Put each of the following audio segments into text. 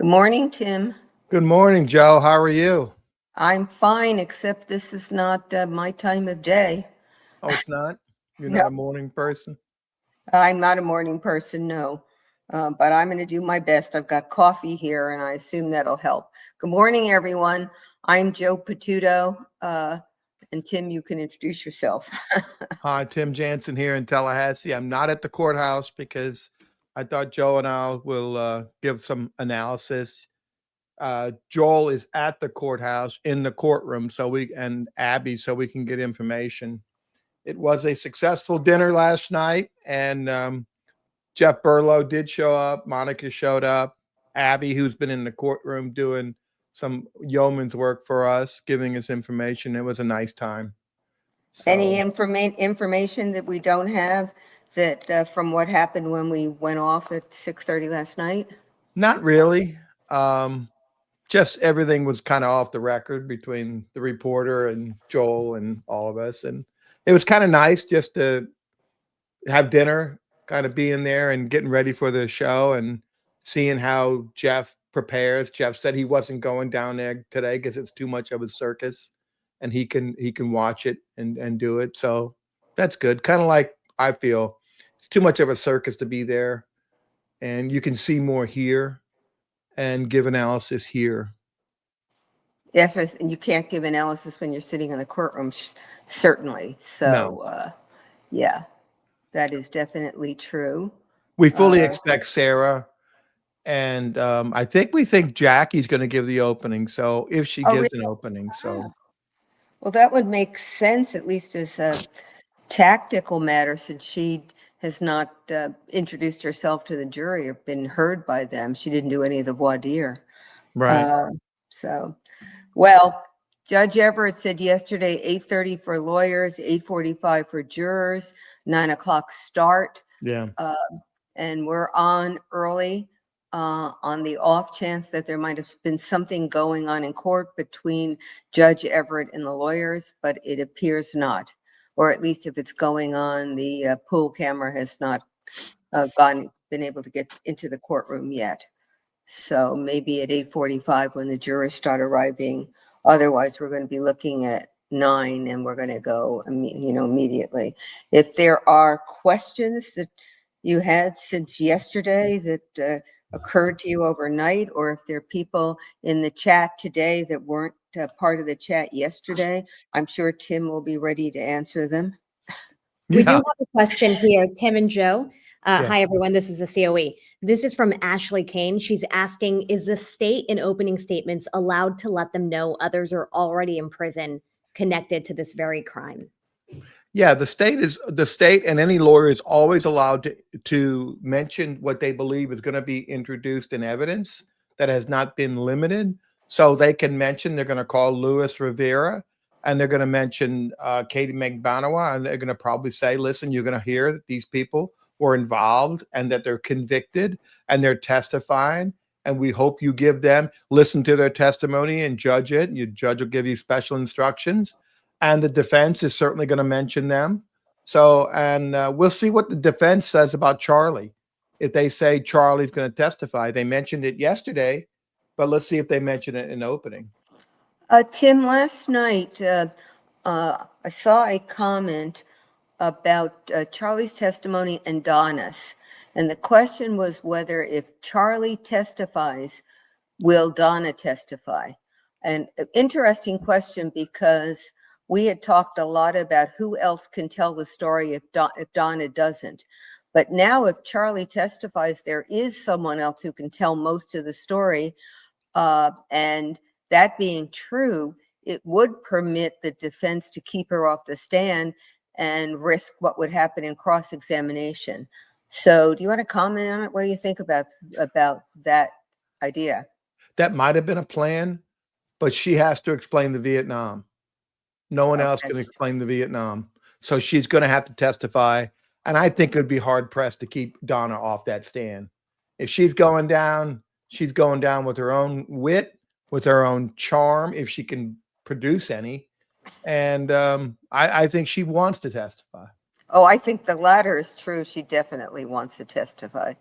Good morning, Tim. Good morning, Joe. How are you? I'm fine, except this is not my time of day. Oh, it's not? You're No, not a morning person? I'm not a morning person, no. But I'm going to do my best. I've got coffee here, and I assume that'll help. Good morning, everyone. I'm Joe Patuto. And Tim, you can introduce yourself. Hi, Tim Jansen here in Tallahassee. I'm not at the courthouse because I thought Joe and I will give some analysis. Joel is at the courthouse in the courtroom, and Abby, so we can get information. It was a successful dinner last night, and Jeff Burlow did show up. Monica showed up. Abby, who's been in the courtroom doing some yeoman's work for us, giving us information. It was a nice time. Any So information that we don't have that from what happened when we went off at 6:30 last night? not really. Just everything was kind of off the record between the reporter and Joel and all of us. And it was kind of nice just to have dinner, kind of being there and getting ready for the show and seeing how Jeff prepares. Jeff said he wasn't going down there today because it's too much of a circus, and he can watch it and do it. So that's good. Kind of like I feel it's too much of a circus to be there, and you can see more here and give analysis here. Yes, and you can't give analysis when you're sitting in the courtroom, certainly. No, So, yeah, that is definitely true. we fully Uh, expect Sarah. And I think we think Jackie's going to give the opening. So if she oh, really? gives an opening, so Well, that would make sense, at least as a tactical matter, since she has not introduced herself to the jury or been heard by them. She didn't do any of the voir dire. right. Uh, so, well, Judge Everett said yesterday, 8:30 for lawyers, 8:45 for jurors, 9 o'clock start. Yeah. And we're on early on the off chance that there might have been something going on in court between Judge Everett and the lawyers, but it appears not. Or at least if it's going on, the pool camera has not been able to get into the courtroom yet. So maybe at 8:45 when the jurors start arriving. Otherwise, we're going to be looking at 9 and we're going to go immediately. If there are questions that you had since yesterday that occurred to you overnight, or if there are people in the chat today that weren't part of the chat yesterday, I'm sure Tim will be ready to answer them. We do Yeah. have a question here, Tim and Joe. Yeah. Hi, everyone. This is the COE. This is from Ashley Kane. She's asking, is the state in opening statements allowed to let them know others are already in prison connected to this very crime? Yeah, the state and any lawyer is always allowed to mention what they believe is going to be introduced in evidence that has not been limited. So they can mention they're going to call Luis Rivera, and they're going to mention Katie Magbanawa, and they're going to probably say, listen, you're going to hear that these people were involved and that they're convicted and they're testifying. And we hope you listen to their testimony and judge it. Your judge will give you special instructions. And the defense is certainly going to mention them. So, and we'll see what the defense says about Charlie. If they say Charlie's going to testify, they mentioned it yesterday, but let's see if they mention it in opening. Tim, last night I saw a comment about Charlie's testimony and Donna's. And the question was whether if Charlie testifies, will Donna testify? And an interesting question, because we had talked a lot about who else can tell the story if Donna doesn't. But now if Charlie testifies, there is someone else who can tell most of the story. And that being true, it would permit the defense to keep her off the stand and risk what would happen in cross-examination. So do you want to comment on it? What do you think about that idea? That might have been a plan, but she has to explain the Vietnam. No one else can explain the Vietnam. So she's going to have to testify. And I think it would be hard pressed to keep Donna off that stand. If she's going down with her own wit, with her own charm, if she can produce any. And I think she wants to testify. Oh, I think the latter is true. She definitely wants to testify.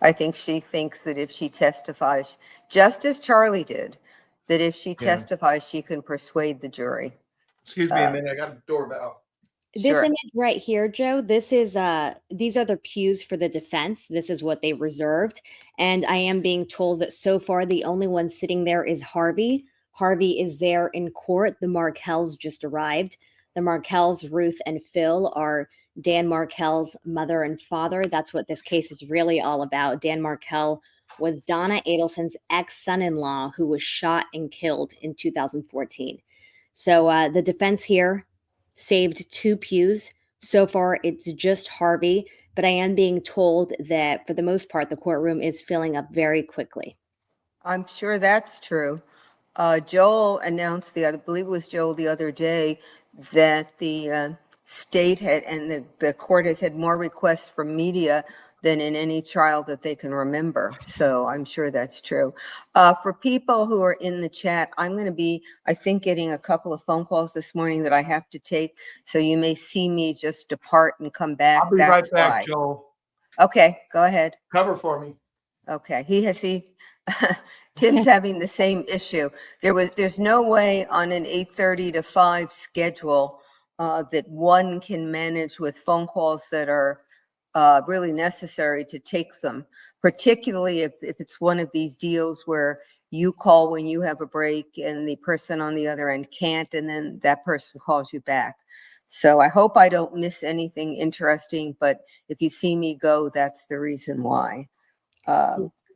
I think she thinks that if she testifies, just as Charlie did, that if she Yeah. testifies, she can persuade the jury. Excuse me a minute. I got a doorbell. This Sure. image right here, Joe, this is these are the pews for the defense. This is what they reserved. And I am being told that so far the only one sitting there is Harvey. Harvey is there in court. The Markels just arrived. The Markels, Ruth and Phil, are Dan Markel's mother and father. That's what this case is really all about. Dan Markel was Donna Adelson's ex-son-in-law who was shot and killed in 2014. So the defense here saved 2 pews. So far, it's just Harvey, but I am being told that for the most part, the courtroom is filling up very quickly. I'm sure that's true. Joel announced I believe it was Joel the other day, that the state had, and the court has had more requests from media than in any trial that they can remember. So I'm sure that's true. For people who are in the chat, I'm going to be, I think, getting a couple of phone calls this morning that I have to take. So you may see me just depart and come back. I'll be That's right back, why. Joel. Okay, go ahead. Cover for me. Okay, Tim's having the same issue. There's no way on an 8:30 to 5 schedule that one can manage with phone calls that are really necessary to take them, particularly if it's one of these deals where you call when you have a break and the person on the other end can't, and then that person calls you back. So I hope I don't miss anything interesting, but if you see me go, that's the reason why.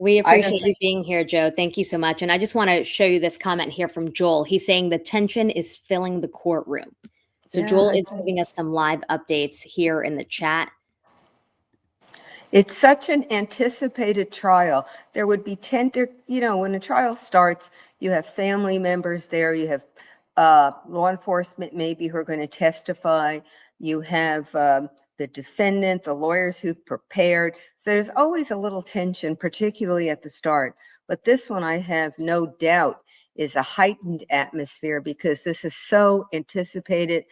We I don't appreciate you think- being here, Joe. Thank you so much. And I just want to show you this comment here from Joel. He's saying the tension is filling the courtroom. So Yeah, Joel I is think- giving us some live updates here in the chat. It's such an anticipated trial. There would be when a trial starts, you have family members there, you have law enforcement maybe who are going to testify, you have the defendant, the lawyers who've prepared. So there's always a little tension, particularly at the start. But this one, I have no doubt, is a heightened atmosphere because this is so anticipated.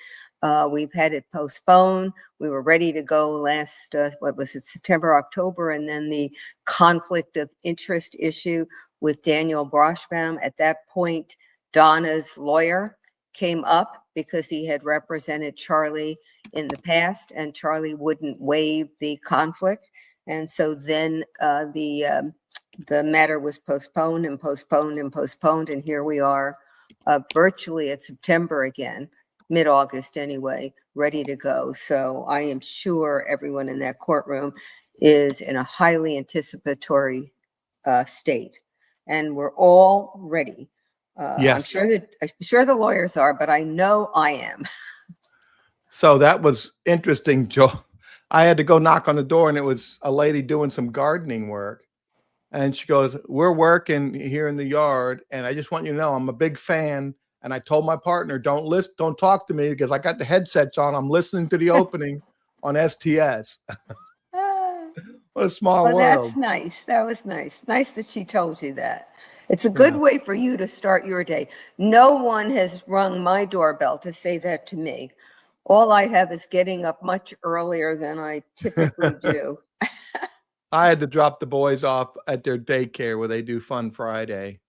We've had it postponed. We were ready to go last, September, October, and then the conflict of interest issue with Daniel Broshbaum. At that point, Donna's lawyer came up because he had represented Charlie in the past, and Charlie wouldn't waive the conflict. And so then the matter was postponed and postponed and postponed, and here we are virtually at September again, mid-August anyway, ready to go. So I am sure everyone in that courtroom is in a highly anticipatory state, and we're all ready. Yes. I'm sure the lawyers are, but I know I am. So that was interesting, Joe. I had to go knock on the door, and it was a lady doing some gardening work. And she goes, "We're working here in the yard, and I just want you to know I'm a big fan." And I told my partner, don't talk to me because I got the headsets on. I'm listening to the opening on STS. What a small Well, world. that's nice. That was nice. Nice that she told you that. It's a good way for you to start your day. No one has rung my doorbell to say that to me. All I have is getting up much earlier than I typically do. I had to drop the boys off at their daycare where they do Fun Friday.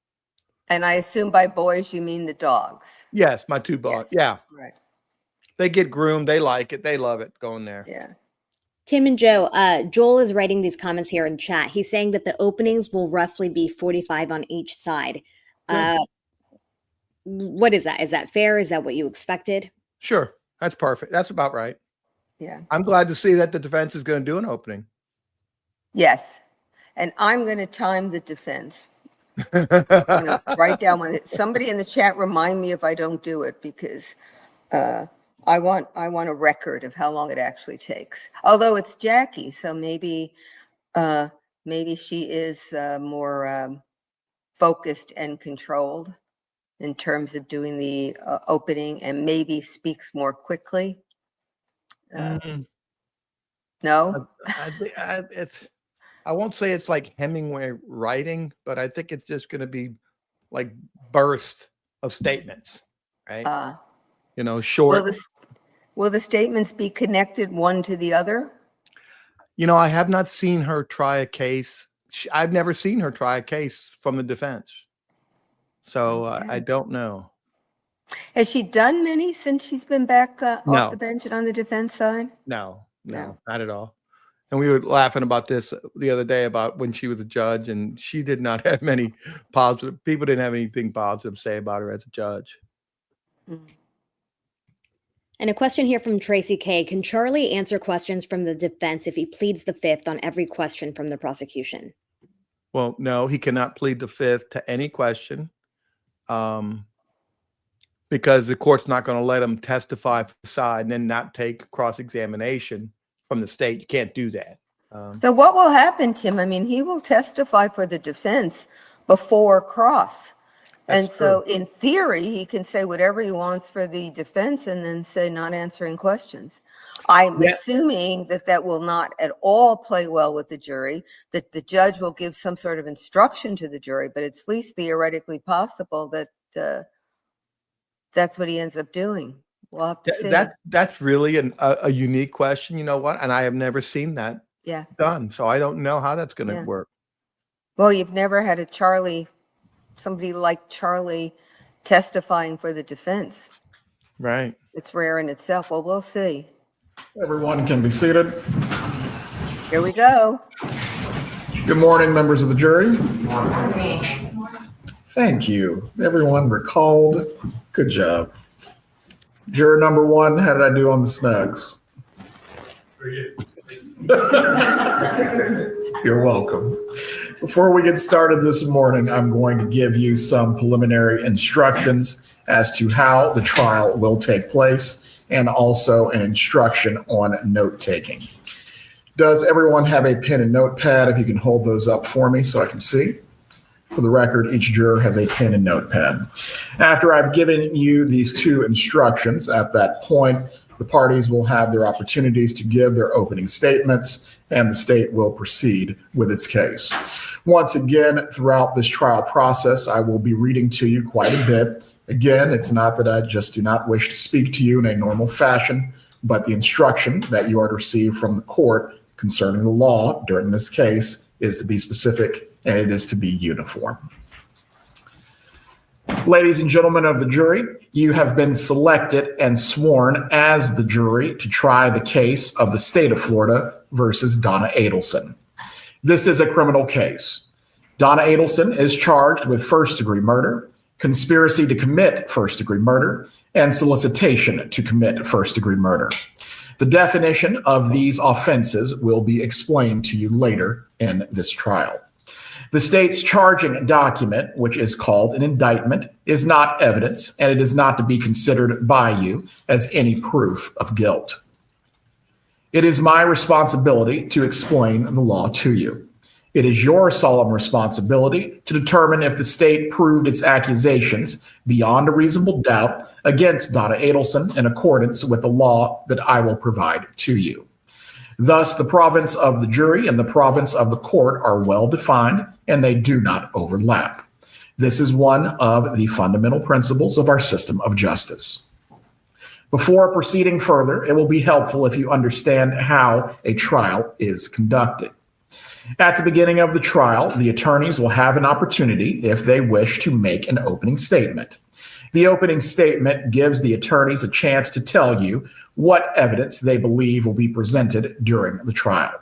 And I assume by boys, you mean the dogs. Yes, my 2 dogs. Yes. Yeah. Right. They get groomed. They like it. They love it going there. Yeah. Tim and Joe, Joel is writing these comments here in chat. He's saying that the openings will roughly be 45 on each side. What is that? Is that fair? Is that what you expected? Sure. That's perfect. That's about right. Yeah. I'm glad to see that the defense is going to do an opening. Yes. And I'm going to time the defense. I'm going to write down somebody in the chat remind me if I don't do it, because I want a record of how long it actually takes. Although it's Jackie, so maybe she is more focused and controlled in terms of doing the opening, and maybe speaks more quickly. No, I won't say it's like Hemingway writing, but I think it's just going to be like bursts of statements, right? Short. Well, Will the statements be connected one to the other? I have not seen her try a case. I've never seen her try a case from the defense. So Okay. I don't know. Has she done many since she's been back off No. the bench and on the defense side? No, No. not at all. And we were laughing about this the other day about when she was a judge, and she did not have many positive. People didn't have anything positive to say about her as a judge. Mm. And a question here from Tracy K. Can Charlie answer questions from the defense if he pleads the fifth on every question from the prosecution? Well, no, he cannot plead the fifth to any question because the court's not going to let him testify for the side and then not take cross-examination from the state. You can't do that. So what will happen, Tim? I mean, he will testify for the defense before cross. And so in theory, he can say whatever he wants for the defense and then say not answering questions. I'm assuming that will not at all play well with the jury, that the judge will give some sort of instruction to the jury, but it's at least theoretically possible that that's what he ends up doing. We'll have to see. That's really a unique question. You know what? And I have never seen that done. So I don't know how that's going to work. Well, you've never had somebody like Charlie testifying for the defense. Right. It's rare in itself. Well, we'll see. Everyone can be seated. Here we go. Good morning, members of the jury. Thank you. Everyone recalled. Good job. Juror number one, how did I do on the snugs? You're welcome. Before we get started this morning, I'm going to give you some preliminary instructions as to how the trial will take place and also an instruction on note-taking. Does everyone have a pen and notepad? If you can hold those up for me so I can see. For the record, each juror has a pen and notepad. After I've given you these two instructions, at that point, the parties will have their opportunities to give their opening statements, and the state will proceed with its case. Once again, throughout this trial process, I will be reading to you quite a bit. Again, it's not that I just do not wish to speak to you in a normal fashion, but the instruction that you are to receive from the court concerning the law during this case is to be specific, and it is to be uniform. Ladies and gentlemen of the jury, you have been selected and sworn as the jury to try the case of the state of Florida versus Donna Adelson. This is a criminal case. Donna Adelson is charged with first-degree murder, conspiracy to commit first-degree murder, and solicitation to commit first-degree murder. The definition of these offenses will be explained to you later in this trial. The state's charging document, which is called an indictment, is not evidence, and it is not to be considered by you as any proof of guilt. It is my responsibility to explain the law to you. It is your solemn responsibility to determine if the state proved its accusations beyond a reasonable doubt against Donna Adelson in accordance with the law that I will provide to you. Thus, the province of the jury and the province of the court are well defined, and they do not overlap. This is one of the fundamental principles of our system of justice. Before proceeding further, it will be helpful if you understand how a trial is conducted. At the beginning of the trial, the attorneys will have an opportunity, if they wish, to make an opening statement. The opening statement gives the attorneys a chance to tell you what evidence they believe will be presented during the trial.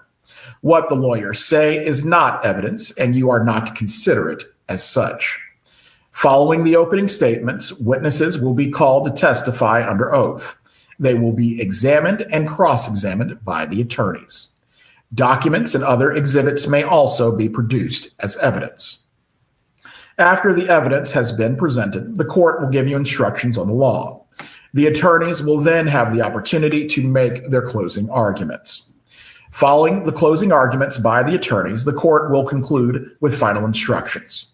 What the lawyers say is not evidence, and you are not to consider it as such. Following the opening statements, witnesses will be called to testify under oath. They will be examined and cross-examined by the attorneys. Documents and other exhibits may also be produced as evidence. After the evidence has been presented, the court will give you instructions on the law. The attorneys will then have the opportunity to make their closing arguments. Following the closing arguments by the attorneys, the court will conclude with final instructions.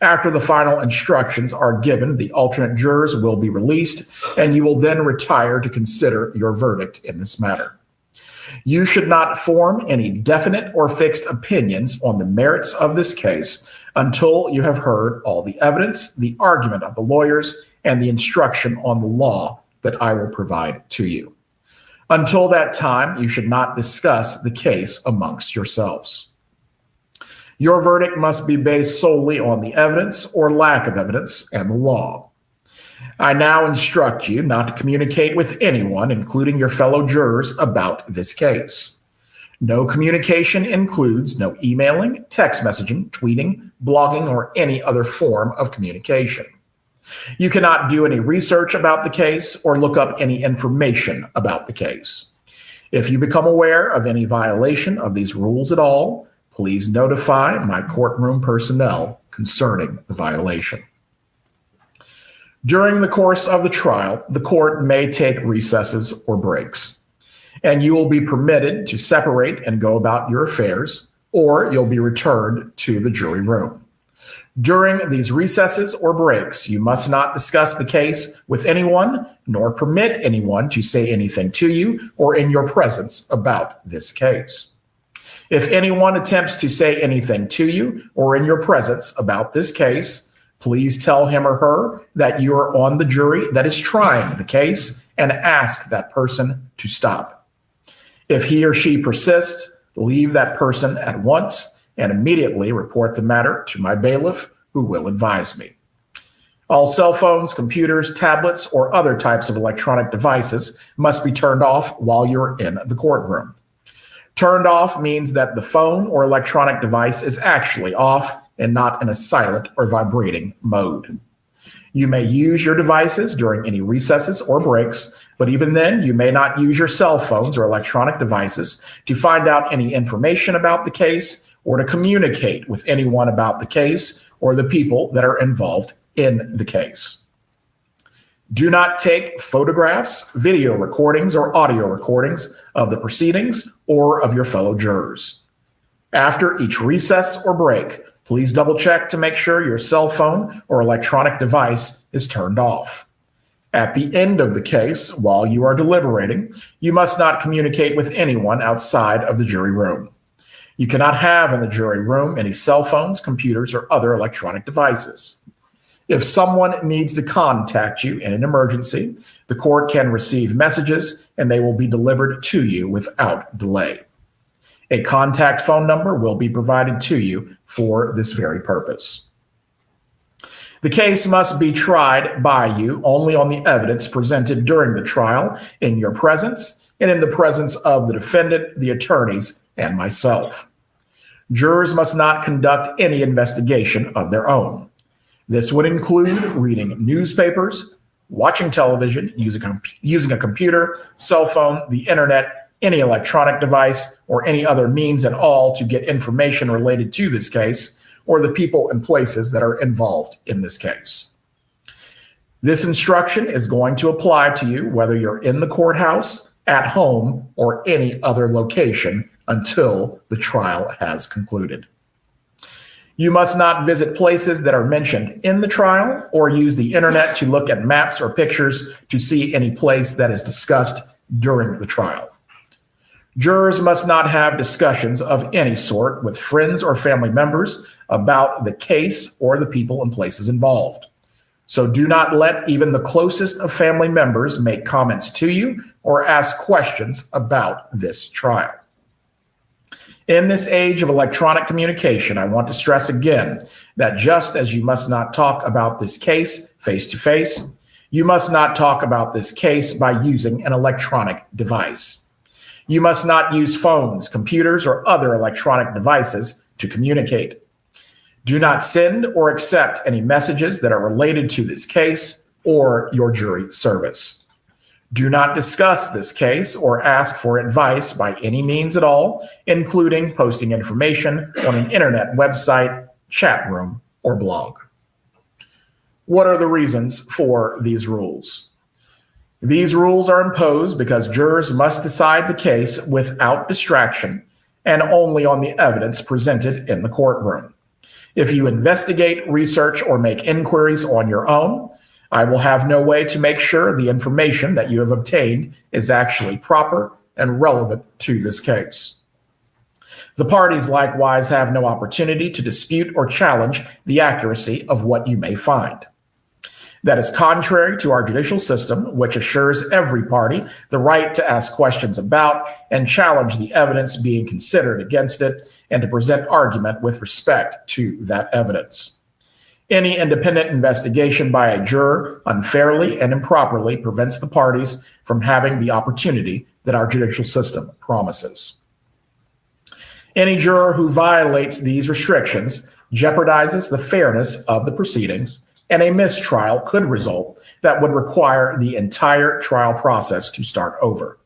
After the final instructions are given, the alternate jurors will be released, and you will then retire to consider your verdict in this matter. You should not form any definite or fixed opinions on the merits of this case until you have heard all the evidence, the argument of the lawyers, and the instruction on the law that I will provide to you. Until that time, you should not discuss the case amongst yourselves. Your verdict must be based solely on the evidence or lack of evidence and the law. I now instruct you not to communicate with anyone, including your fellow jurors, about this case. No communication includes no emailing, text messaging, tweeting, blogging, or any other form of communication. You cannot do any research about the case or look up any information about the case. If you become aware of any violation of these rules at all, please notify my courtroom personnel concerning the violation. During the course of the trial, the court may take recesses or breaks, and you will be permitted to separate and go about your affairs, or you'll be returned to the jury room. During these recesses or breaks, you must not discuss the case with anyone, nor permit anyone to say anything to you or in your presence about this case. If anyone attempts to say anything to you or in your presence about this case, please tell him or her that you are on the jury that is trying the case and ask that person to stop. If he or she persists, leave that person at once and immediately report the matter to my bailiff, who will advise me. All cell phones, computers, tablets, or other types of electronic devices must be turned off while you're in the courtroom. Turned off means that the phone or electronic device is actually off and not in a silent or vibrating mode. You may use your devices during any recesses or breaks, but even then, you may not use your cell phones or electronic devices to find out any information about the case or to communicate with anyone about the case or the people that are involved in the case. Do not take photographs, video recordings, or audio recordings of the proceedings or of your fellow jurors. After each recess or break, please double check to make sure your cell phone or electronic device is turned off. At the end of the case, while you are deliberating, you must not communicate with anyone outside of the jury room. You cannot have in the jury room any cell phones, computers, or other electronic devices. If someone needs to contact you in an emergency, the court can receive messages and they will be delivered to you without delay. A contact phone number will be provided to you for this very purpose. The case must be tried by you only on the evidence presented during the trial in your presence and in the presence of the defendant, the attorneys, and myself. Jurors must not conduct any investigation of their own. This would include reading newspapers, watching television, using a computer, cell phone, the internet, any electronic device, or any other means at all to get information related to this case or the people and places that are involved in this case. This instruction is going to apply to you whether you're in the courthouse, at home, or any other location until the trial has concluded. You must not visit places that are mentioned in the trial or use the internet to look at maps or pictures to see any place that is discussed during the trial. Jurors must not have discussions of any sort with friends or family members about the case or the people and places involved. So do not let even the closest of family members make comments to you or ask questions about this trial. In this age of electronic communication, I want to stress again that just as you must not talk about this case face-to-face, you must not talk about this case by using an electronic device. You must not use phones, computers, or other electronic devices to communicate. Do not send or accept any messages that are related to this case or your jury service. Do not discuss this case or ask for advice by any means at all, including posting information on an internet website, chat room, or blog. What are the reasons for these rules? These rules are imposed because jurors must decide the case without distraction and only on the evidence presented in the courtroom. If you investigate, research, or make inquiries on your own, I will have no way to make sure the information that you have obtained is actually proper and relevant to this case. The parties likewise have no opportunity to dispute or challenge the accuracy of what you may find. That is contrary to our judicial system, which assures every party the right to ask questions about and challenge the evidence being considered against it and to present argument with respect to that evidence. Any independent investigation by a juror unfairly and improperly prevents the parties from having the opportunity that our judicial system promises. Any juror who violates these restrictions jeopardizes the fairness of the proceedings, and a mistrial could result that would require the entire trial process to start over.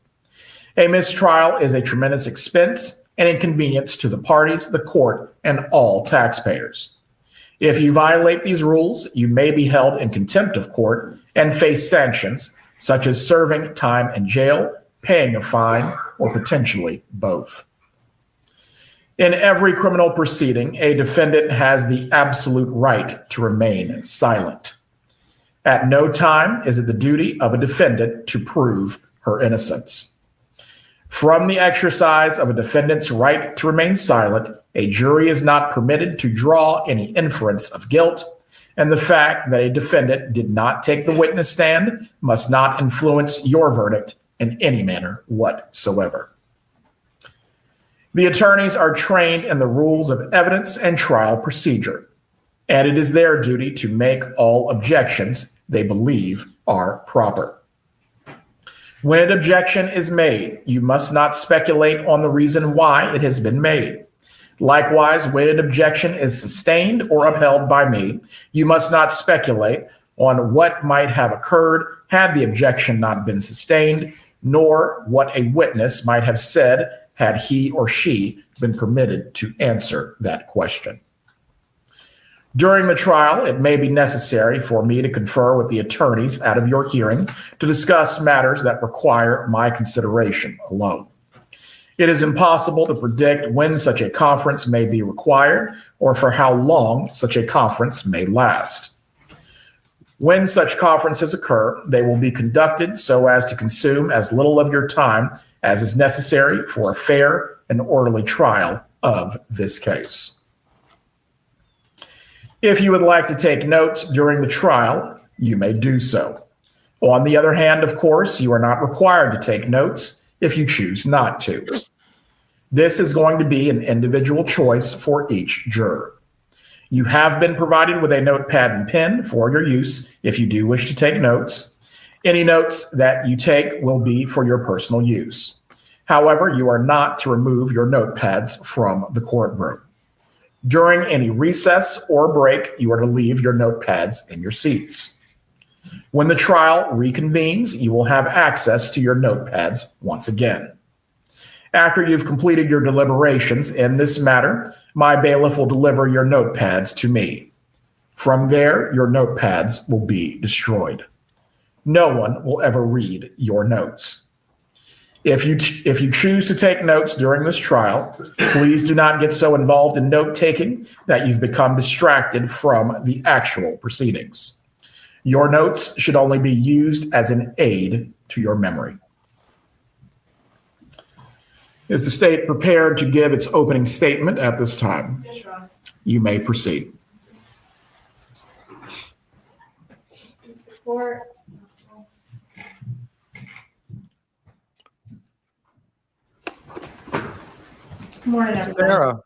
A mistrial is a tremendous expense and inconvenience to the parties, the court, and all taxpayers. If you violate these rules, you may be held in contempt of court and face sanctions, such as serving time in jail, paying a fine, or potentially both. In every criminal proceeding, a defendant has the absolute right to remain silent. At no time is it the duty of a defendant to prove her innocence. From the exercise of a defendant's right to remain silent, a jury is not permitted to draw any inference of guilt, and the fact that a defendant did not take the witness stand must not influence your verdict in any manner whatsoever. The attorneys are trained in the rules of evidence and trial procedure, and it is their duty to make all objections they believe are proper. When an objection is made, you must not speculate on the reason why it has been made. Likewise, when an objection is sustained or upheld by me, you must not speculate on what might have occurred had the objection not been sustained, nor what a witness might have said had he or she been permitted to answer that question. During the trial, it may be necessary for me to confer with the attorneys out of your hearing to discuss matters that require my consideration alone. It is impossible to predict when such a conference may be required or for how long such a conference may last. When such conferences occur, they will be conducted so as to consume as little of your time as is necessary for a fair and orderly trial of this case. If you would like to take notes during the trial, you may do so. On the other hand, of course, you are not required to take notes if you choose not to. This is going to be an individual choice for each juror. You have been provided with a notepad and pen for your use if you do wish to take notes. Any notes that you take will be for your personal use. However, you are not to remove your notepads from the courtroom. During any recess or break, you are to leave your notepads in your seats. When the trial reconvenes, you will have access to your notepads once again. After you've completed your deliberations in this matter, my bailiff will deliver your notepads to me. From there, your notepads will be destroyed. No one will ever read your notes. If you choose to take notes during this trial, please do not get so involved in note-taking that you've become distracted from the actual proceedings. Your notes should only be used as an aid to your memory. Is the state prepared to give its opening statement at this time? Yes, Your Honor. You may proceed. Good morning, everyone.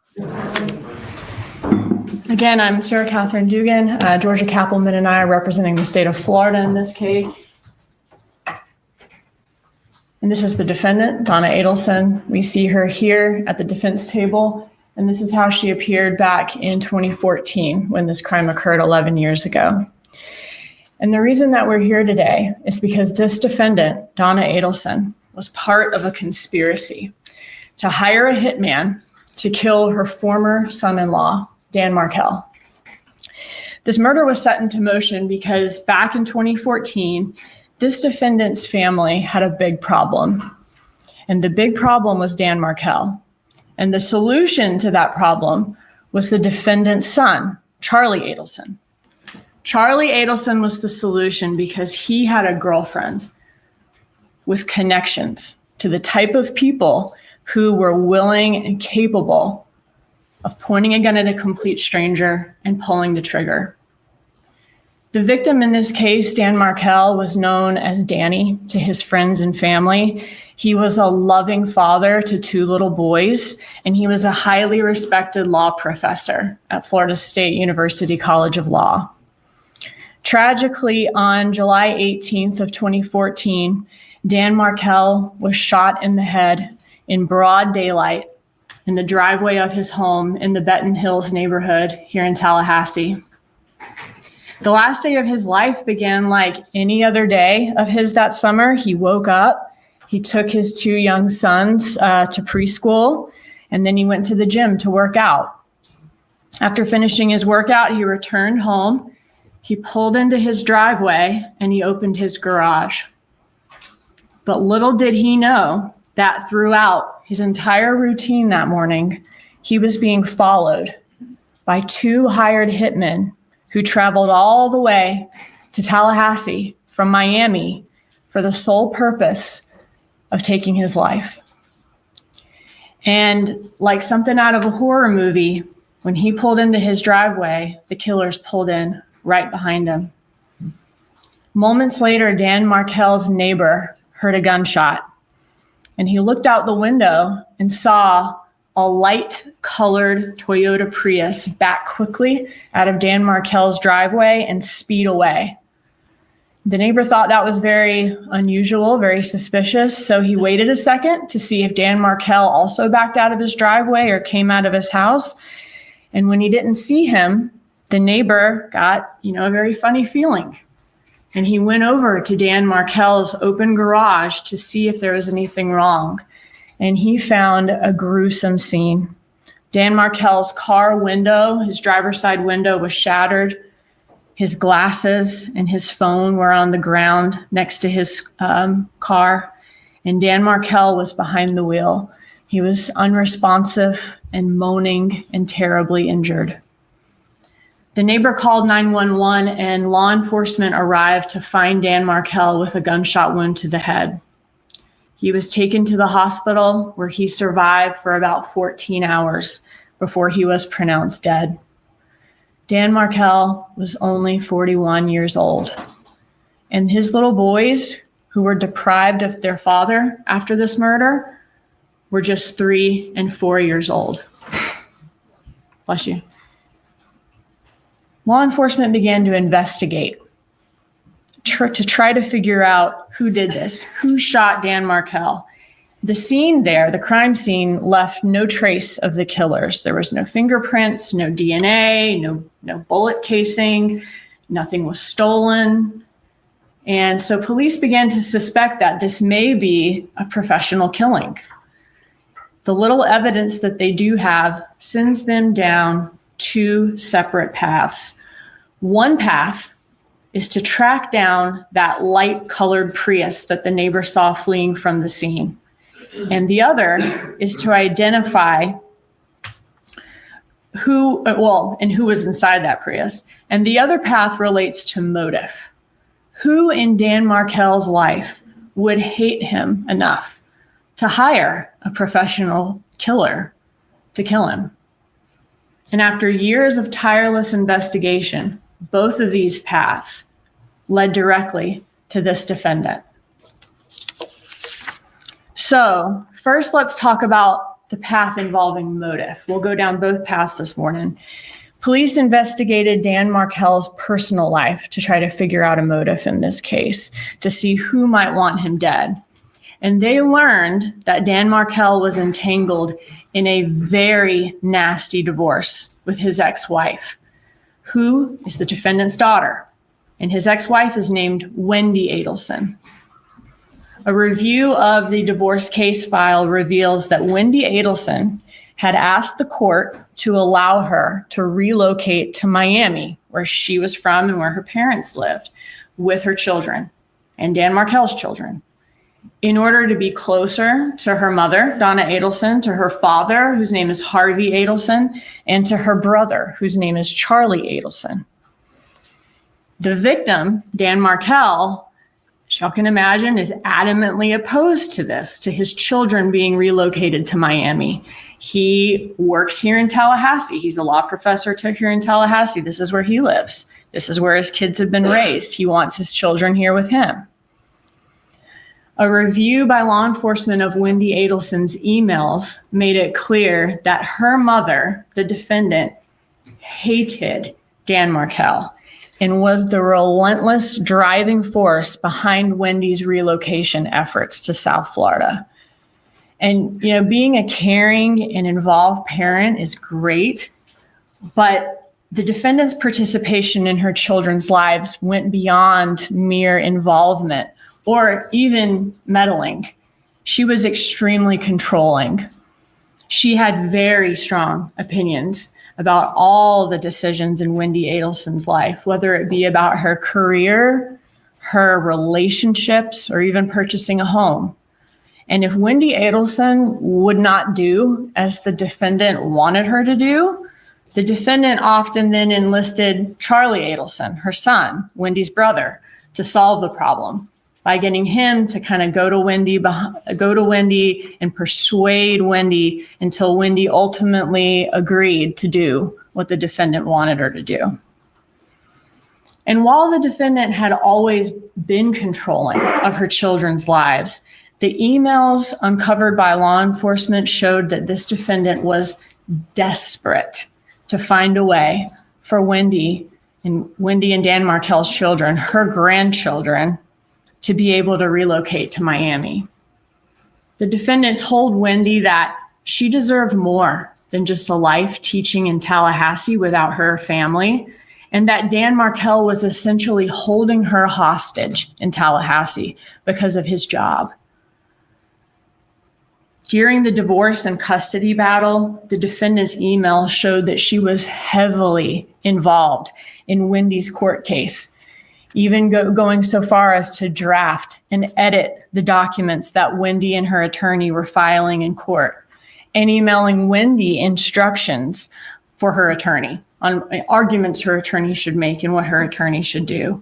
Again, I'm Sarah Catherine Dugan. Georgia Kappelman and I are representing the state of Florida in this case. And this is the defendant, Donna Adelson. We see her here at the defense table, and this is how she appeared back in 2014 when this crime occurred 11 years ago. And the reason that we're here today is because this defendant, Donna Adelson, was part of a conspiracy to hire a hitman to kill her former son-in-law, Dan Markel. This murder was set into motion because back in 2014, this defendant's family had a big problem. And the big problem was Dan Markel. And the solution to that problem was the defendant's son, Charlie Adelson. Charlie Adelson was the solution because he had a girlfriend with connections to the type of people who were willing and capable of pointing a gun at a complete stranger and pulling the trigger. The victim in this case, Dan Markel, was known as Danny to his friends and family. He was a loving father to 2 little boys, and he was a highly respected law professor at Florida State University College of Law. Tragically, on July 18th of 2014, Dan Markel was shot in the head in broad daylight in the driveway of his home in the Benton Hills neighborhood here in Tallahassee. The last day of his life began like any other day of his that summer. He woke up, he took his 2 young sons to preschool, and then he went to the gym to work out. After finishing his workout, he returned home. He pulled into his driveway and he opened his garage. But little did he know that throughout his entire routine that morning, he was being followed by 2 hired hitmen who traveled all the way to Tallahassee from Miami for the sole purpose of taking his life. And like something out of a horror movie, when he pulled into his driveway, the killers pulled in right behind him. Moments later, Dan Markel's neighbor heard a gunshot, and he looked out the window and saw a light-colored Toyota Prius back quickly out of Dan Markel's driveway and speed away. The neighbor thought that was very unusual, very suspicious, so he waited a second to see if Dan Markel also backed out of his driveway or came out of his house. And when he didn't see him, the neighbor got, a very funny feeling. And he went over to Dan Markel's open garage to see if there was anything wrong. And he found a gruesome scene. Dan Markel's car window, his driver's side window, was shattered. His glasses and his phone were on the ground next to his car. And Dan Markel was behind the wheel. He was unresponsive and moaning and terribly injured. The neighbor called 911 and law enforcement arrived to find Dan Markel with a gunshot wound to the head. He was taken to the hospital where he survived for about 14 hours before he was pronounced dead. Dan Markel was only 41 years old, and his little boys, who were deprived of their father after this murder, were just 3 and 4 years old. Bless you. Law enforcement began to investigate to try to figure out who did this, who shot Dan Markel. The scene there, the crime scene, left no trace of the killers. There was no fingerprints, no DNA, no bullet casing, nothing was stolen. And so police began to suspect that this may be a professional killing. The little evidence that they do have sends them down 2 separate paths. One path is to track down that light-colored Prius that the neighbor saw fleeing from the scene. And the other is to identify who was inside that Prius. And the other path relates to motive. Who in Dan Markel's life would hate him enough to hire a professional killer to kill him? And after years of tireless investigation, both of these paths led directly to this defendant. So first, let's talk about the path involving motive. We'll go down both paths this morning. Police investigated Dan Markel's personal life to try to figure out a motive in this case, to see who might want him dead. And they learned that Dan Markel was entangled in a very nasty divorce with his ex-wife, who is the defendant's daughter. And his ex-wife is named Wendi Adelson. A review of the divorce case file reveals that Wendi Adelson had asked the court to allow her to relocate to Miami, where she was from and where her parents lived, with her children and Dan Markel's children, in order to be closer to her mother, Donna Adelson, to her father, whose name is Harvey Adelson, and to her brother, whose name is Charlie Adelson. The victim, Dan Markel, y'all can imagine, is adamantly opposed to this, to his children being relocated to Miami. He works here in Tallahassee. He's a law professor here in Tallahassee. This is where he lives. This is where his kids have been raised. He wants his children here with him. A review by law enforcement of Wendi Adelson's emails made it clear that her mother, the defendant, hated Dan Markel and was the relentless driving force behind Wendi's relocation efforts to South Florida. And, you know, being a caring and involved parent is great, but the defendant's participation in her children's lives went beyond mere involvement or even meddling. She was extremely controlling. She had very strong opinions about all the decisions in Wendi Adelson's life, whether it be about her career, her relationships, or even purchasing a home. And if Wendi Adelson would not do as the defendant wanted her to do, the defendant often then enlisted Charlie Adelson, her son, Wendi's brother, to solve the problem by getting him to kind of go to Wendi and persuade Wendi until Wendi ultimately agreed to do what the defendant wanted her to do. And while the defendant had always been controlling of her children's lives, the emails uncovered by law enforcement showed that this defendant was desperate to find a way for Wendi and Dan Markel's children, her grandchildren, to be able to relocate to Miami. The defendant told Wendi that she deserved more than just a life teaching in Tallahassee without her family, and that Dan Markel was essentially holding her hostage in Tallahassee because of his job. During the divorce and custody battle, the defendant's email showed that she was heavily involved in Wendi's court case, even going so far as to draft and edit the documents that Wendi and her attorney were filing in court, and emailing Wendi instructions for her attorney on arguments her attorney should make and what her attorney should do.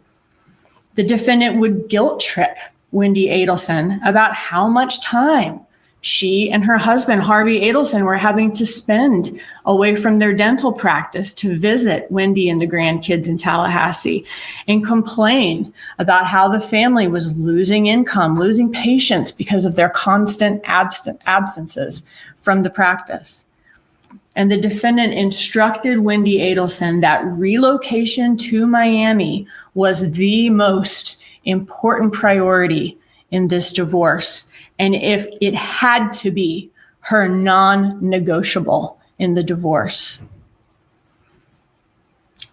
The defendant would guilt trip Wendi Adelson about how much time she and her husband, Harvey Adelson, were having to spend away from their dental practice to visit Wendi and the grandkids in Tallahassee, and complain about how the family was losing income, losing patients because of their constant absences from the practice. And the defendant instructed Wendi Adelson that relocation to Miami was the most important priority in this divorce, and if it had to be her non-negotiable in the divorce.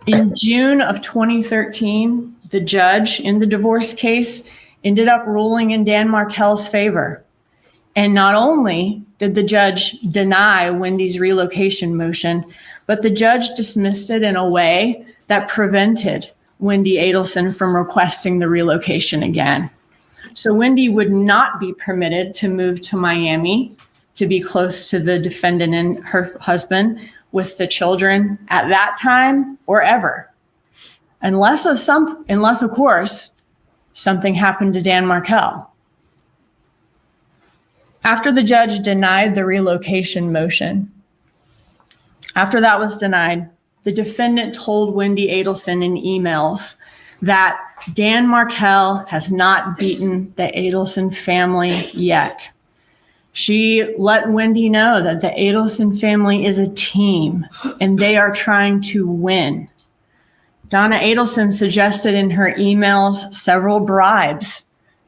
In June of 2013, the judge in the divorce case ended up ruling in Dan Markel's favor. And not only did the judge deny Wendi's relocation motion, but the judge dismissed it in a way that prevented Wendi Adelson from requesting the relocation again. So Wendi would not be permitted to move to Miami to be close to the defendant and her husband with the children at that time or ever, unless of course something happened to Dan Markel. After the judge denied the relocation motion, after that was denied, the defendant told Wendi Adelson in emails that Dan Markel has not beaten the Adelson family yet. She let Wendi know that the Adelson family is a team and they are trying to win. Donna Adelson suggested in her emails several bribes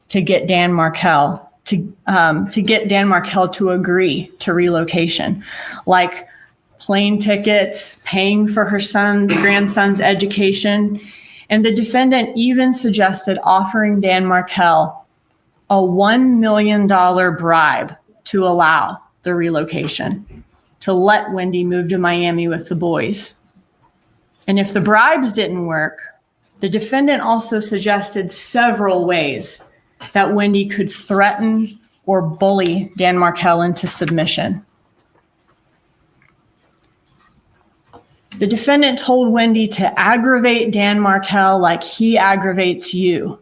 to get Dan Markel to agree to relocation, like plane tickets, paying for her grandson's education. And the defendant even suggested offering Dan Markel a $1 million bribe to allow the relocation, to let Wendi move to Miami with the boys. And if the bribes didn't work, the defendant also suggested several ways that Wendi could threaten or bully Dan Markel into submission. The defendant told Wendi to aggravate Dan Markel like he aggravates you,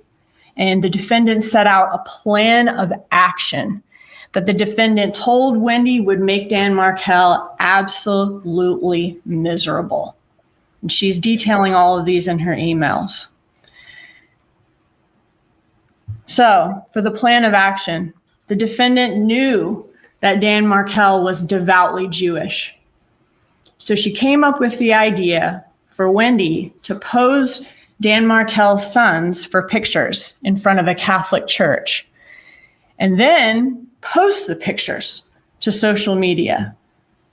And the defendant set out a plan of action that the defendant told Wendi would make Dan Markel absolutely miserable. And she's detailing all of these in her emails. So, for the plan of action, the defendant knew that Dan Markel was devoutly Jewish. So she came up with the idea for Wendi to pose Dan Markel's sons for pictures in front of a Catholic church, and then post the pictures to social media,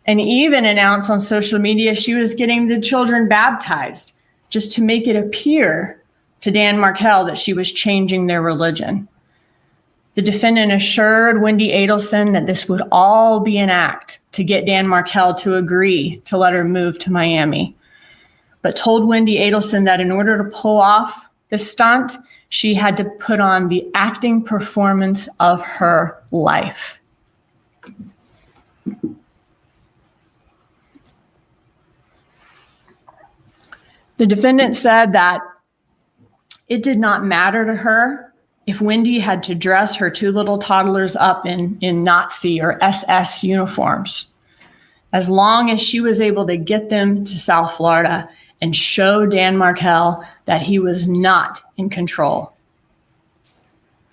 and even announce on social media she was getting the children baptized just to make it appear to Dan Markel that she was changing their religion. The defendant assured Wendi Adelson that this would all be an act to get Dan Markel to agree to let her move to Miami, but told Wendi Adelson that in order to pull off this stunt, she had to put on the acting performance of her life. The defendant said that it did not matter to her if Wendi had to dress her two little toddlers up in Nazi or SS uniforms, as long as she was able to get them to South Florida and show Dan Markel that he was not in control.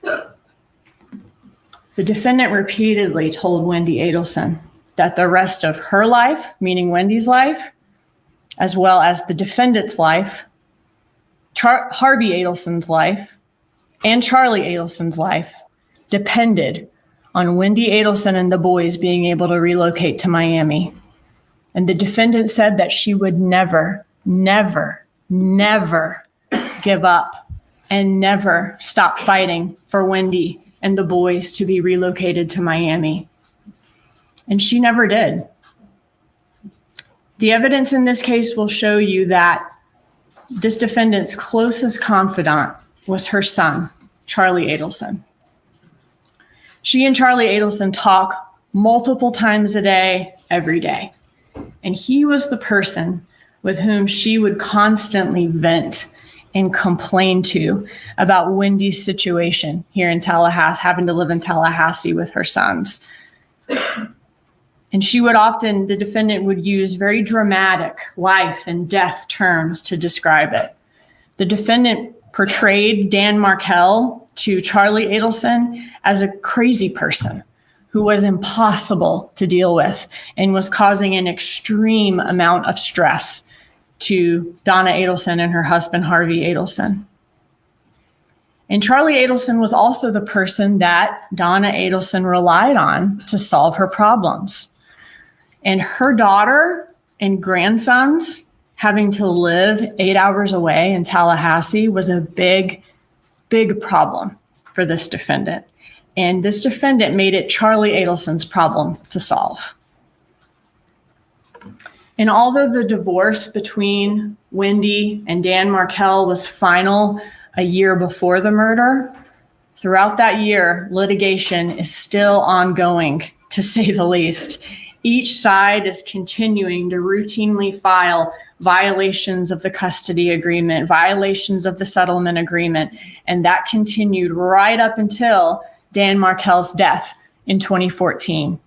The defendant repeatedly told Wendi Adelson that the rest of her life, meaning Wendi's life, as well as the defendant's life, Harvey Adelson's life, and Charlie Adelson's life depended on Wendi Adelson and the boys being able to relocate to Miami. And the defendant said that she would never, never, never give up and never stop fighting for Wendi and the boys to be relocated to Miami. And she never did. The evidence in this case will show you that this defendant's closest confidant was her son, Charlie Adelson. She and Charlie Adelson talk multiple times a day, every day. And he was the person with whom she would constantly vent and complain to about Wendi's situation here in Tallahassee, having to live in Tallahassee with her sons. And she would often, the defendant would use very dramatic life and death terms to describe it. The defendant portrayed Dan Markel to Charlie Adelson as a crazy person who was impossible to deal with and was causing an extreme amount of stress to Donna Adelson and her husband, Harvey Adelson. And Charlie Adelson was also the person that Donna Adelson relied on to solve her problems. And her daughter and grandsons having to live 8 hours away in Tallahassee was a big, big problem for this defendant. And this defendant made it Charlie Adelson's problem to solve. And although the divorce between Wendi and Dan Markel was final a year before the murder, throughout that year, litigation is still ongoing, to say the least. Each side is continuing to routinely file violations of the custody agreement, violations of the settlement agreement, and that continued right up until Dan Markel's death in 2014.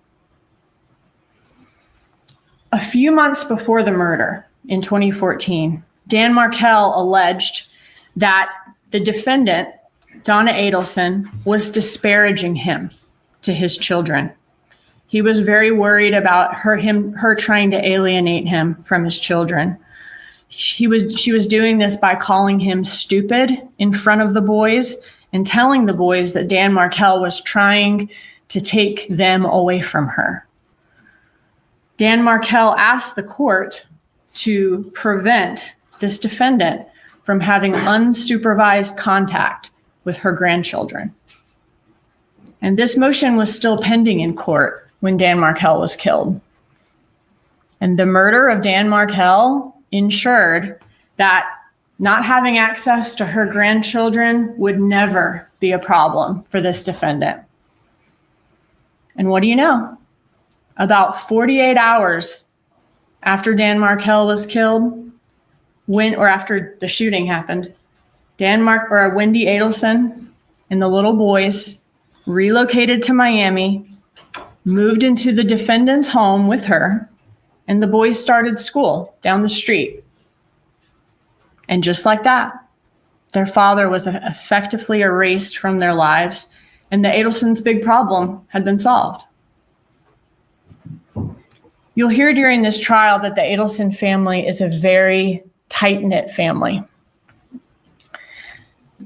A few months before the murder in 2014, Dan Markel alleged that the defendant, Donna Adelson, was disparaging him to his children. He was very worried about her trying to alienate him from his children. She was doing this by calling him stupid in front of the boys and telling the boys that Dan Markel was trying to take them away from her. Dan Markel asked the court to prevent this defendant from having unsupervised contact with her grandchildren. And this motion was still pending in court when Dan Markel was killed. And the murder of Dan Markel ensured that not having access to her grandchildren would never be a problem for this defendant. And what do you know? About 48 hours after Dan Markel was killed, after the shooting happened, Wendi Adelson and the little boys relocated to Miami, moved into the defendant's home with her, and the boys started school down the street. And just like that, their father was effectively erased from their lives, and the Adelsons' big problem had been solved. You'll hear during this trial that the Adelson family is a very tight-knit family.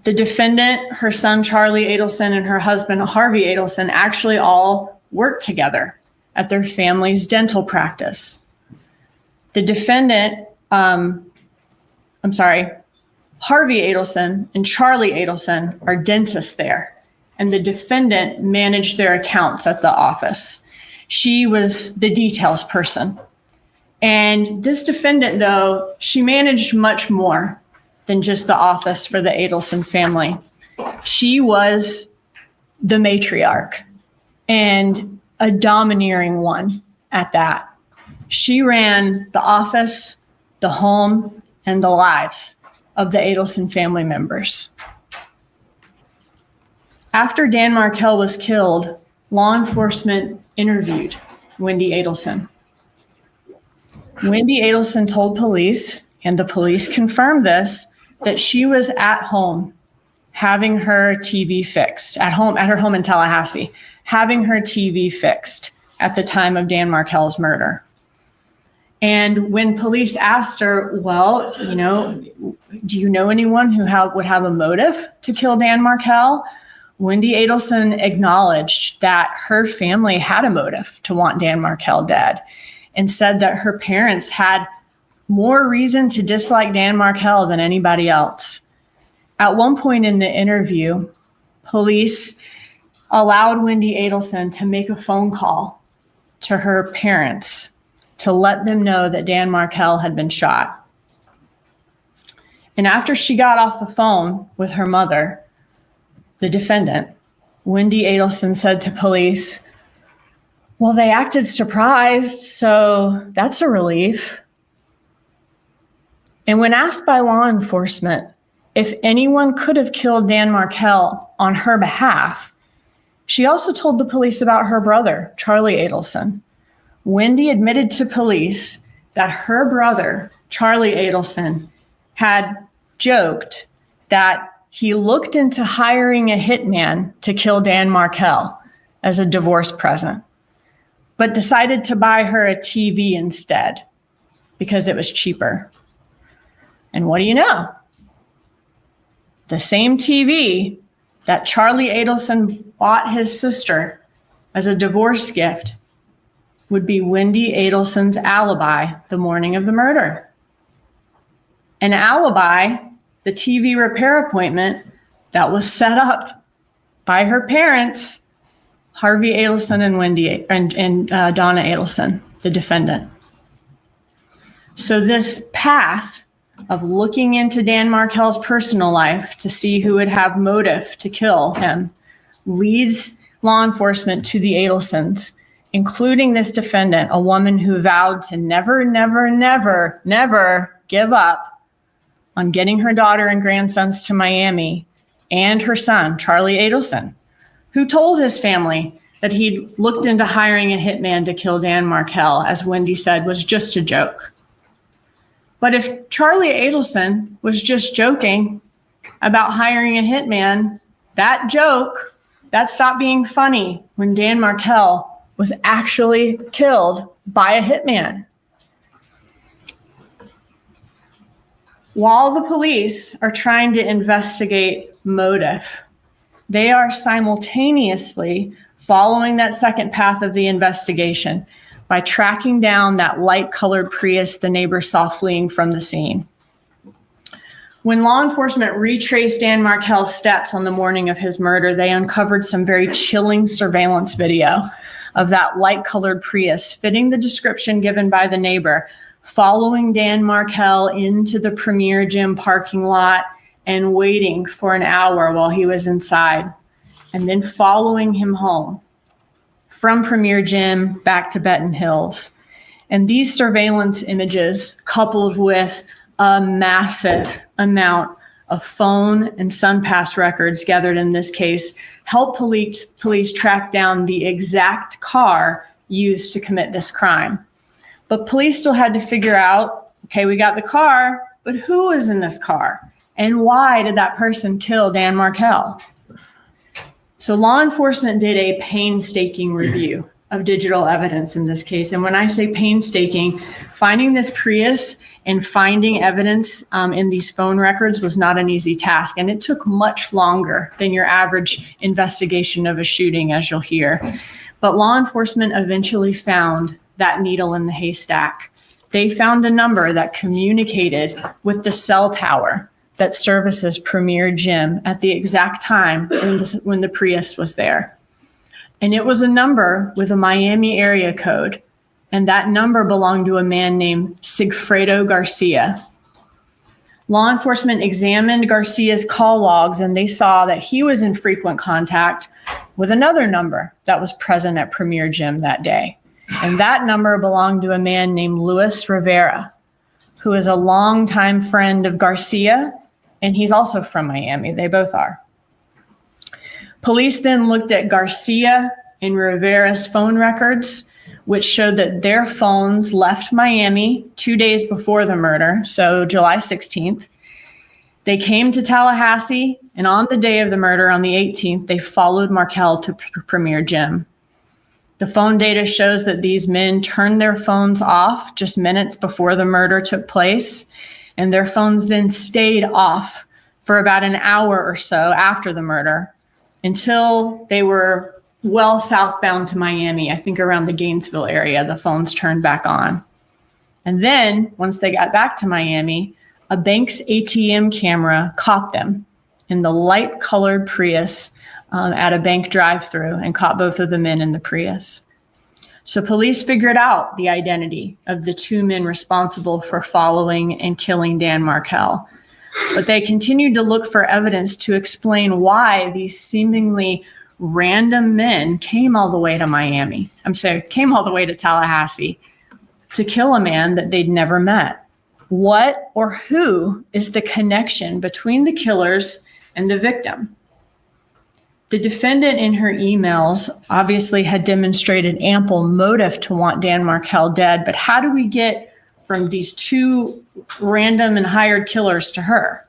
The defendant, her son Charlie Adelson, and her husband Harvey Adelson actually all worked together at their family's dental practice. The defendant, Harvey Adelson and Charlie Adelson are dentists there, and the defendant managed their accounts at the office. She was the details person. And this defendant, though, she managed much more than just the office for the Adelson family. She was the matriarch, and a domineering one at that. She ran the office, the home, and the lives of the Adelson family members. After Dan Markel was killed, law enforcement interviewed Wendi Adelson. Wendi Adelson told police, and the police confirmed this, that she was at home having her TV fixed, at her home in Tallahassee, having her TV fixed at the time of Dan Markel's murder. And when police asked her, well, do you know anyone who would have a motive to kill Dan Markel? Wendi Adelson acknowledged that her family had a motive to want Dan Markel dead, and said that her parents had more reason to dislike Dan Markel than anybody else. At one point in the interview, police allowed Wendi Adelson to make a phone call to her parents to let them know that Dan Markel had been shot. And after she got off the phone with her mother, the defendant, Wendi Adelson said to police, well, they acted surprised, so that's a relief. And when asked by law enforcement if anyone could have killed Dan Markel on her behalf, she also told the police about her brother, Charlie Adelson. Wendi admitted to police that her brother, Charlie Adelson, had joked that he looked into hiring a hitman to kill Dan Markel as a divorce present, but decided to buy her a TV instead because it was cheaper. And what do you know? The same TV that Charlie Adelson bought his sister as a divorce gift would be Wendi Adelson's alibi the morning of the murder. An alibi, the TV repair appointment that was set up by her parents, Harvey Adelson and Donna Adelson, the defendant. So this path of looking into Dan Markel's personal life to see who would have motive to kill him leads law enforcement to the Adelsons, including this defendant, a woman who vowed to never, never, never, never give up on getting her daughter and grandsons to Miami, and her son, Charlie Adelson, who told his family that he'd looked into hiring a hitman to kill Dan Markel, as Wendi said, was just a joke. But if Charlie Adelson was just joking about hiring a hitman, that joke, that stopped being funny when Dan Markel was actually killed by a hitman. While the police are trying to investigate motive, they are simultaneously following that second path of the investigation by tracking down that light-colored Prius the neighbors saw fleeing from the scene. When law enforcement retraced Dan Markel's steps on the morning of his murder, they uncovered some very chilling surveillance video of that light-colored Prius fitting the description given by the neighbor, following Dan Markel into the Premier Gym parking lot and waiting for an hour while he was inside, and then following him home from Premier Gym back to Benton Hills. And these surveillance images, coupled with a massive amount of phone and SunPass records gathered in this case helped police track down the exact car used to commit this crime. But police still had to figure out, okay, we got the car, but who was in this car? And why did that person kill Dan Markel? So law enforcement did a painstaking review of digital evidence in this case. And when I say painstaking, finding this Prius and finding evidence in these phone records was not an easy task. And it took much longer than your average investigation of a shooting, as you'll hear. But law enforcement eventually found that needle in the haystack. They found a number that communicated with the cell tower that services Premier Gym at the exact time when the Prius was there. And it was a number with a Miami area code. And that number belonged to a man named Sigfredo Garcia. Law enforcement examined Garcia's call logs, and they saw that he was in frequent contact with another number that was present at Premier Gym that day. And that number belonged to a man named Luis Rivera, who is a longtime friend of Garcia, and he's also from Miami. They both are. Police then looked at Garcia and Rivera's phone records, which showed that their phones left Miami 2 days before the murder, so July 16th. They came to Tallahassee, and on the day of the murder, on the 18th, they followed Markel to Premier Gym. The phone data shows that these men turned their phones off just minutes before the murder took place, and their phones then stayed off for about an hour or so after the murder until they were well southbound to Miami, I think around the Gainesville area. The phones turned back on. And then once they got back to Miami, a bank's ATM camera caught them in the light colored Prius at a bank drive-through and caught both of the men in the Prius. So police figured out the identity of the two men responsible for following and killing Dan Markel. But they continued to look for evidence to explain why these seemingly random men came all the way to Miami. Came all the way to Tallahassee to kill a man that they'd never met. What or who is the connection between the killers and the victim? The defendant in her emails obviously had demonstrated ample motive to want Dan Markel dead, but how do we get from these two random and hired killers to her?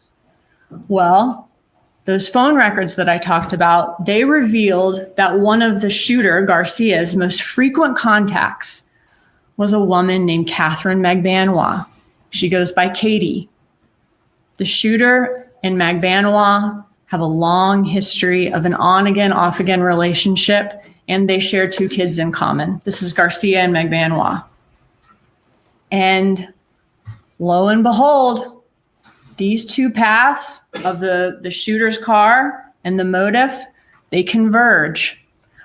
Well, those phone records that I talked about, they revealed that one of the shooter, Garcia's, most frequent contacts was a woman named Catherine Magbanois. She goes by Katie. The shooter and Magbanois have a long history of an on-again, off-again relationship, and they share two kids in common. This is Garcia and Magbanois. And lo and behold, these two paths of the shooter's car and the motive, they converge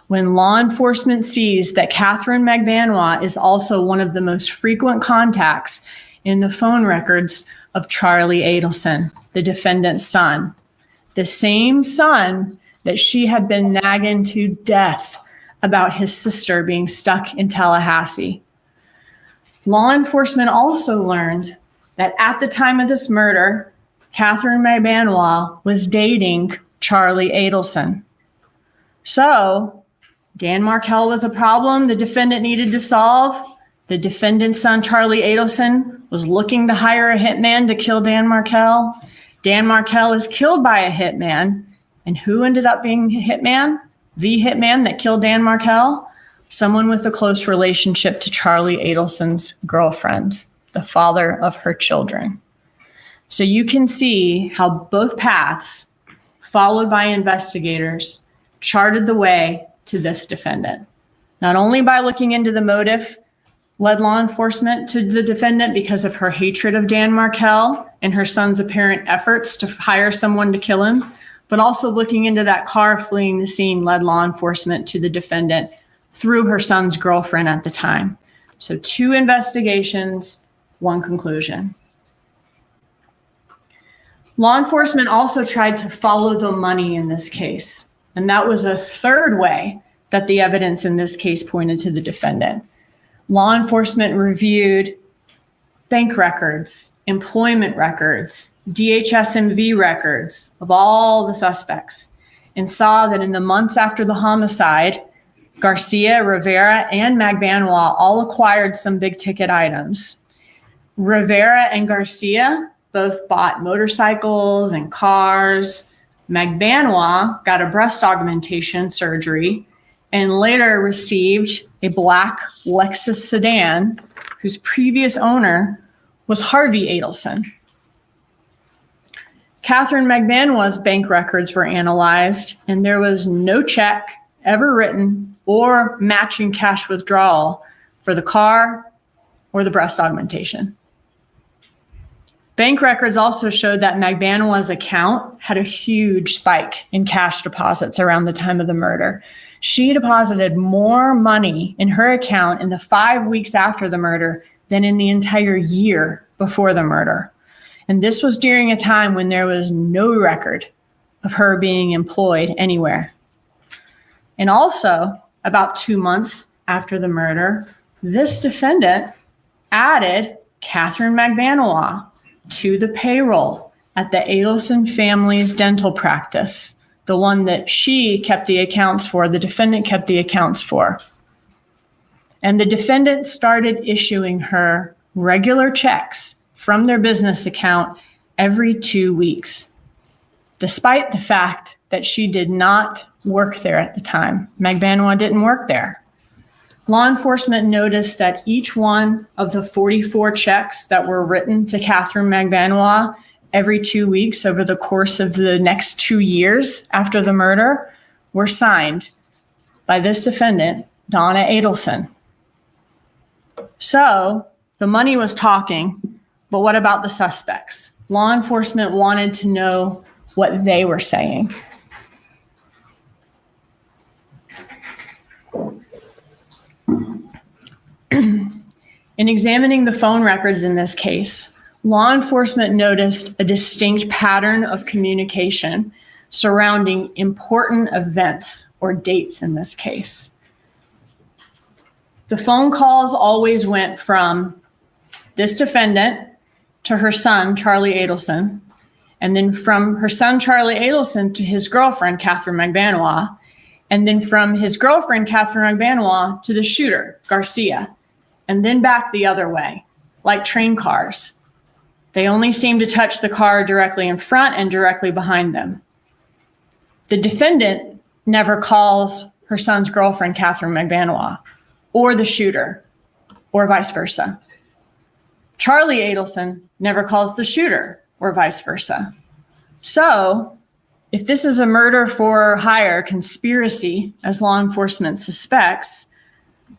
when law enforcement sees that Catherine Magbanois is also one of the most frequent contacts in the phone records of Charlie Adelson, the defendant's son. The same son that she had been nagging to death about his sister being stuck in Tallahassee. Law enforcement also learned that at the time of this murder, Catherine Magbanois was dating Charlie Adelson. So Dan Markel was a problem the defendant needed to solve. The defendant's son, Charlie Adelson, was looking to hire a hitman to kill Dan Markel. Dan Markel is killed by a hitman. And who ended up being a hitman? The hitman that killed Dan Markel? Someone with a close relationship to Charlie Adelson's girlfriend, the father of her children. So you can see how both paths, followed by investigators, charted the way to this defendant. Not only by looking into the motive, led law enforcement to the defendant because of her hatred of Dan Markel and her son's apparent efforts to hire someone to kill him, but also looking into that car fleeing the scene led law enforcement to the defendant through her son's girlfriend at the time. So 2 investigations, 1 conclusion. Law enforcement also tried to follow the money in this case, and that was a third way that the evidence in this case pointed to the defendant. Law enforcement reviewed bank records, employment records, DHS-MV records of all the suspects, and saw that in the months after the homicide, Garcia, Rivera, and Magbanua all acquired some big ticket items. Rivera and Garcia both bought motorcycles and cars. Magbanua got a breast augmentation surgery and later received a black Lexus sedan whose previous owner was Harvey Adelson. Catherine Magbanua's bank records were analyzed, and there was no check ever written or matching cash withdrawal for the car or the breast augmentation. Bank records also showed that Magbanua's account had a huge spike in cash deposits around the time of the murder. She deposited more money in her account in the 5 weeks after the murder than in the entire year before the murder. And this was during a time when there was no record of her being employed anywhere. And also, about 2 months after the murder, this defendant added Catherine Magbanua to the payroll at the Adelson family's dental practice, the one that she kept the accounts for, the defendant kept the accounts for. And the defendant started issuing her regular checks from their business account every 2 weeks, despite the fact that she did not work there at the time. Magbanua didn't work there. Law enforcement noticed that each one of the 44 checks that were written to Catherine Magbanua every 2 weeks over the course of the next 2 years after the murder were signed by this defendant, Donna Adelson. So the money was talking, but what about the suspects? Law enforcement wanted to know what they were saying. In examining the phone records in this case, law enforcement noticed a distinct pattern of communication surrounding important events or dates in this case. The phone calls always went from this defendant to her son, Charlie Adelson, and then from her son, Charlie Adelson, to his girlfriend, Catherine Magbanua, and then from his girlfriend, Catherine Magbanua, to the shooter, Garcia, and then back the other way, like train cars. They only seem to touch the car directly in front and directly behind them. The defendant never calls her son's girlfriend, Catherine Magbanua, or the shooter, or vice versa. Charlie Adelson never calls the shooter, or vice versa. So, if this is a murder for hire conspiracy, as law enforcement suspects,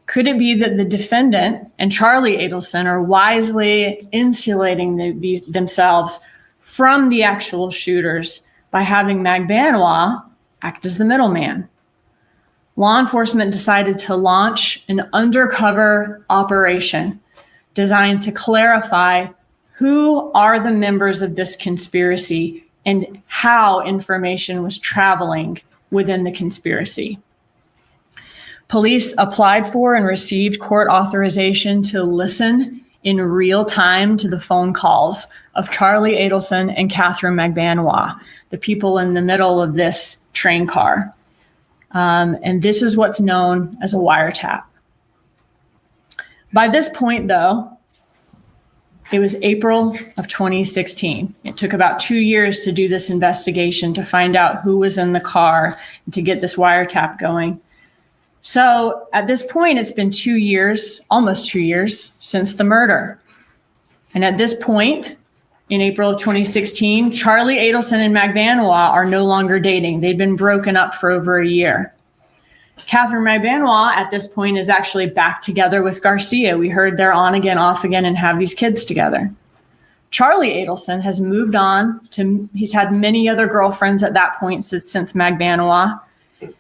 could it be that the defendant and Charlie Adelson are wisely insulating themselves from the actual shooters by having Magbanua act as the middleman? Law enforcement decided to launch an undercover operation designed to clarify who are the members of this conspiracy and how information was traveling within the conspiracy. Police applied for and received court authorization to listen in real time to the phone calls of Charlie Adelson and Catherine Magbanua, the people in the middle of this train car. And this is what's known as a wiretap. By this point, though, it was April of 2016. It took about 2 years to do this investigation to find out who was in the car and to get this wiretap going. So at this point, it's been 2 years, almost 2 years since the murder. And at this point, in April of 2016, Charlie Adelson and Magbanua are no longer dating. They'd been broken up for over a year. Catherine Magbanua at this point is actually back together with Garcia. We heard they're on again, off again, and have these kids together. Charlie Adelson has moved on he's had many other girlfriends at that point since Magbanua.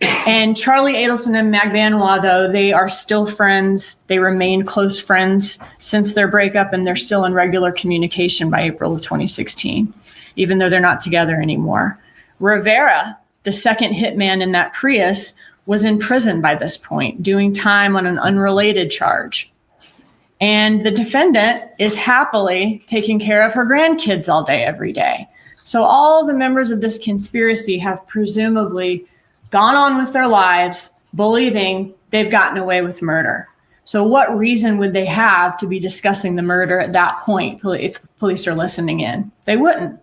And Charlie Adelson and Magbanua, though, they are still friends. They remain close friends since their breakup, and they're still in regular communication by April of 2016, even though they're not together anymore. Rivera, the second hitman in that Prius, was in prison by this point, doing time on an unrelated charge. And the defendant is happily taking care of her grandkids all day, every day. So all the members of this conspiracy have presumably gone on with their lives, believing they've gotten away with murder. So what reason would they have to be discussing the murder at that point if police are listening in? They wouldn't.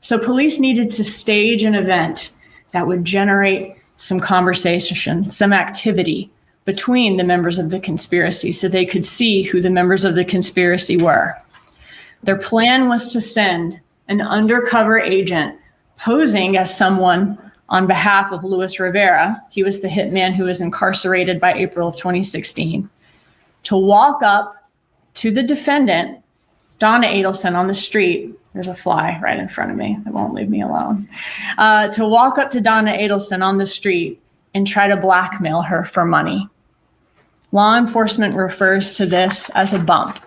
So police needed to stage an event that would generate some conversation, some activity between the members of the conspiracy so they could see who the members of the conspiracy were. Their plan was to send an undercover agent posing as someone on behalf of Luis Rivera. He was the hitman who was incarcerated by April of 2016, to walk up to the defendant, Donna Adelson, on the street. There's a fly right in front of me that won't leave me alone. To walk up to Donna Adelson on the street and try to blackmail her for money. Law enforcement refers to this as a bump.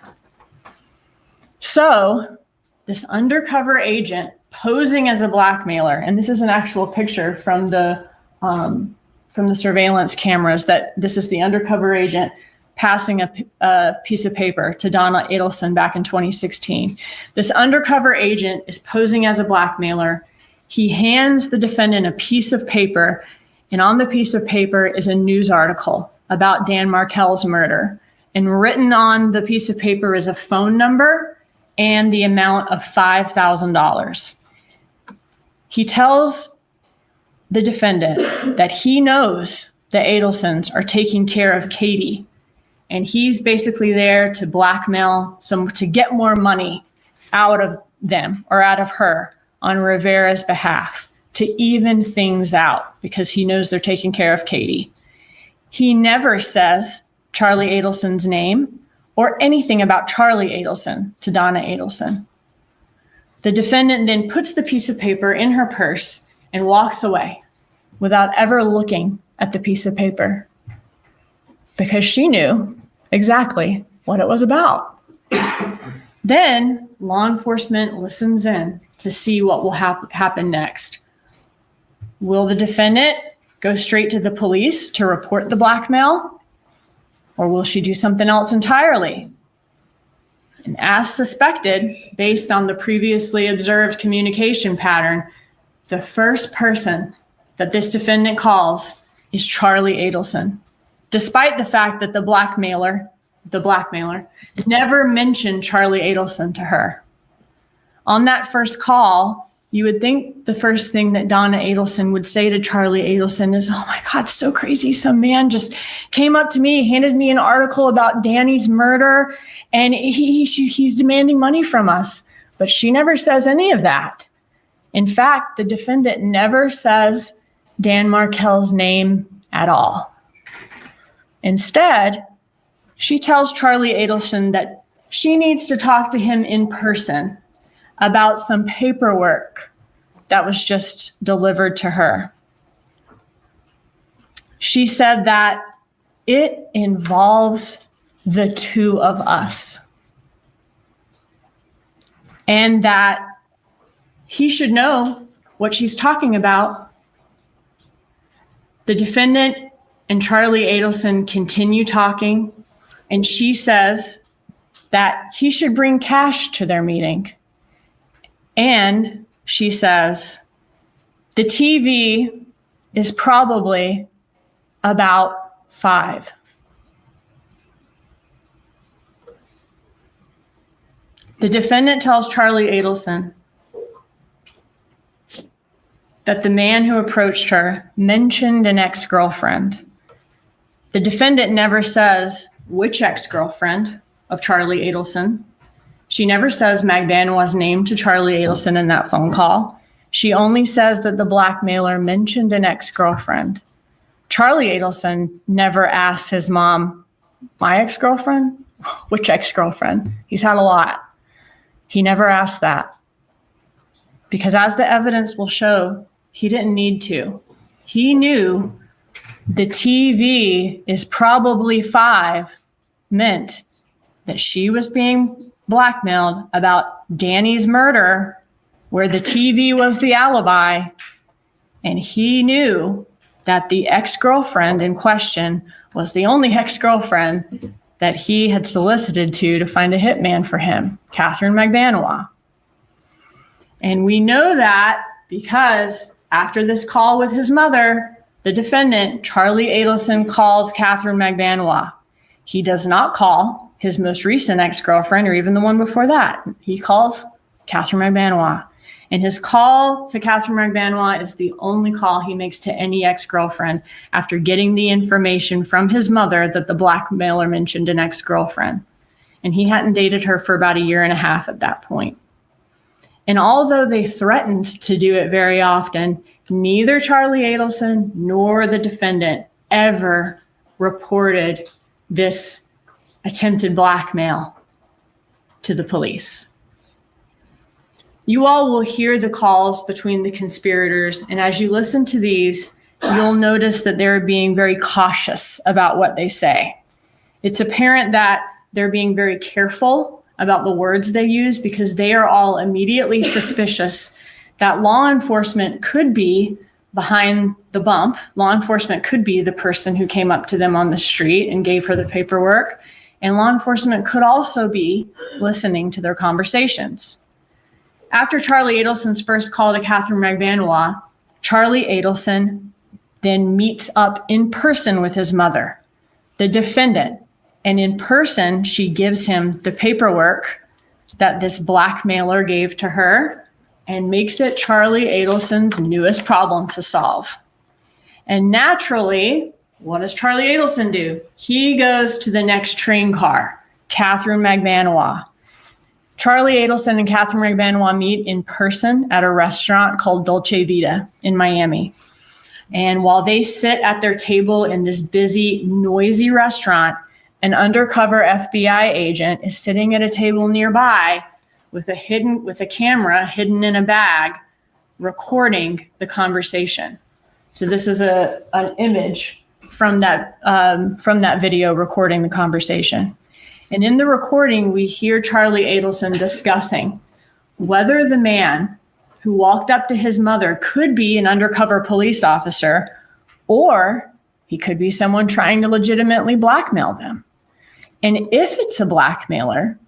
So this undercover agent posing as a blackmailer, and this is an actual picture from the surveillance cameras, that this is the undercover agent passing a piece of paper to Donna Adelson back in 2016. This undercover agent is posing as a blackmailer. He hands the defendant a piece of paper, and on the piece of paper is a news article about Dan Markel's murder. And written on the piece of paper is a phone number and the amount of $5,000. He tells the defendant that he knows the Adelsons are taking care of Katie, and he's basically there to blackmail to get more money out of them or out of her on Rivera's behalf, to even things out, because he knows they're taking care of Katie. He never says Charlie Adelson's name or anything about Charlie Adelson to Donna Adelson. The defendant then puts the piece of paper in her purse and walks away without ever looking at the piece of paper, because she knew exactly what it was about. Then law enforcement listens in to see what will happen next. Will the defendant go straight to the police to report the blackmail, or will she do something else entirely? And as suspected, based on the previously observed communication pattern, the first person that this defendant calls is Charlie Adelson, despite the fact that the blackmailer never mentioned Charlie Adelson to her. On that first call, you would think the first thing that Donna Adelson would say to Charlie Adelson is, "Oh my God, it's so crazy. Some man just came up to me, handed me an article about Danny's murder, and he's demanding money from us." But she never says any of that. In fact, the defendant never says Dan Markel's name at all. Instead, she tells Charlie Adelson that she needs to talk to him in person about some paperwork that was just delivered to her. She said that it involves the two of us, and that he should know what she's talking about. The defendant and Charlie Adelson continue talking, and she says that he should bring cash to their meeting. And she says, the TV is probably about 5. The defendant tells Charlie Adelson that the man who approached her mentioned an ex-girlfriend. The defendant never says which ex-girlfriend of Charlie Adelson. She never says Magdano's name to Charlie Adelson in that phone call. She only says that the blackmailer mentioned an ex-girlfriend. Charlie Adelson never asked his mom, "My ex-girlfriend? Which ex-girlfriend?" He's had a lot. He never asked that, because as the evidence will show, he didn't need to. He knew the TV is probably 5 meant that she was being blackmailed about Danny's murder, where the TV was the alibi, and he knew that the ex-girlfriend in question was the only ex-girlfriend that he had solicited to find a hitman for him, Catherine McBanois. And we know that because after this call with his mother, the defendant, Charlie Adelson, calls Catherine McBanois. He does not call his most recent ex-girlfriend or even the one before that. He calls Catherine McBanois. And his call to Catherine McBanois is the only call he makes to any ex-girlfriend after getting the information from his mother that the blackmailer mentioned an ex-girlfriend. And he hadn't dated her for about a year and a half at that point. And although they threatened to do it very often, neither Charlie Adelson nor the defendant ever reported this attempted blackmail to the police. You all will hear the calls between the conspirators, and as you listen to these, you'll notice that they're being very cautious about what they say. It's apparent that they're being very careful about the words they use because they are all immediately suspicious that law enforcement could be behind the bump. Law enforcement could be the person who came up to them on the street and gave her the paperwork. And law enforcement could also be listening to their conversations. After Charlie Adelson's first call to Catherine McBanois, Charlie Adelson then meets up in person with his mother, the defendant. And in person, she gives him the paperwork that this blackmailer gave to her and makes it Charlie Adelson's newest problem to solve. And naturally, what does Charlie Adelson do? He goes to the next train car, Catherine McBanois. Charlie Adelson and Catherine McBanois meet in person at a restaurant called Dolce Vita in Miami. And while they sit at their table in this busy, noisy restaurant, an undercover FBI agent is sitting at a table nearby with a camera hidden in a bag, recording the conversation. So this is an image from that video recording the conversation. And in the recording, we hear Charlie Adelson discussing whether the man who walked up to his mother could be an undercover police officer, or he could be someone trying to legitimately blackmail them. And if it's a blackmailer,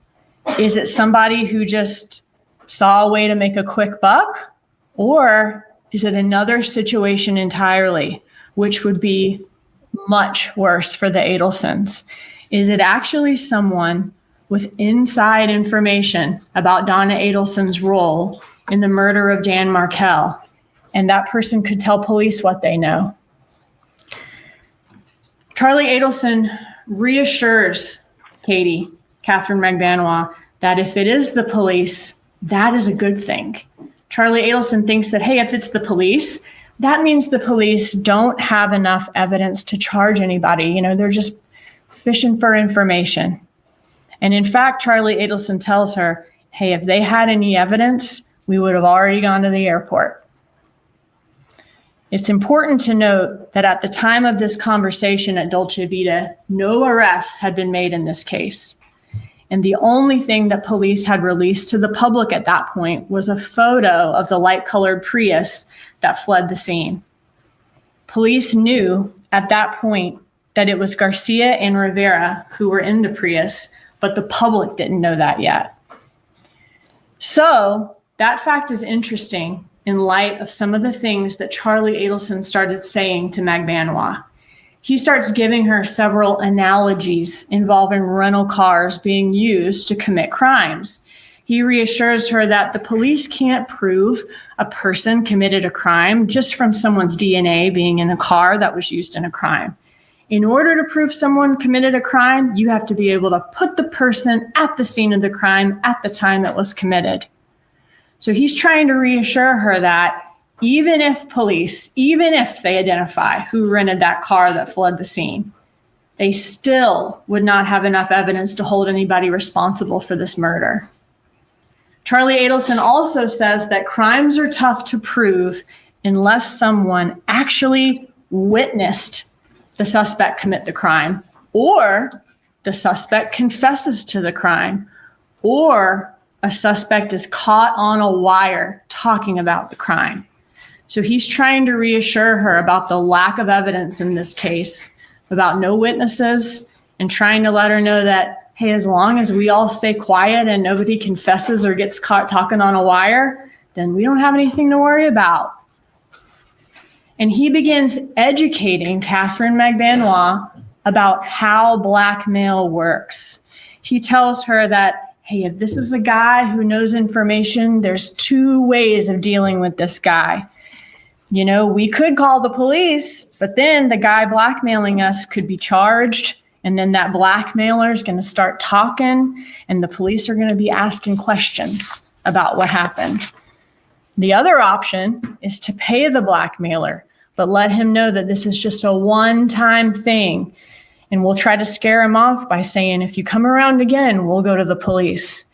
is it somebody who just saw a way to make a quick buck? Or is it another situation entirely, which would be much worse for the Adelsons? Is it actually someone with inside information about Donna Adelson's role in the murder of Dan Markel, and that person could tell police what they know? Charlie Adelson reassures Catherine McBanois, that if it is the police, that is a good thing. Charlie Adelson thinks that, hey, if it's the police, that means the police don't have enough evidence to charge anybody. You know, they're just fishing for information. And in fact, Charlie Adelson tells her, hey, if they had any evidence, we would have already gone to the airport. It's important to note that at the time of this conversation at Dolce Vita, no arrests had been made in this case. And the only thing that police had released to the public at that point was a photo of the light-colored Prius that fled the scene. Police knew at that point that it was Garcia and Rivera who were in the Prius, but the public didn't know that yet. So that fact is interesting in light of some of the things that Charlie Adelson started saying to McBanois. He starts giving her several analogies involving rental cars being used to commit crimes. He reassures her that the police can't prove a person committed a crime just from someone's DNA being in a car that was used in a crime. In order to prove someone committed a crime, you have to be able to put the person at the scene of the crime at the time it was committed. So he's trying to reassure her that even if they identify who rented that car that fled the scene, they still would not have enough evidence to hold anybody responsible for this murder. Charlie Adelson also says that crimes are tough to prove unless someone actually witnessed the suspect commit the crime, or the suspect confesses to the crime, or a suspect is caught on a wire talking about the crime. So he's trying to reassure her about the lack of evidence in this case, about no witnesses, and trying to let her know that, hey, as long as we all stay quiet and nobody confesses or gets caught talking on a wire, then we don't have anything to worry about. And he begins educating Catherine Magbanua about how blackmail works. He tells her that, hey, if this is a guy who knows information, there's 2 ways of dealing with this guy. You know, we could call the police, but then the guy blackmailing us could be charged, and then that blackmailer is going to start talking, and the police are going to be asking questions about what happened. The other option is to pay the blackmailer, but let him know that this is just a one-time thing. And we'll try to scare him off by saying, if you come around again, we'll go to the police.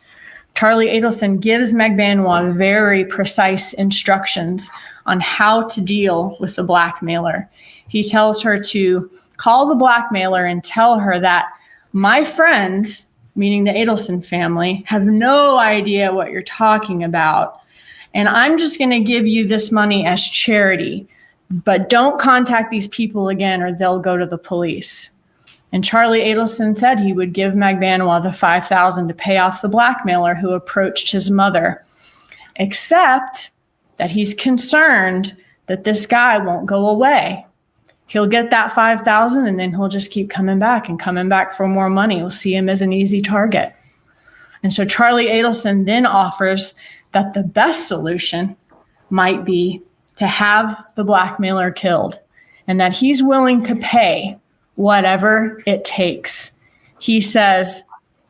Charlie Adelson gives Magbanua very precise instructions on how to deal with the blackmailer. He tells her to call the blackmailer and tell her that my friends, meaning the Adelson family, have no idea what you're talking about. And I'm just going to give you this money as charity. But don't contact these people again or they'll go to the police. And Charlie Adelson said he would give Magbanua the $5,000 to pay off the blackmailer who approached his mother, except that he's concerned that this guy won't go away. He'll get that $5,000 and then he'll just keep coming back for more money. We'll see him as an easy target. And so Charlie Adelson then offers that the best solution might be to have the blackmailer killed, and that he's willing to pay whatever it takes. He says,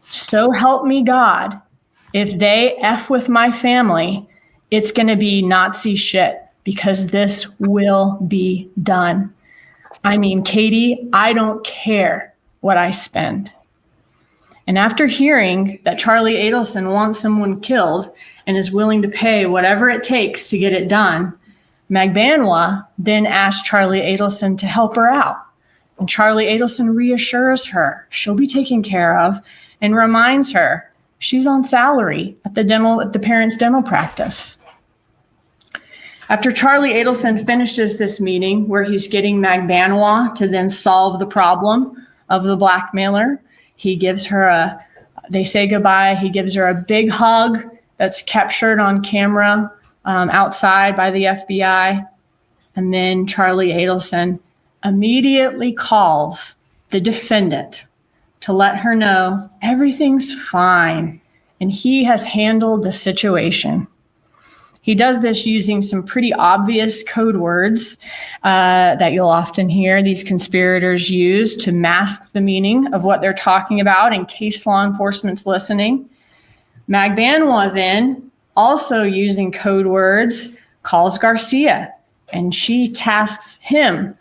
so help me God, if they F with my family, it's going to be Nazi shit, because this will be done. I mean, Katie, I don't care what I spend. And after hearing that Charlie Adelson wants someone killed and is willing to pay whatever it takes to get it done, Magbanua then asked Charlie Adelson to help her out. And Charlie Adelson reassures her she'll be taken care of and reminds her she's on salary at the parents' dental practice. After Charlie Adelson finishes this meeting where he's getting Magbanua to then solve the problem of the blackmailer, he gives her they say goodbye. He gives her a big hug that's captured on camera outside by the FBI. And then Charlie Adelson immediately calls the defendant to let her know everything's fine and he has handled the situation. He does this using some pretty obvious code words that you'll often hear these conspirators use to mask the meaning of what they're talking about in case law enforcement's listening. Magbanua then, also using code words, calls Garcia, and she tasks him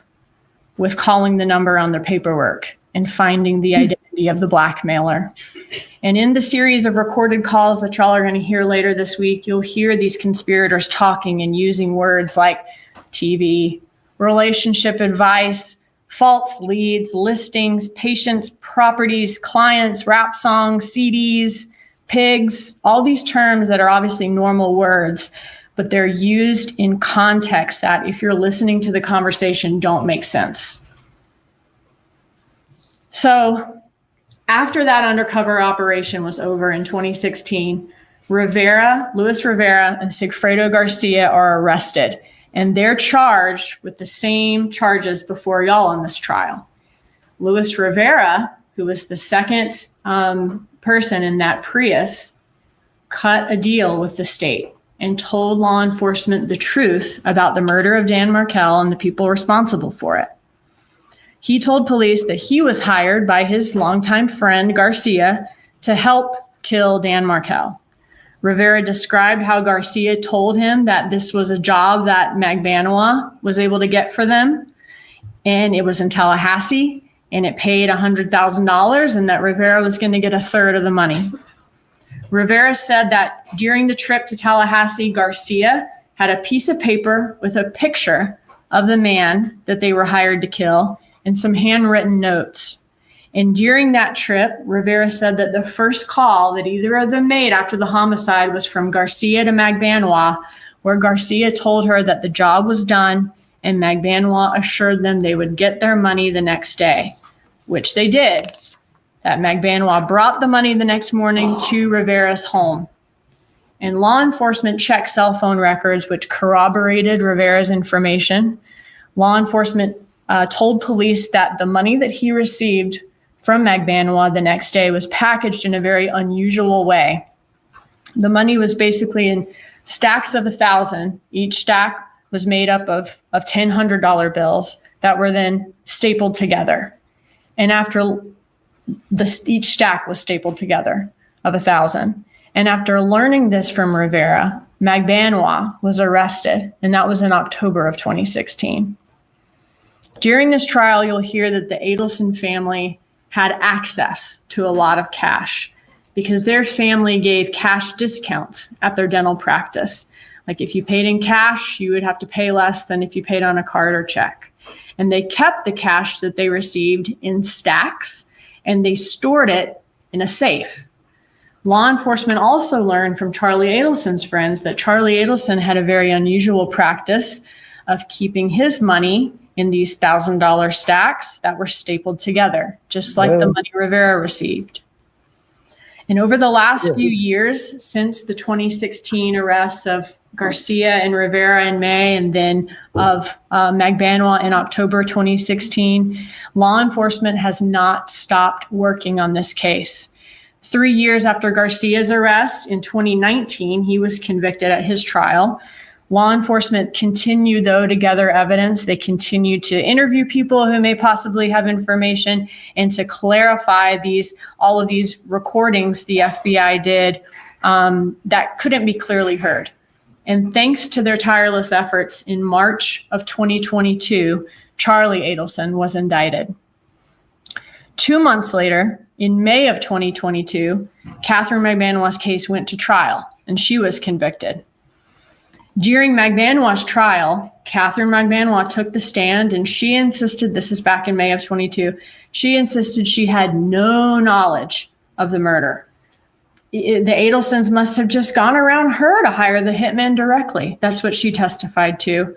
with calling the number on their paperwork and finding the identity of the blackmailer. And in the series of recorded calls that y'all are going to hear later this week, you'll hear these conspirators talking and using words like TV, relationship advice, false leads, listings, patients, properties, clients, rap songs, CDs, pigs, all these terms that are obviously normal words, but they're used in context that if you're listening to the conversation don't make sense. So after that undercover operation was over in 2016, Luis Rivera and Sigfredo Garcia are arrested, and they're charged with the same charges before y'all in this trial. Luis Rivera, who was the second person in that Prius, cut a deal with the state and told law enforcement the truth about the murder of Dan Markel and the people responsible for it. He told police that he was hired by his longtime friend Garcia to help kill Dan Markel. Rivera described how Garcia told him that this was a job that Magbanua was able to get for them, and it was in Tallahassee, and it paid $100,000, and that Rivera was going to get a third of the money. Rivera said that during the trip to Tallahassee, Garcia had a piece of paper with a picture of the man that they were hired to kill and some handwritten notes. And during that trip, Rivera said that the first call that either of them made after the homicide was from Garcia to Magbanua, where Garcia told her that the job was done and Magbanua assured them they would get their money the next day, which they did. that Magbanua brought the money the next morning to Rivera's home. And law enforcement checked cell phone records, which corroborated Rivera's information. Law enforcement told police that the money that he received from Magbanua the next day was packaged in a very unusual way. The money was basically in stacks of 1,000. Each stack was made up of $100 bills that were then stapled together. And after each stack was stapled together of 1,000. And after learning this from Rivera, Magbanua was arrested, and that was in October of 2016. During this trial, you'll hear that the Adelson family had access to a lot of cash because their family gave cash discounts at their dental practice. Like if you paid in cash, you would have to pay less than if you paid on a card or check. And they kept the cash that they received in stacks, and they stored it in a safe. Law enforcement also learned from Charlie Adelson's friends that Charlie Adelson had a very unusual practice of keeping his money in these $1,000 stacks that were stapled together, just like the money Rivera received. And over the last few years, since the 2016 arrests of Garcia and Rivera in May, and then of Magbanua in October 2016, law enforcement has not stopped working on this case. 3 years after Garcia's arrest in 2019, he was convicted at his trial. Law enforcement continue, though, to gather evidence. They continue to interview people who may possibly have information and to clarify all of these recordings the FBI did that couldn't be clearly heard. And thanks to their tireless efforts, in March of 2022, Charlie Adelson was indicted. 2 months later, in May of 2022, Catherine Magbanua's case went to trial, and she was convicted. During Magbanua's trial, Catherine Magbanua took the stand, and she insisted, this is back in May of 22, she insisted she had no knowledge of the murder. The Adelsons must have just gone around her to hire the hitman directly. That's what she testified to.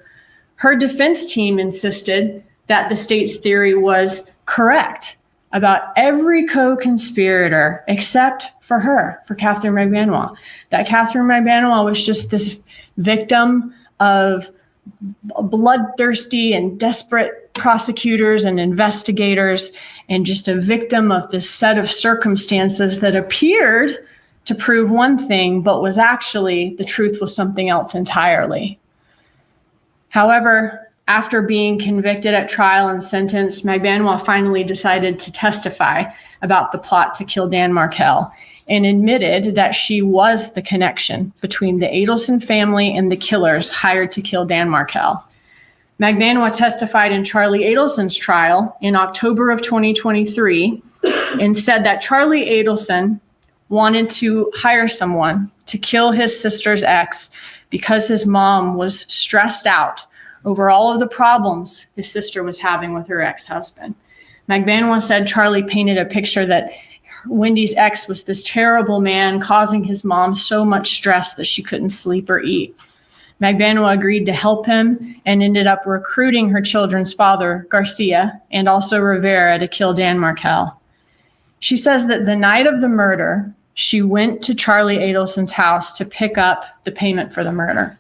Her defense team insisted that the state's theory was correct about every co-conspirator except for her, for Catherine Magbanua. That Catherine Magbanua was just this victim of bloodthirsty and desperate prosecutors and investigators, and just a victim of this set of circumstances that appeared to prove one thing, but was actually, the truth was something else entirely. However, after being convicted at trial and sentenced, Magbanua finally decided to testify about the plot to kill Dan Markel, and admitted that she was the connection between the Adelson family and the killers hired to kill Dan Markel. Magbanua testified in Charlie Adelson's trial in October of 2023 and said that Charlie Adelson wanted to hire someone to kill his sister's ex because his mom was stressed out over all of the problems his sister was having with her ex-husband. Magbanua said Charlie painted a picture that Wendy's ex was this terrible man causing his mom so much stress that she couldn't sleep or eat. Magbanua agreed to help him and ended up recruiting her children's father, Garcia, and also Rivera to kill Dan Markel. She says that the night of the murder, she went to Charlie Adelson's house to pick up the payment for the murder.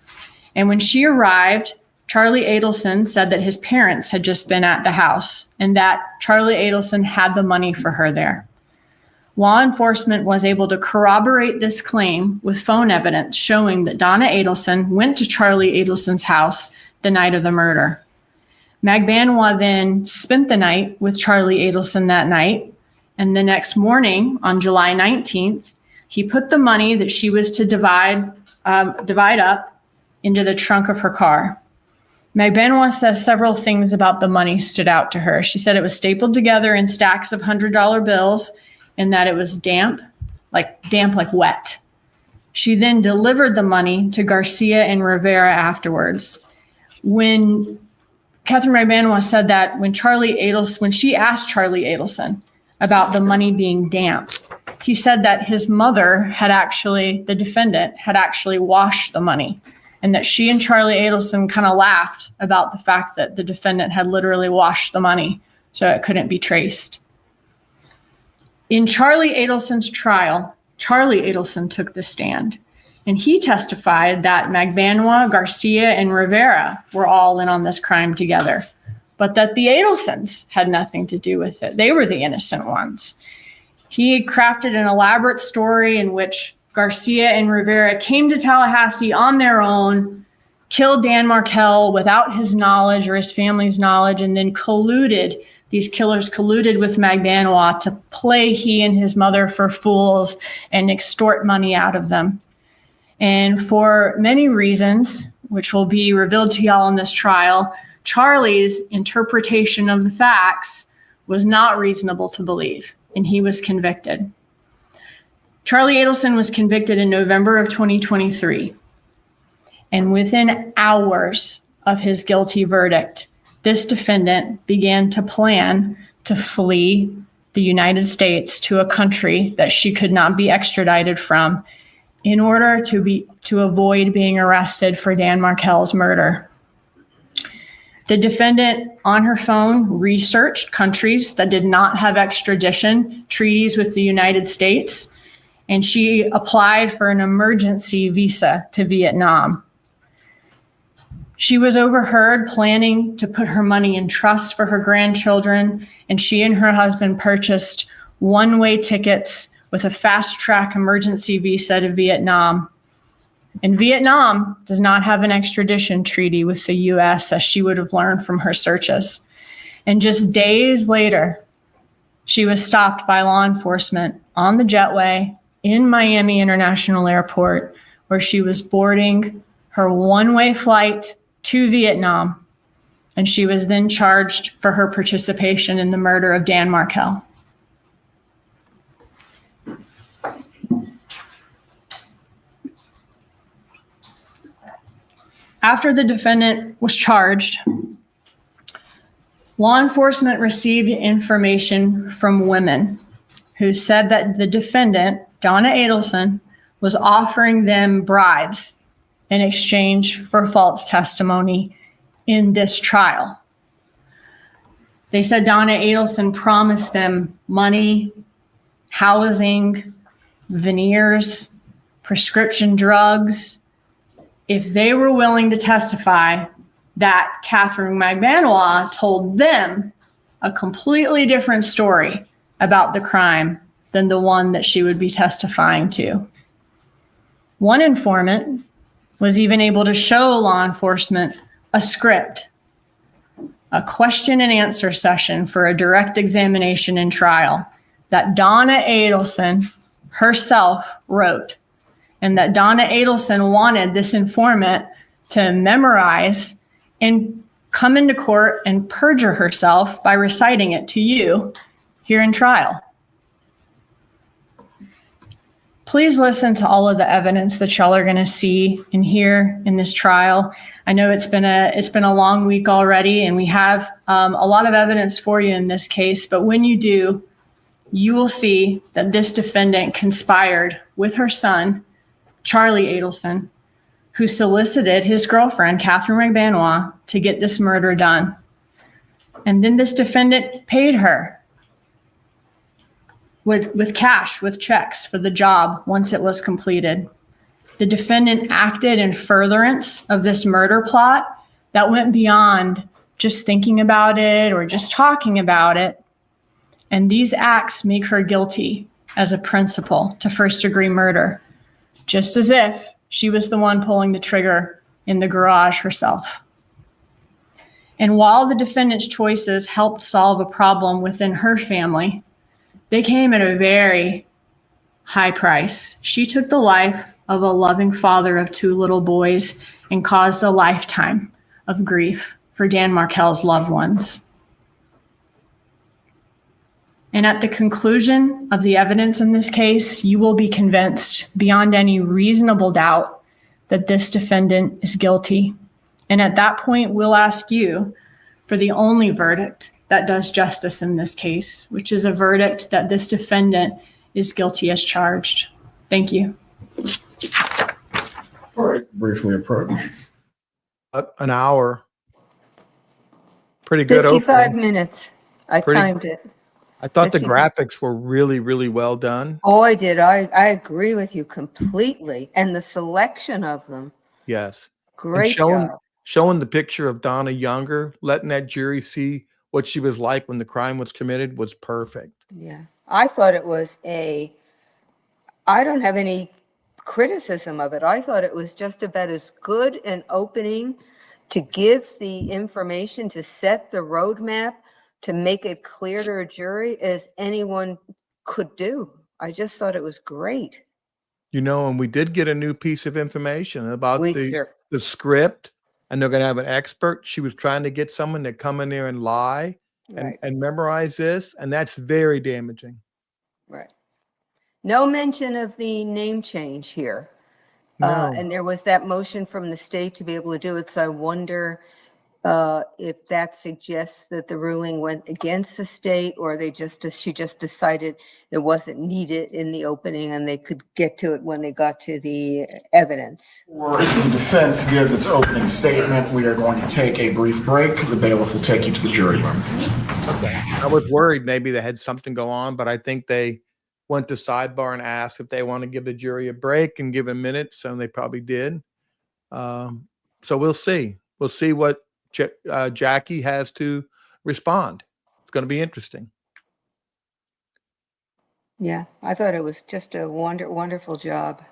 And when she arrived, Charlie Adelson said that his parents had just been at the house and that Charlie Adelson had the money for her there. Law enforcement was able to corroborate this claim with phone evidence showing that Donna Adelson went to Charlie Adelson's house the night of the murder. Magbanua then spent the night with Charlie Adelson that night, and the next morning, on July 19th, he put the money that she was to divide up into the trunk of her car. Magbanua says several things about the money stood out to her. She said it was stapled together in stacks of $100 bills, and that it was damp like wet. She then delivered the money to Garcia and Rivera afterwards. When Catherine Magbanua said that when she asked Charlie Adelson about the money being damp, he said that his mother the defendant had actually washed the money, and that she and Charlie Adelson kind of laughed about the fact that the defendant had literally washed the money so it couldn't be traced. In Charlie Adelson's trial, Charlie Adelson took the stand, and he testified that Magbanua, Garcia, and Rivera were all in on this crime together, but that the Adelsons had nothing to do with it. They were the innocent ones. He crafted an elaborate story in which Garcia and Rivera came to Tallahassee on their own, killed Dan Markel without his knowledge or his family's knowledge, and then these killers colluded with Magbanua to play he and his mother for fools and extort money out of them. And for many reasons, which will be revealed to y'all in this trial, Charlie's interpretation of the facts was not reasonable to believe, and he was convicted. Charlie Adelson was convicted in November of 2023. And within hours of his guilty verdict, this defendant began to plan to flee the United States to a country that she could not be extradited from in order to avoid being arrested for Dan Markel's murder. The defendant on her phone researched countries that did not have extradition treaties with the United States, and she applied for an emergency visa to Vietnam. She was overheard planning to put her money in trust for her grandchildren, and she and her husband purchased one-way tickets with a fast-track emergency visa to Vietnam. And Vietnam does not have an extradition treaty with the U.S., as she would have learned from her searches. And just days later, she was stopped by law enforcement on the jetway in Miami International Airport, where she was boarding her one-way flight to Vietnam, and she was then charged for her participation in the murder of Dan Markel. After the defendant was charged, law enforcement received information from women who said that the defendant, Donna Adelson, was offering them bribes in exchange for false testimony in this trial. They said Donna Adelson promised them money, housing, veneers, prescription drugs, if they were willing to testify that Catherine Magbanua told them a completely different story about the crime than the one that she would be testifying to. One informant was even able to show law enforcement a script, a question and answer session for a direct examination in trial that Donna Adelson herself wrote, and that Donna Adelson wanted this informant to memorize and come into court and perjure herself by reciting it to you here in trial. Please listen to all of the evidence that y'all are going to see and hear in this trial. I know it's been a long week already, and we have a lot of evidence for you in this case. But when you do, you will see that this defendant conspired with her son, Charlie Adelson, who solicited his girlfriend, Catherine Magbanua, to get this murder done. And then this defendant paid her with cash, with checks for the job once it was completed. The defendant acted in furtherance of this murder plot that went beyond just thinking about it or just talking about it. And these acts make her guilty as a principal to first-degree murder, just as if she was the one pulling the trigger in the garage herself. And while the defendant's choices helped solve a problem within her family, they came at a very high price. She took the life of a loving father of 2 little boys and caused a lifetime of grief for Dan Markel's loved ones. And at the conclusion of the evidence in this case, you will be convinced beyond any reasonable doubt that this defendant is guilty. And at that point, we'll ask you for the only verdict that does justice in this case, which is a verdict that this defendant is guilty as charged. Thank you. All right, briefly approach. An hour. Pretty good 55 opening. minutes. I Pretty- timed it. I thought the 50 graphics were really, really well done. Oh, I did. I agree with you completely. And the selection of them, Yes. And great job. showing the picture of Donna younger, letting that jury see what she was like when the crime was committed was perfect. Yeah. I thought it was I don't have any criticism of it. I thought it was just about as good an opening to give the information, to set the roadmap, to make it clear to a jury as anyone could do. I just thought it was great. You know, and we did get a new piece of information about We the sir, script, and they're gonna have an expert. She was trying to get someone to come in there and lie right, and memorize this, and that's very damaging. right. No mention of the name change here. No. And there was that motion from the state to be able to do it. So I wonder if that suggests that the ruling went against the state, or she just decided it wasn't needed in the opening and they could get to it when they got to the evidence. Before the defense gives its opening statement, we are going to take a brief break. The bailiff will take you to the jury room. I was worried maybe they had something go on, but I think they went to sidebar and asked if they want to give the jury a break and give a minute, so they probably did. So we'll see. We'll see what Jackie has to respond. It's going to be interesting. Yeah, I thought it was just a wonderful job.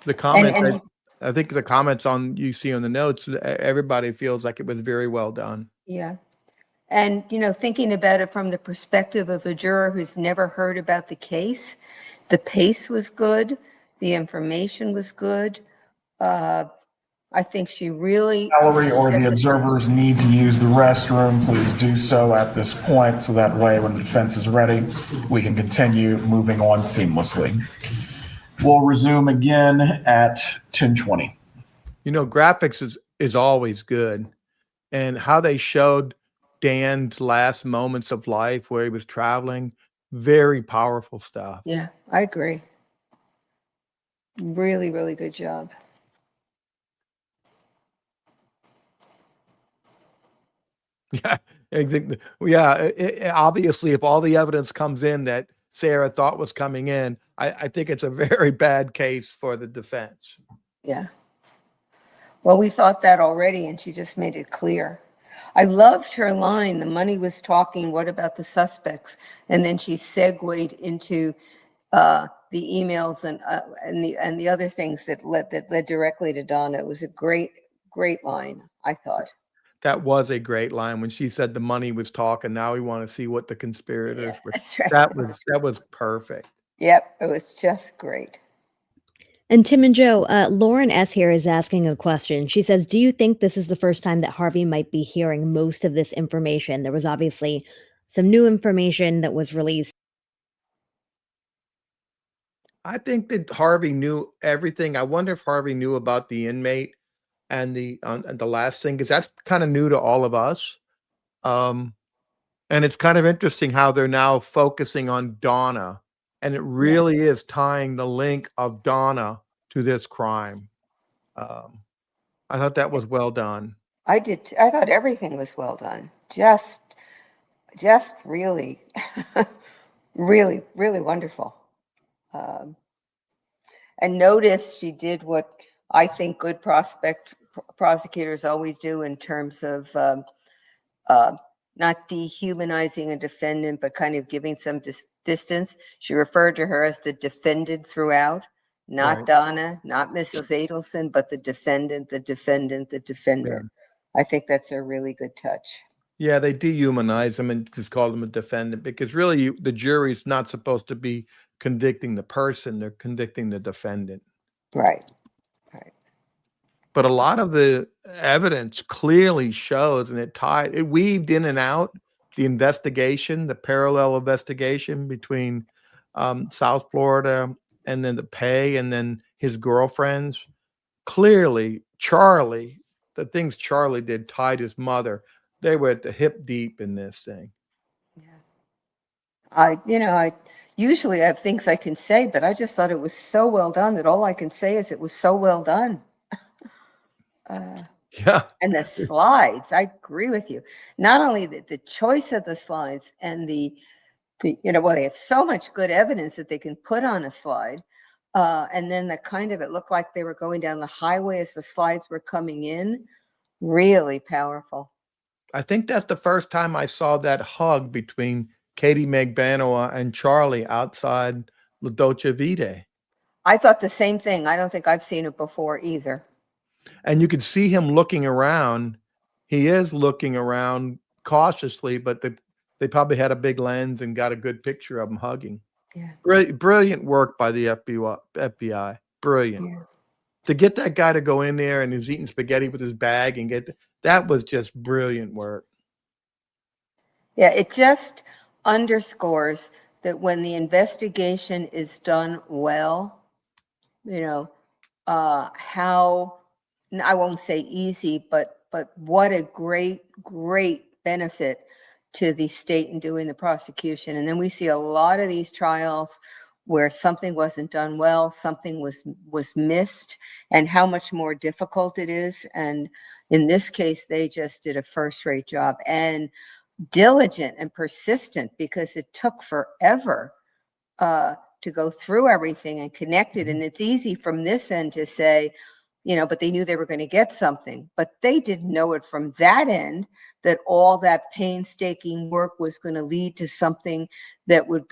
The comments, and I think the comments you see on the notes, everybody feels like it was very well done. Yeah. And, thinking about it from the perspective of a juror who's never heard about the case, the pace was good. The information was good. I think she really. Gallery or the observers need to use the restroom, please do so at this point, so that way when the defense is ready, we can continue moving on seamlessly. We'll resume again at 10:20. Graphics is always good. And how they showed Dan's last moments of life where he was traveling, very powerful stuff. Yeah, I agree. Really, really good job. Yeah, exactly. Yeah, obviously, if all the evidence comes in that Sarah thought was coming in, I think it's a very bad case for the defense. Yeah. Well, we thought that already, and she just made it clear. I loved her line. The money was talking. What about the suspects? And then she segued into the emails and the other things that led directly to Donna. It was a great line, I thought. That was a great line when she said the money was talking. Now we want to see what the conspirators were. That's right. That was perfect. Yep, it was just great. And Tim and Joe, Lauren S. here is asking a question. She says, do you think this is the first time that Harvey might be hearing most of this information? There was obviously some new information that was released. I think that Harvey knew everything. I wonder if Harvey knew about the inmate and the last thing, because that's kind of new to all of us. And it's kind of interesting how they're now focusing on Donna, and it really is tying the link of Donna to this crime. I thought that was well done. I did. I thought everything was well done. Just really, really, really wonderful. And notice she did what I think good prosecutors always do in terms of not dehumanizing a defendant, but kind of giving some distance. She referred to her as the defendant throughout, not Right. Donna, not Mrs. Adelson, but the defendant. Yeah. I think that's a really good touch. Yeah, they dehumanize him and just call him a defendant, because really the jury's not supposed to be convicting the person, they're convicting the defendant. Right. But a lot of the evidence clearly shows, and it weaved in and out the investigation, the parallel investigation between South Florida and then the pay and then his girlfriends. Clearly, the things Charlie did tied his mother. They were at the hip deep in this thing. Yeah. I usually have things I can say, but I just thought it was so well done that all I can say is it was so well done. Yeah. And the slides, I agree with you. Not only the choice of the slides and the Well, they had so much good evidence that they can put on a slide. And then it looked like they were going down the highway as the slides were coming in. Really powerful. I think that's the first time I saw that hug between Katie Magbanoa and Charlie outside La Dolce Vita. I thought the same thing. I don't think I've seen it before either. And you could see him looking around. He is looking around cautiously, but they probably had a big lens and got a good picture of him hugging. Yeah. Brilliant work by the FBI. Brilliant. Yeah. To get that guy to go in there and he's eating spaghetti with his bag and that was just brilliant work. Yeah, it just underscores that when the investigation is done well, how, I won't say easy, but what a great benefit to the state in doing the prosecution. And then we see a lot of these trials where something wasn't done well, something was missed, and how much more difficult it is. And in this case, they just did a first-rate job, and diligent and persistent, because it took forever to go through everything and connect it. And it's easy from this end to say, but they knew they were going to get something, but they didn't know it from that end, that all that painstaking work was going to lead to something that would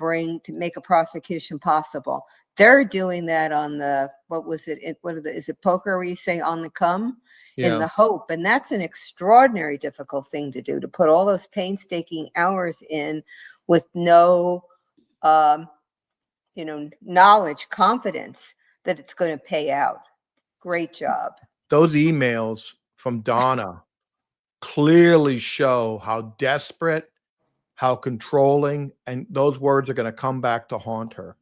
make a prosecution possible. They're doing that on the, is it poker where you say on the come? Yeah. In the hope. And that's an extraordinary difficult thing to do, to put all those painstaking hours in with no, knowledge, confidence that it's going to pay out. Great job. Those emails from Donna clearly show how desperate, how controlling, and those words are going to come back to haunt her.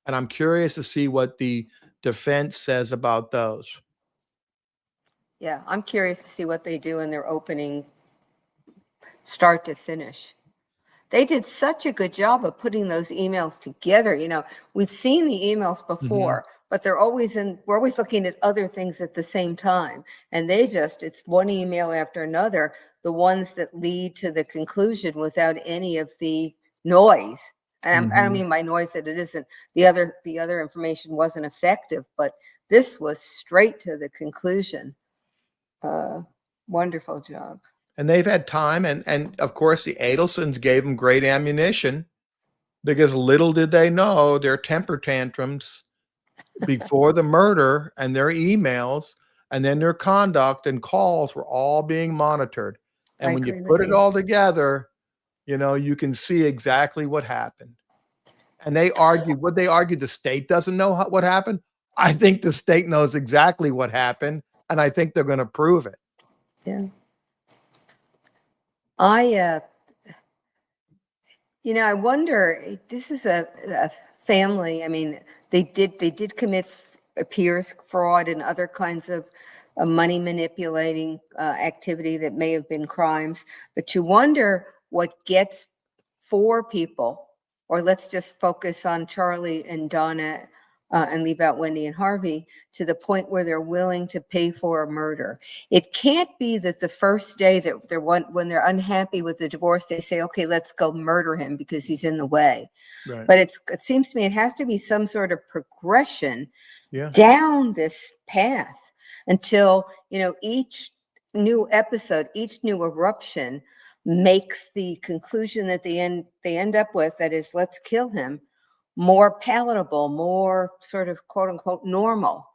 And I'm curious to see what the defense says about those. Yeah, I'm curious to see what they do in their opening, start to finish. They did such a good job of putting those emails together. We've seen the emails before, but we're always looking at other things at the same time. And it's one email after another, the ones that lead to the conclusion without any of the noise. And I don't mean by noise that it isn't, the other information wasn't effective, but this was straight to the conclusion. Wonderful job. And they've had time, and of course the Adelsons gave them great ammunition, because little did they know their temper tantrums before the murder and their emails and then their conduct and calls were all being monitored. And when you put it all together, you can see exactly what happened. And they argued, the state doesn't know what happened? I think the state knows exactly what happened, and I think they're going to prove it. Yeah. I wonder, this is a family. I mean, they did commit appears fraud and other kinds of money manipulating activity that may have been crimes, but you wonder what gets 4 people, or let's just focus on Charlie and Donna and leave out Wendi and Harvey, to the point where they're willing to pay for a murder. It can't be that the first day that when they're unhappy with the divorce, they say, okay, let's go murder him because he's in the way. Right. But it seems to me it has to be some sort of progression down this path until, each new episode, each new eruption makes the conclusion that they end up with, that is, let's kill him, more palatable, more sort of quote unquote normal.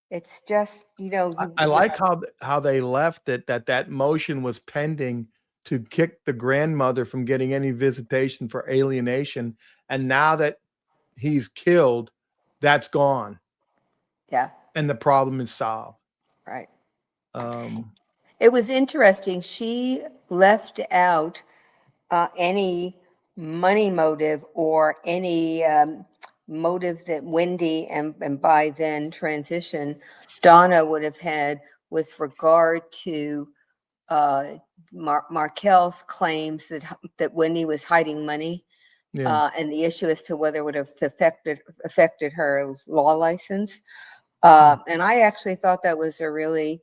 It's just, I like how they left it, that motion was pending to kick the grandmother from getting any visitation for alienation. And now that he's killed, that's gone. Yeah. And the problem is solved. Right. It was interesting. She left out any money motive or any motive that Wendi and by then transition Donna would have had with regard to Markel's claims that Wendi was hiding money, and the issue as to whether it would have affected her law license. And I actually thought that was a really,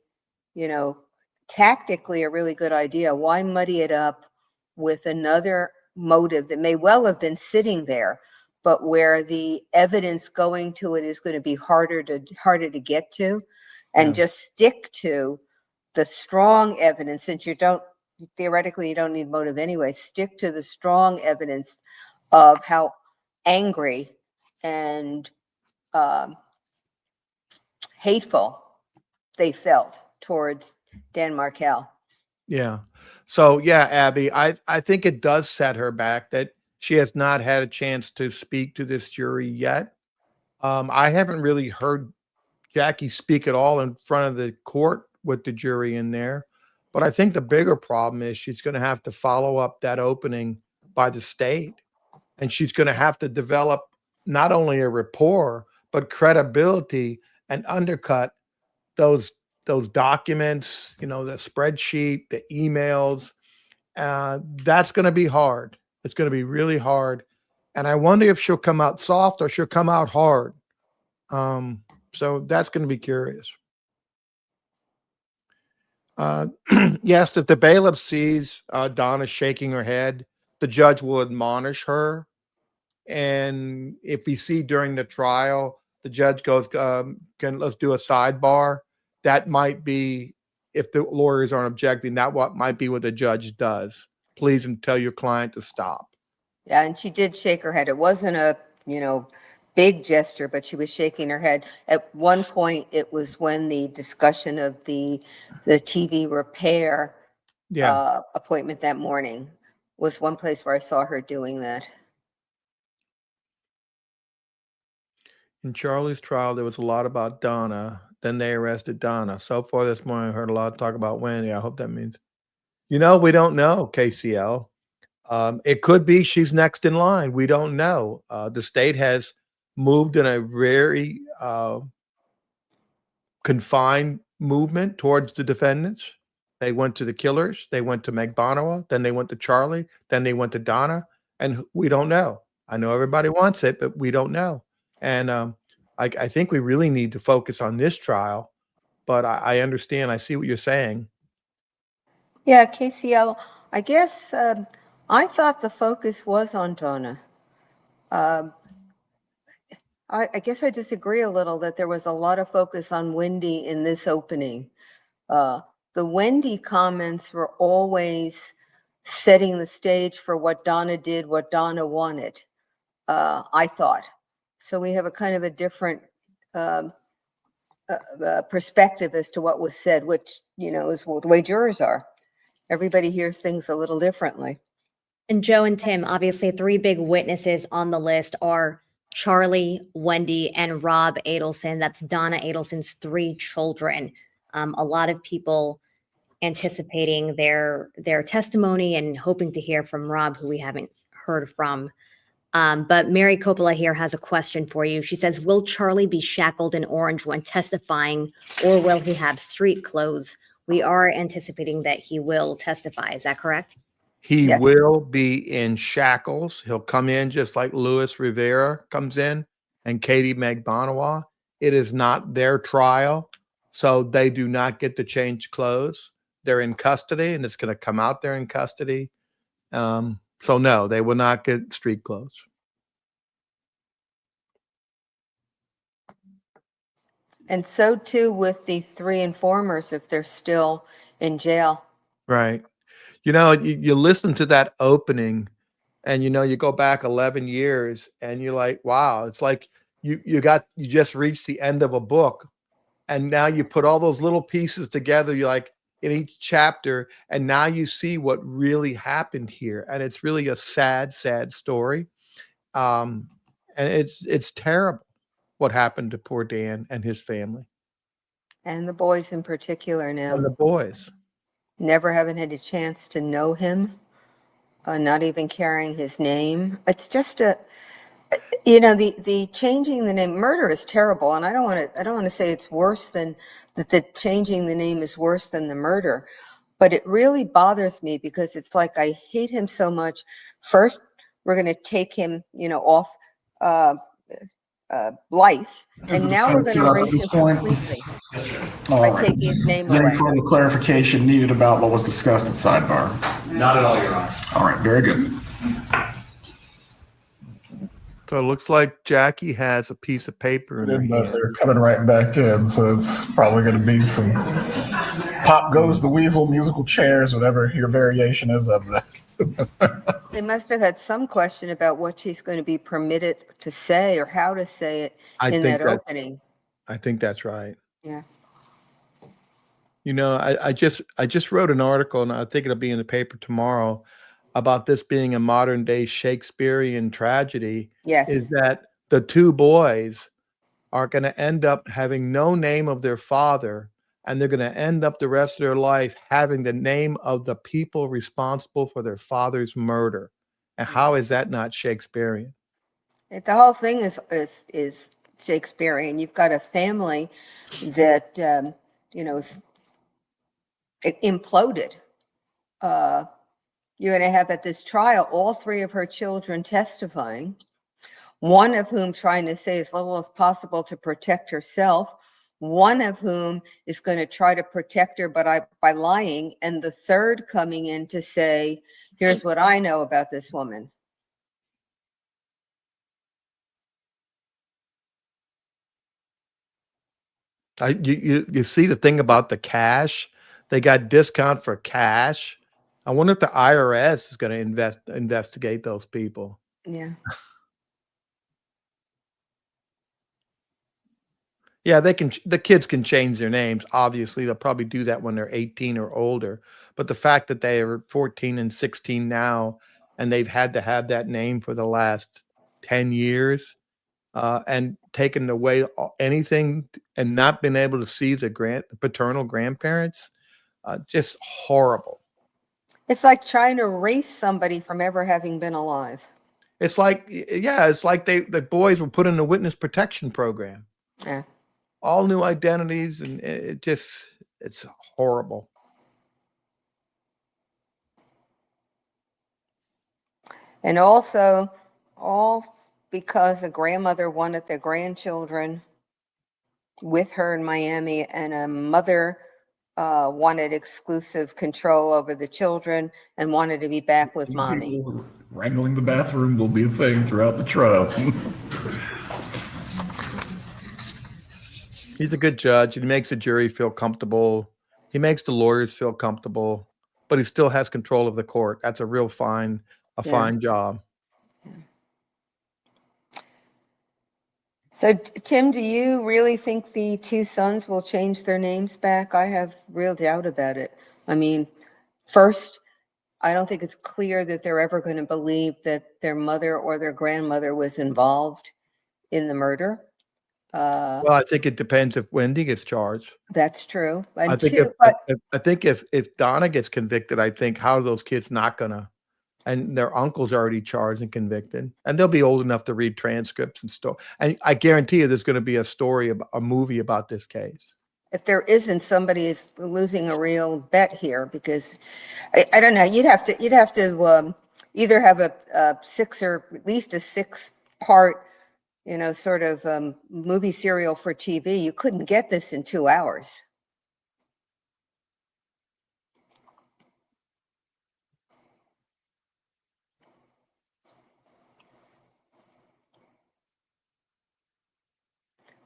tactically a really good idea. Why muddy it up? with another motive that may well have been sitting there, but where the evidence going to it is going to be harder to get to, and Yeah. just stick to the strong evidence, since theoretically you don't need motive anyway. Stick to the strong evidence of how angry and hateful they felt towards Dan Markel. Yeah. So yeah, Abby, I think it does set her back that she has not had a chance to speak to this jury yet. I haven't really heard Jackie speak at all in front of the court with the jury in there. But I think the bigger problem is she's going to have to follow up that opening by the state. And she's going to have to develop not only a rapport, but credibility and undercut those documents, the spreadsheet, the emails. That's going to be hard. It's going to be really hard. And I wonder if she'll come out soft or she'll come out hard. So that's going to be curious. Yes, if the bailiff sees Donna shaking her head, the judge will admonish her. And if we see during the trial, the judge goes, let's do a sidebar. That might be, if the lawyers aren't objecting, might be what the judge does. Please and tell your client to stop. Yeah, and she did shake her head. It wasn't a, big gesture, but she was shaking her head. At one point, it was when the discussion of the TV repair appointment that morning was one place where I saw her doing that. In Charlie's trial, there was a lot about Donna. Then they arrested Donna. So far this morning, I heard a lot of talk about Wendi. I hope that means, we don't know, KCL. It could be she's next in line. We don't know. The state has moved in a very confined movement towards the defendants. They went to the killers. They went to Magbanua. Then they went to Charlie. Then they went to Donna. And we don't know. I know everybody wants it, but we don't know. And I think we really need to focus on this trial. But I understand. I see what you're saying. Yeah, KCL, I guess I thought the focus was on Donna. I guess I disagree a little that there was a lot of focus on Wendi in this opening. The Wendi comments were always setting the stage for what Donna did, what Donna wanted, I thought. So we have a kind of a different perspective as to what was said, which, is the way jurors are. Everybody hears things a little differently. And Joe and Tim, obviously 3 big witnesses on the list are Charlie, Wendi, and Rob Adelson. That's Donna Adelson's 3 children. A lot of people anticipating their testimony and hoping to hear from Rob, who we haven't heard from. But Mary Coppola here has a question for you. She says, will Charlie be shackled in orange when testifying, or will he have street clothes? We are anticipating that he will testify. Is that correct? He will be in shackles. He'll come in just like Luis Rivera comes in and Katie Magbanua. It is not their trial, so they do not get to change clothes. They're in custody, and it's going to come out there in custody. So no, they will not get street clothes. And so too with the 3 informers if they're still in jail. Right. You listen to that opening and, you go back 11 years and you're like, wow, it's like you just reached the end of a book. And now you put all those little pieces together. You're like in each chapter. And now you see what really happened here. And it's really a sad, sad story. And it's terrible what happened to poor Dan and his family. And the boys in particular now. And the boys. Never having had a chance to know him, not even carrying his name. It's just the changing the name. Murder is terrible, and I don't want to say it's worse than that. The changing the name is worse than the murder, but it really bothers me because it's like I hate him so much. First, we're going to take him, off life, and now we're going to erase him completely by taking his name Is there away. any further clarification needed about what was discussed at sidebar? Not at all, Your Honor. All right, very good. So it looks like Jackie has a piece of paper in her But hand. they're coming right back in, so it's probably going to be some pop goes the weasel musical chairs, whatever your variation is of that. They must have had some question about what she's going to be permitted to say or how to say it in that opening. I think that's right. Yeah. You know, I just wrote an article, and I think it'll be in the paper tomorrow, about this being a modern day Shakespearean tragedy. Yes. Is that the two boys are going to end up having no name of their father, and they're going to end up the rest of their life having the name of the people responsible for their father's murder. And how is that not Shakespearean? The whole thing is Shakespearean. You've got a family that is imploded. You're going to have at this trial all three of her children testifying, one of whom trying to say as little as possible to protect herself, one of whom is going to try to protect her by lying, and the third coming in to say, here's what I know about this woman. You see the thing about the cash? They got discount for cash. I wonder if the IRS is going to investigate those people. Yeah. Yeah, the kids can change their names. Obviously, they'll probably do that when they're 18 or older. But the fact that they are 14 and 16 now, and they've had to have that name for the last 10 years, and taken away anything and not been able to see the paternal grandparents, just horrible. It's like trying to erase somebody from ever having been alive. It's like, yeah, it's like the boys were put in the witness protection program. Yeah. All new identities, and it's horrible. And also, all because a grandmother wanted their grandchildren with her in Miami, and a mother wanted exclusive control over the children and wanted to be back with mommy. People wrangling the bathroom will be a thing throughout the trial. He's a good judge. He makes the jury feel comfortable. He makes the lawyers feel comfortable, but he still has control of the court. That's a real fine job. So, Tim, do you really think the two sons will change their names back? I have real doubt about it. I mean, first, I don't think it's clear that they're ever going to believe that their mother or their grandmother was involved in the murder. Well, I think it depends if Wendi gets charged. That's true. And I think if Donna gets convicted, I think how are those kids not gonna? And their uncle's already charged and convicted, and they'll be old enough to read transcripts and stuff. And I guarantee you, there's going to be a movie about this case. if there isn't, somebody is losing a real bet here, because I don't know. You'd have to either have a six or at least a 6-part, sort of movie serial for TV. You couldn't get this in 2 hours.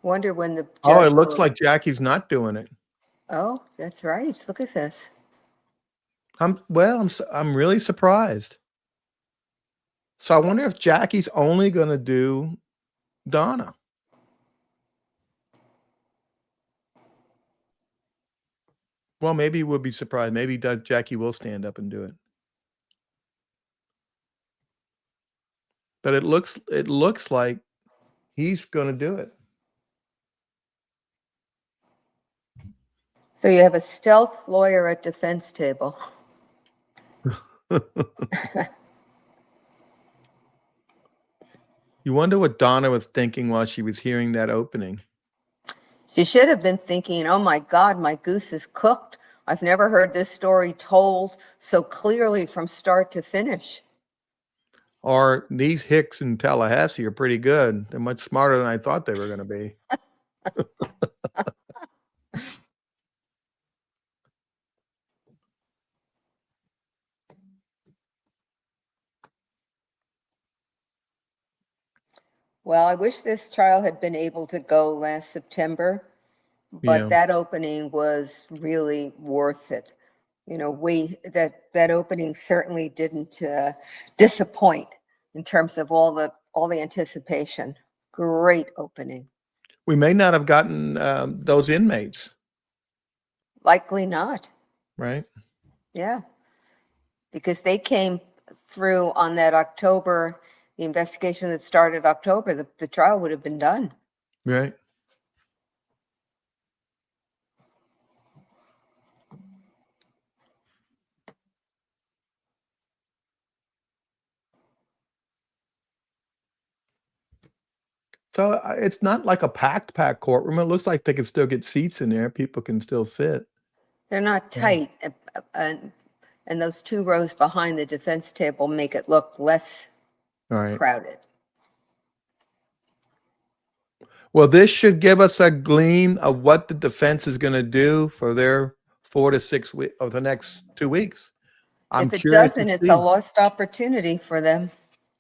Wonder when the judge Oh, it looks like Jackie's not doing it. Oh, that's right. Look at this. I'm really surprised. So I wonder if Jackie's only going to do Donna. Well, maybe we'll be surprised. Maybe Jackie will stand up and do it. But it looks like he's going to do it. So you have a stealth lawyer at defense table. You wonder what Donna was thinking while she was hearing that opening. She should have been thinking, oh my God, my goose is cooked. I've never heard this story told so clearly from start to finish. Or these hicks in Tallahassee are pretty good. They're much smarter than I thought they were going to be. Well, I wish this trial had been able to go last September, but Yeah. that opening was really worth it. You know, that opening certainly didn't disappoint in terms of all the anticipation. Great opening. We may not have gotten those inmates, Likely not. right? Yeah, because they came through on that October, the investigation that started October, the trial would have been done. Right. So it's not like a packed courtroom. It looks like they can still get seats in there. People can still sit. They're not Yeah. tight, and those 2 rows behind the defense table make it look less All right. crowded. Well, this should give us a gleam of what the defense is going to do for their 4 to 6 weeks of the next 2 weeks. I'm If it curious to doesn't, it's see. a lost opportunity for them.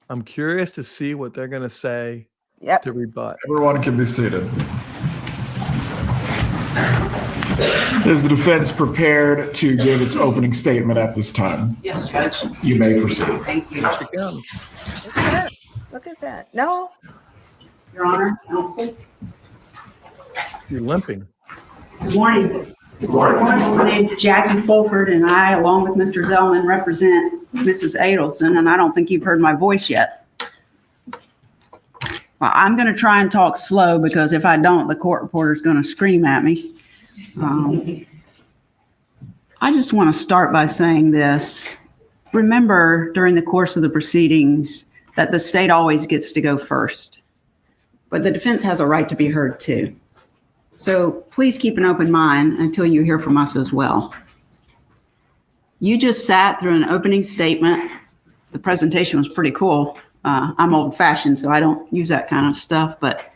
I'm curious to see what they're going to say Yep. to rebut. Everyone can be seated. Is the defense prepared to give its opening statement at this time? Yes, Judge. You may proceed. Thank you. Here she comes. Look at that. Look at that. No, Your Honor, counsel. You're limping. Good morning. My name is Jackie Fulford, and I, along with Mr. Zellman, represent Mrs. Adelson, and I don't think you've heard my voice yet. Well, I'm going to try and talk slow because if I don't, the court reporter's going to scream at me. I just want to start by saying this. Remember, during the course of the proceedings, that the state always gets to go first, but the defense has a right to be heard too. So please keep an open mind until you hear from us as well. You just sat through an opening statement. The presentation was pretty cool. I'm old-fashioned, so I don't use that kind of stuff, but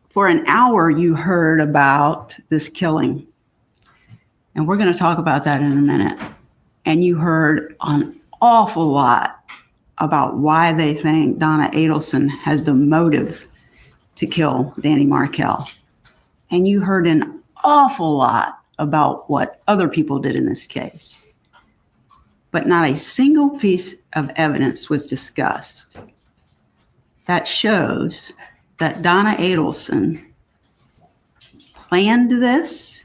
for an hour you heard about this killing. And we're going to talk about that in a minute. And you heard an awful lot about why they think Donna Adelson has the motive to kill Danny Markel. And you heard an awful lot about what other people did in this case. But not a single piece of evidence was discussed that shows that Donna Adelson planned this,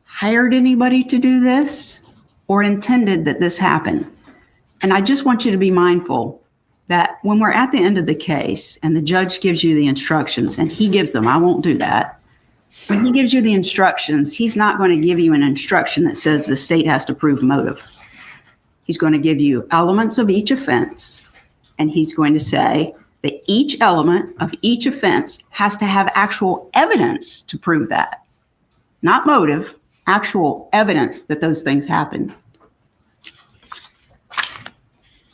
hired anybody to do this, or intended that this happen. And I just want you to be mindful that when we're at the end of the case and the judge gives you the instructions, and he gives them, I won't do that. When he gives you the instructions, he's not going to give you an instruction that says the state has to prove motive. He's going to give you elements of each offense, and he's going to say that each element of each offense has to have actual evidence to prove that. Not motive, actual evidence that those things happen.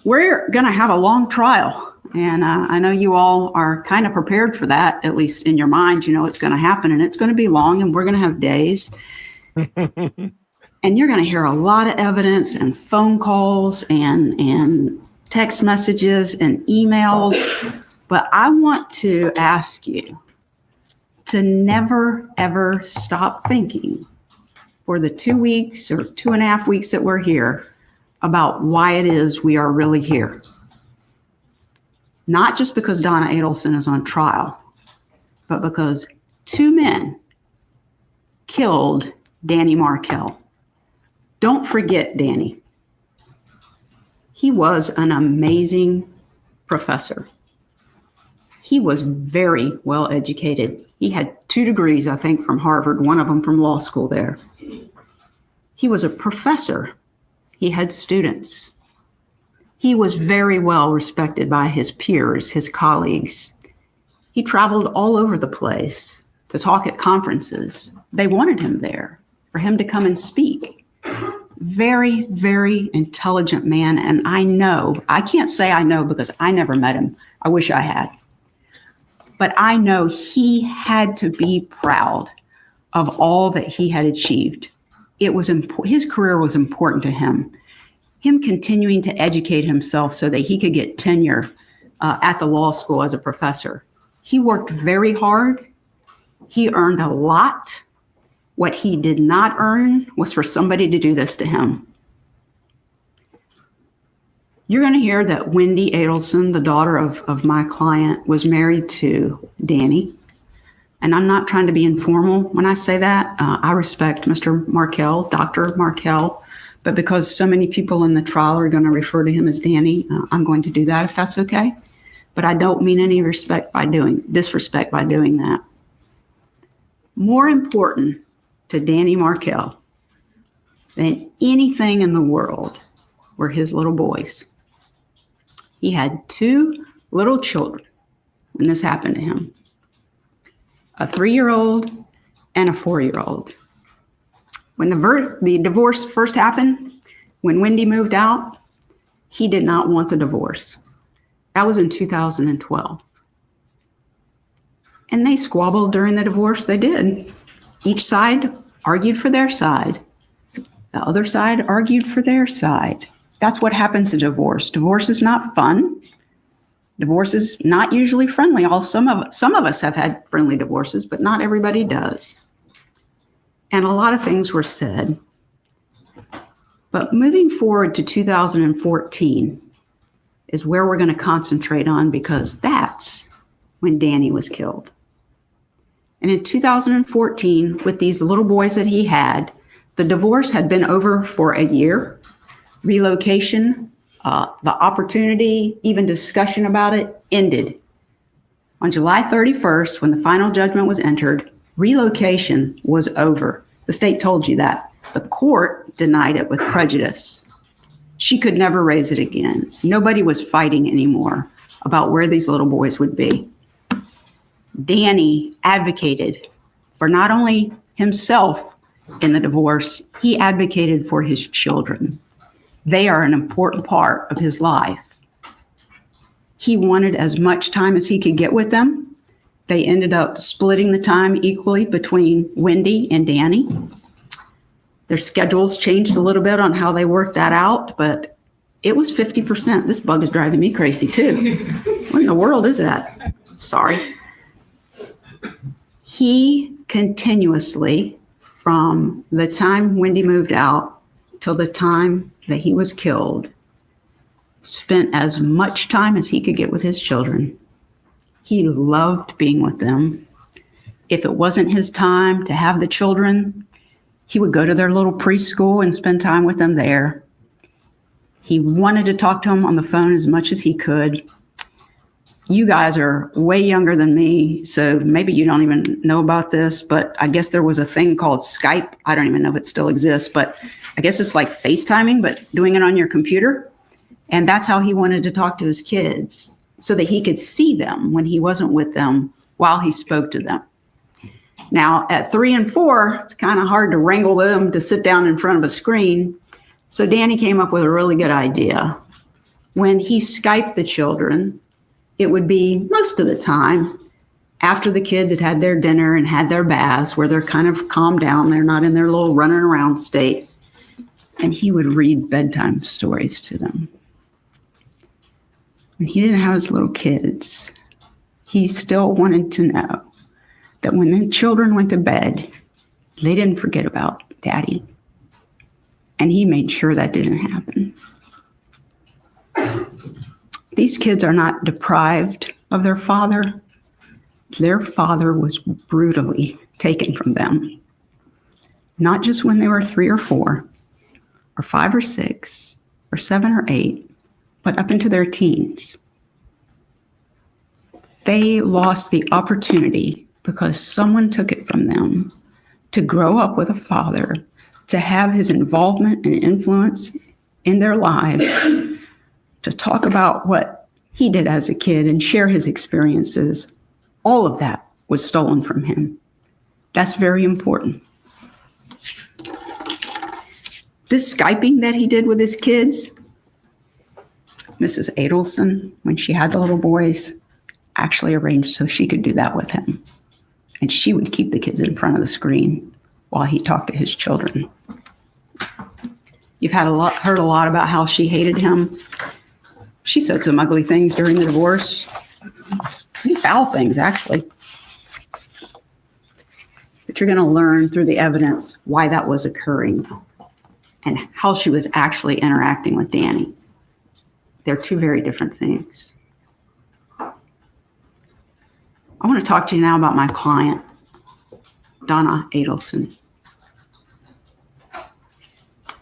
We're going to have a long trial, and I know you all are kind of prepared for that, at least in your mind. You know it's going to happen, and it's going to be long, and we're going to have days. And you're going to hear a lot of evidence and phone calls and text messages and emails. But I want to ask you to never, ever stop thinking for the 2 weeks or 2.5 weeks that we're here about why it is we are really here. Not just because Donna Adelson is on trial, but because 2 men killed Danny Markel. Don't forget Danny. He was an amazing professor. He was very well educated. He had 2 degrees, I think, from Harvard, one of them from law school there. He was a professor. He had students. He was very well respected by his peers, his colleagues. He traveled all over the place to talk at conferences. They wanted him there for him to come and speak. Very, very intelligent man. And I can't say I know because I never met him. I wish I had. But I know he had to be proud of all that he had achieved. It was his career was important to him. Him continuing to educate himself so that he could get tenure at the law school as a professor. He worked very hard. He earned a lot. What he did not earn was for somebody to do this to him. You're going to hear that Wendi Adelson, the daughter of my client, was married to Danny. And I'm not trying to be informal when I say that. I respect Mr. Markel, Dr. Markel, but because so many people in the trial are going to refer to him as Danny, I'm going to do that if that's okay. But I don't mean any disrespect by doing that. More important to Danny Markel than anything in the world were his little boys. He had 2 little children when this happened to him, a 3-year-old and a 4-year-old. When the divorce first happened, when Wendi moved out, he did not want the divorce. That was in 2012. And they squabbled during the divorce. They did. Each side argued for their side. The other side argued for their side. That's what happens to divorce. Divorce is not fun. Divorce is not usually friendly. Some of us have had friendly divorces, but not everybody does. And a lot of things were said. But moving forward to 2014 is where we're going to concentrate on, because that's when Danny was killed. And in 2014, with these little boys that he had, the divorce had been over for a year. Relocation, the opportunity, even discussion about it, ended. On July 31st, when the final judgment was entered, relocation was over. The state told you that. The court denied it with prejudice. She could never raise it again. Nobody was fighting anymore about where these little boys would be. Danny advocated for not only himself in the divorce, he advocated for his children. They are an important part of his life. He wanted as much time as he could get with them. They ended up splitting the time equally between Wendi and Danny. Their schedules changed a little bit on how they worked that out, but it was 50%. This bug is driving me crazy too. What in the world is that? Sorry. He continuously, from the time Wendi moved out till the time that he was killed, spent as much time as he could get with his children. He loved being with them. If it wasn't his time to have the children, he would go to their little preschool and spend time with them there. He wanted to talk to them on the phone as much as he could. You guys are way younger than me, so maybe you don't even know about this, but I guess there was a thing called Skype. I don't even know if it still exists, but I guess it's like FaceTiming, but doing it on your computer. And that's how he wanted to talk to his kids, so that he could see them when he wasn't with them while he spoke to them. Now, at 3 and 4, it's kind of hard to wrangle them to sit down in front of a screen. So Danny came up with a really good idea. When he Skyped the children, it would be most of the time after the kids had had their dinner and had their baths, where they're kind of calmed down. They're not in their little running around state. And he would read bedtime stories to them. When he didn't have his little kids, he still wanted to know that when the children went to bed, they didn't forget about Daddy. And he made sure that didn't happen. These kids are not deprived of their father. Their father was brutally taken from them. Not just when they were 3 or 4, or 5 or 6, or 7 or 8, but up into their teens. They lost the opportunity because someone took it from them to grow up with a father, to have his involvement and influence in their lives, to talk about what he did as a kid and share his experiences. All of that was stolen from him. That's very important. This Skyping that he did with his kids, Mrs. Adelson, when she had the little boys, actually arranged so she could do that with him. And she would keep the kids in front of the screen while he talked to his children. You've heard a lot about how she hated him. She said some ugly things during the divorce. Pretty foul things, actually. But you're going to learn through the evidence why that was occurring and how she was actually interacting with Danny. They're two very different things. I want to talk to you now about my client, Donna Adelson.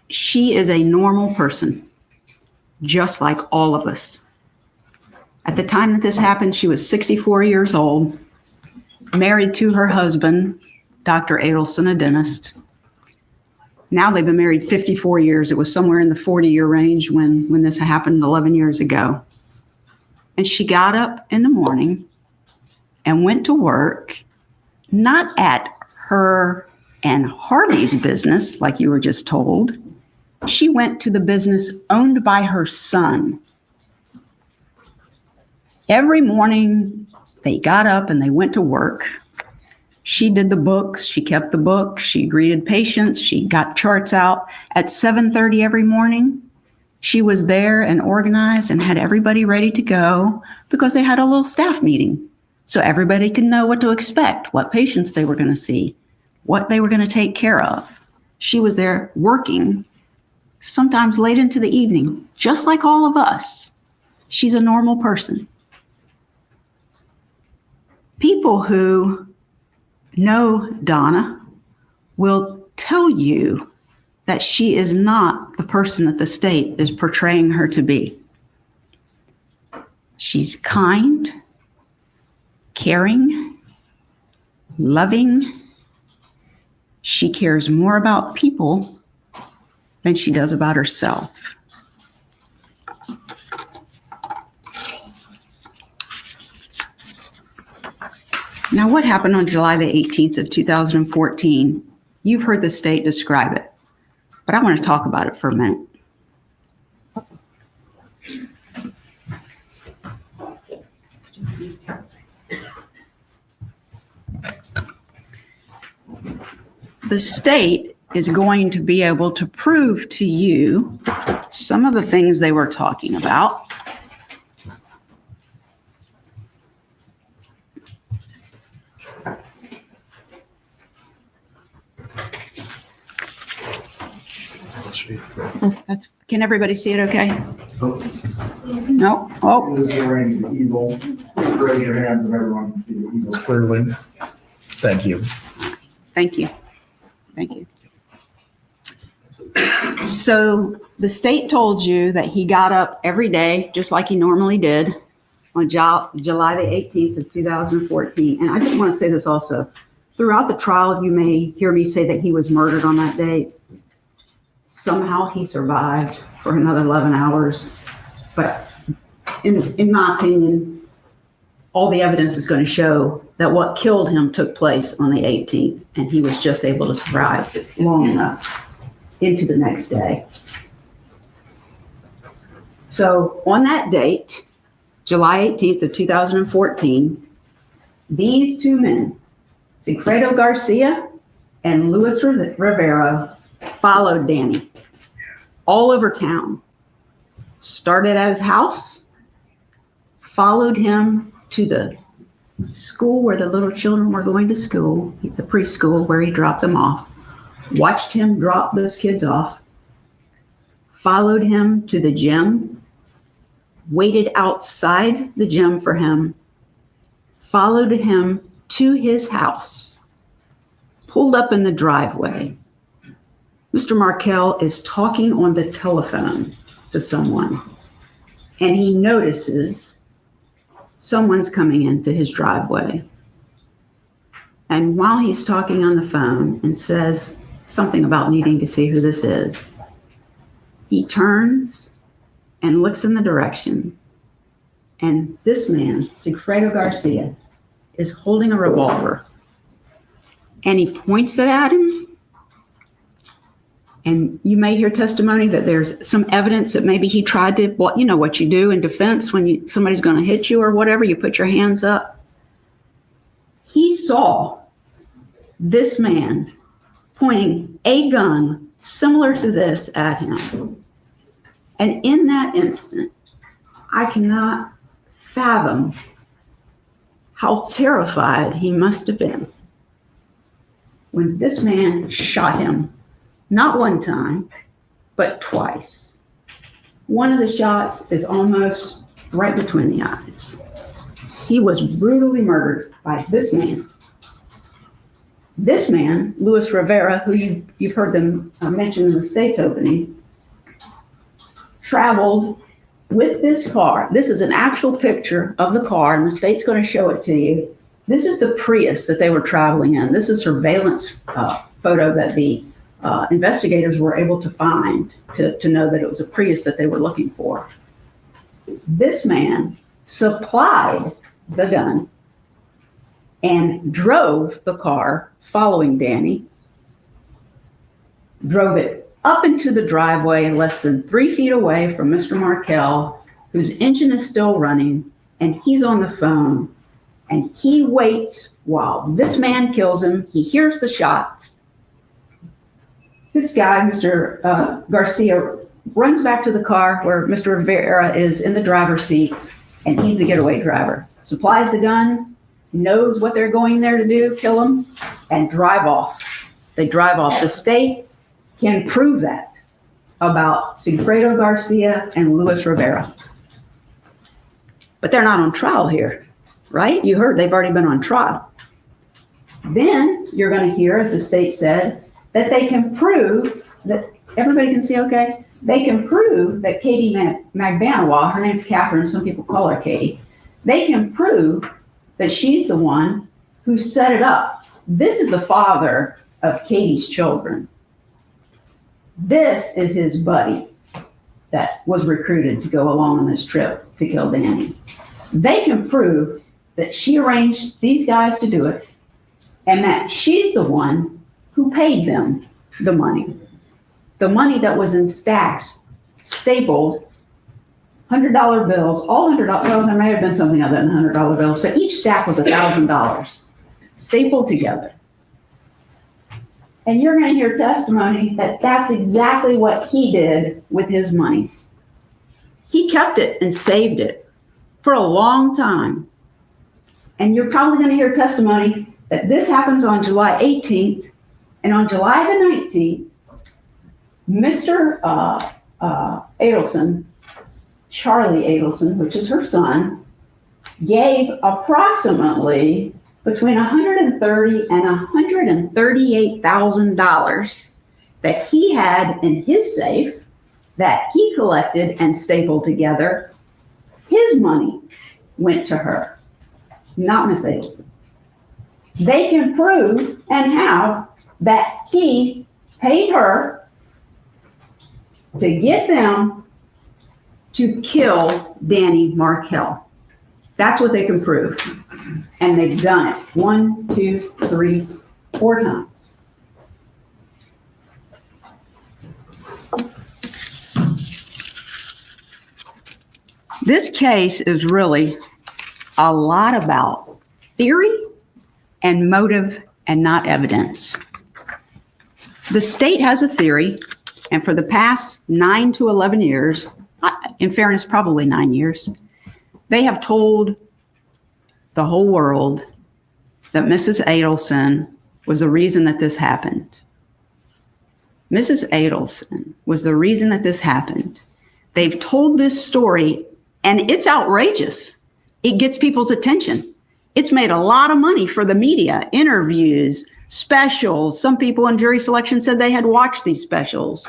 She is a normal person, just like all of us. At the time that this happened, she was 64 years old, married to her husband, Dr. Adelson, a dentist. Now they've been married 54 years. It was somewhere in the 40-year range when this happened 11 years ago. And she got up in the morning and went to work, not at her and Harvey's business, like you were just told. She went to the business owned by her son. Every morning, they got up and they went to work. She did the books. She kept the books. She greeted patients. She got charts out. At 7:30 every morning, she was there and organized and had everybody ready to go because they had a little staff meeting. So everybody could know what to expect, what patients they were going to see, what they were going to take care of. She was there working, sometimes late into the evening, just like all of us. She's a normal person. People who know Donna will tell you that she is not the person that the state is portraying her to be. She's kind, caring, loving. She cares more about people than she does about herself. Now, what happened on July the 18th of 2014? You've heard the state describe it, but I want to talk about it for a minute. The state is going to be able to prove to you some of the things they were talking about. Can everybody see it okay? No? Oh. Raise your hands and everyone can see the easel clearly. Thank you. Thank you. Thank you. So the state told you that he got up every day, just like he normally did, on July the 18th of 2014. And I just want to say this also. Throughout the trial, you may hear me say that he was murdered on that date. Somehow he survived for another 11 hours. But in my opinion, all the evidence is going to show that what killed him took place on the 18th, and he was just able to survive long enough into the next day. So on that date, July 18th of 2014, these two men, Sigfredo Garcia and Luis Rivera, followed Danny all over town. Started at his house, followed him to the school where the little children were going to school, the preschool where he dropped them off, watched him drop those kids off, followed him to the gym, waited outside the gym for him, followed him to his house, pulled up in the driveway. Mr. Markel is talking on the telephone to someone, and he notices someone's coming into his driveway. And while he's talking on the phone and says something about needing to see who this is, he turns and looks in the direction. And this man, Sigfredo Garcia, is holding a revolver. And he points it at him. And you may hear testimony that there's some evidence that maybe he tried to, well, you know what you do in defense when somebody's going to hit you or whatever, you put your hands up. He saw this man pointing a gun similar to this at him. And in that instant, I cannot fathom how terrified he must have been when this man shot him, not one time, but twice. One of the shots is almost right between the eyes. He was brutally murdered by this man. This man, Luis Rivera, who you've heard them mention in the state's opening, traveled with this car. This is an actual picture of the car, and the state's going to show it to you. This is the Prius that they were traveling in. This is a surveillance photo that the investigators were able to find to know that it was a Prius that they were looking for. This man supplied the gun and drove the car following Danny, drove it up into the driveway less than 3 feet away from Mr. Markel, whose engine is still running, and he's on the phone, and he waits while this man kills him. He hears the shots. This guy, Mr. Garcia, runs back to the car where Mr. Rivera is in the driver's seat, and he's the getaway driver. Supplies the gun, knows what they're going there to do, kill him, and drive off. They drive off. The state can prove that about Sigfredo Garcia and Luis Rivera. But they're not on trial here, right? You heard they've already been on trial. Then you're going to hear, as the state said, that they can prove that, everybody can see okay? They can prove that Katie Magbanawala, her name's Catherine, some people call her Katie, they can prove that she's the one who set it up. This is the father of Katie's children. This is his buddy that was recruited to go along on this trip to kill Danny. They can prove that she arranged these guys to do it and that she's the one who paid them the money. The money that was in stacks, stapled, $100 bills, all $100, well, there may have been something other than $100 bills, but each stack was $1,000, stapled together. And you're going to hear testimony that that's exactly what he did with his money. He kept it and saved it for a long time. And you're probably going to hear testimony that this happens on July 18th, and on July the 19th, Mr. Adelson, Charlie Adelson, which is her son, gave approximately between $130,000 and $138,000 that he had in his safe that he collected and stapled together. His money went to her, not Miss Adelson. They can prove and have that he paid her to get them to kill Danny Markel. That's what they can prove. And they've done it 1, 2, 3, 4 times. This case is really a lot about theory and motive and not evidence. The state has a theory, and for the past 9 to 11 years, in fairness, probably 9 years, they have told the whole world that Mrs. Adelson was the reason that this happened. Mrs. Adelson was the reason that this happened. They've told this story, and it's outrageous. It gets people's attention. It's made a lot of money for the media, interviews, specials. Some people in jury selection said they had watched these specials.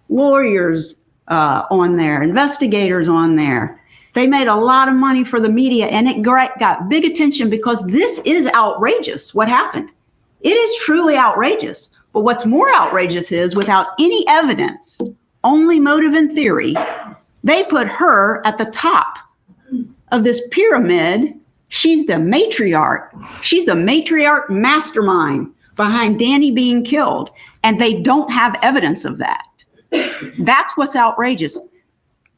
Lawyers on there, investigators on there. They made a lot of money for the media, and it got big attention because this is outrageous, what happened. It is truly outrageous. But what's more outrageous is, without any evidence, only motive and theory, they put her at the top of this pyramid. She's the matriarch. She's the matriarch mastermind behind Danny being killed, and they don't have evidence of that. That's what's outrageous.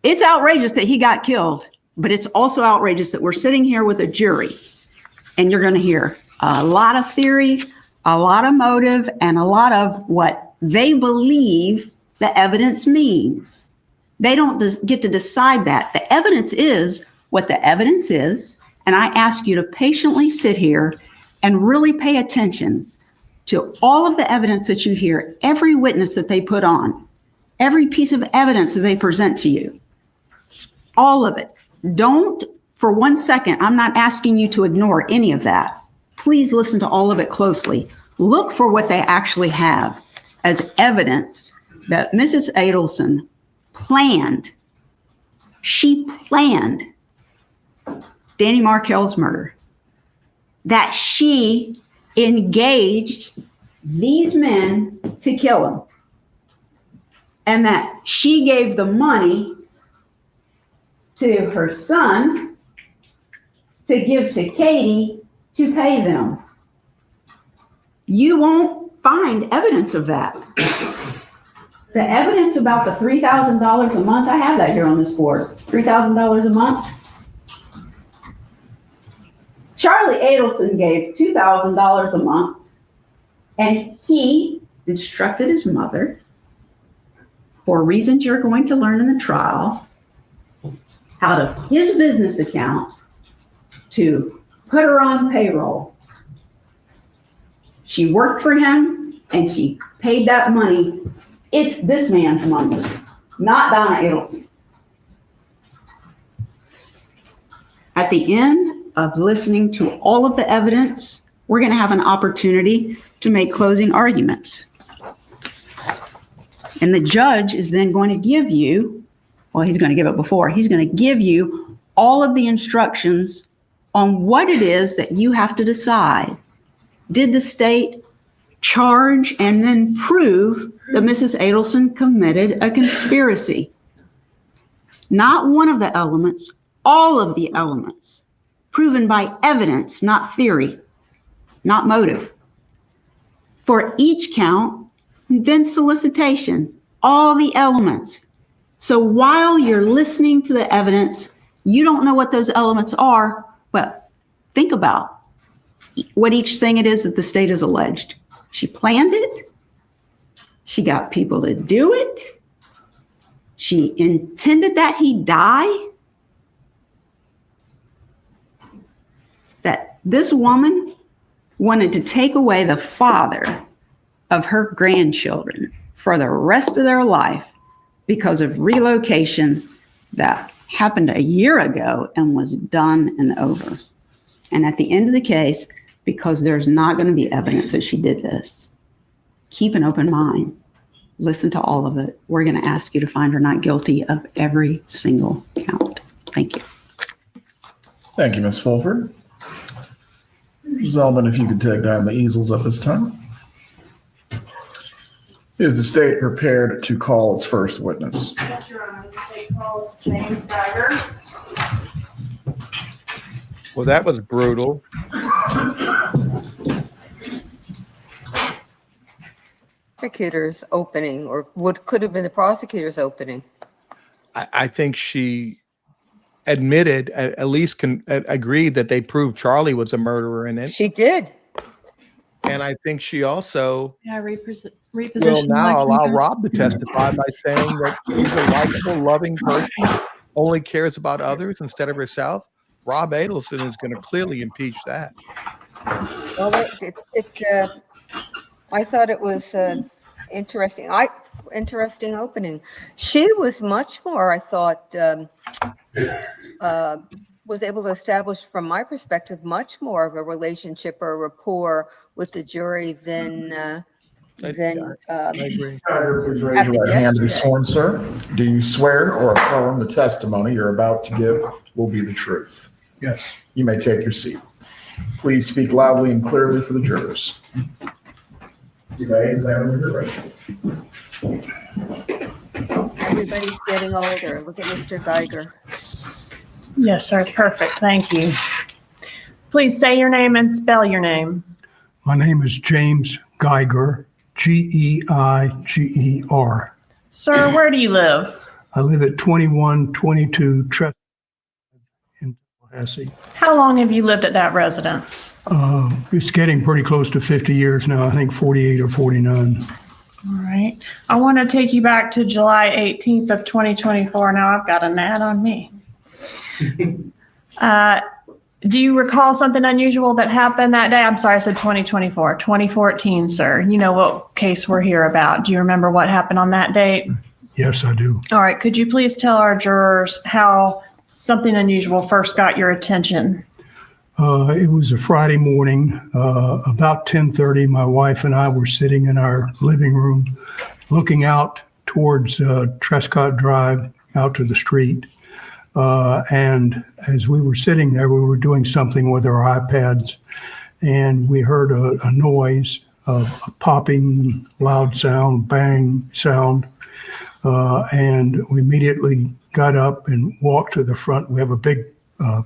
It's outrageous that he got killed, but it's also outrageous that we're sitting here with a jury, and you're going to hear a lot of theory, a lot of motive, and a lot of what they believe the evidence means. They don't get to decide that. The evidence is what the evidence is. And I ask you to patiently sit here and really pay attention to all of the evidence that you hear, every witness that they put on, every piece of evidence that they present to you, all of it. Don't, for 1 second, I'm not asking you to ignore any of that. Please listen to all of it closely. Look for what they actually have as evidence that Mrs. Adelson planned. She planned Danny Markel's murder. That she engaged these men to kill him. And that she gave the money to her son to give to Katie to pay them. You won't find evidence of that. The evidence about the $3,000 a month, I have that here on this board, $3,000 a month. Charlie Adelson gave $2,000 a month, and he instructed his mother, for reasons you're going to learn in the trial, out of his business account to put her on payroll. She worked for him and she paid that money. It's this man's money, not Donna Adelson's. At the end of listening to all of the evidence, we're going to have an opportunity to make closing arguments. And the judge is then going to give you, well, he's going to give it before, he's going to give you all of the instructions on what it is that you have to decide. Did the state charge and then prove that Mrs. Adelson committed a conspiracy? Not one of the elements, all of the elements, proven by evidence, not theory, not motive. For each count, then solicitation, all the elements. So while you're listening to the evidence, you don't know what those elements are, but think about what each thing it is that the state has alleged. She planned it. She got people to do it. She intended that he die. That this woman wanted to take away the father of her grandchildren for the rest of their life because of relocation that happened a year ago and was done and over. And at the end of the case, because there's not going to be evidence that she did this, keep an open mind. Listen to all of it. We're going to ask you to find her not guilty of every single count. Thank you. Thank you, Ms. Fulford. Zelman, if you could take down the easels at this time. Is the state prepared to call its first witness? Yes, Your Honor. The state calls James Geiger. Well, that was brutal. Prosecutor's opening, or what could have been the prosecutor's opening. I think she admitted, at least agreed that they proved Charlie was a murderer in it. She did. And I think she also Yeah, reposition. will now allow Rob to testify by saying that he's a likable, loving person, only cares about others instead of herself. Rob Adelson is going to clearly impeach that. Well, I thought it was interesting. Interesting opening. She was much more, I thought, was able to establish, from my perspective, much more of a relationship or a rapport with the jury than I agree. Please raise your right hand to be sworn, sir. Do you swear or affirm the testimony you're about to give will be the truth? Yes. You may take your seat. Please speak loudly and clearly for the jurors. You may examine your right. everybody's getting older. Look at Mr. Geiger. Yes, sir. Perfect. Thank you. Please say your name and spell your name. My name is James Geiger, Geiger. Sir, where do you live? I live at 2122 Trust in Tallahassee. How long have you lived at that residence? It's getting pretty close to 50 years now. I think 48 or 49. All right. I want to take you back to July 18th of 2024. Now I've got an ad on me. Do you recall something unusual that happened that day? I'm sorry, I said 2024. 2014, sir. You know what case we're here about. Do you remember what happened on that date? Yes, I do. All right. Could you please tell our jurors how something unusual first got your attention? It was a Friday morning, about 10:30. My wife and I were sitting in our living room, looking out towards Trescott Drive, out to the street. And as we were sitting there, we were doing something with our iPads, and we heard a noise, a popping, loud sound, bang sound. And we immediately got up and walked to the front. We have a big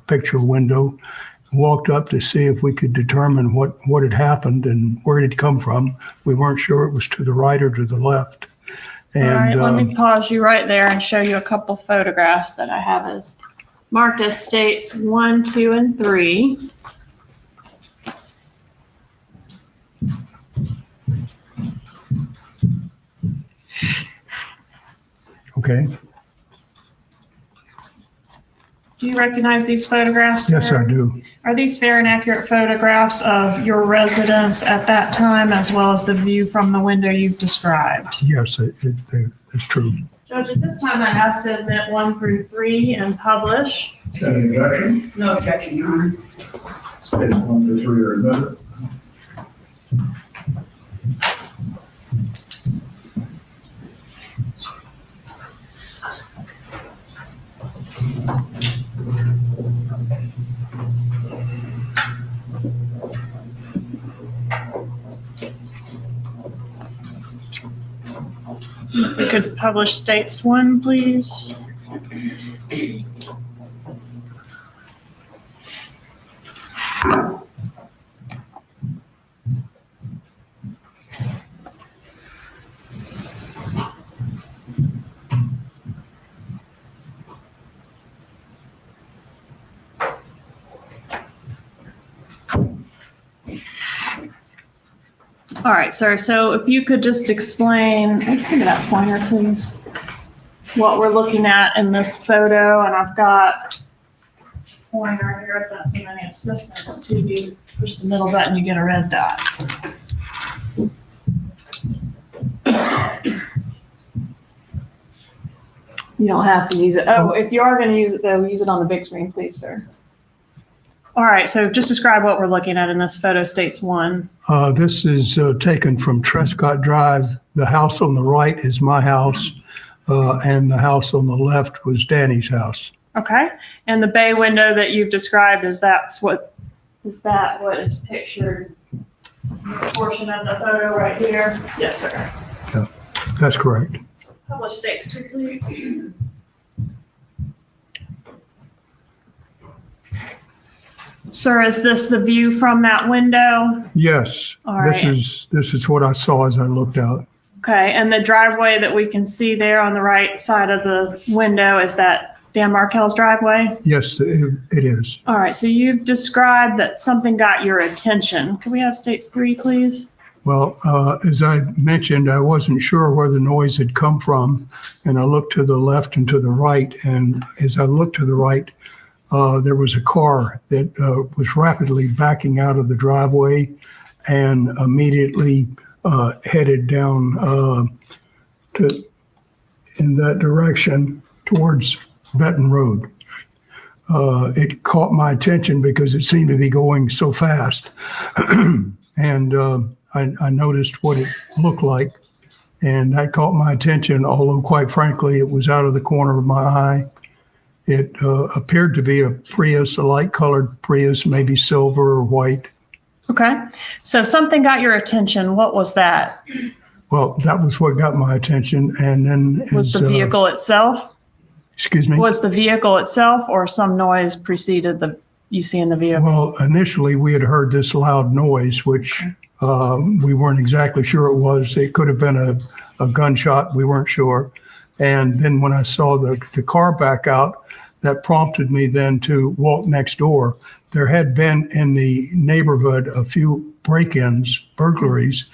picture window. Walked up to see if we could determine what had happened and where it had come from. We weren't sure it was to the right or to the left. And, all right, let me pause you right there and show you a couple photographs that I have as marked as states 1, 2, and 3. Okay. Do you recognize these photographs, Yes, sir? I do. Are these fair and accurate photographs of your residence at that time, as well as the view from the window you've described? Yes, it's true. Judge, at this time, I ask to admit 1 through 3 and publish. Any objection? No objection, Your Honor. States 1 through 3 are admitted. If we could publish states 1, please. All right, sir. So if you could just explain, give me that pointer, please. What we're looking at in this photo, and I've got a pointer here. If that's of any assistance to you, push the middle button, you get a red dot. You don't have to use it. Oh, if you are going to use it, though, use it on the big screen, please, sir. All right, so just describe what we're looking at in this photo, states 1. This is taken from Trescott Drive. The house on the right is my house, and the house on the left was Danny's house. Okay, and the bay window that you've described, is that what is pictured in this portion of the photo right here? Yes, sir. Yeah, that's correct. So publish states 2, please. Sir, is this the view from that window? Yes, All right. this is what I saw as I looked out. Okay, and the driveway that we can see there on the right side of the window, is that Dan Markel's driveway? Yes, it is. All right, so you've described that something got your attention. Can we have states 3, please? Well, as I mentioned, I wasn't sure where the noise had come from, and I looked to the left and to the right, and as I looked to the right, there was a car that was rapidly backing out of the driveway and immediately headed down in that direction towards Benton Road. It caught my attention because it seemed to be going so fast. And I noticed what it looked like, and that caught my attention, although quite frankly, it was out of the corner of my eye. It appeared to be a Prius, a light-colored Prius, maybe silver or white. Okay, so something got your attention. What was that? Well, that was what got my attention, and then Was the vehicle itself? Excuse me? Was the vehicle itself, or some noise preceded you seeing the vehicle? Well, initially, we had heard this loud noise, which we weren't exactly sure it was. It could have been a gunshot. We weren't sure. And then when I saw the car back out, that prompted me then to walk next door there had been in the neighborhood a few break-ins, burglaries,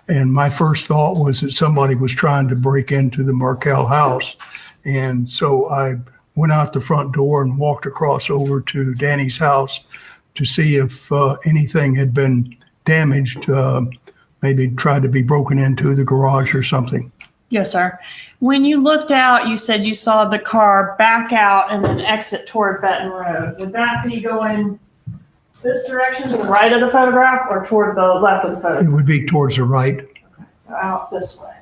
and my first thought was that somebody was trying to break into the Markel house. And so I went out the front door and walked across over to Danny's house to see if anything had been damaged, maybe tried to be broken into the garage or something. Yes, sir. When you looked out, you said you saw the car back out and then exit toward Benton Road. Would that be going this direction to the right of the photograph or toward the left of the It photograph? would be towards the right. Okay, so out this way.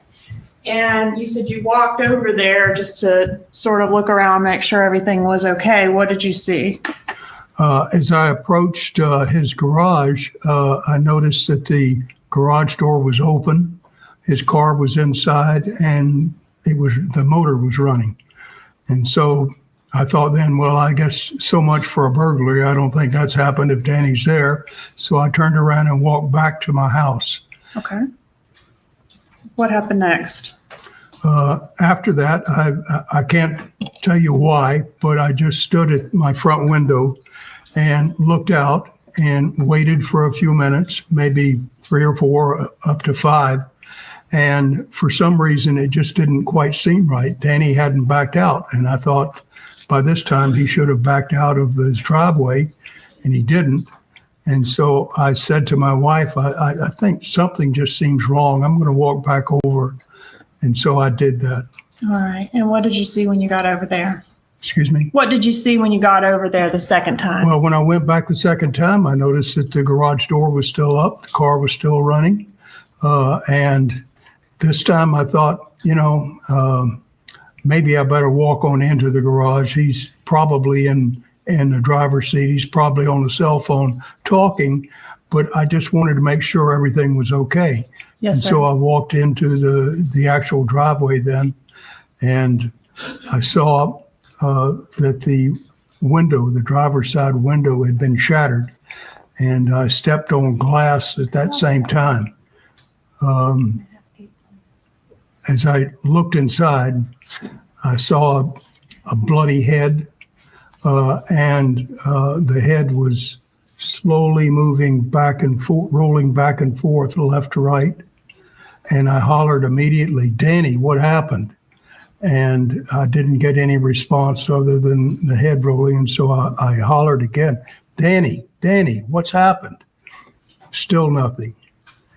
And you said you walked over there just to sort of look around, make sure everything was okay. What did you see? As I approached his garage, I noticed that the garage door was open. His car was inside and the motor was running. And so I thought then, well, I guess so much for a burglary. I don't think that's happened if Danny's there. So I turned around and walked back to my house. Okay. What happened next? After that, I can't tell you why, but I just stood at my front window and looked out and waited for a few minutes, maybe 3 or 4, up to 5. And for some reason, it just didn't quite seem right. Danny hadn't backed out. And I thought by this time he should have backed out of his driveway, and he didn't. And so I said to my wife, I think something just seems wrong. I'm going to walk back over. And so I did that. All right. And what did you see when you got over there? Excuse me? What did you see when you got over there the second time? Well, when I went back the second time, I noticed that the garage door was still up. The car was still running. And this time I thought, maybe I better walk on into the garage. He's probably in the driver's seat. He's probably on the cell phone talking, but I just wanted to make sure everything was okay. Yes, And sir. so I walked into the actual driveway then, and I saw that the window, the driver's side window, had been shattered, and I stepped on glass at that same time. As I looked inside, I saw a bloody head, and the head was slowly moving back and forth, rolling back and forth, left to right. And I hollered immediately, "Danny, what happened?" And I didn't get any response other than the head rolling. And so I hollered again, Danny, what's happened?" Still nothing.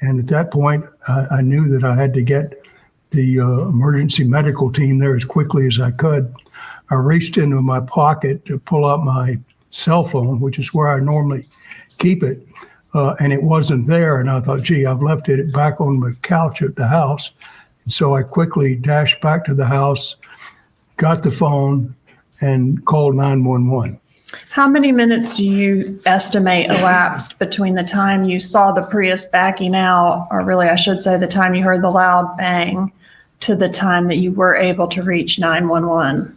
And at that point, I knew that I had to get the emergency medical team there as quickly as I could. I reached into my pocket to pull out my cell phone, which is where I normally keep it, and it wasn't there. And I thought, gee, I've left it back on the couch at the house. And so I quickly dashed back to the house, got the phone, and called 911. How many minutes do you estimate elapsed between the time you saw the Prius backing out, or really I should say the time you heard the loud bang, to the time that you were able to reach 911?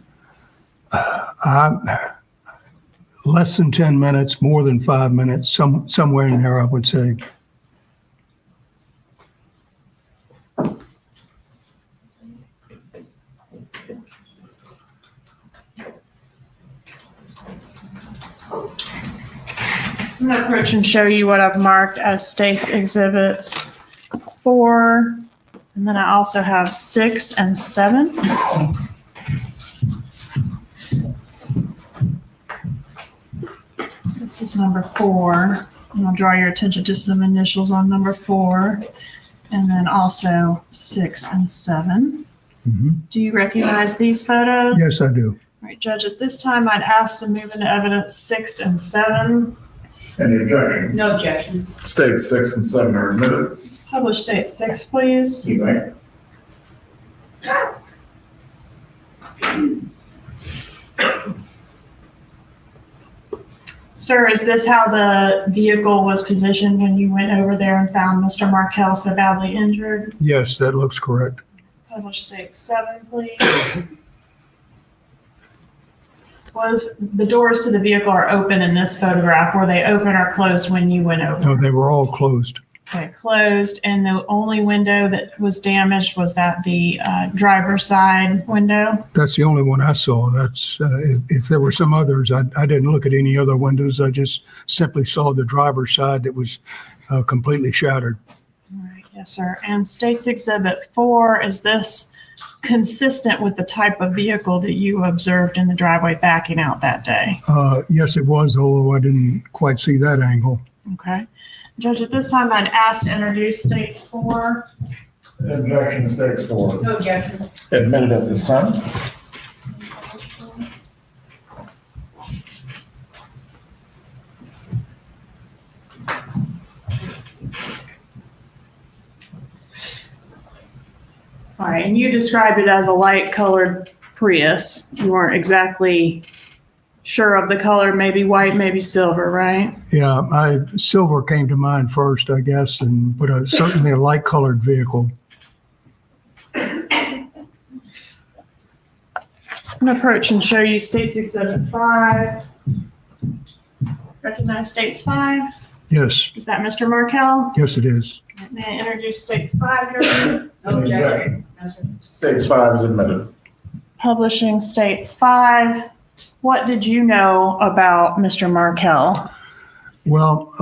Less than 10 minutes, more than 5 minutes, somewhere in there, I would say. I'm going to approach and show you what I've marked as State's Exhibits 4, and then I also have 6 and 7. This is number 4, and I'll draw your attention to some initials on number 4, and then also 6 and 7. Mm-hmm. Do you recognize these photos? Yes, I do. All right, Judge, at this time, I'd ask to move into evidence 6 and 7. Any objection? No objection. States 6 and 7 are admitted. Publish State 6, please. You may. Sir, is this how the vehicle was positioned when you went over there and found Mr. Markel so badly injured? Yes, that looks correct. Publish State 7, please. Was the doors to the vehicle are open in this photograph? Were they open or closed when you went over? No, they were all closed. Okay, closed, and the only window that was damaged was that the driver's side window? That's the only one I saw. That's, if there were some others, I didn't look at any other windows. I just simply saw the driver's side that was completely shattered. All right, yes, sir. And State's Exhibit 4, is this consistent with the type of vehicle that you observed in the driveway backing out that day? Yes, it was, although I didn't quite see that angle. Okay. Judge, at this time, I'd ask to introduce State's 4. Objection to State's 4. No objection. Admitted at this time. All right, and you described it as a light-colored Prius. You weren't exactly sure of the color, maybe white, maybe silver, right? Yeah, silver came to mind first, I guess, but certainly a light-colored vehicle. I'm going to approach and show you State's Exhibit 5. Recognize State's 5? Yes, Is that Mr. Markel? yes, it is. May I introduce State's 5 here? No objection. State's 5 is admitted. Publishing State's 5. What did you know about Mr. Markel? Well,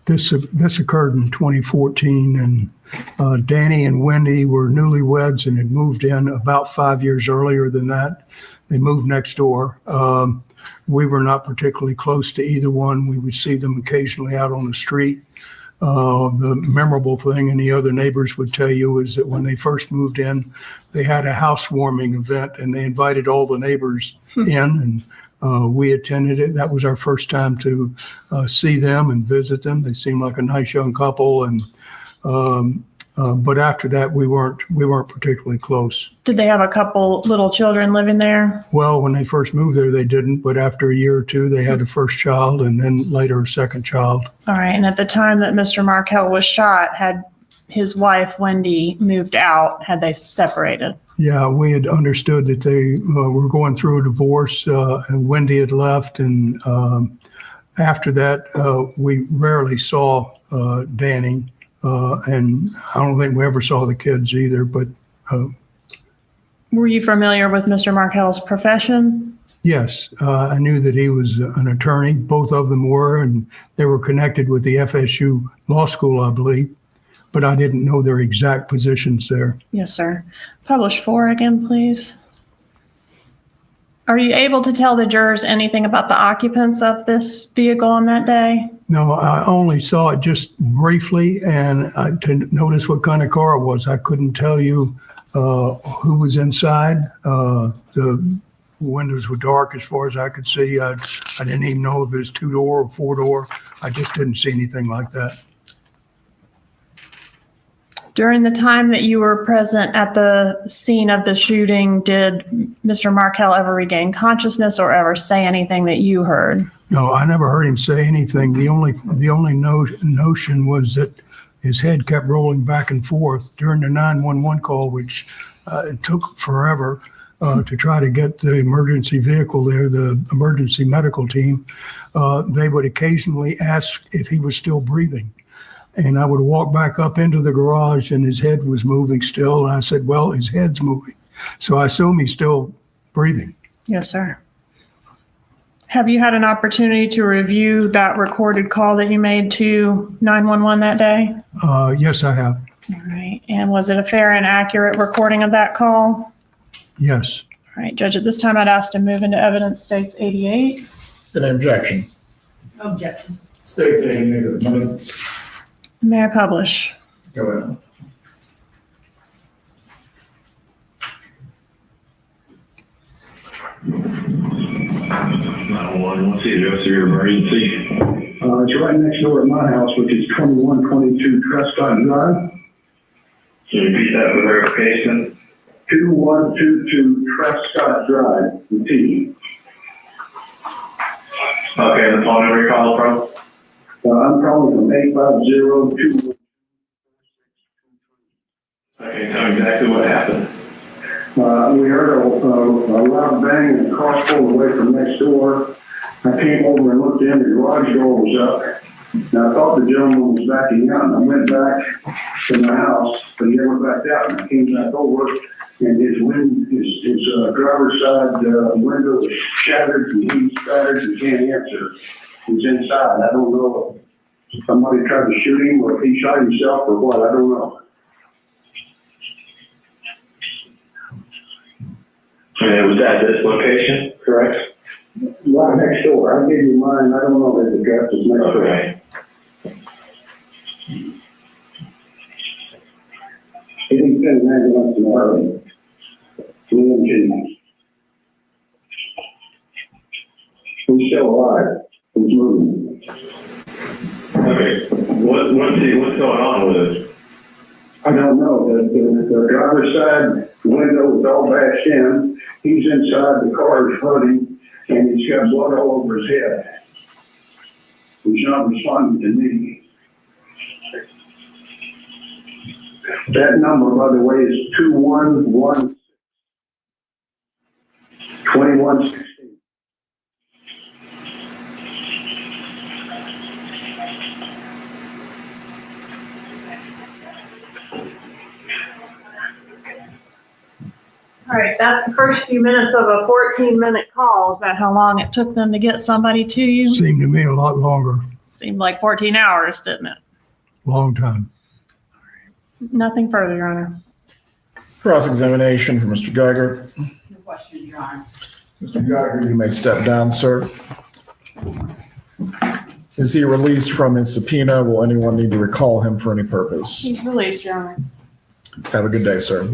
this occurred in 2014, and Danny and Wendi were newlyweds and had moved in about 5 years earlier than that. They moved next door. We were not particularly close to either one. We would see them occasionally out on the street. The memorable thing, and the other neighbors would tell you, is that when they first moved in, they had a housewarming event and they invited all the neighbors in, and we attended it. That was our first time to see them and visit them. They seemed like a nice young couple, and but after that, we weren't particularly close. Did they have a couple little children living there? Well, when they first moved there, they didn't, but after a year or two, they had a first child and then later a second child. All right, and at the time that Mr. Markel was shot, had his wife, Wendi, moved out? Had they separated? Yeah, we had understood that they were going through a divorce, and Wendi had left, and after that, we rarely saw Danny, and I don't think we ever saw the kids either, but Were you familiar with Mr. Markel's profession? yes, I knew that he was an attorney. Both of them were, and they were connected with the FSU Law School, I believe, but I didn't know their exact positions there. Yes, sir. Publish 4 again, please. Are you able to tell the jurors anything about the occupants of this vehicle on that day? No, I only saw it just briefly, and to notice what kind of car it was. I couldn't tell you who was inside. The windows were dark as far as I could see. I didn't even know if it was 2-door or 4-door. I just didn't see anything like that. During the time that you were present at the scene of the shooting, did Mr. Markel ever regain consciousness or ever say anything that you heard? No, I never heard him say anything. The only notion was that his head kept rolling back and forth during the 911 call, which it took forever to try to get the emergency vehicle there, the emergency medical team. They would occasionally ask if he was still breathing. And I would walk back up into the garage and his head was moving still. And I said, well, his head's moving. So I assume he's still breathing. Yes, sir. Have you had an opportunity to review that recorded call that you made to 911 that day? Yes, I have. All right. And was it a fair and accurate recording of that call? Yes. All right, Judge, at this time, I'd ask to move into evidence States 88. An objection. Objection. State's 88 is admitted. May I publish? Go ahead. What's the address of your emergency? It's right next door at my house, which is 2122 Trescott Drive. Can you repeat that for verification? 2122 Trescott Drive, with T. Okay, and the phone number you're calling from? I'm calling from 850-2. Okay, tell me exactly what happened. We heard a loud bang and a car pulled away from next door. I came over and looked in, the garage door was up. Now, I thought the gentleman was backing out, and I went back to my house, but he never backed out, and I came back over, and his driver's side window was shattered, and he's battered, and can't answer. He's inside. I don't know if somebody tried to shoot him, or if he shot himself, or what, I don't know. And it was at this location, correct? Right next door. I'll give you mine. I don't know if the address is next door. Okay. He didn't send an ambulance in a hurry. Me and Jimmy. He's still alive. He's moving. Okay. What's going on with it? I don't know. The driver's side window is all bashed in. He's inside. The car is hurting, and he's got blood all over his head. He's not responding to me. That number, by the way, is 211 2116. All right, that's the first few minutes of a 14-minute call. Is that how long it took them to get somebody to you? Seemed to me a lot longer, Seemed like 14 hours, didn't it? long time. Nothing further, Your Honor. Cross-examination for Mr. Geiger. No question, Your Honor. Mr. Geiger, you may step down, sir. Is he released from his subpoena? Will anyone need to recall him for any purpose? He's released, Your Honor. Have a good day, sir.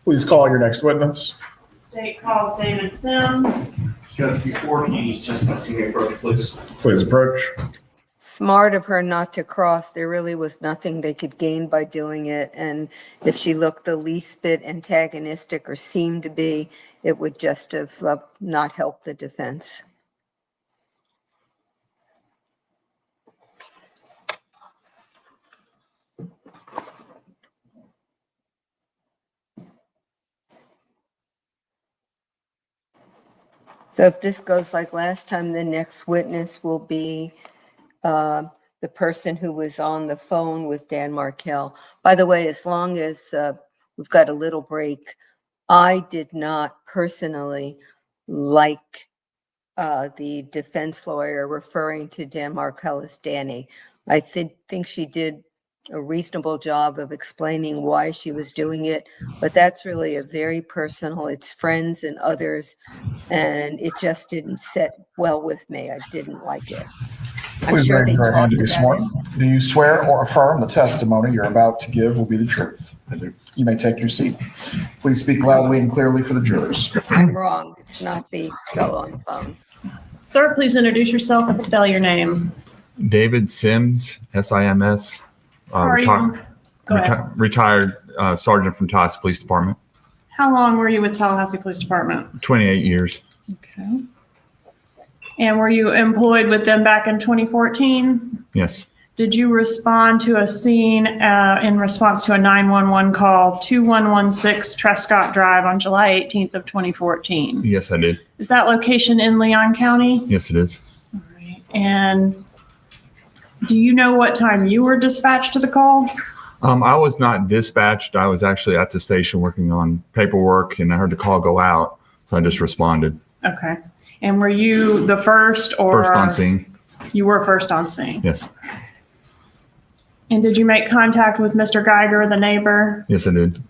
Please call your next witness. State calls David Sims. Judge, before he's just letting me approach, please. Please approach. Smart of her not to cross. There really was nothing they could gain by doing it. And if she looked the least bit antagonistic or seemed to be, it would just have not helped the defense. So if this goes like last time, the next witness will be the person who was on the phone with Dan Markel. By the way, as long as we've got a little break, I did not personally like the defense lawyer referring to Dan Markel as Danny. I think she did a reasonable job of explaining why she was doing it, but that's really a very personal, it's friends and others, and it just didn't sit well with me. I didn't like it. I'm Please sure raise they your hand to talked be about sworn. it. Do you swear or affirm the testimony you're about to give will be the truth? I do. You may take your seat. Please speak loudly and clearly for the jurors. I'm wrong. It's not the fellow on the phone. Sir, please introduce yourself and spell your name. David Sims, S-I-M-S. How are you? Go ahead. Retired sergeant from Tallahassee Police Department. How long were you with Tallahassee Police Department? 28 years. Okay. And were you employed with them back in 2014? Yes. Did you respond to a scene in response to a 911 call, 2116 Trescott Drive on July 18th of 2014? Yes, I did. Is that location in Leon County? Yes, it is. All right. And do you know what time you were dispatched to the call? I was not dispatched. I was actually at the station working on paperwork, and I heard the call go out, so I just responded. Okay. And were you the first or? First on scene. You were first on scene. Yes. And did you make contact with Mr. Geiger, the neighbor? Yes, I did.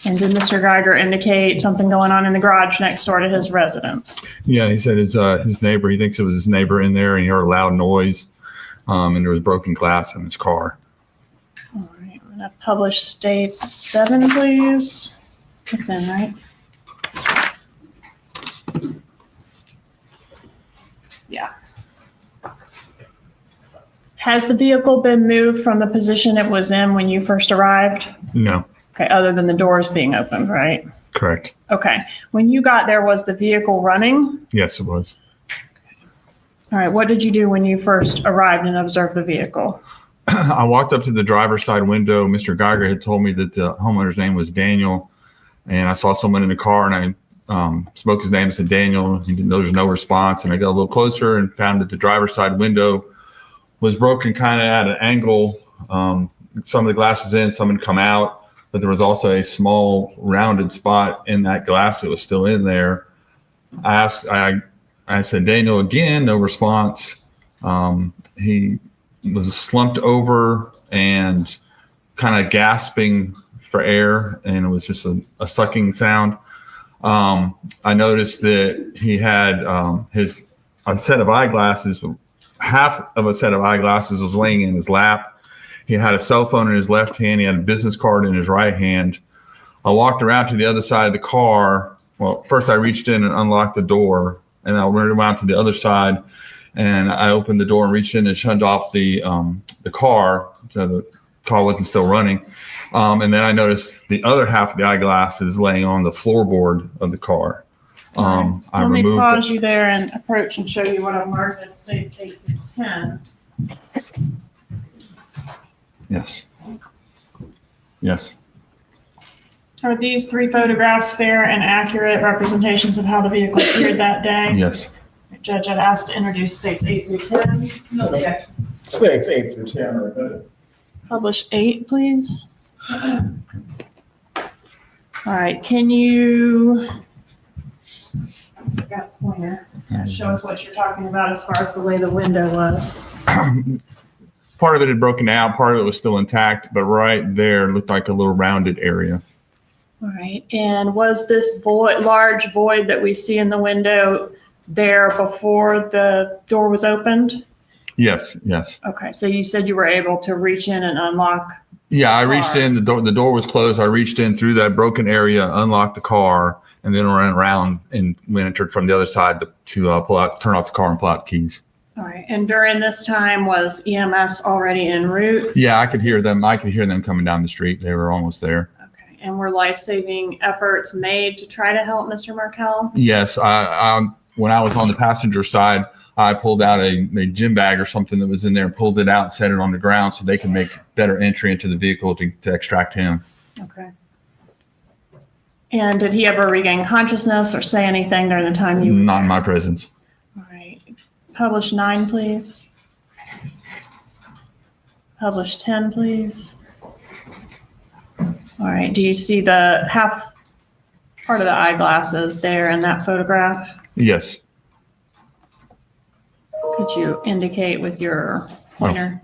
And did Mr. Geiger indicate something going on in the garage next door to his residence? Yeah, he said his neighbor, he thinks it was his neighbor in there, and he heard a loud noise, and there was broken glass in his car. All right, I'm gonna publish states 7, please. It's in, right? Yeah. Has the vehicle been moved from the position it was in when you first arrived? No. Okay, other than the doors being opened, right? Correct. Okay. When you got there, was the vehicle running? Yes, it was. All right. What did you do when you first arrived and observed the vehicle? I walked up to the driver's side window. Mr. Geiger had told me that the homeowner's name was Daniel, and I saw someone in the car, and I spoke his name and said, Daniel. He didn't know there was no response. And I got a little closer and found that the driver's side window was broken kind of at an angle. Some of the glasses in, some had come out, but there was also a small rounded spot in that glass that was still in there. I said, Daniel, again, no response. He was slumped over and kind of gasping for air, and it was just a sucking sound. I noticed that he had a set of eyeglasses. Half of a set of eyeglasses was laying in his lap. He had a cell phone in his left hand. He had a business card in his right hand. I walked around to the other side of the car. Well, first I reached in and unlocked the door, and I went around to the other side, and I opened the door and reached in and shut off the car, so the car wasn't still running. And then I noticed the other half of the eyeglasses laying on the floorboard of the car. Let me pause you there and approach and show you what I marked as states 8 through 10. Yes. Yes. Are these 3 photographs fair and accurate representations of how the vehicle appeared that day? Yes. Judge, I'd asked to introduce states 8 through 10. No objection. States 8 through 10 are admitted. Publish 8, please. All right, can you got a pointer. Show us what you're talking about as far as the way the window was. Part of it had broken out, part of it was still intact, but right there looked like a little rounded area. All right, and was this large void that we see in the window there before the door was opened? Yes, yes. Okay, so you said you were able to reach in and unlock. Yeah, I reached in, the door was closed. I reached in through that broken area, unlocked the car, and then ran around and entered from the other side to turn off the car and pull out the keys. All right, and during this time, was EMS already en route? Yeah, I could hear them. I could hear them coming down the street. They were almost there. Okay, and were life-saving efforts made to try to help Mr. Markel? Yes, when I was on the passenger side, I pulled out a gym bag or something that was in there, pulled it out, and set it on the ground so they could make better entry into the vehicle to extract him. Okay. And did he ever regain consciousness or say anything during the time you were Not there? in my presence. All right. Publish 9, please. Publish 10, please. All right. Do you see the half part of the eyeglasses there in that photograph? Yes. Could you indicate with your pointer?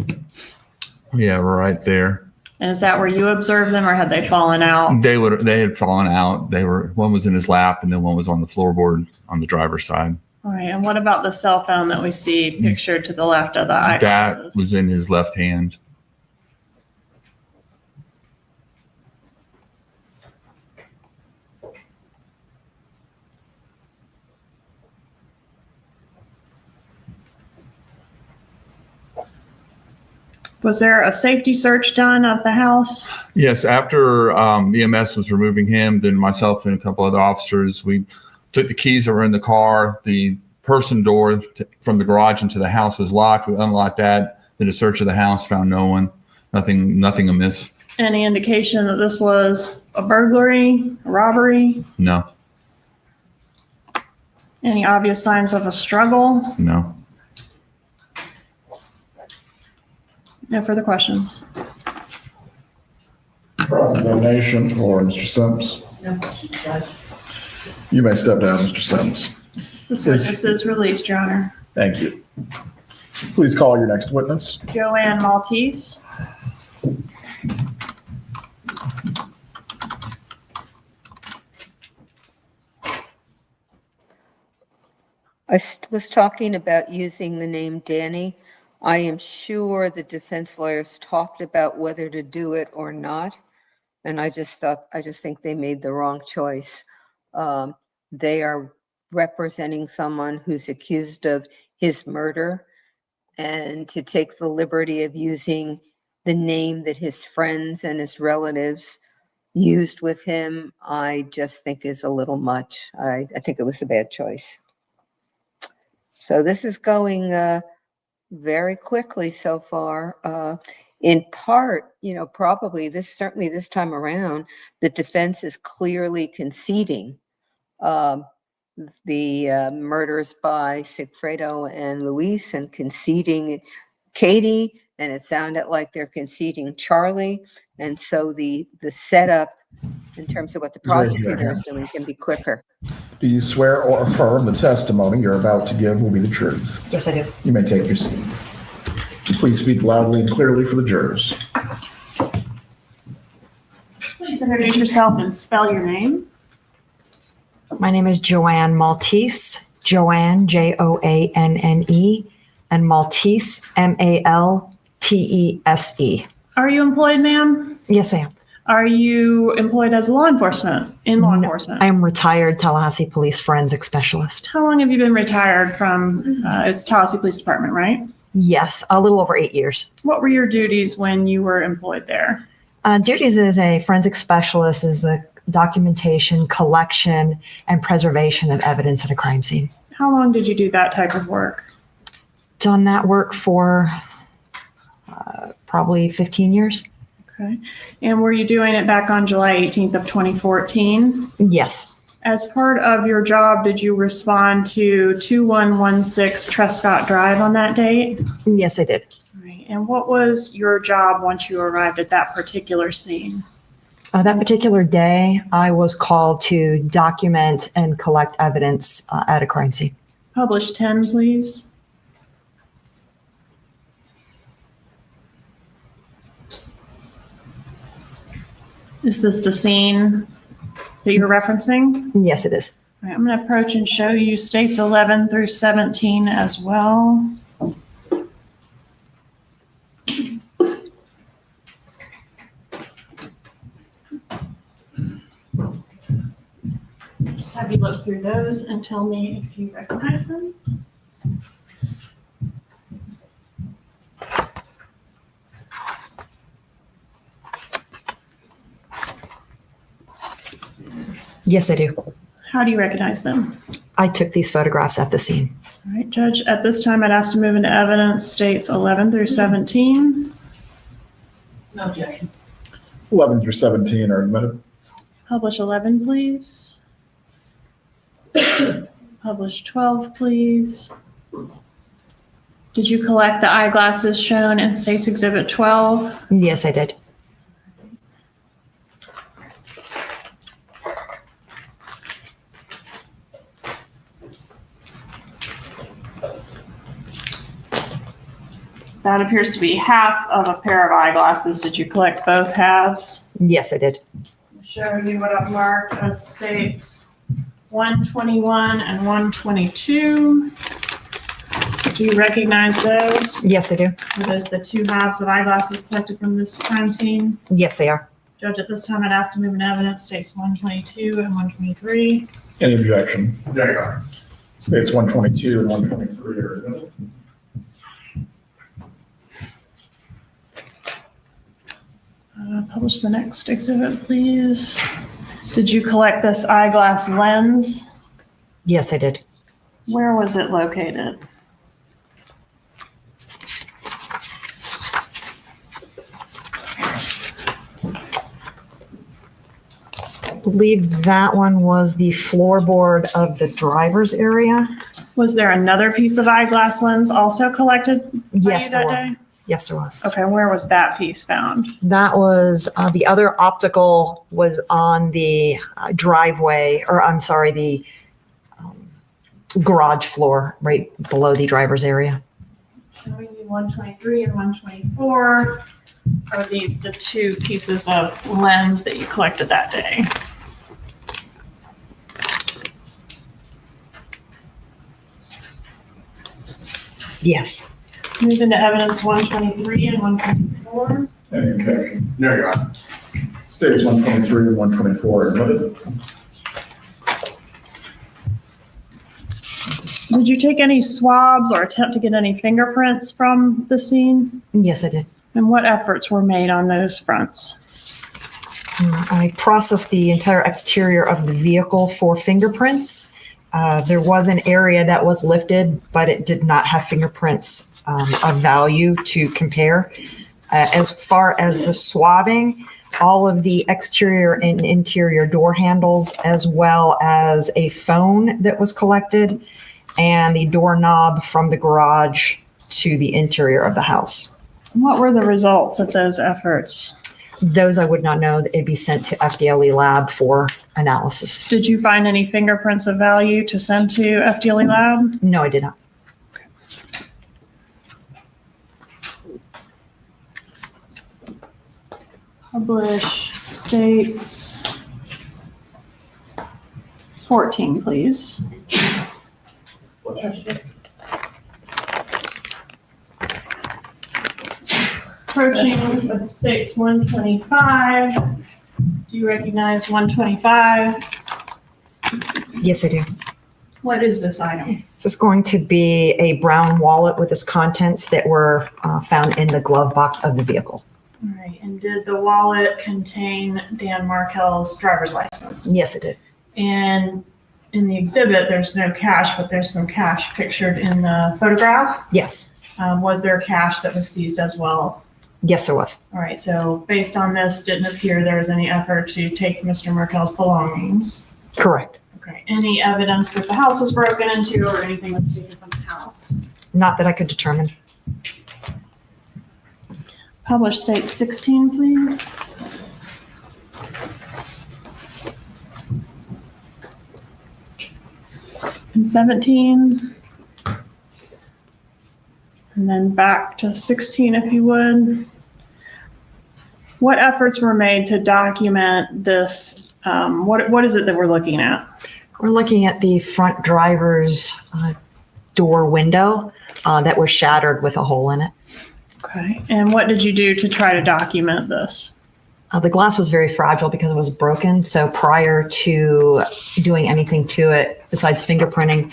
Yeah, right there. And is that where you observed them, or had they fallen out? They had fallen out. One was in his lap, and then one was on the floorboard on the driver's side. All right. And what about the cell phone that we see pictured to the left of the eyeglasses? That was in his left hand. Was there a safety search done of the house? Yes, after EMS was removing him, then myself and a couple other officers, we took the keys that were in the car. The person door from the garage into the house was locked. We unlocked that. Did a search of the house, found no one, nothing amiss. Any indication that this was a burglary, a robbery? No. Any obvious signs of a struggle? No. No further questions. Cross-examination for Mr. Sims. No questions, Judge. You may step down, Mr. Sims. This witness is released, Your Honor. Thank you. Please call your next witness. Joanne Maltese. I was talking about using the name Danny. I am sure the defense lawyers talked about whether to do it or not. And I just think they made the wrong choice. They are representing someone who's accused of his murder, and to take the liberty of using the name that his friends and his relatives used with him, I just think is a little much. I think it was a bad choice. So this is going very quickly so far. In part, probably certainly this time around, the defense is clearly conceding um, the murders by Sigfredo and Luis and conceding Katie, and it sounded like they're conceding Charlie. And so the setup in terms of what the prosecutor is doing can be quicker. Do you swear or affirm the testimony you're about to give will be the truth? Yes, I do. You may take your seat. Please speak loudly and clearly for the jurors. Please introduce yourself and spell your name. My name is Joanne Maltese. Joanne, Joanne, and Maltese, Maltese. Are you employed, ma'am? Yes, I am. Are you employed as law enforcement, in law enforcement? I am retired Tallahassee Police Forensic Specialist. How long have you been retired from, it's Tallahassee Police Department, right? Yes, a little over 8 years. What were your duties when you were employed there? Duties as a forensic specialist is the documentation, collection, and preservation of evidence at a crime scene. How long did you do that type of work? Done that work for probably 15 years. Okay. And were you doing it back on July 18th of 2014? Yes. As part of your job, did you respond to 2116 Trescott Drive on that date? Yes, I did. Right. And what was your job once you arrived at that particular scene? That particular day, I was called to document and collect evidence at a crime scene. Publish 10, please. Is this the scene that you're referencing? Yes, it is. All right, I'm going to approach and show you states 11 through 17 as well. Just have you look through those and tell me if you recognize them. Yes, I do. How do you recognize them? I took these photographs at the scene. All right, Judge, at this time, I'd ask to move into evidence states 11 through 17. No objection. 11 through 17 are admitted. Publish 11, please. Publish 12, please. Did you collect the eyeglasses shown in State's Exhibit 12? Yes, I did. That appears to be half of a pair of eyeglasses. Did you collect both halves? Yes, I did. I'll show you what I've marked as states 121 and 122. Do you recognize those? Yes, I do. Are those the two halves of eyeglasses collected from this crime scene? Yes, they are. Judge, at this time, I'd ask to move in evidence states 122 and 123. Any objection? There you are. States 122 and 123 are admitted. Publish the next exhibit, please. Did you collect this eyeglass lens? Yes, I did. Where was it located? I believe that one was the floorboard of the driver's area. Was there another piece of eyeglass lens also collected by Yes, you that there day? was. Yes, there was. Okay, where was that piece found? That was the other optical was on the driveway, or I'm sorry, the garage floor right below the driver's area. Showing you 123 and 124. Are these the two pieces of lens that you collected that day? Yes. Move into evidence 123 and 124. Any objection? There you are. States 123 and 124 are admitted. Did you take any swabs or attempt to get any fingerprints from the scene? Yes, I did. And what efforts were made on those fronts? I processed the entire exterior of the vehicle for fingerprints. There was an area that was lifted, but it did not have fingerprints of value to compare. As far as the swabbing, all of the exterior and interior door handles, as well as a phone that was collected and the doorknob from the garage to the interior of the house. What were the results of those efforts? Those I would not know. It'd be sent to FDLE lab for analysis. Did you find any fingerprints of value to send to FDLE lab? No, I did not. Publish states 14, please. Approaching with states 125. Do you recognize 125? Yes, I do. What is this item? This is going to be a brown wallet with its contents that were found in the glove box of the vehicle. All right, and did the wallet contain Dan Markel's driver's license? Yes, it did. And in the exhibit, there's no cash, but there's some cash pictured in the photograph. Yes. Was there cash that was seized as well? Yes, there was. All right, so based on this, didn't appear there was any effort to take Mr. Markel's belongings. Correct. Okay, any evidence that the house was broken into or anything was taken from the house? Not that I could determine. Publish state 16, please. And 17. And then back to 16, if you would. What efforts were made to document this? What is it that we're looking at? We're looking at the front driver's door window that was shattered with a hole in it. Okay. And what did you do to try to document this? The glass was very fragile because it was broken. So prior to doing anything to it, besides fingerprinting,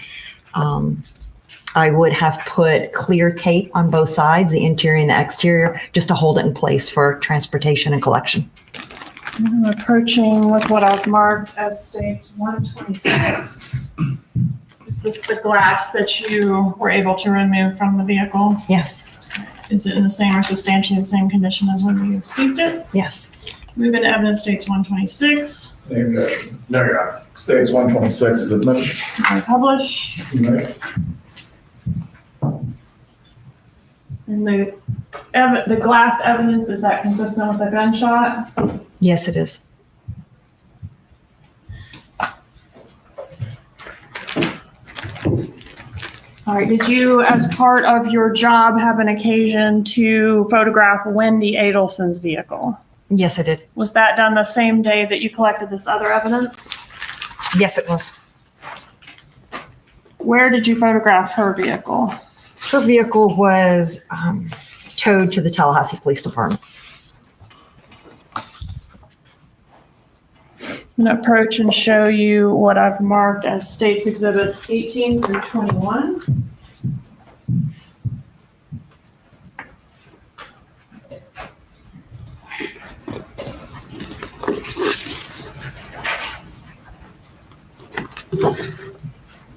I would have put clear tape on both sides, the interior and the exterior, just to hold it in place for transportation and collection. I'm approaching with what I've marked as states 126. Is this the glass that you were able to remove from the vehicle? Yes. Is it in the same or substantially the same condition as when you seized it? Yes. Moving to evidence states 126. No, Your Honor. States 126 is admitted. I publish. Right. And the glass evidence, is that consistent with the gunshot? Yes, it is. All right, did you, as part of your job, have an occasion to photograph Wendi Adelson's vehicle? Yes, I did. Was that done the same day that you collected this other evidence? Yes, it was. Where did you photograph her vehicle? Her vehicle was towed to the Tallahassee Police Department. I'm going to approach and show you what I've marked as states exhibits 18 through 21.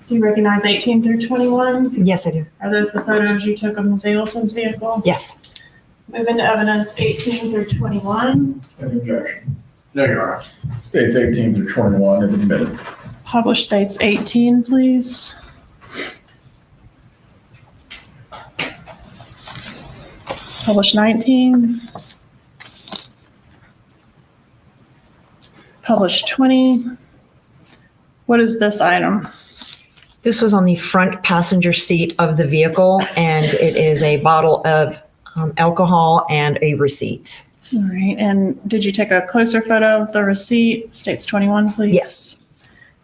Do you recognize 18 through 21? Yes, I do. Are those the photos you took of Ms. Adelson's vehicle? Yes. Move into evidence 18 through 21. Any objection? No, Your Honor. States 18 through 21 is admitted. Publish states 18, please. Publish 19. Publish 20. What is this item? This was on the front passenger seat of the vehicle, and it is a bottle of alcohol and a receipt. All right. And did you take a closer photo of the receipt? States 21, please. Yes.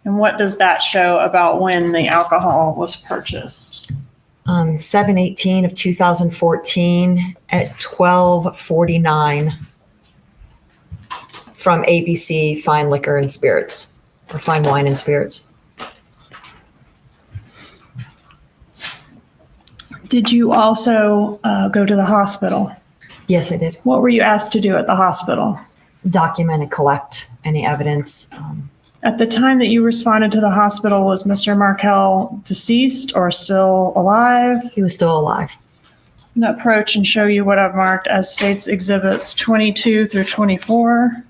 And what does that show about when the alcohol was purchased? On 7/18 of 2014 at 12:49 from ABC Fine Liquor and Spirits, or Fine Wine and Spirits. Did you also go to the hospital? Yes, I did. What were you asked to do at the hospital? Document and collect any evidence. At the time that you responded to the hospital, was Mr. Markel deceased or still alive? He was still alive. I'm going to approach and show you what I've marked as State's Exhibits 22 through 24.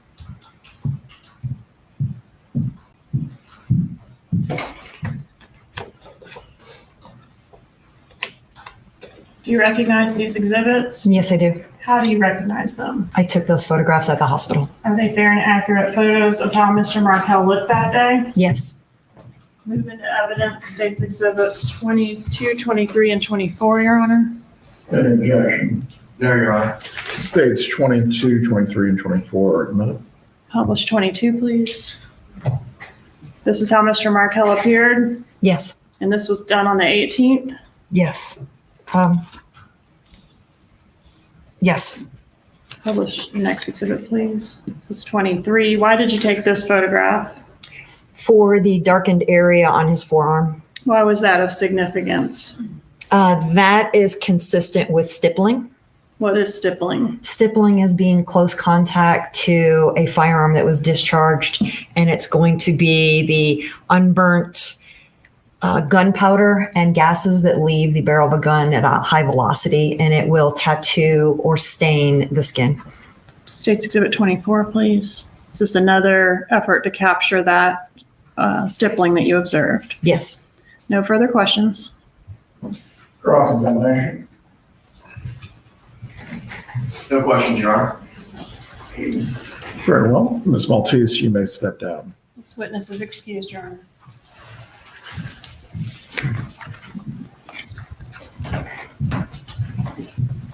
Do you recognize these exhibits? Yes, I do. How do you recognize them? I took those photographs at the hospital. Are they fair and accurate photos of how Mr. Markel looked that day? Yes. Move into evidence, State's Exhibits 22, 23, and 24, Your Honor. Any objection? No, Your Honor. States 22, 23, and 24 are admitted. Publish 22, please. This is how Mr. Markel appeared, Yes. and this was done on the 18th. Yes. Yes. Publish the next exhibit, please. This is 23. Why did you take this photograph? For the darkened area on his forearm. Why was that of significance? That is consistent with stippling. What is stippling? Stippling is being close contact to a firearm that was discharged, and it's going to be the unburnt gunpowder and gases that leave the barrel of a gun at a high velocity, and it will tattoo or stain the skin. State's Exhibit 24, please. Is this another effort to capture that stippling that you observed? Yes. No further questions. Cross-examination. No questions, Your Honor. Very well. Ms. Maltese, you may step down. This witness is excused, Your Honor.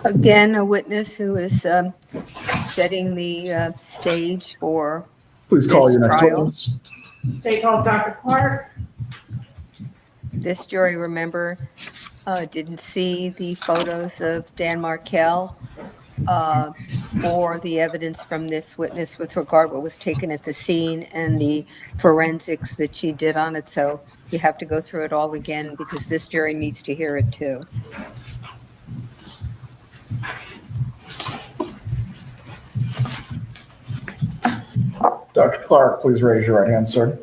Again, a witness who is setting the stage for Please call this your next trial. witness. State calls Dr. Clark. This jury, remember, didn't see the photos of Dan Markel or the evidence from this witness with regard to what was taken at the scene and the forensics that she did on it. So you have to go through it all again because this jury needs to hear it too. Dr. Clark, please raise your right hand, sir.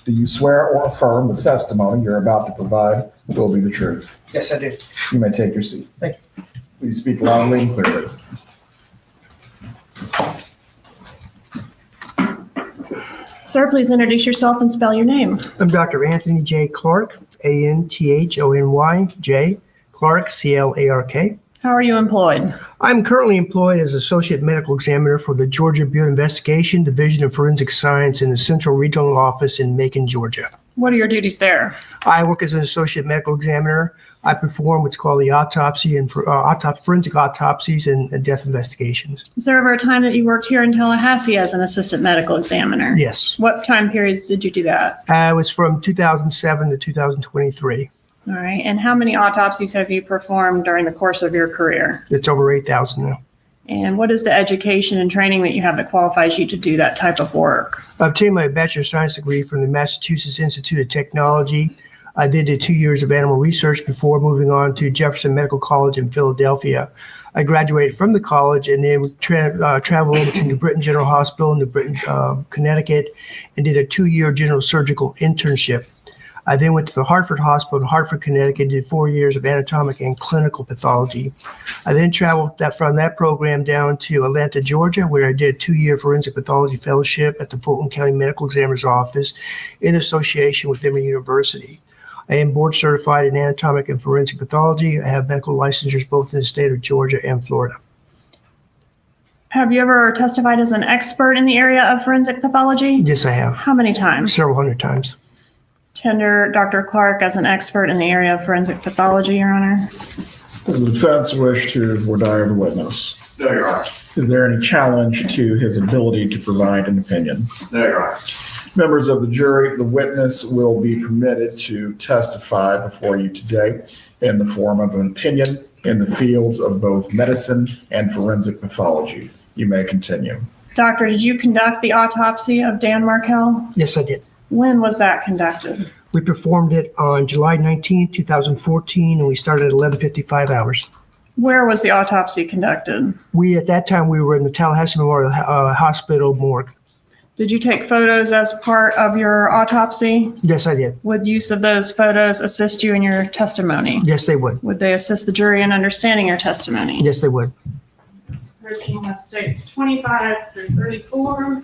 Do you swear or affirm the testimony you're about to provide will be the truth? Yes, I do. You may take your seat. Thank you. Please speak loudly and clearly. Sir, please introduce yourself and spell your name. I'm Dr. Anthony J. Clark, Anthony J. Clark, Clark. How are you employed? I'm currently employed as Associate Medical Examiner for the Georgia Bureau of Investigation, Division of Forensic Science in the Central Regional Office in Macon, Georgia. What are your duties there? I work as an Associate Medical Examiner. I perform what's called the autopsy and forensic autopsies and death investigations. Was there ever a time that you worked here in Tallahassee as an Assistant Medical Examiner? Yes. What time periods did you do that? It was from 2007 to 2023. All right. And how many autopsies have you performed during the course of your career? It's over 8,000 now. And what is the education and training that you have that qualifies you to do that type of work? I obtained my Bachelor of Science degree from the Massachusetts Institute of Technology. I did 2 years of animal research before moving on to Jefferson Medical College in Philadelphia. I graduated from the college and then traveled over to New Britain General Hospital in New Britain, Connecticut, and did a 2-year general surgical internship. I then went to the Hartford Hospital in Hartford, Connecticut, did 4 years of anatomic and clinical pathology. I then traveled from that program down to Atlanta, Georgia, where I did a 2-year forensic pathology fellowship at the Fulton County Medical Examiner's Office in association with Emory University. I am board certified in anatomic and forensic pathology. I have medical licensures both in the state of Georgia and Florida. Have you ever testified as an expert in the area of forensic pathology? Yes, I have. How many times? Several hundred times. Tender Dr. Clark as an expert in the area of forensic pathology, Your Honor. Does the defense wish to voir dire the witness? No, Your Honor. Is there any challenge to his ability to provide an opinion? No, Your Honor. Members of the jury, the witness will be permitted to testify before you today in the form of an opinion in the fields of both medicine and forensic pathology. You may continue. Doctor, did you conduct the autopsy of Dan Markel? Yes, I did. When was that conducted? We performed it on July 19, 2014, and we started at 11:55 hours. Where was the autopsy conducted? At that time, we were in the Tallahassee Memorial Hospital morgue. Did you take photos as part of your autopsy? Yes, I did. Would use of those photos assist you in your testimony? Yes, they would. Would they assist the jury in understanding your testimony? Yes, they would. Working with states 25 through 34.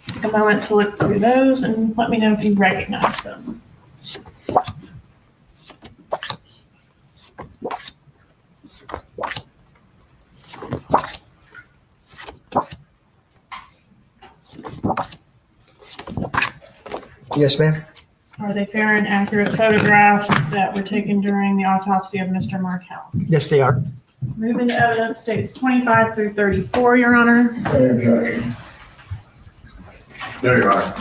Take a moment to look through those and let me know if you recognize them. Yes, ma'am. Are they fair and accurate photographs that were taken during the autopsy of Mr. Markel? Yes, they are. Moving to evidence states 25 through 34, Your Honor. There you are.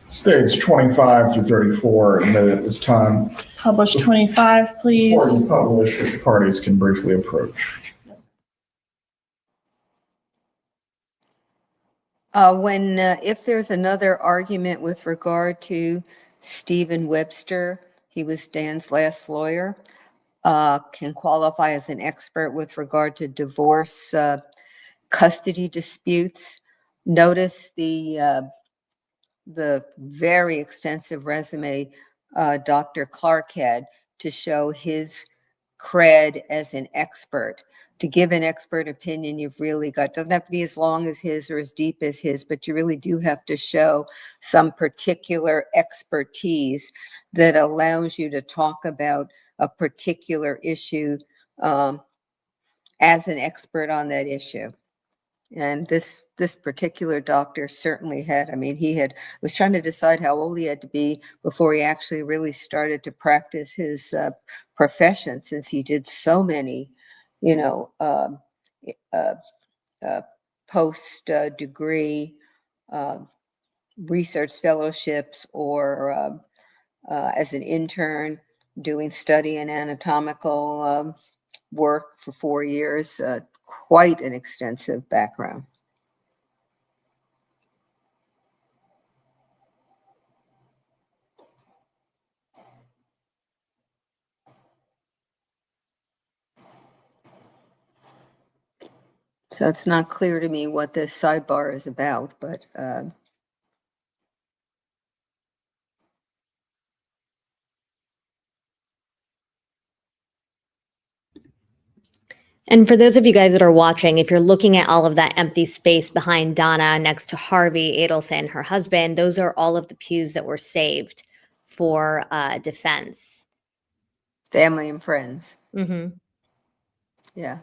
States 25 through 34 admitted at this time. Publish 25, please. Before you publish, if the parties can briefly approach. If there's another argument with regard to Stephen Webster, he was Dan's last lawyer, can qualify as an expert with regard to divorce custody disputes. Notice the very extensive resume Dr. Clark had to show his cred as an expert. To give an expert opinion, you've really got, doesn't have to be as long as his or as deep as his, but you really do have to show some particular expertise that allows you to talk about a particular issue as an expert on that issue. And this particular doctor certainly had, I mean, was trying to decide how old he had to be before he actually really started to practice his profession, since he did so many, post degree research fellowships, or as an intern doing study and anatomical work for 4 years. Quite an extensive background. So it's not clear to me what this sidebar is about, but And for those of you guys that are watching, if you're looking at all of that empty space behind Donna next to Harvey Adelson, her husband, those are all of the pews that were saved for defense. family and friends. Mm-hmm. Yeah.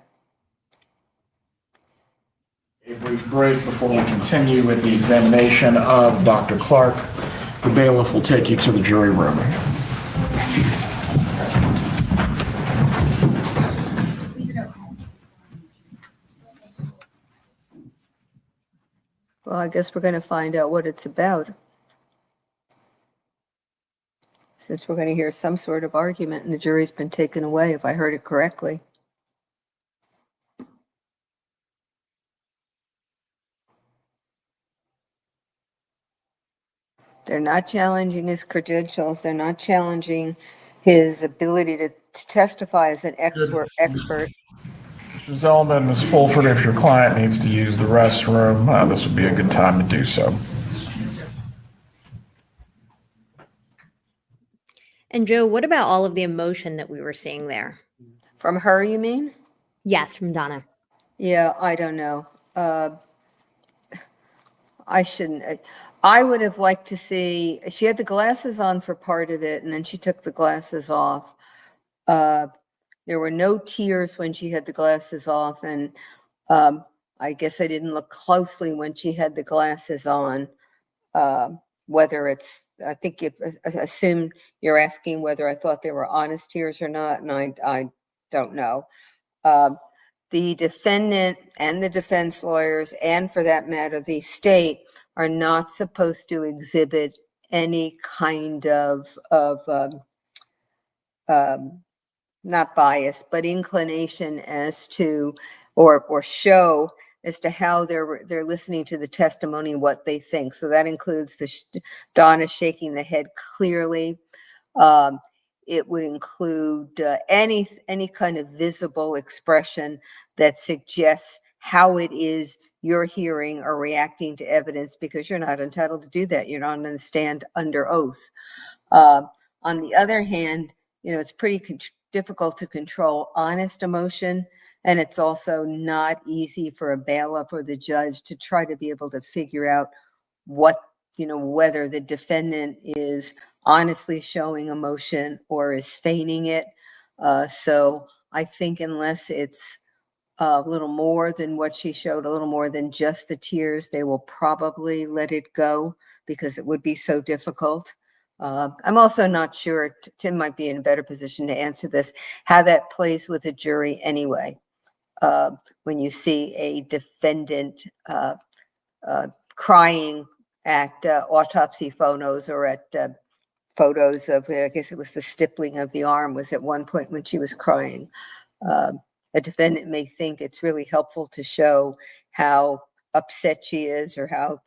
A brief break before we continue with the examination of Dr. Clark. The bailiff will take you to the jury room. Well, I guess we're going to find out what it's about, since we're going to hear some sort of argument and the jury's been taken away, if I heard it correctly. They're not challenging his credentials. They're not challenging his ability to testify as an expert. Mr. Zellman, Ms. Fulford, if your client needs to use the restroom, this would be a good time to do so. And Joe, what about all of the emotion that we were seeing there? From her, you mean? Yes, from Donna. Yeah, I don't know. I shouldn't. I would have liked to see, she had the glasses on for part of it, and then she took the glasses off. There were no tears when she had the glasses off, and I guess I didn't look closely when she had the glasses on. Whether it's, I think I assume you're asking whether I thought they were honest tears or not, and I don't know. The defendant and the defense lawyers, and for that matter, the state, are not supposed to exhibit any kind of not bias, but inclination as to, or show as to how they're listening to the testimony, what they think. So that includes Donna shaking the head clearly. It would include any kind of visible expression that suggests how it is you're hearing or reacting to evidence because you're not entitled to do that. You're not on the stand under oath. On the other hand, it's pretty difficult to control honest emotion. And it's also not easy for a bailiff or the judge to try to be able to figure out whether the defendant is honestly showing emotion or is feigning it. So I think unless it's a little more than what she showed, a little more than just the tears, they will probably let it go because it would be so difficult. I'm also not sure, Tim might be in a better position to answer this, how that plays with a jury anyway. When you see a defendant crying at autopsy photos or at photos of, I guess it was the stippling of the arm was at one point when she was crying. A defendant may think it's really helpful to show how upset she is or how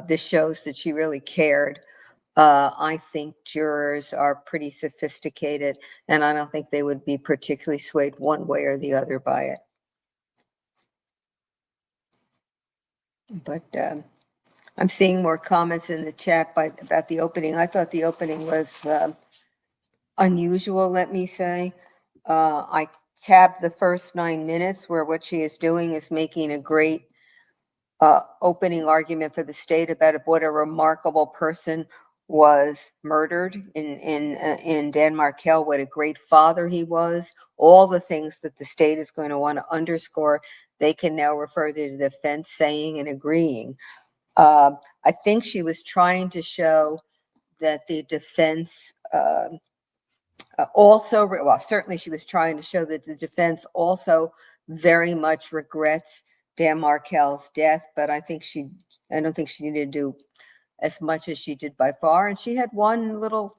this shows that she really cared. I think jurors are pretty sophisticated, and I don't think they would be particularly swayed one way or the other by it. But I'm seeing more comments in the chat about the opening. I thought the opening was unusual, let me say. I tabbed the first 9 minutes where what she is doing is making a great opening argument for the state about what a remarkable person was murdered in Dan Markel, what a great father he was, all the things that the state is going to want to underscore. They can now refer to the defense saying and agreeing. I think she was trying to show that the defense certainly she was trying to show that the defense also very much regrets Dan Markel's death, but I don't think she needed to do as much as she did by far. And she had one little,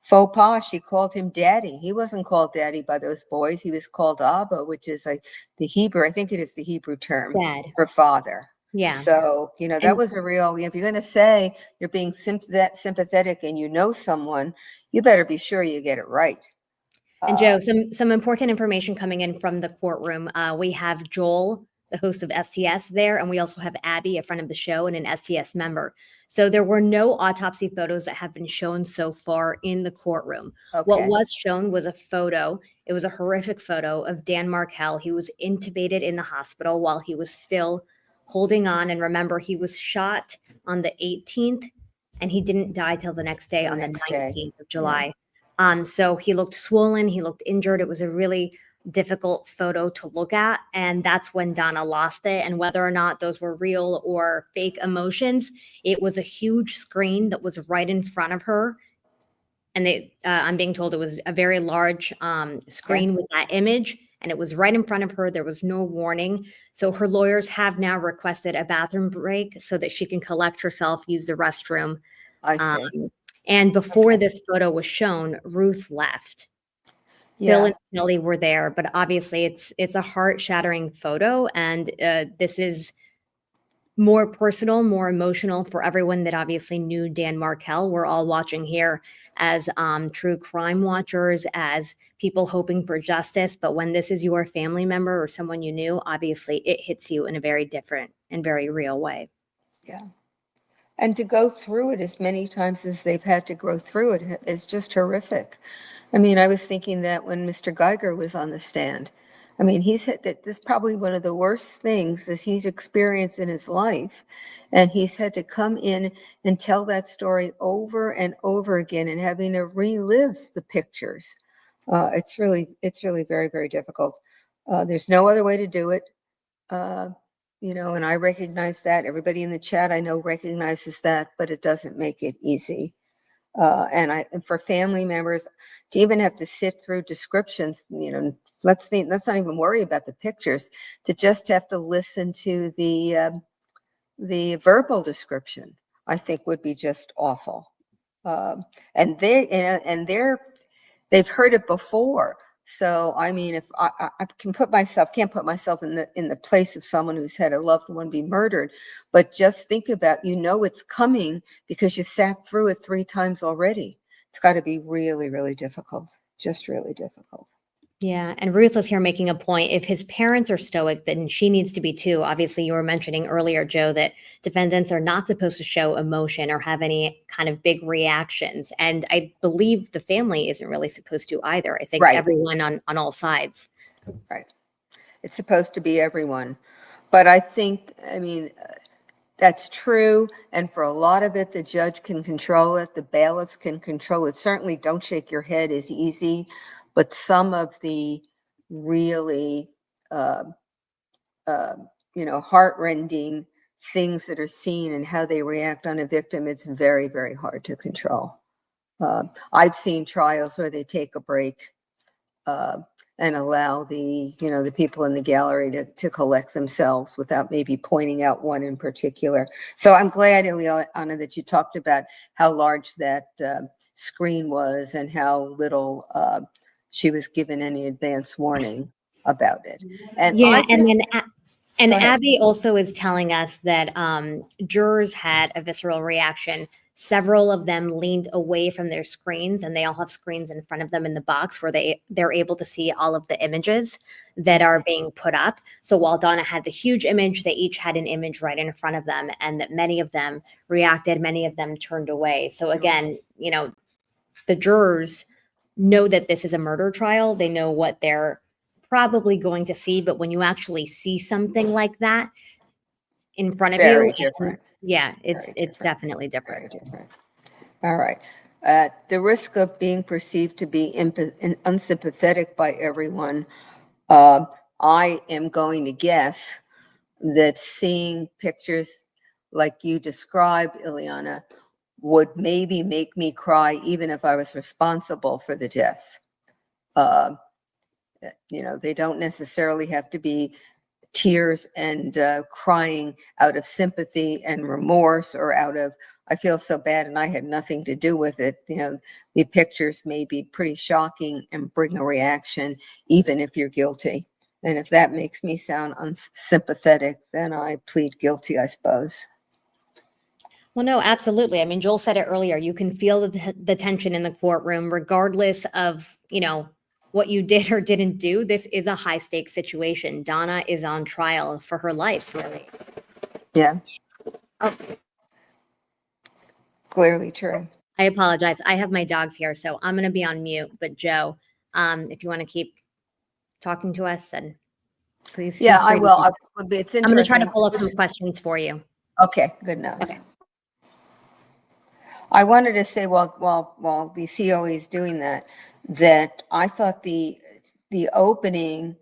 faux pas. She called him daddy. He wasn't called daddy by those boys. He was called Abba, which is like the Hebrew, I think it is the Hebrew term Dad. for father. Yeah. So, that was a real, if you're going to say you're being sympathetic and someone, you better be sure you get it right. And Joe, some important information coming in from the courtroom. We have Joel, the host of STS there, and we also have Abby, a friend of the show and an STS member. So there were no autopsy photos that have been shown so far in the courtroom. Okay. What was shown was a photo. It was a horrific photo of Dan Markel. He was intubated in the hospital while he was still holding on. And remember, he was shot on the 18th, and he didn't die till the next day on the 19th of July. Yeah. So he looked swollen. He looked injured. It was a really difficult photo to look at, and that's when Donna lost it. And whether or not those were real or fake emotions, it was a huge screen that was right in front of her, and I'm being told it was a very large screen with that image, and it was right in front of her. There was no warning. So her lawyers have now requested a bathroom break so that she can collect herself, use the restroom. I see. And before this photo was shown, Ruth left. Yeah. Bill and Kelly were there, but obviously it's a heart-shattering photo, and this is more personal, more emotional for everyone that obviously knew Dan Markel. We're all watching here as true crime watchers, as people hoping for justice. But when this is your family member or someone you knew, obviously it hits you in a very different and very real way. Yeah. And to go through it as many times as they've had to go through it is just horrific. I mean, I was thinking that when Mr. Geiger was on the stand, I mean, he's had that this is probably one of the worst things that he's experienced in his life. And he's had to come in and tell that story over and over again and having to relive the pictures. It's really very, very difficult. There's no other way to do it. And I recognize that. Everybody in the chat I know recognizes that, but it doesn't make it easy. And for family members to even have to sit through descriptions, let's not even worry about the pictures, to just have to listen to the verbal description, I think would be just awful. And they've heard it before. So, I mean, if I can't put myself in the place of someone who's had a loved one be murdered, but just think about, it's coming because you sat through it 3 times already. It's got to be really, really difficult, just really difficult. Yeah, and Ruth was here making a point. If his parents are stoic, then she needs to be too. Obviously, you were mentioning earlier, Joe, that defendants are not supposed to show emotion or have any kind of big reactions. And I believe the family isn't really supposed to either. I think Right. everyone on all sides. Right. It's supposed to be everyone. But I think, I mean, that's true. And for a lot of it, the judge can control it. The bailiffs can control it. Certainly don't shake your head is easy. But some of the really, heartrending things that are seen and how they react on a victim, it's very, very hard to control. I've seen trials where they take a break and allow the people in the gallery to collect themselves without maybe pointing out one in particular. So I'm glad, Ileana, that you talked about how large that screen was and how little she was given any advance warning about it. And Yeah, Go ahead. Abby also is telling us that jurors had a visceral reaction. Several of them leaned away from their screens, and they all have screens in front of them in the box where they're able to see all of the images that are being put up. So while Donna had the huge image, they each had an image right in front of them, and that many of them reacted, many of them turned away. So again, the jurors know that this is a murder trial. They know what they're probably going to see, but when you actually see something like that in front of Very you, different. yeah, it's Very different. definitely different. Very different. All right. At the risk of being perceived to be unsympathetic by everyone, I am going to guess that seeing pictures like you described, Ileana, would maybe make me cry even if I was responsible for the death. They don't necessarily have to be tears and crying out of sympathy and remorse or out of, I feel so bad and I had nothing to do with it. The pictures may be pretty shocking and bring a reaction, even if you're guilty. And if that makes me sound unsympathetic, then I plead guilty, I suppose. Well, no, absolutely. I mean, Joel said it earlier. You can feel the tension in the courtroom, regardless of, what you did or didn't do. This is a high stakes situation. Donna is on trial for her life, really. Yeah. Oh, clearly true. I apologize. I have my dogs here, so I'm going to be on mute. But Joe, if you want to keep talking to us, then please. Yeah, I will. It's interesting. I'm going to try to pull up some questions for you. Okay, good enough. Okay. I wanted to say, while the COE is doing that I thought the opening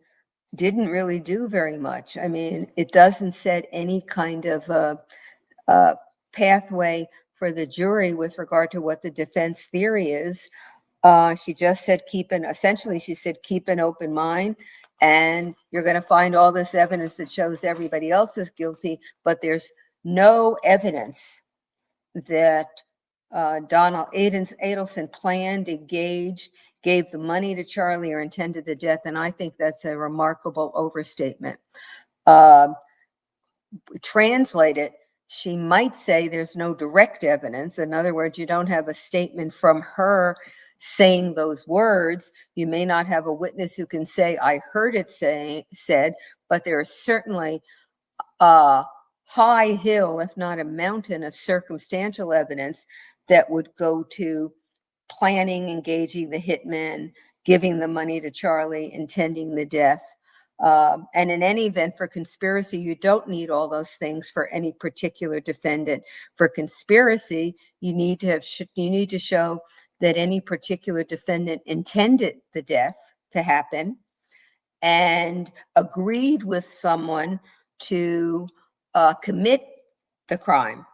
didn't really do very much. I mean, it doesn't set any kind of a pathway for the jury with regard to what the defense theory is. She just said essentially she said keep an open mind, and you're going to find all this evidence that shows everybody else is guilty, but there's no evidence that Donna Adelson planned, engaged, gave the money to Charlie, or intended the death. And I think that's a remarkable overstatement. Translate it, she might say there's no direct evidence. In other words, you don't have a statement from her saying those words. You may not have a witness who can say, I heard it said, but there is certainly high hill, if not a mountain, of circumstantial evidence that would go to planning, engaging the hitman, giving the money to Charlie, intending the death. And in any event, for conspiracy, you don't need all those things for any particular defendant. For conspiracy, you need to show that any particular defendant intended the death to happen and agreed with someone to commit the crime.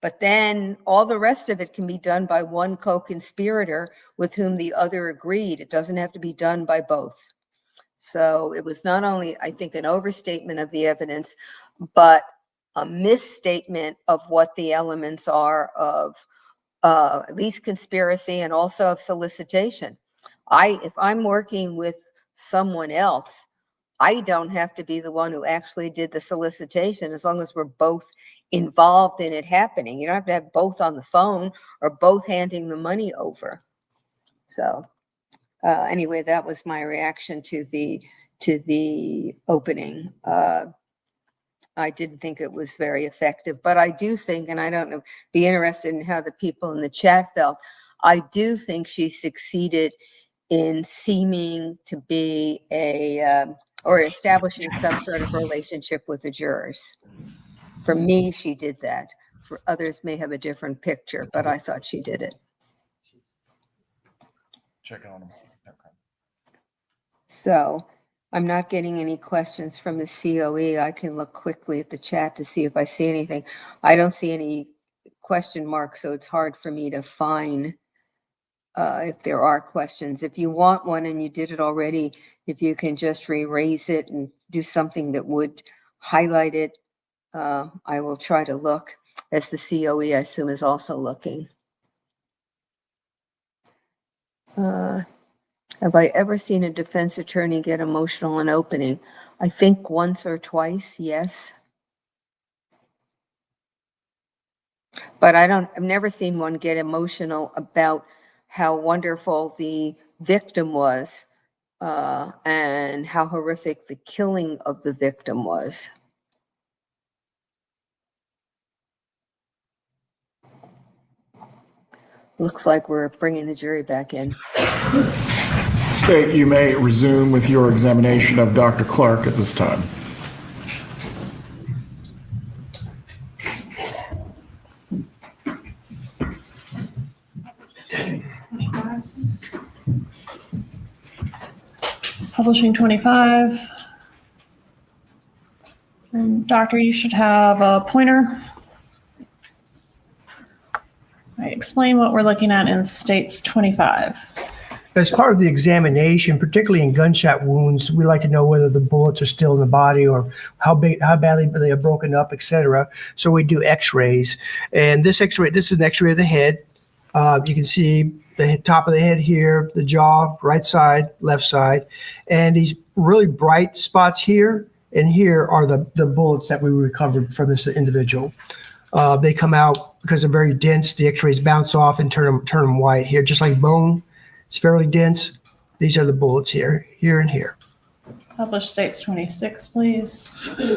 But then all the rest of it can be done by one co-conspirator with whom the other agreed. It doesn't have to be done by both. So it was not only, I think, an overstatement of the evidence, but a misstatement of what the elements are of at least conspiracy and also of solicitation. If I'm working with someone else, I don't have to be the one who actually did the solicitation, as long as we're both involved in it happening. You don't have to have both on the phone or both handing the money over. So Anyway, that was my reaction to the opening. I didn't think it was very effective, but I do think, and I don't know, be interested in how the people in the chat felt. I do think she succeeded in seeming to be or establishing some sort of relationship with the jurors. For me, she did that. For others may have a different picture, but I thought she did it. Check on them. Okay. So I'm not getting any questions from the COE. I can look quickly at the chat to see if I see anything. I don't see any question marks, so it's hard for me to find if there are questions. If you want one and you did it already, if you can just re-raise it and do something that would highlight it, I will try to look, as the COE, I assume, is also looking. Have I ever seen a defense attorney get emotional in opening? I think once or twice, yes. But I've never seen one get emotional about how wonderful the victim was and how horrific the killing of the victim was. Looks like we're bringing the jury back in. State, you may resume with your examination of Dr. Clark at this time. Publishing 25. And doctor, you should have a pointer. All right, explain what we're looking at in states 25. As part of the examination, particularly in gunshot wounds, we like to know whether the bullets are still in the body or how badly they are broken up, etc. So we do x-rays. And this x-ray, this is an x-ray of the head. You can see the top of the head here, the jaw, right side, left side. And these really bright spots here and here are the bullets that we recovered from this individual. They come out because they're very dense. The x-rays bounce off and turn them white here, just like bone. It's fairly dense. These are the bullets here, here, and here. Published states 26, please.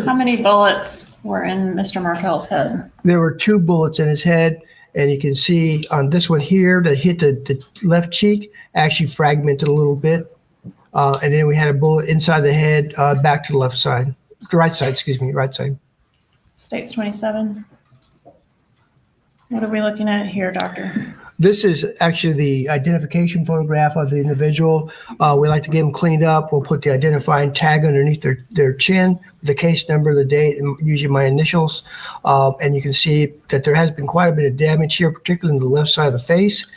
How many bullets were in Mr. Markel's head? There were 2 bullets in his head, and you can see on this one here that hit the left cheek, actually fragmented a little bit. And then we had a bullet inside the head, back to the left side, right side, excuse me, right side. States 27. What are we looking at here, doctor? This is actually the identification photograph of the individual. We like to get them cleaned up. We'll put the identifying tag underneath their chin, the case number, the date, and usually my initials. And you can see that there has been quite a bit of damage here, particularly in the left side of the face.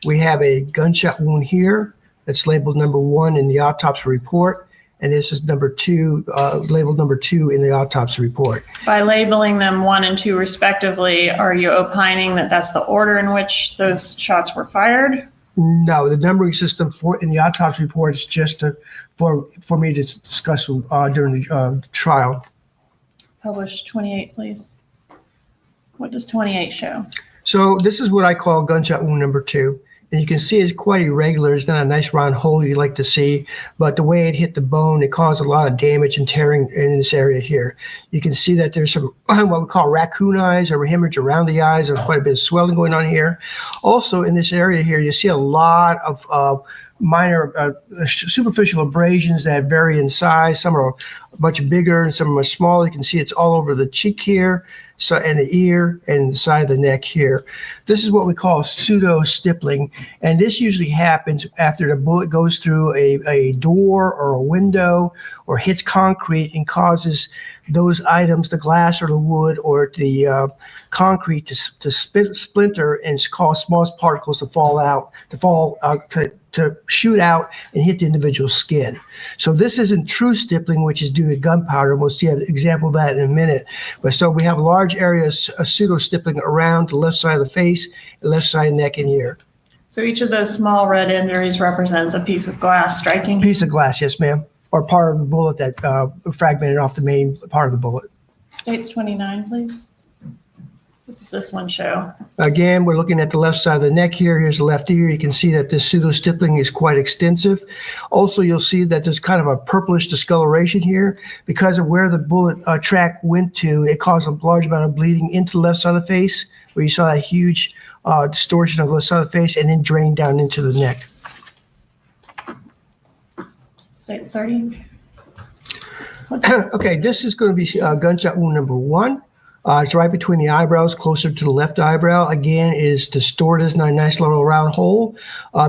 We have a gunshot wound here that's labeled number 1 in the autopsy report. And this is number 2, labeled number 2 in the autopsy report. By labeling them 1 and 2 respectively, are you opining that that's the order in which those shots were fired? No, the numbering system in the autopsy report is just for me to discuss during the trial. Publish 28, please. What does 28 show? So this is what I call gunshot wound number 2. And you can see it's quite irregular. It's not a nice round hole you'd like to see, but the way it hit the bone, it caused a lot of damage and tearing in this area here. You can see that there's some what we call raccoon eyes or hemorrhage around the eyes. There's quite a bit of swelling going on here. Also in this area here, you see a lot of minor superficial abrasions that vary in size. Some are much bigger and some are smaller. You can see it's all over the cheek here, so and the ear and the side of the neck here. This is what we call pseudo stippling, and this usually happens after the bullet goes through a door or a window or hits concrete and causes those items, the glass or the wood or the concrete, to splinter and cause small particles to fall out, to shoot out and hit the individual's skin. So this isn't true stippling, which is due to gunpowder. We'll see an example of that in a minute. But so we have large areas of pseudo stippling around the left side of the face, the left side, neck, and ear. So each of those small red injuries represents a piece of glass striking? Piece of glass, yes, ma'am. Or part of the bullet that fragmented off the main part of the bullet. States 29, please. does this one show? Again, we're looking at the left side of the neck here. Here's the left ear. You can see that this pseudo-stippling is quite extensive. Also, you'll see that there's kind of a purplish discoloration here. Because of where the bullet track went to, it caused a large amount of bleeding into the left side of the face, where you saw that huge distortion of the left side of the face, and then drain down into the neck. State's 30. Okay, this is going to be gunshot wound number 1. It's right between the eyebrows, closer to the left eyebrow. Again, it is distorted, it's not a nice little round hole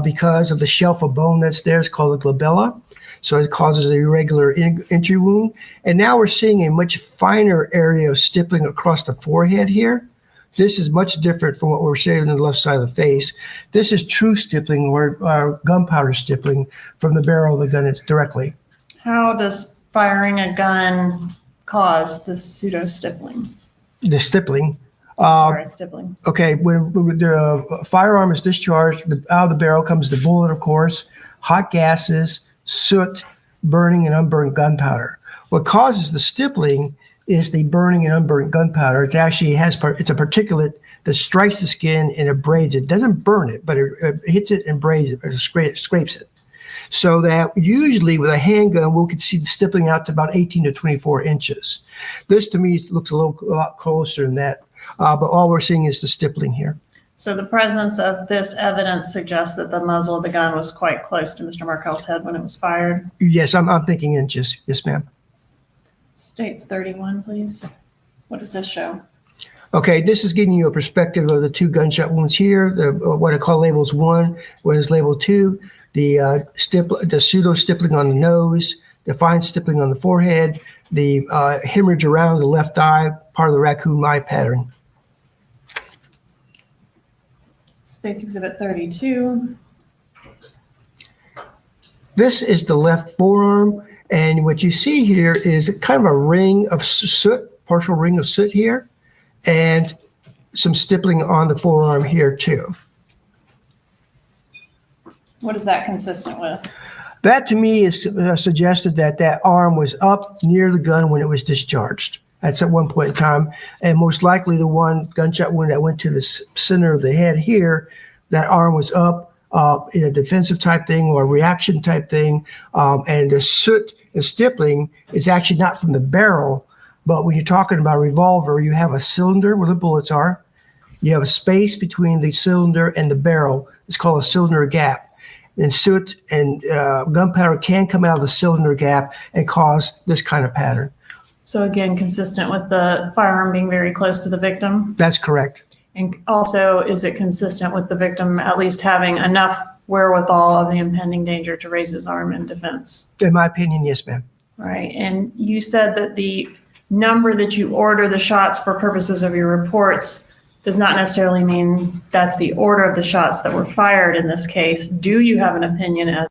because of the shelf of bone that's there. It's called the glabella. So it causes an irregular entry wound. And now we're seeing a much finer area of stippling across the forehead here. This is much different from what we're seeing on the left side of the face. This is true stippling or gunpowder stippling from the barrel of the gun directly. How does firing a gun cause the pseudo-stippling? The stippling. Stippling. Okay, when the firearm is discharged, out of the barrel comes the bullet, of course, hot gases, soot, burning and unburned gunpowder. What causes the stippling is the burning and unburned gunpowder. It's actually it's a particulate that strikes the skin and abrades it. It doesn't burn it, but it hits it and abrades it, or scrapes it. So that usually with a handgun, we could see the stippling out to about 18 to 24 inches. This to me looks a lot closer than that, but all we're seeing is the stippling here. So the presence of this evidence suggests that the muzzle of the gun was quite close to Mr. Markel's head when it was fired? Yes, I'm thinking inches. Yes, ma'am. State's 31, please. What does this show? Okay, this is giving you a perspective of the 2 gunshot wounds here. What I call labels 1, what is label 2. The pseudo stippling on the nose, the fine stippling on the forehead, the hemorrhage around the left eye, part of the raccoon eye pattern. State's Exhibit 32. This is the left forearm, and what you see here is kind of a ring of soot, partial ring of soot here, and some stippling on the forearm here too. What is that consistent with? That to me is suggested that that arm was up near the gun when it was discharged. That's at one point in time. And most likely the one gunshot wound that went to the center of the head here, that arm was up in a defensive type thing or a reaction type thing. And the soot and stippling is actually not from the barrel, but when you're talking about a revolver, you have a cylinder where the bullets are. You have a space between the cylinder and the barrel. It's called a cylinder gap. And soot and gunpowder can come out of the cylinder gap and cause this kind of pattern. So again, consistent with the firearm being very close to the victim? That's correct. And also, is it consistent with the victim at least having enough wherewithal of the impending danger to raise his arm in defense? In my opinion, yes, ma'am. Right. And you said that the number that you order the shots for purposes of your reports does not necessarily mean that's the order of the shots that were fired in this case. Do you have an opinion as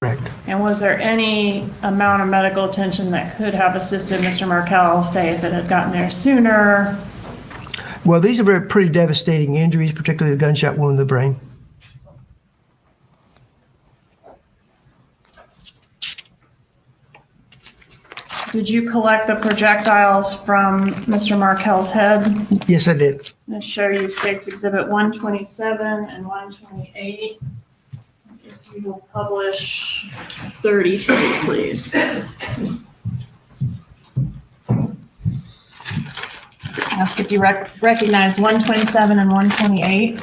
Correct. And was there any amount of medical attention that could have assisted Mr. Markel, say, if it had gotten there sooner? Well, these are pretty devastating injuries, particularly the gunshot wound in the brain. Did you collect the projectiles from Mr. Markel's head? Yes, I did. I'll show you States Exhibit 127 and 128. If you will publish 33, please. Ask if you recognize 127 and 128.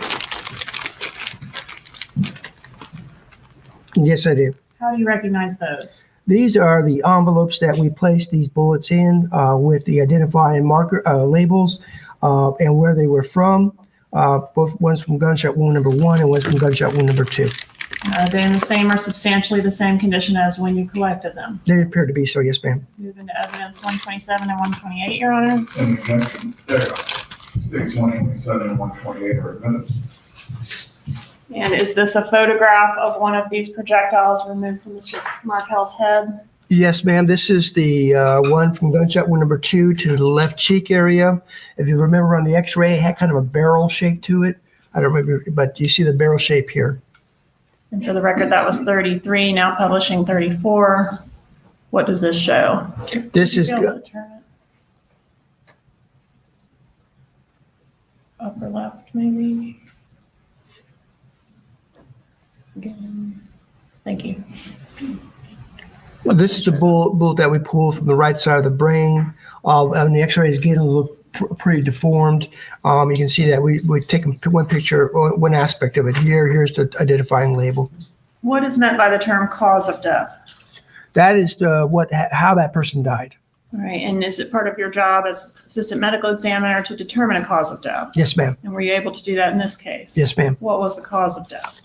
Yes, I did. How do you recognize those? These are the envelopes that we placed these bullets in with the identifying marker labels and where they were from. Both one's from gunshot wound number 1 and one's from gunshot wound number 2. Are they in the same or substantially the same condition as when you collected them? They appear to be so, yes, ma'am. Move into evidence 127 and 128, Your Honor. Objection. There you go. States 127 and 128 are admitted. And is this a photograph of one of these projectiles removed from Mr. Markel's head? Yes, ma'am. This is the one from gunshot wound number 2 to the left cheek area. If you remember on the x-ray, it had kind of a barrel shape to it. I don't remember, but you see the barrel shape here. And for the record, that was 33, now publishing 34. What does this show? This is Be able to turn it upper left, maybe. Again. Thank you. this is the bullet that we pulled from the right side of the brain. And the x-ray is getting a little pretty deformed. You can see that we taken one picture, one aspect of it here. Here's the identifying label. What is meant by the term cause of death? That is how that person died. All right, and is it part of your job as assistant medical examiner to determine a cause of death? Yes, ma'am. And were you able to do that in this case? What ma'am. What was the cause of death?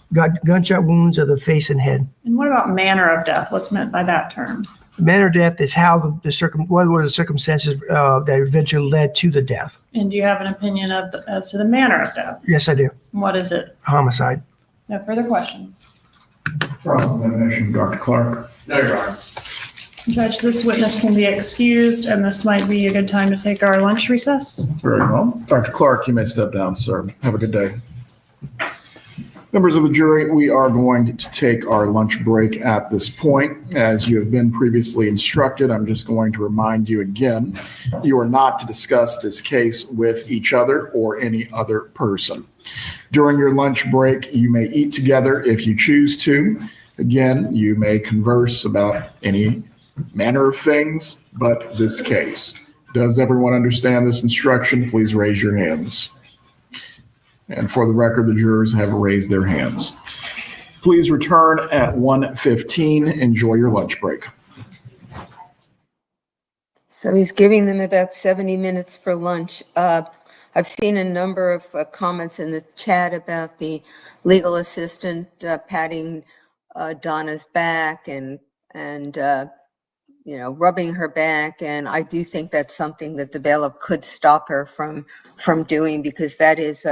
Gunshot wounds of the face and head. And what about manner of death? What's meant by that term? Manner of death is how what were the circumstances that eventually led to the death. And do you have an opinion as to the manner of death? Yes, I do. And what is it? Homicide. No further questions. Cross-examination, Dr. Clark. No, Your Honor. Judge, this witness can be excused, and this might be a good time to take our lunch recess. Very well. Dr. Clark, you may step down, sir. Have a good day. Members of the jury, we are going to take our lunch break at this point. As you have been previously instructed, I'm just going to remind you again, you are not to discuss this case with each other or any other person. During your lunch break, you may eat together if you choose to. Again, you may converse about any manner of things, but this case. Does everyone understand this instruction? Please raise your hands. And for the record, the jurors have raised their hands. Please return at 1:15. Enjoy your lunch break. So he's giving them about 70 minutes for lunch. I've seen a number of comments in the chat about the legal assistant patting Donna's back and rubbing her back. And I do think that's something that the bailiff could stop her from doing, because that is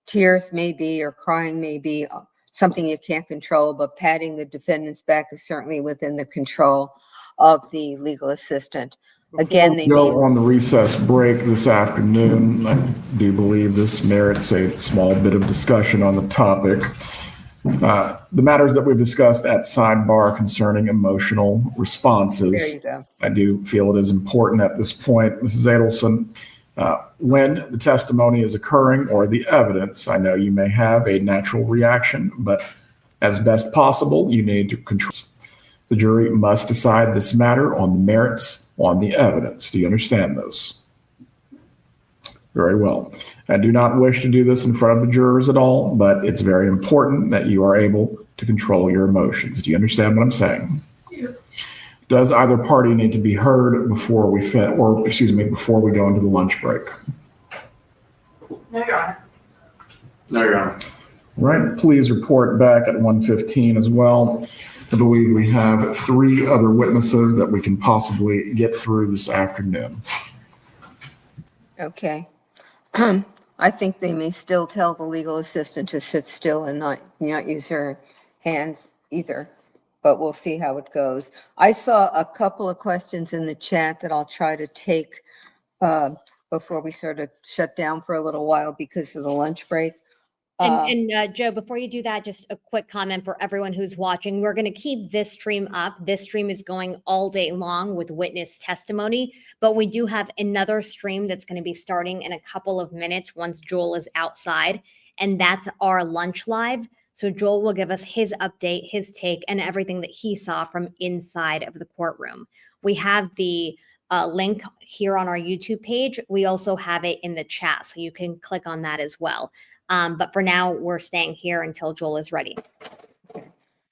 tears maybe or crying may be something you can't control, but patting the defendant's back is certainly within the control of the legal assistant. Again, they go on the recess break this afternoon. I do believe this merits a small bit of discussion on the topic. The matters that we've discussed at sidebar concerning emotional responses. There you go. I do feel it is important at this point. Mrs. Adelson, when the testimony is occurring or the evidence, I know you may have a natural reaction, but as best possible, you need to control. The jury must decide this matter on the merits, on the evidence. Do you understand this? Very well. I do not wish to do this in front of the jurors at all, but it's very important that you are able to control your emotions. Do you understand what I'm saying? Yeah. Does either party need to be heard before we before we go into the lunch break? No, Your Honor. No, Your Honor. All right. Please report back at 1:15 as well. I believe we have 3 other witnesses that we can possibly get through this afternoon. Okay. I think they may still tell the legal assistant to sit still and not use her hands either, but we'll see how it goes. I saw a couple of questions in the chat that I'll try to take before we sort of shut down for a little while because of the lunch break. And Joe, before you do that, just a quick comment for everyone who's watching. We're going to keep this stream up. This stream is going all day long with witness testimony, but we do have another stream that's going to be starting in a couple of minutes once Joel is outside, and that's our lunch live. So Joel will give us his update, his take, and everything that he saw from inside of the courtroom. We have the link here on our YouTube page. We also have it in the chat, so you can click on that as well. But for now, we're staying here until Joel is ready.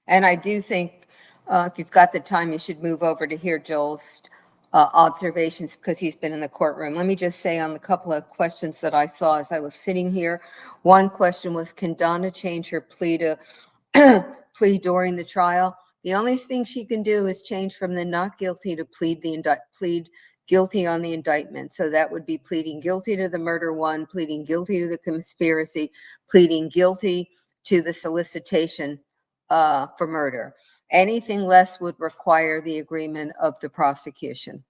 And I do think If you've got the time, you should move over to hear Joel's observations because he's been in the courtroom. Let me just say on the couple of questions that I saw as I was sitting here, one question was, can Donna change her plea to plea during the trial? The only thing she can do is change from the not guilty to plead guilty on the indictment. So that would be pleading guilty to the murder one, pleading guilty to the conspiracy, pleading guilty to the solicitation for murder. Anything less would require the agreement of the prosecution.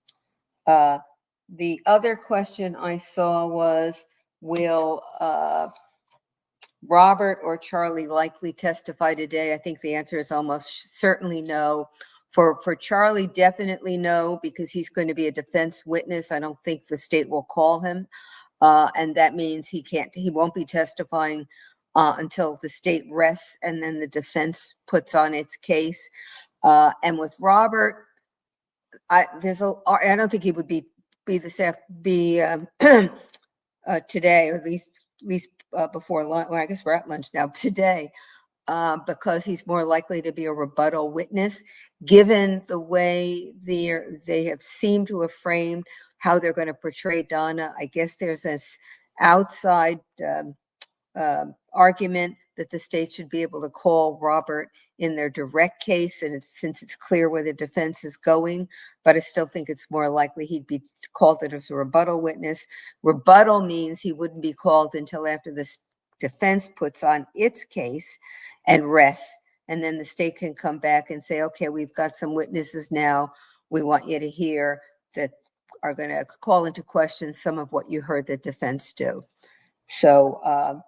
The other question I saw was, will Robert or Charlie likely testify today? I think the answer is almost certainly no. For Charlie, definitely no, because he's going to be a defense witness. I don't think the state will call him. And that means he won't be testifying until the state rests and then the defense puts on its case. And with Robert, I don't think he would be today, or at least before lunch. Well, I guess we're at lunch now today, because he's more likely to be a rebuttal witness, given the way they have seemed to have framed how they're going to portray Donna. I guess there's this outside argument that the state should be able to call Robert in their direct case, and since it's clear where the defense is going, but I still think it's more likely he'd be called as a rebuttal witness. Rebuttal means he wouldn't be called until after the defense puts on its case and rests, and then the state can come back and say, okay, we've got some witnesses now we want you to hear that are going to call into question some of what you heard the defense do. So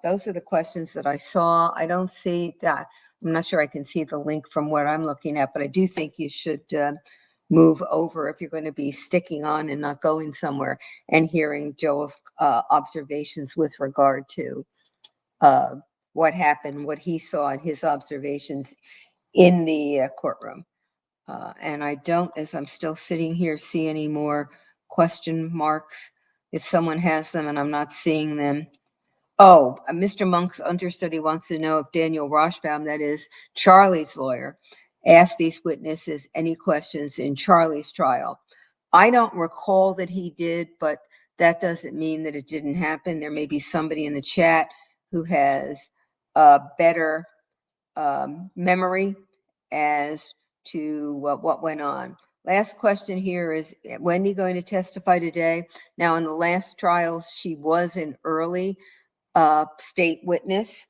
those are the questions that I saw. I don't see that. I'm not sure I can see the link from what I'm looking at, but I do think you should move over if you're going to be sticking on and not going somewhere and hearing Joel's observations with regard to what happened, what he saw in his observations in the courtroom. And I don't, as I'm still sitting here, see any more question marks. If someone has them and I'm not seeing them. Oh, Mr. Monk's understudy wants to know if Daniel Roshbaum, that is Charlie's lawyer, asked these witnesses any questions in Charlie's trial. I don't recall that he did, but that doesn't mean that it didn't happen. There may be somebody in the chat who has a better memory as to what went on. Last question here is, Wendi going to testify today? Now, in the last trials, she was an early state witness.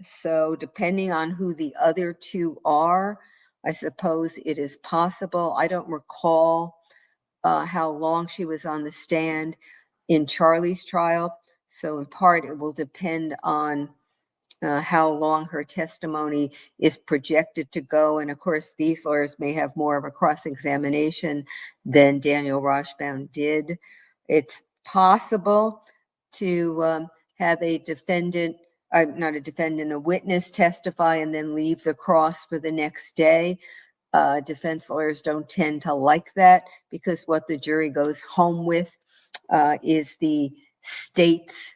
So depending on who the other two are, I suppose it is possible. I don't recall how long she was on the stand in Charlie's trial. So in part, it will depend on how long her testimony is projected to go. And of course, these lawyers may have more of a cross-examination than Daniel Roshbaum did. It's possible to have a witness testify and then leave the cross for the next day. Defense lawyers don't tend to like that, because what the jury goes home with is the state's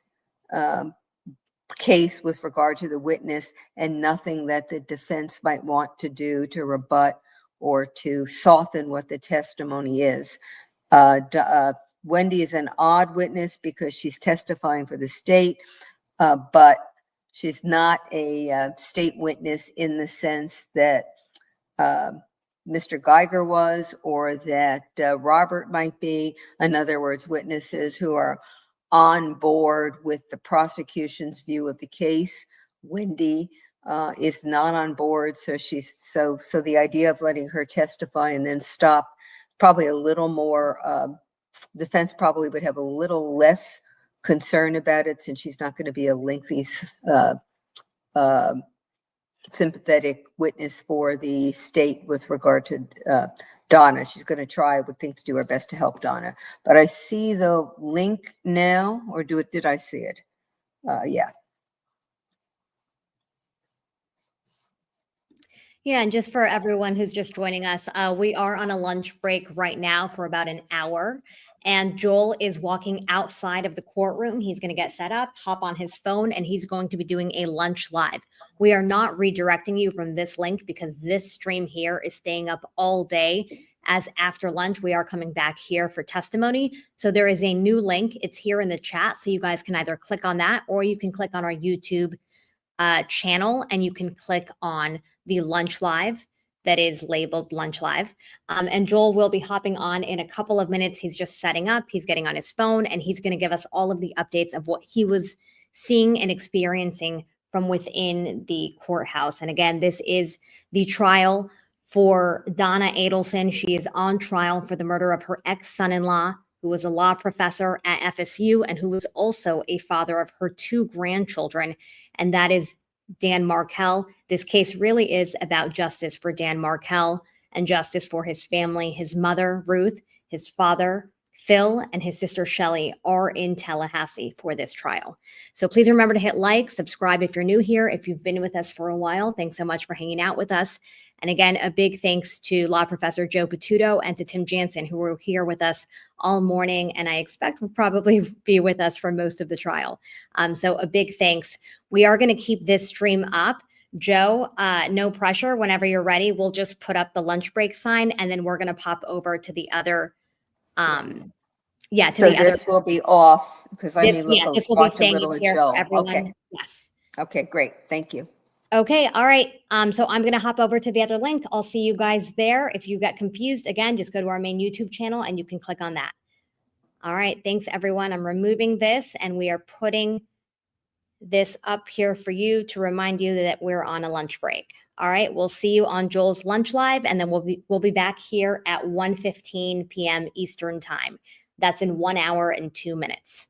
case with regard to the witness, and nothing that the defense might want to do to rebut or to soften what the testimony is. Wendi is an odd witness because she's testifying for the state, but she's not a state witness in the sense that Mr. Geiger was, or that Robert might be. In other words, witnesses who are on board with the prosecution's view of the case. Wendi is not on board, so so the idea of letting her testify and then stop, probably a little more, defense probably would have a little less concern about it, since she's not going to be a lengthy sympathetic witness for the state with regard to Donna. She's going to try, I would think, to do her best to help Donna. But I see the link now, or did I see it? Yeah. Yeah, and just for everyone who's just joining us, we are on a lunch break right now for about an hour. And Joel is walking outside of the courtroom. He's going to get set up, hop on his phone, and he's going to be doing a lunch live. We are not redirecting you from this link because this stream here is staying up all day. As after lunch, we are coming back here for testimony. So there is a new link. It's here in the chat. So you guys can either click on that or you can click on our YouTube channel and you can click on the lunch live that is labeled lunch live. And Joel will be hopping on in a couple of minutes. He's just setting up, he's getting on his phone, and he's going to give us all of the updates of what he was seeing and experiencing from within the courthouse. And again, this is the trial for Donna Adelson. She is on trial for the murder of her ex-son-in-law, who was a law professor at FSU and who was also a father of her 2 grandchildren, and that is Dan Markel. This case really is about justice for Dan Markel and justice for his family. His mother, Ruth, his father, Phil, and his sister, Shelly, are in Tallahassee for this trial. So please remember to hit like, subscribe if you're new here. If you've been with us for a while, thanks so much for hanging out with us. And again, a big thanks to Law Professor Joe Patuto and to Tim Jansen, who were here with us all morning, and I expect will probably be with us for most of the trial. So a big thanks. We are going to keep this stream up. Joe, no pressure. Whenever you're ready, we'll just put up the lunch break sign, and then we're going to pop over to the other So this will be off because I need to this will be watch a staying little up of here Joe. for everyone. Okay. Yes. Okay, great. Thank you. Okay, all right. So I'm going to hop over to the other link. I'll see you guys there. If you got confused, again, just go to our main YouTube channel and you can click on that. All right, thanks everyone. I'm removing this and we are putting this up here for you to remind you that we're on a lunch break. All right, we'll see you on Joel's Lunch Live, and then we'll be back here at 1:15 p.m. Eastern Time. That's in 1 hour and 2 minutes.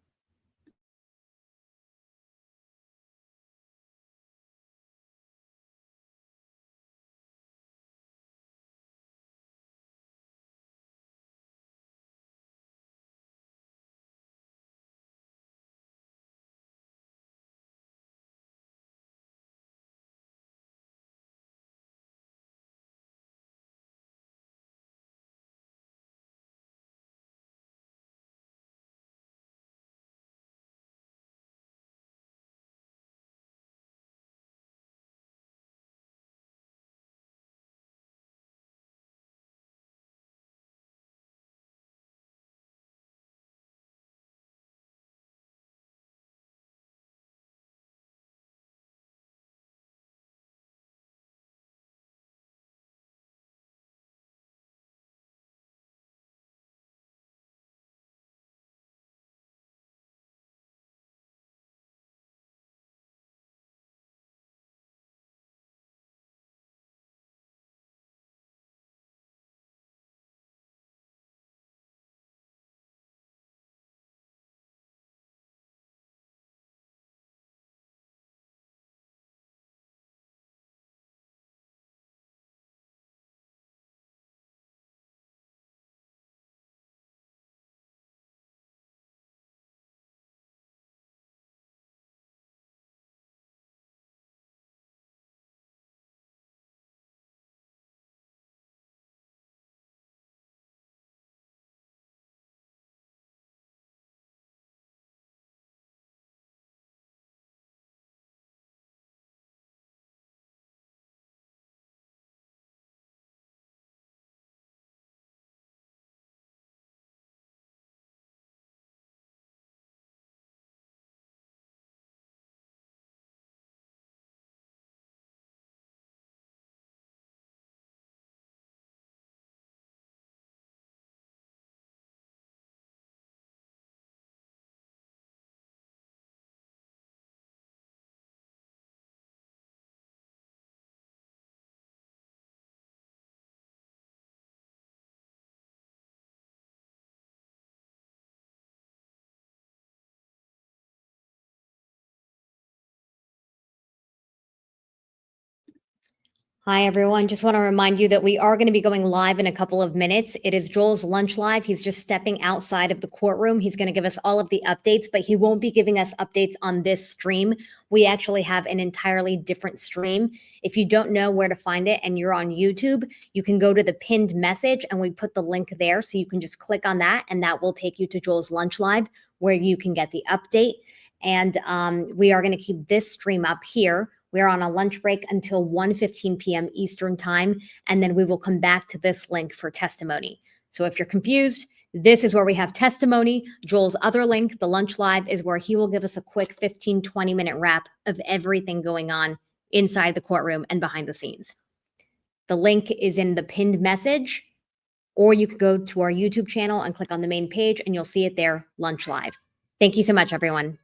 Hi, everyone. Just want to remind you that we are going to be going live in a couple of minutes. It is Joel's lunch live. He's just stepping outside of the courtroom. He's going to give us all of the updates, but he won't be giving us updates on this stream. We actually have an entirely different stream. If you don't know where to find it and you're on YouTube, you can go to the pinned message and we put the link there. So you can just click on that and that will take you to Joel's lunch live where you can get the update. And we are going to keep this stream up here. We're on a lunch break until 1:15 p.m. Eastern time, and then we will come back to this link for testimony. So if you're confused, this is where we have testimony. Joel's other link, the lunch live, is where he will give us a quick 15, 20-minute wrap of everything going on inside the courtroom and behind the scenes. The link is in the pinned message, or you could go to our YouTube channel and click on the main page and you'll see it there, lunch live. Thank you so much, everyone.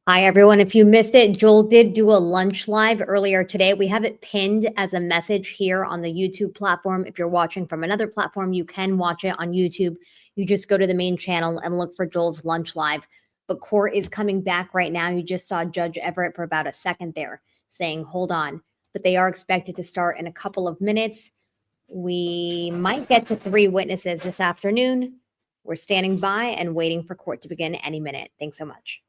Hi, everyone. If you missed it, Joel did do a lunch live earlier today. We have it pinned as a message here on the YouTube platform. If you're watching from another platform, you can watch it on YouTube. You just go to the main channel and look for Joel's lunch live. But court is coming back right now. You just saw Judge Everett for about a second there saying, hold on. But they are expected to start in a couple of minutes. We might get to 3 witnesses this afternoon. We're standing by and waiting for court to begin any minute. Thanks so much.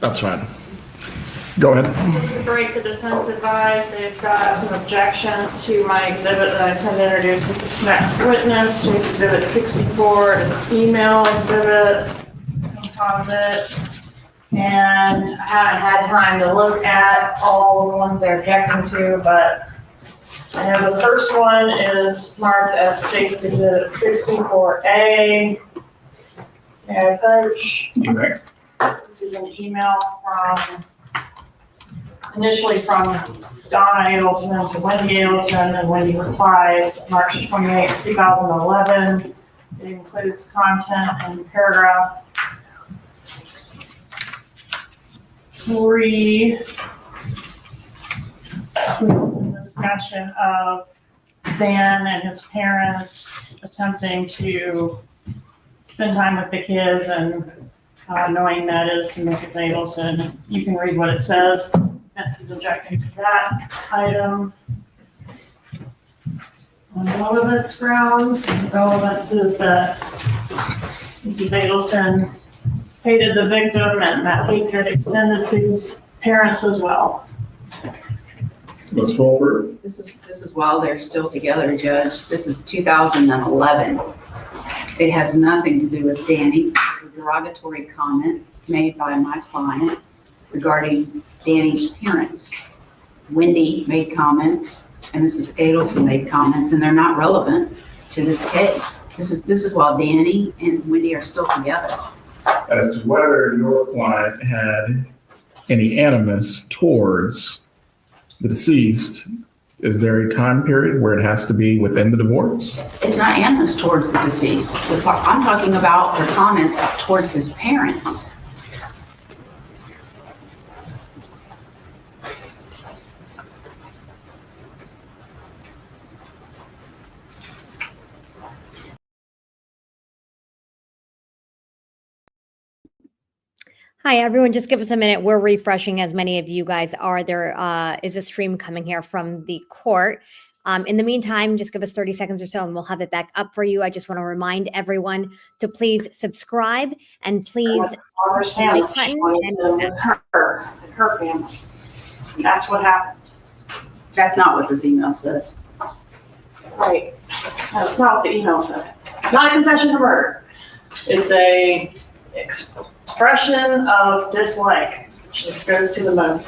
That's fine. Go ahead. Break the defense advised they've got some objections to my exhibit that I intend to introduce with this next witness. It's exhibit 64, it's an email exhibit, it's a composite. And I haven't had time to look at all the ones they're objecting to, but I know the first one is marked as State's Exhibit 64A. May I approach? Okay. This is an email initially from Donna Adelson to Wendi Adelson, and Wendi replied March 28, 2011. It includes content and paragraph 3, includes a discussion of Dan and his parents attempting to spend time with the kids and knowing that is to Mrs. Adelson. You can read what it says. Defense is objecting to that item. On relevance grounds, relevance is that Mrs. Adelson hated the victim and that hatred extended to his parents as well. Ms. Fulford? This is while they're still together, Judge. This is 2011. It has nothing to do with Danny. It's a derogatory comment made by my client regarding Danny's parents. Wendi made comments and Mrs. Adelson made comments, and they're not relevant to this case. This is while Danny and Wendi are still together. As to whether your client had any animus towards the deceased, is there a time period where it has to be within the divorce? It's not animus towards the deceased. I'm talking about the comments towards his parents. Hi, everyone. Just give us a minute. We're refreshing, as many of you guys are. There is a stream coming here from the court. In the meantime, just give us 30 seconds or so and we'll have it back up for you. I just want to remind everyone to please subscribe and please Understand like button with her family. That's what happened. That's not what this email says. Right. That's not what the email said. It's not a confession of murder. It's a expression of dislike. It just goes to the motive.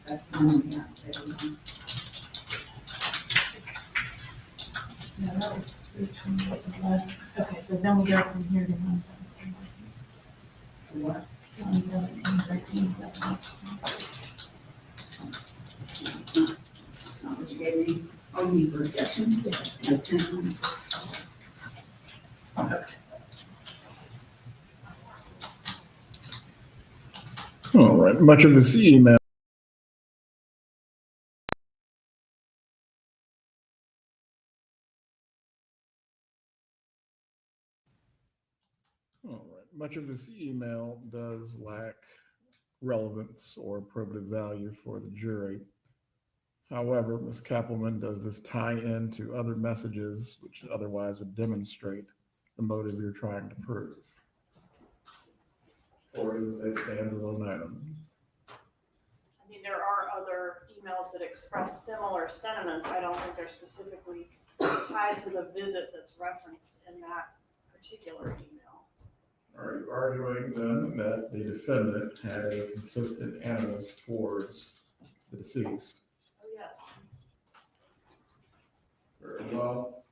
That's the one we have. No, that was 3/28/11. Okay, so then we go from here to 117. What? 117, 13, 17. That's not what you gave me. Oh, you need projections? Yeah. 10. All right. Much of this email. Much of this email does lack relevance or probative value for the jury. However, Ms. Kappelman, does this tie into other messages which otherwise would demonstrate the motive you're trying to prove? Or is this a standalone item? I mean, there are other emails that express similar sentiments. I don't think they're specifically tied to the visit that's referenced in that particular email. Are you arguing then that the defendant had a consistent animus towards the deceased? Oh, yes. Very well.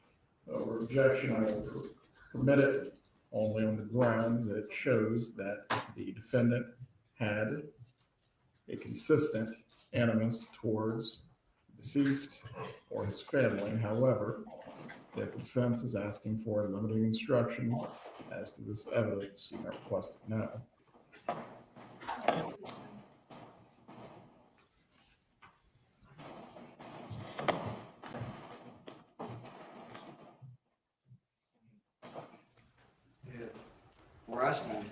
Over objection, I will permit it only on the grounds that it shows that the defendant had a consistent animus towards deceased or his family. However, if the defense is asking for a limiting instruction as to this evidence, you may request it now. We're asking,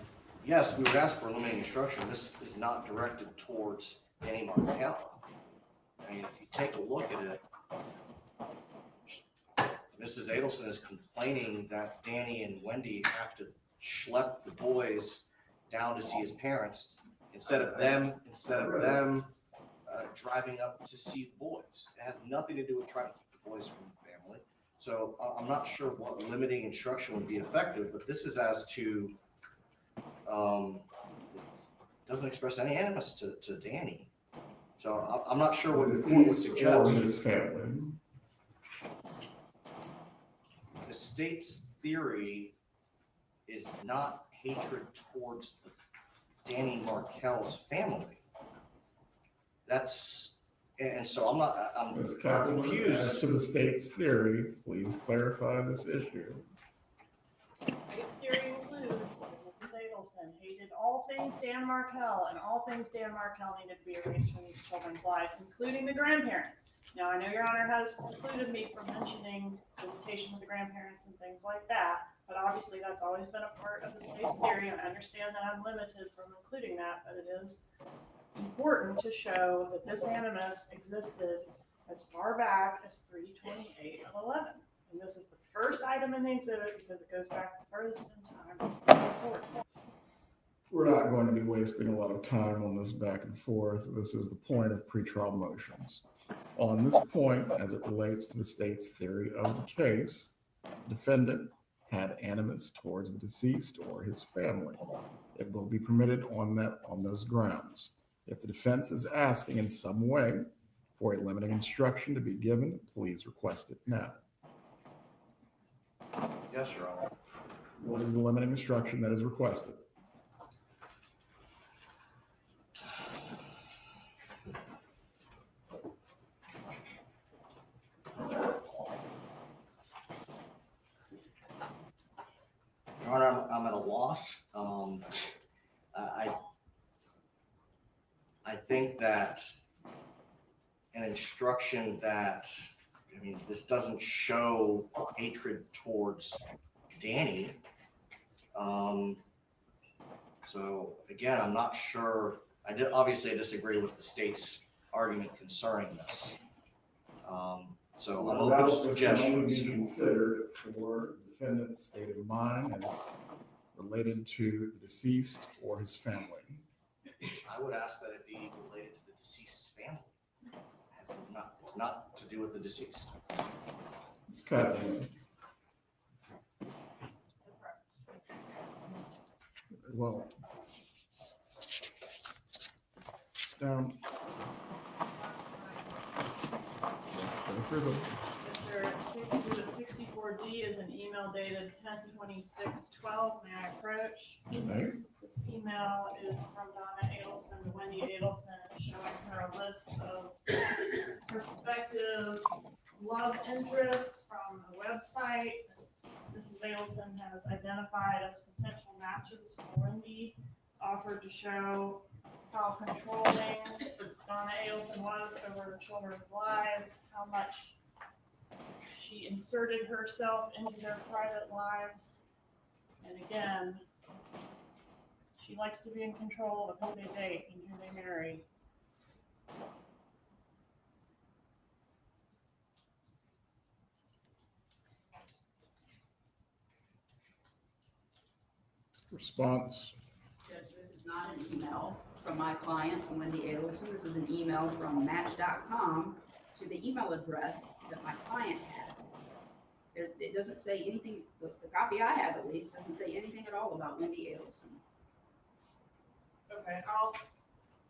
yes, we would ask for a limiting instruction. This is not directed towards Danny Markel. I mean, if you take a look at it, Mrs. Adelson is complaining that Danny and Wendi have to schlep the boys down to see his parents instead of them driving up to see the boys. It has nothing to do with trying to keep the boys from the family. So I'm not sure what limiting instruction would be effective, but this is as to it doesn't express any animus to Danny. So I'm not sure what the court would suggest. His family. The state's theory is not hatred towards Danny Markel's family. And so I'm Ms. Kaplan, confused. as to the state's theory, please clarify this issue. State's theory includes that Mrs. Adelson hated all things Dan Markel, and all things Dan Markel needed to be erased from these children's lives, including the grandparents. Now, I know Your Honor has precluded me from mentioning visitation with the grandparents and things like that, but obviously that's always been a part of the state's theory, and I understand that I'm limited from including that, but it is important to show that this animus existed as far back as 3/28 of 11. And this is the first item in the exhibit because it goes back the furthest in time. It's important. We're not going to be wasting a lot of time on this back and forth. This is the point of pretrial motions. On this point, as it relates to the state's theory of the case, the defendant had animus towards the deceased or his family. It will be permitted on those grounds. If the defense is asking in some way for a limiting instruction to be given, please request it now. Yes, Your Honor. What is the limiting instruction that is requested? Your Honor, I'm at a loss. I think that an instruction that, I mean, this doesn't show hatred towards Danny. So again, I'm not sure. Obviously I disagree with the state's argument concerning this. So I'm open to suggestions. Be considered for the defendant's state of mind as related to the deceased or his family. I would ask that it be related to the deceased's family. It's not to do with the deceased. Ms. Kaplan. Well, down. Let's go through them. Exhibit 64D is an email dated 10/26/12. May I approach? Okay. This email is from Donna Adelson to Wendi Adelson, showing her a list of prospective love interests from the website Mrs. Adelson has identified as potential matches for Wendi. It's offered to show how controlling Donna Adelson was over her children's lives, how much she inserted herself into their private lives. And again, she likes to be in control of who they date and who they marry. Response. Judge, this is not an email from my client, Wendi Adelson. This is an email from Match.com to the email address that my client has. It doesn't say anything, the copy I have at least, doesn't say anything at all about Wendi Adelson. Okay, I'll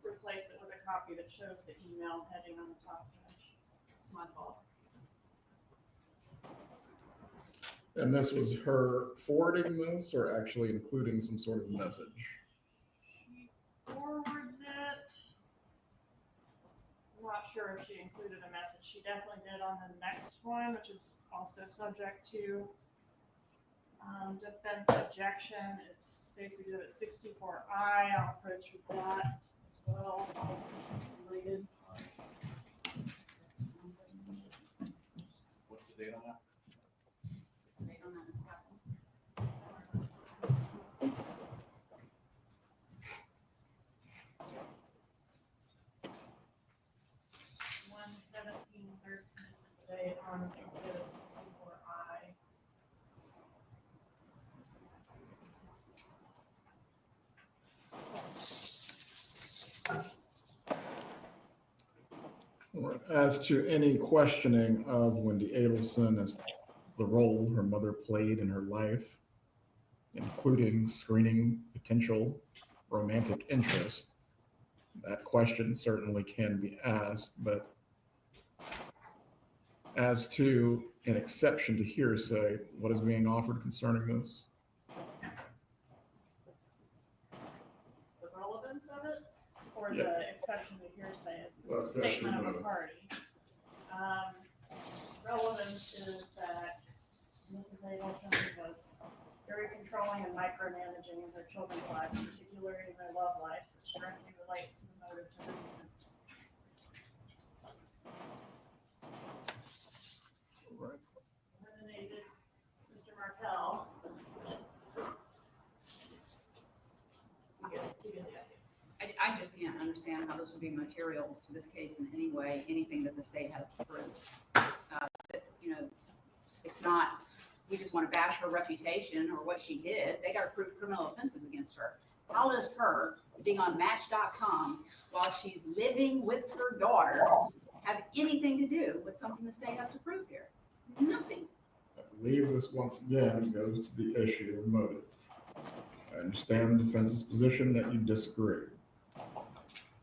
replace it with a copy that shows the email heading on the top, Judge. It's my fault. And this was her forwarding this or actually including some sort of message? She forwards it. sure if she included a message. She definitely did on the next one, which is also subject to defense objection. It's State's Exhibit 64I. I'll approach with that as well. Related. What's the date on that? The date on that is happening. 1/17/13 is the date on Exhibit 64I. As to any questioning of Wendi Adelson as the role her mother played in her life, including screening potential romantic interest, that question certainly can be asked, but as to an exception to hearsay, what is being offered concerning this? The relevance of it, or Yeah. the exception to hearsay is Well, it's a statement of a both. party. Relevance is that Mrs. Adelson was very controlling and micromanaging in her children's lives, particularly in their love lives, which directly relates to the motive to this offense. Right. Eliminated Mr. Markel. You get the idea. I just can't understand how this would be material to this case in any way, anything that the state has to prove. It's not, we just want to bash her reputation or what she did. They got to prove criminal offenses against her. How does her being on Match.com while she's living with her daughter have anything to do with something the state has to prove here? Nothing. I believe this once again goes to the issue of motive. I understand the defense's position that you disagree.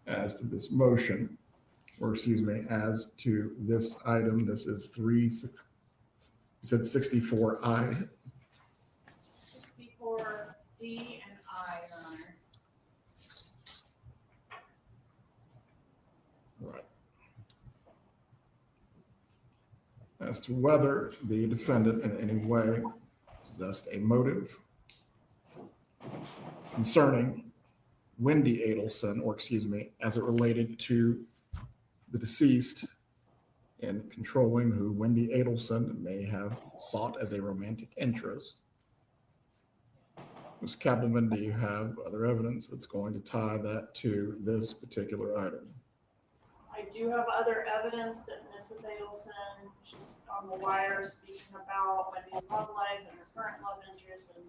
As to this motion, or excuse me, as to this item, this is you said 64I. 64D and I, Your Honor. Right. As to whether the defendant in any way possessed a motive concerning Wendi Adelson, or excuse me, as it related to the deceased in controlling who Wendi Adelson may have sought as a romantic interest. Ms. Kappelman, do you have other evidence that's going to tie that to this particular item? I do have other evidence that Mrs. Adelson, she's on the wire speaking about Wendy's love life and her current love interest and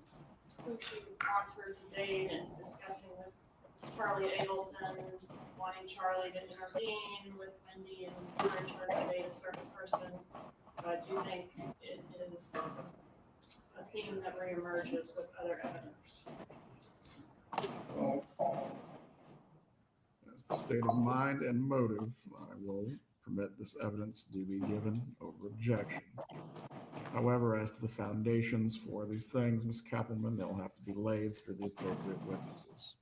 who she wants her to date and discussing with Charlie Adelson, wanting Charlie to intervene with Wendi and encourage her to date a certain person. So I do think it is a theme that reemerges with other evidence. As the state of mind and motive, I will permit this evidence to be given over objection. However, as to the foundations for these things, Ms. Kappelman, they'll have to be laid through the appropriate witnesses.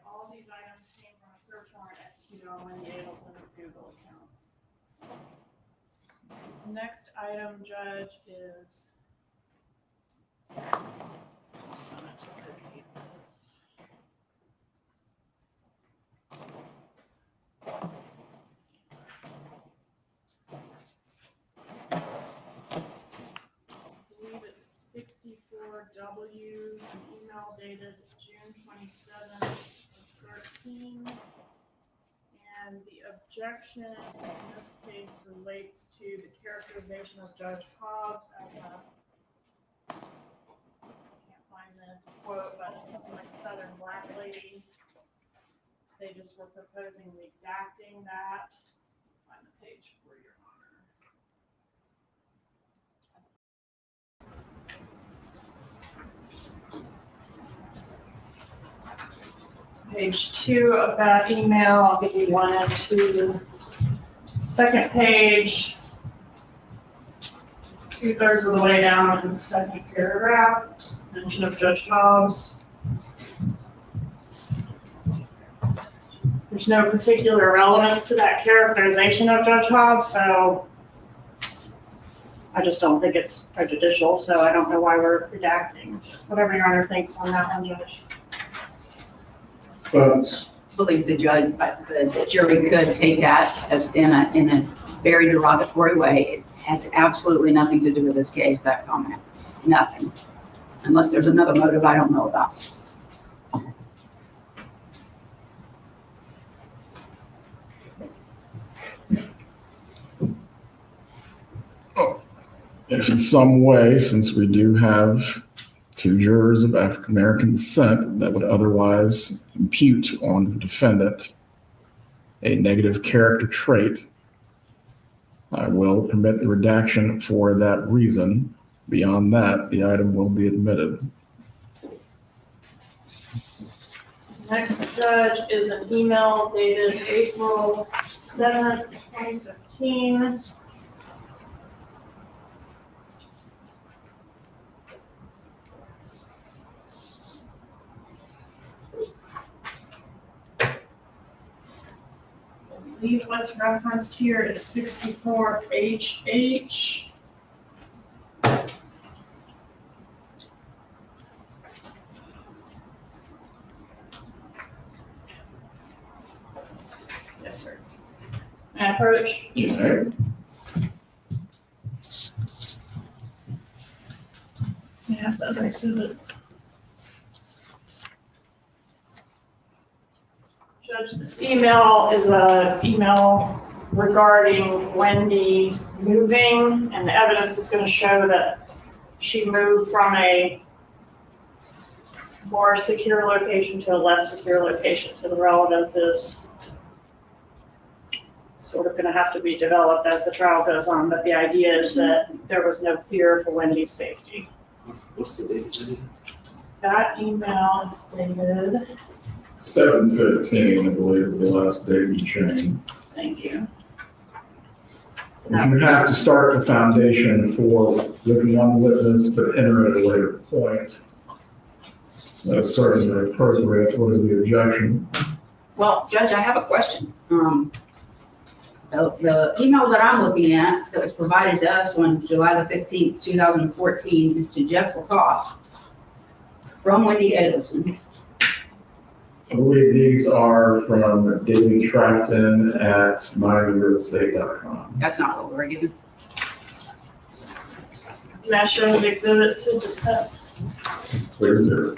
All of these items came from a search warrant executed on Wendi Adelson's Google account. The next item, Judge, is I believe it's 64W, an email dated June 27th of 13. And the objection in this case relates to the characterization of Judge Hobbs as a, I can't find the quote, but something like Southern Black Lady. They just were proposing redacting that. Find the page for Your Honor. It's page 2 of that email. I'll give you 1 and 2. Second page, 2/3 of the way down in the second paragraph, mention of Judge Hobbs. There's there's no particular relevance to that characterization of Judge Hobbs, so I just don't think it's prejudicial, so I don't know why we're redacting. Whatever Your Honor thinks on that one, Judge. Folks, I believe the jury could take that as in a very derogatory way. It has absolutely nothing to do with this case, that comment. Nothing. Unless there's another motive I don't know about. if in some way, since we do have 2 jurors of African American descent that would otherwise impute on the defendant a negative character trait, I will permit the redaction for that reason. Beyond that, the item will be admitted. Next, Judge, is an email dated April 7th, 2015. I believe what's referenced here is 64HH. Yes, sir. May I approach? Yeah. Yeah, the other exhibit. Judge, this email is an email regarding Wendi moving, and the evidence is going to show that she moved from a more secure location to a less secure location. So the relevance is sort of going to have to be developed as the trial goes on, but the idea is that there was no fear for Wendi's safety. What's the date? That email is dated. 7/15, I believe, is the last date you changed. Thank you. If you have to start the foundation for with one witness, but enter at a later point, that is certainly appropriate. What is the objection? Well, Judge, I have a question. The email that I'm looking at that was provided to us on July the 15th, 2014 is to Jeff Lacoste from Wendi Adelson. I believe these are from David Trafton at MiamiRealEstate.com. That's not what we're given. May I show the exhibit to the test? Please do.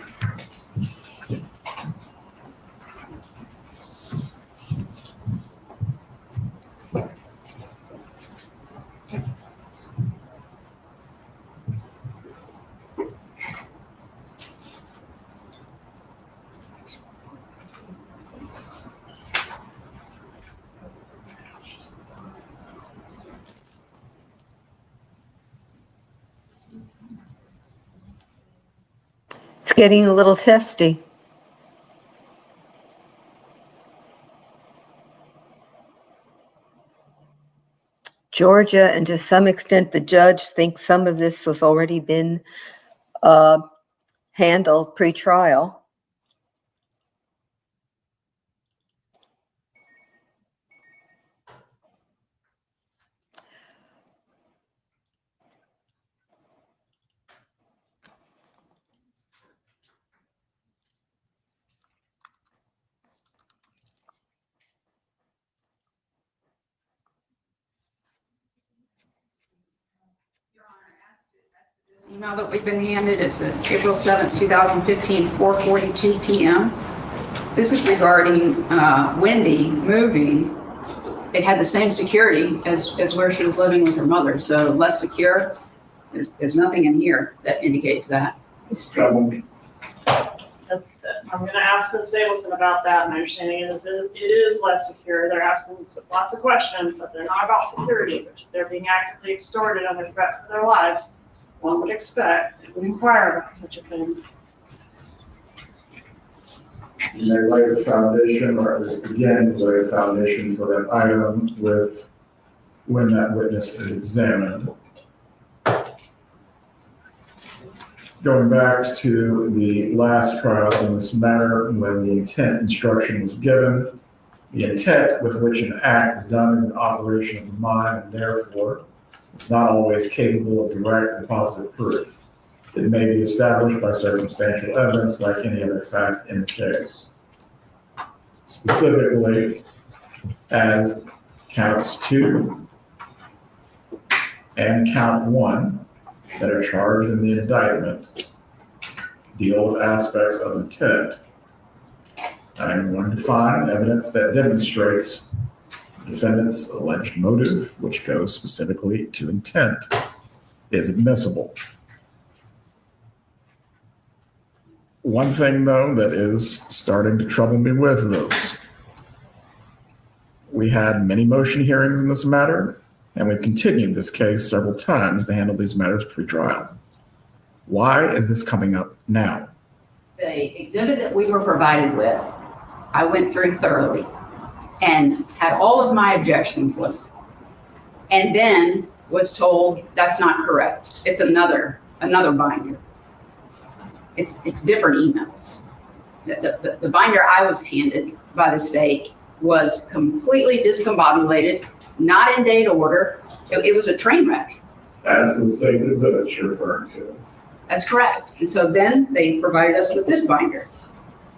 It's getting a little testy. Georgia, and to some extent, the judge thinks some of this has already been handled pre-trial. Email that we've been handed is April 7th, 2015, 4:42 p.m. This is regarding Wendi moving. It had the same security as where she was living with her mother, so less secure. There's nothing in here that indicates that. I'm going to ask Ms. Adelson about that. My understanding is it is less secure. They're asking lots of questions, but they're not about security, but they're being actively extorted under threat for their lives. One would expect, would inquire about such a thing. And they lay the foundation, or at least begin to lay the foundation for that item with when that witness is examined. Going back to the last trial in this matter, when the intent instruction was given, The intent with which an act is done is an operation of the mind, and therefore it's not always capable of direct and positive proof. It may be established by circumstantial evidence like any other fact in the case. Specifically, as counts 2 and count 1 that are charged in the indictment deal with aspects of intent. I'm going to find evidence that demonstrates the defendant's alleged motive, which goes specifically to intent, is admissible. One thing, though, that is starting to trouble me with those, we had many motion hearings in this matter, and we've continued this case several times to handle these matters pre-trial. Why is this coming up now? The exhibit that we were provided with, I went through thoroughly and had all of my objections listed, and then was told that's not correct. It's another binder. It's different emails. The binder I was handed by the state was completely discombobulated, not in date order. It was a train wreck. That's the state's exhibit you're referring to. That's correct. And so then they provided us with this binder.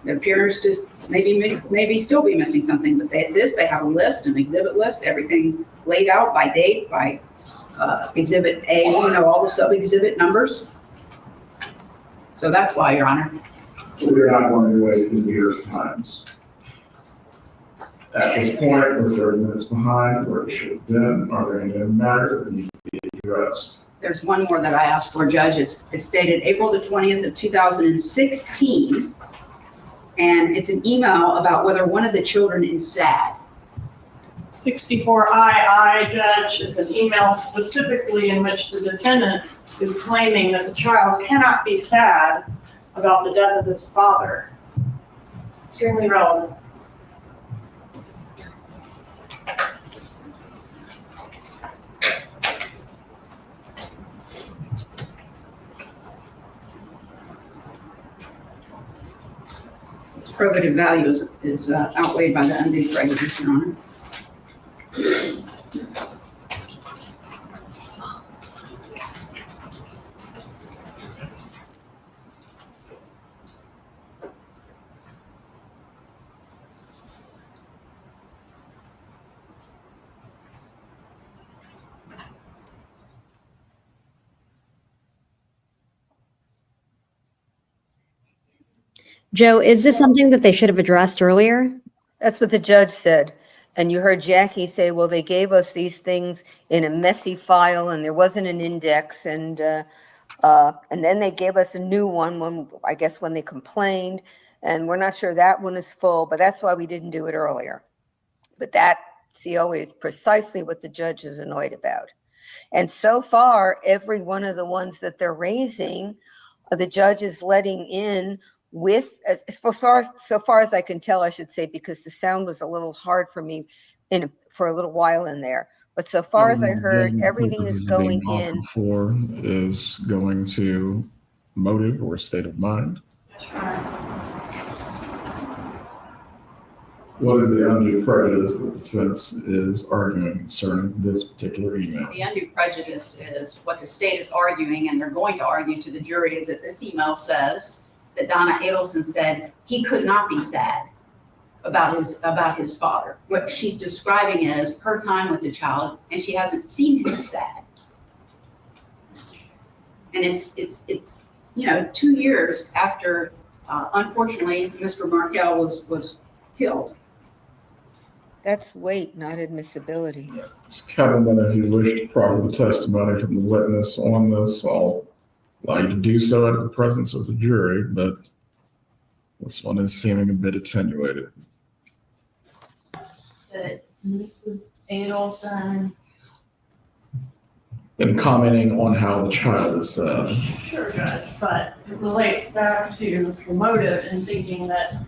It appears to maybe still be missing something, but they have a list, an exhibit list, everything laid out by date, by exhibit A, all the sub-exhibit numbers. So that's why, Your Honor. We're not going to waste the year's times. At this point, we're 30 minutes behind where we should have been. Are there any other matters that need to be addressed? There's one more that I asked for, Judge. It's dated April the 20th of 2016. And it's an email about whether one of the children is sad. 64II, Judge, is an email specifically in which the defendant is claiming that the child cannot be sad about the death of his father. Extremely relevant. Its probative value is outweighed by the undue prejudice, Your Honor. Joe, is this something that they should have addressed earlier? That's what the judge said. And you heard Jackie say, well, they gave us these things in a messy file and there wasn't an index. And then they gave us a new one when they complained. And we're not sure that one is full, but that's why we didn't do it earlier. But that, CO, is precisely what the judge is annoyed about. And so far, every one of the ones that they're raising, the judge is letting in with, so far as I can tell, I should say, because the sound was a little hard for me for a little while in there. But so far as I heard, everything is going in. For is going to motive or state of mind. What is the undue prejudice that the defense is arguing concerning this particular email? The undue prejudice is what the state is arguing, and they're going to argue to the jury, is that this email says that Donna Adelson said he could not be sad about his father. What she's describing is her time with the child, and she hasn't seen him sad. And it's 2 years after, unfortunately, Mr. Markel was killed. That's weight, not admissibility. Kevin, if you wish to proffer the testimony from the witness on this, I'll allow you to do so in the presence of the jury, but this one is seeming a bit attenuated. Mrs. Adelson. In commenting on how the child is sad. Sure, Judge, but it relates back to the motive and thinking that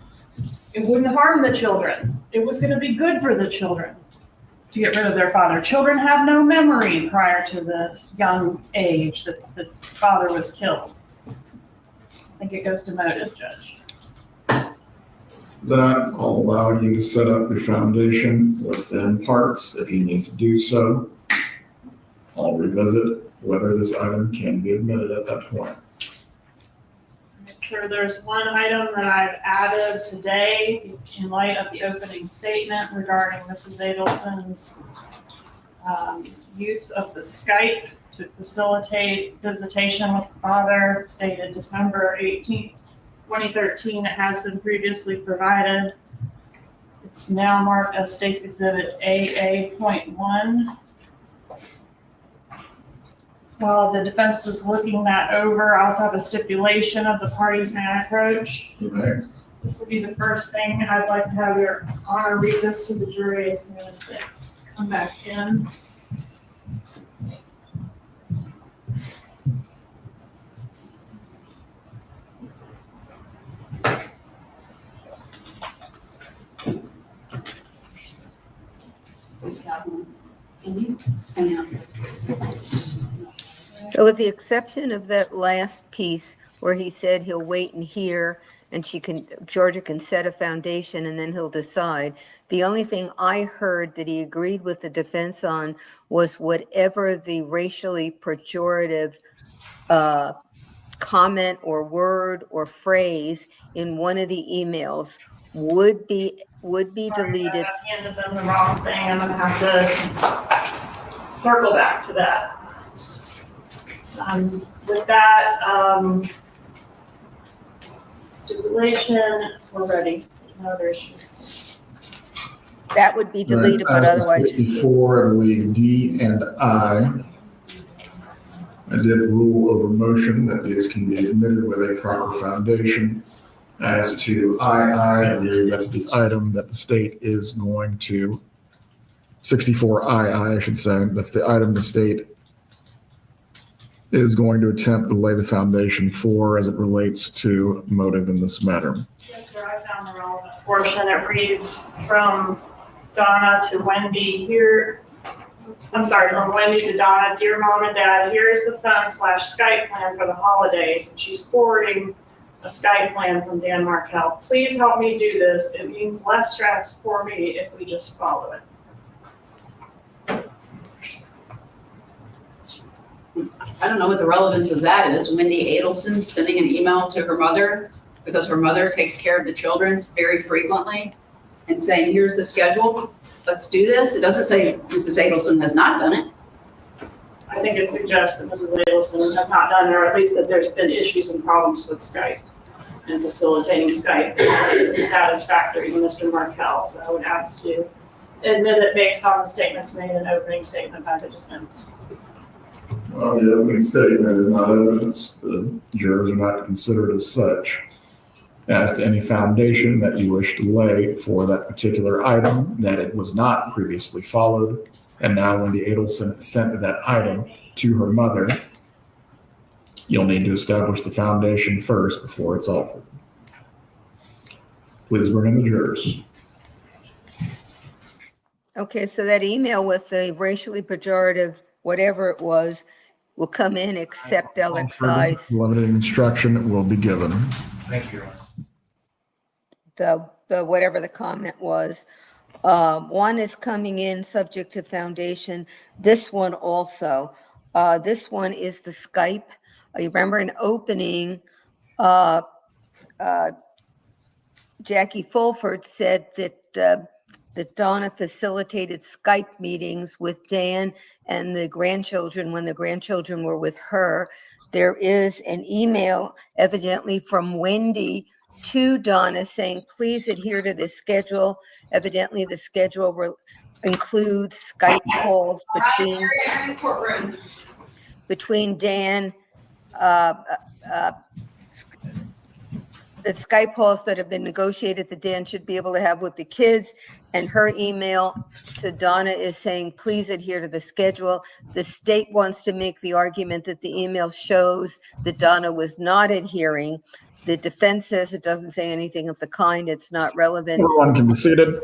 it wouldn't harm the children. It was going to be good for the children to get rid of their father. Children have no memory prior to this young age that the father was killed. I think it goes to motive, Judge. that, I'll allow you to set up your foundation within parts if you need to do so. I'll revisit whether this item can be admitted at that point. So there's one item that I've added today in light of the opening statement regarding Mrs. Adelson's use of the Skype to facilitate visitation with the father, stated December 18th, 2013. It has been previously provided. It's now marked as State's Exhibit AA.1. While the defense is looking that over, I also have a stipulation of the parties may approach. Okay. This will be the first thing. I'd like to have your honor read this to the jury as soon as they come back in. So with the exception of that last piece where he said he'll wait and hear and Georgia can set a foundation and then he'll decide. The only thing I heard that he agreed with the defense on was whatever the racially pejorative comment or word or phrase in one of the emails would be deleted. I handed them the wrong thing. I'm gonna have to circle back to that. With that, stipulation, we're ready. No other issues. That would be deleted, but otherwise. 64, I believe D and I did rule over motion that these can be admitted with a proper foundation. As to I believe that's the item that the state is going to, 64 I should say, that's the item the state is going to attempt to lay the foundation for as it relates to motive in this matter. Yes, sir, I found the relevant portion. It reads from Donna to Wendi here. I'm sorry, from Wendi to Donna. Dear Mom and Dad, here is the phone/Skype plan for the holidays. And she's forwarding a Skype plan from Dan Markel. Please help me do this. It means less stress for me if we just follow it. I don't know what the relevance of that is. Wendi Adelson sending an email to her mother because her mother takes care of the children very frequently and saying, here's the schedule, let's do this. It doesn't say Mrs. Adelson has not done it. I think it suggests that Mrs. Adelson has not done it, or at least that there's been issues and problems with Skype and facilitating Skype satisfactory to Mr. Markel. So I would ask to admit it based on the statements made in opening statement by the defense. Well, the opening statement is not evidence. The jurors are not considered as such. As to any foundation that you wish to lay for that particular item, that it was not previously followed, and now Wendi Adelson sent that item to her mother, you'll need to establish the foundation first before it's offered. Please bring in the jurors. Okay, so that email with the racially pejorative, whatever it was, will come in except they'll excise. Limited instruction will be given. Thank you. The whatever the comment was. One is coming in subject to foundation. This one also. This one is the Skype. You remember in opening, Jackie Fulford said that Donna facilitated Skype meetings with Dan and the grandchildren when the grandchildren were with her. There is an email evidently from Wendi to Donna saying, please adhere to this schedule. Evidently the schedule includes Skype calls between Dan, the Skype calls that have been negotiated that Dan should be able to have with the kids, and her email to Donna is saying, please adhere to the schedule. The state wants to make the argument that the email shows that Donna was not adhering. The defense says it doesn't say anything of the kind. It's not relevant. Everyone can be seated.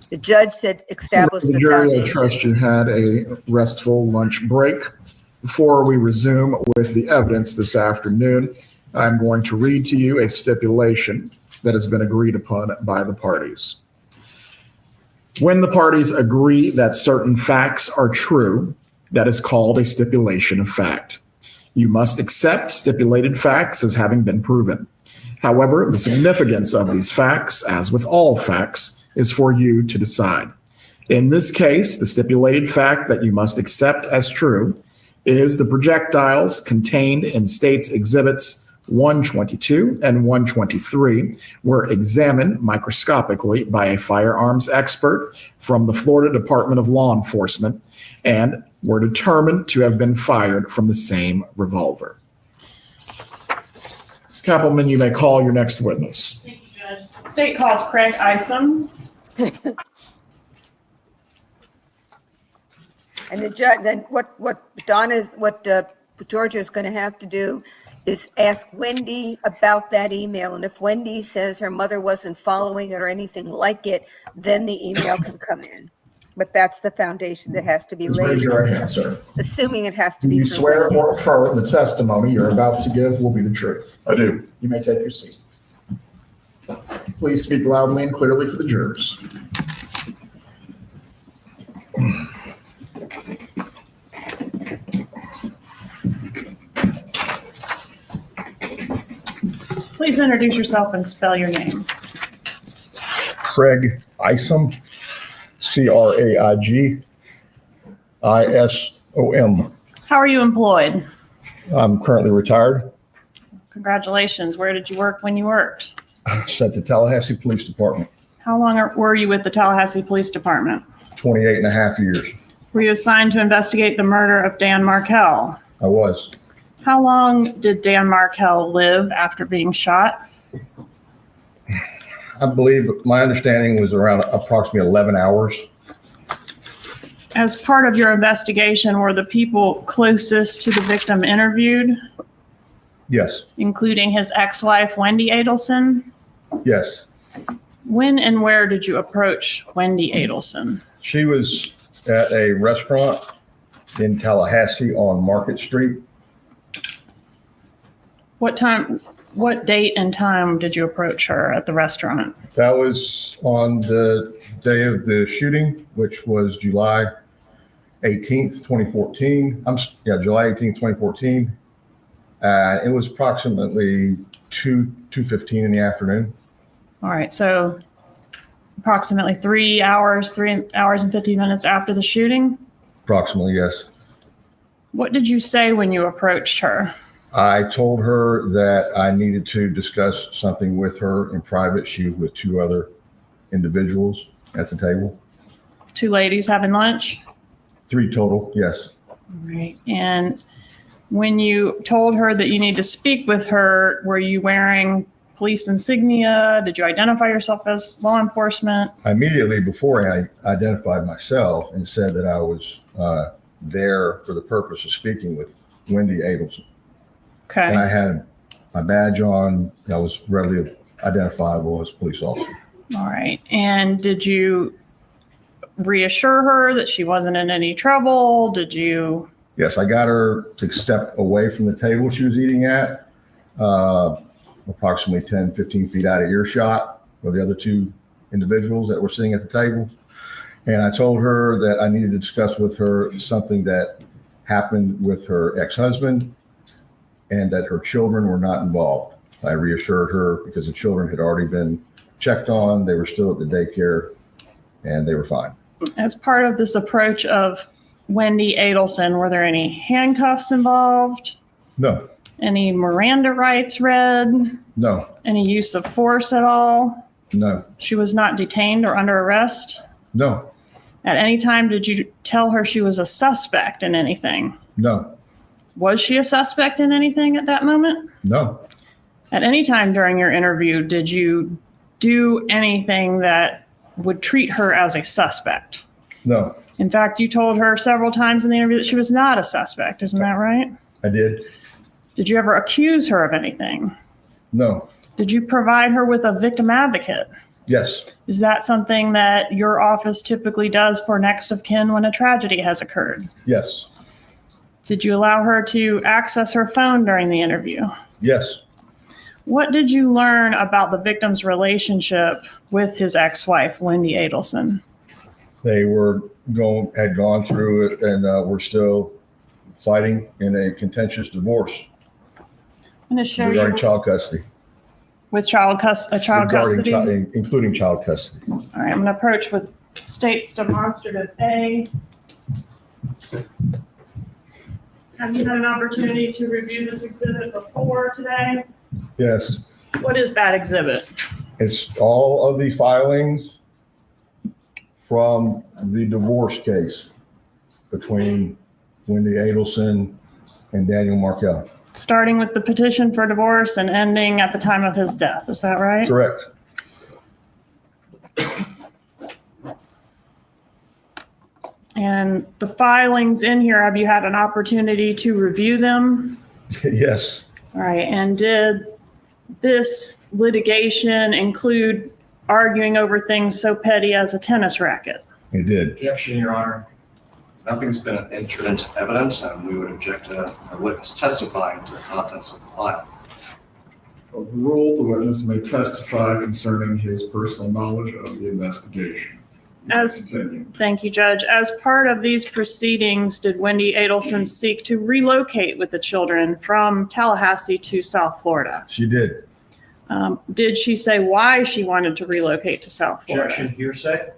The judge said establish the jury, I foundation. trust you had a restful lunch break. Before we resume with the evidence this afternoon, I'm going to read to you a stipulation that has been agreed upon by the parties. When the parties agree that certain facts are true, that is called a stipulation of fact. You must accept stipulated facts as having been proven. However, the significance of these facts, as with all facts, is for you to decide. In this case, the stipulated fact that you must accept as true is the projectiles contained in State's Exhibits 122 and 123 were examined microscopically by a firearms expert from the Florida Department of Law Enforcement and were determined to have been fired from the same revolver. Ms. Kappelman, you may call your next witness. Thank you, Judge. The state calls Craig Ison. And the judge, then what Georgia is going to have to do is ask Wendi about that email. And if Wendi says her mother wasn't following it or anything like it, then the email can come in. But that's the foundation that has to be Please laid. raise your right hand, sir. Assuming it has to Do be. you true. swear or affirm the testimony you're about to give will be the truth? I do. You may take your seat. Please speak loudly and clearly for the jurors. Please introduce yourself and spell your name. Craig Ison, CraigIsom. How are you employed? I'm currently retired. Congratulations. Where did you work when you worked? Sent to Tallahassee Police Department, How long were you with the Tallahassee Police Department? 28 and a half years. Were you assigned to investigate the murder of Dan Markel? I was. How long did Dan Markel live after being shot? I believe my understanding was around approximately 11 hours. As part of your investigation, were the people closest to the victim interviewed, Yes, including his ex-wife, Wendi Adelson? yes. When and where did you approach Wendi Adelson? She was at a restaurant in Tallahassee on Market Street. What date and time did you approach her at the restaurant? That was on the day of the shooting, which was July 18th, 2014. July 18th, 2014. It was approximately 2:15 in the afternoon. All right, so approximately 3 hours and 15 minutes after the shooting? Approximately, yes. What did you say when you approached her? I told her that I needed to discuss something with her in private. She was with two other individuals at the table. Two ladies having lunch? 3 total, yes. All right, and when you told her that you need to speak with her, were you wearing police insignia? Did you identify yourself as law enforcement? Immediately before I identified myself and said that I was there for the purpose of speaking with Wendi Adelson. Okay. And I had my badge on. I was readily identifiable as a police officer. All right. And did you reassure her that she wasn't in any trouble? Did you? Yes, I got her to step away from the table she was eating at, approximately 10, 15 feet out of earshot of the other two individuals that were sitting at the table. And I told her that I needed to discuss with her something that happened with her ex-husband and that her children were not involved. I reassured her because the children had already been checked on. They were still at the daycare and they were fine. As part of this approach of Wendi Adelson, were there any handcuffs involved? No. Any Miranda rights read? No. Any use of force at all? No. She was not detained or under arrest? No. At any time, did you tell her she was a suspect in anything? No. Was she a suspect in anything at that moment? No. At any time during your interview, did you do anything that would treat her as a suspect? No. In fact, you told her several times in the interview that she was not a suspect. Isn't that right? I did. Did you ever accuse her of anything? No. Did you provide her with a victim advocate? Yes. Is that something that your office typically does for next of kin when a tragedy has occurred? Yes. Did you allow her to access her phone during the interview? Yes. What did you learn about the victim's relationship with his ex-wife, Wendi Adelson? They had gone through it and were still fighting in a contentious divorce I'm going to show regarding you child custody. with child custody. Including child custody. All right, I'm going to approach with state's demonstrative A. Have you had an opportunity to review this exhibit before today? Yes, What is that exhibit? it's all of the filings from the divorce case between Wendi Adelson and Daniel Markel. Starting with the petition for divorce and ending at the time of his death, is that right? Correct. And the filings in here, have you had an opportunity to review them? Yes, All right, and did this litigation include arguing over things so petty as a tennis racket? it did. Objection, Your Honor. Nothing's been entered into evidence, and we would object to a witness testifying to the contents of the file. Overruled, the witness may testify concerning his personal knowledge of the investigation. Thank you, Judge. As part of these proceedings, did Wendi Adelson seek to relocate with the children from Tallahassee to South Florida? She did. Did she say why she wanted to relocate to South Florida? Objection, hearsay.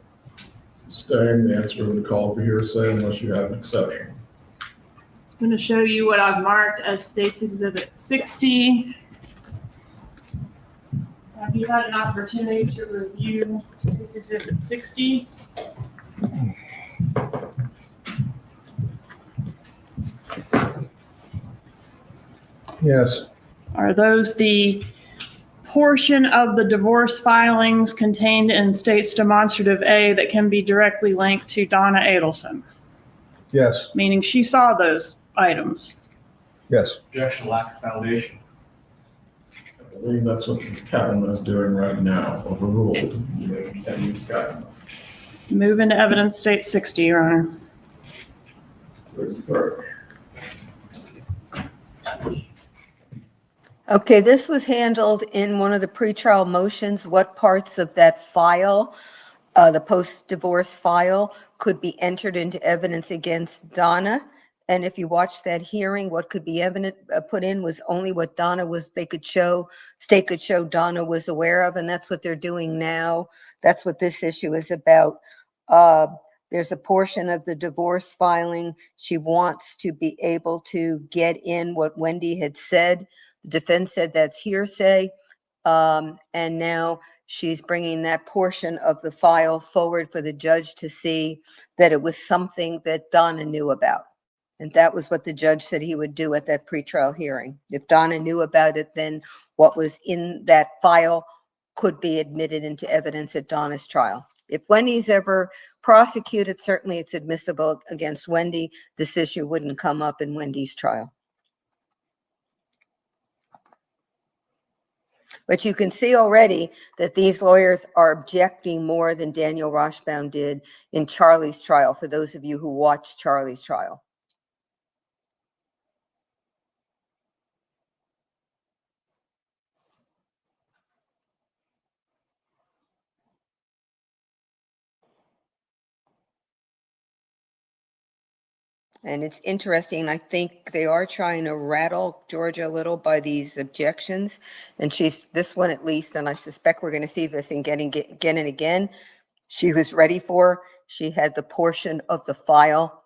Sustained, the answer to the call for hearsay unless you have an exception. I'm going to show you what I've marked as State's Exhibit 60. Have you had an opportunity to review State's Exhibit 60? Yes, Are those the portion of the divorce filings contained in State's Demonstrative A that can be directly linked to Donna Adelson? yes, Meaning she saw those items. yes. Objection, lack of foundation. I believe that's what Ms. Cattleman is doing right now. Overruled. You may continue, Ms. Cattleman. Move into evidence, State 60, Your Honor. Where's the clerk? Okay, this was handled in one of the pretrial motions. What parts of that file, the post-divorce file, could be entered into evidence against Donna? And if you watch that hearing, what could be evident put in was only what Donna was, state could show Donna was aware of, and that's what they're doing now. That's what this issue is about. There's a portion of the divorce filing. She wants to be able to get in what Wendi had said. The defense said that's hearsay. And now she's bringing that portion of the file forward for the judge to see that it was something that Donna knew about. And that was what the judge said he would do at that pretrial hearing. If Donna knew about it, then what was in that file could be admitted into evidence at Donna's trial. If Wendi's ever prosecuted, certainly it's admissible against Wendi. This issue wouldn't come up in Wendi's trial. But you can see already that these lawyers are objecting more than Daniel Roshbaum did in Charlie's trial, for those of you who watched Charlie's trial. And it's interesting. I think they are trying to rattle Georgia a little by these objections. And she's, this one at least, and I suspect we're going to see this again and again. She was ready for, she had the portion of the file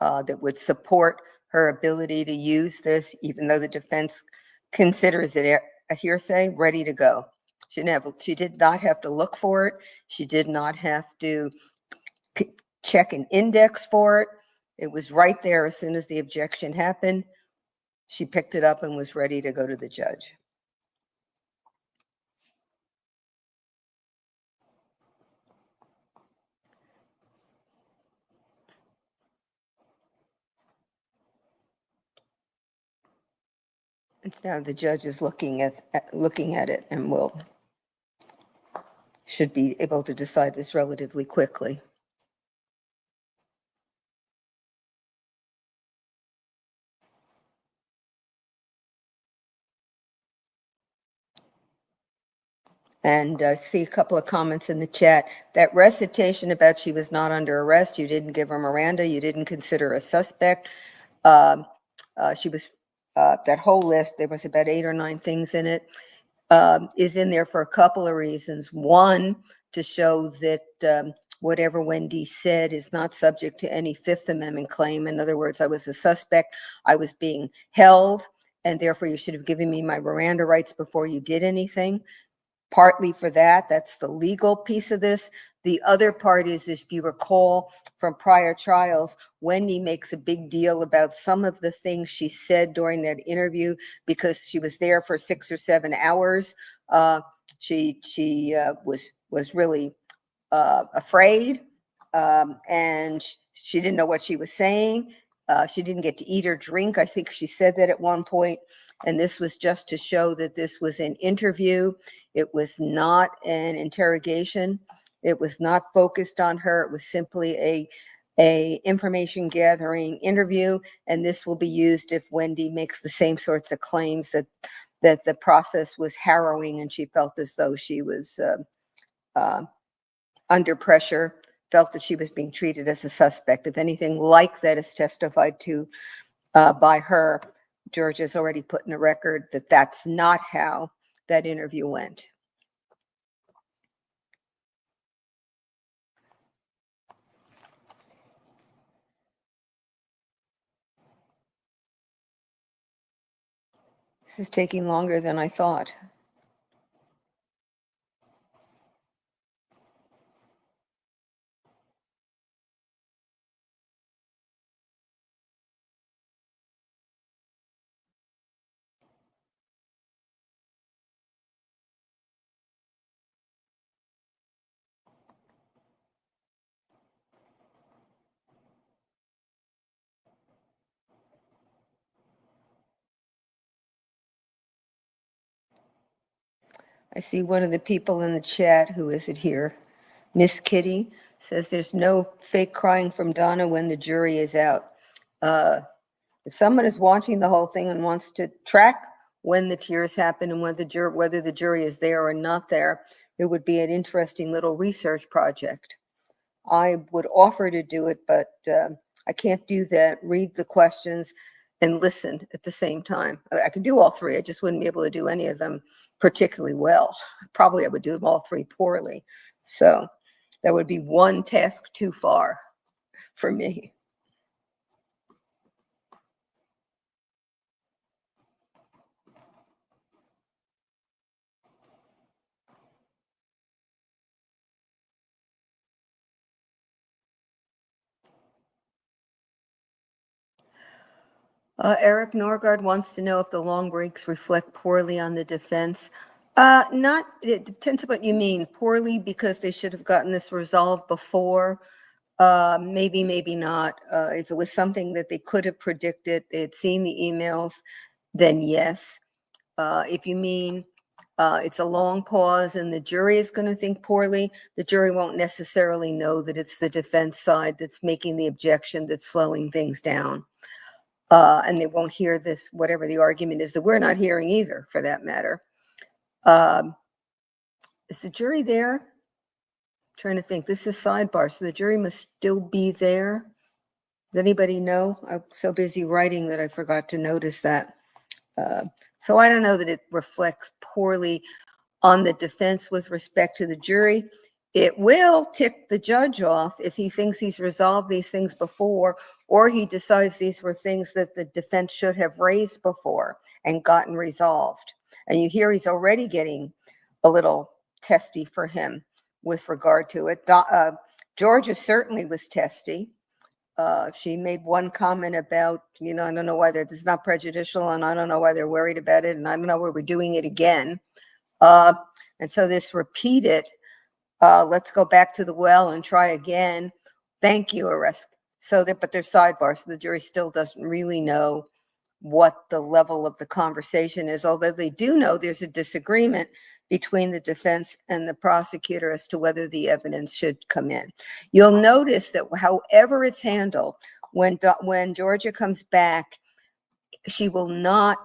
that would support her ability to use this, even though the defense considers it a hearsay, ready to go. She did not have to look for it. She did not have to check an index for it. It was right there as soon as the objection happened. She picked it up and was ready to go to the judge. It's now the judge is looking at it and should be able to decide this relatively quickly. And see a couple of comments in the chat. That recitation about she was not under arrest, you didn't give her Miranda, you didn't consider a suspect. She was, that whole list, there was about 8 or 9 things in it, is in there for a couple of reasons. One, to show that whatever Wendi said is not subject to any Fifth Amendment claim. In other words, I was a suspect, I was being held, and therefore you should have given me my Miranda rights before you did anything. Partly for that, that's the legal piece of this. The other part is, if you recall from prior trials, Wendi makes a big deal about some of the things she said during that interview because she was there for 6 or 7 hours. She was really afraid, and she didn't know what she was saying. She didn't get to eat or drink. I think she said that at one point. And this was just to show that this was an interview. It was not an interrogation. It was not focused on her. It was simply a information gathering interview. And this will be used if Wendi makes the same sorts of claims that the process was harrowing and she felt as though she was under pressure, felt that she was being treated as a suspect. If anything like that is testified to by her, Georgia's already put in the record that that's not how that interview went. This is taking longer than I thought. I see one of the people in the chat, who is it here? Miss Kitty says there's no fake crying from Donna when the jury is out. If someone is watching the whole thing and wants to track when the tears happen and whether the jury is there or not there, it would be an interesting little research project. I would offer to do it, but I can't do that. Read the questions and listen at the same time. I could do all three. I just wouldn't be able to do any of them particularly well. Probably I would do them all three poorly. So that would be one task too far for me. Eric Norgard wants to know if the long breaks reflect poorly on the defense. It depends on what you mean. Poorly because they should have gotten this resolved before. Maybe, maybe not. If it was something that they could have predicted, they had seen the emails, then yes. If you mean it's a long pause and the jury is going to think poorly, the jury won't necessarily know that it's the defense side that's making the objection that's slowing things down. And they won't hear this, whatever the argument is that we're not hearing either, for that matter. Is the jury there? I'm trying to think. This is sidebar, so the jury must still be there. Does anybody know? I'm so busy writing that I forgot to notice that. So I don't know that it reflects poorly on the defense with respect to the jury. It will tick the judge off if he thinks he's resolved these things before, or he decides these were things that the defense should have raised before and gotten resolved. And you hear he's already getting a little testy for him with regard to it. Georgia certainly was testy. She made one comment about, I don't know why this is not prejudicial, and I don't know why they're worried about it, and I don't know why we're doing it again. And so this repeated, let's go back to the well and try again. Thank you, arrest. But they're sidebar, so the jury still doesn't really know what the level of the conversation is, although they do know there's a disagreement between the defense and the prosecutor as to whether the evidence should come in. You'll notice that however it's handled, when Georgia comes back, she will not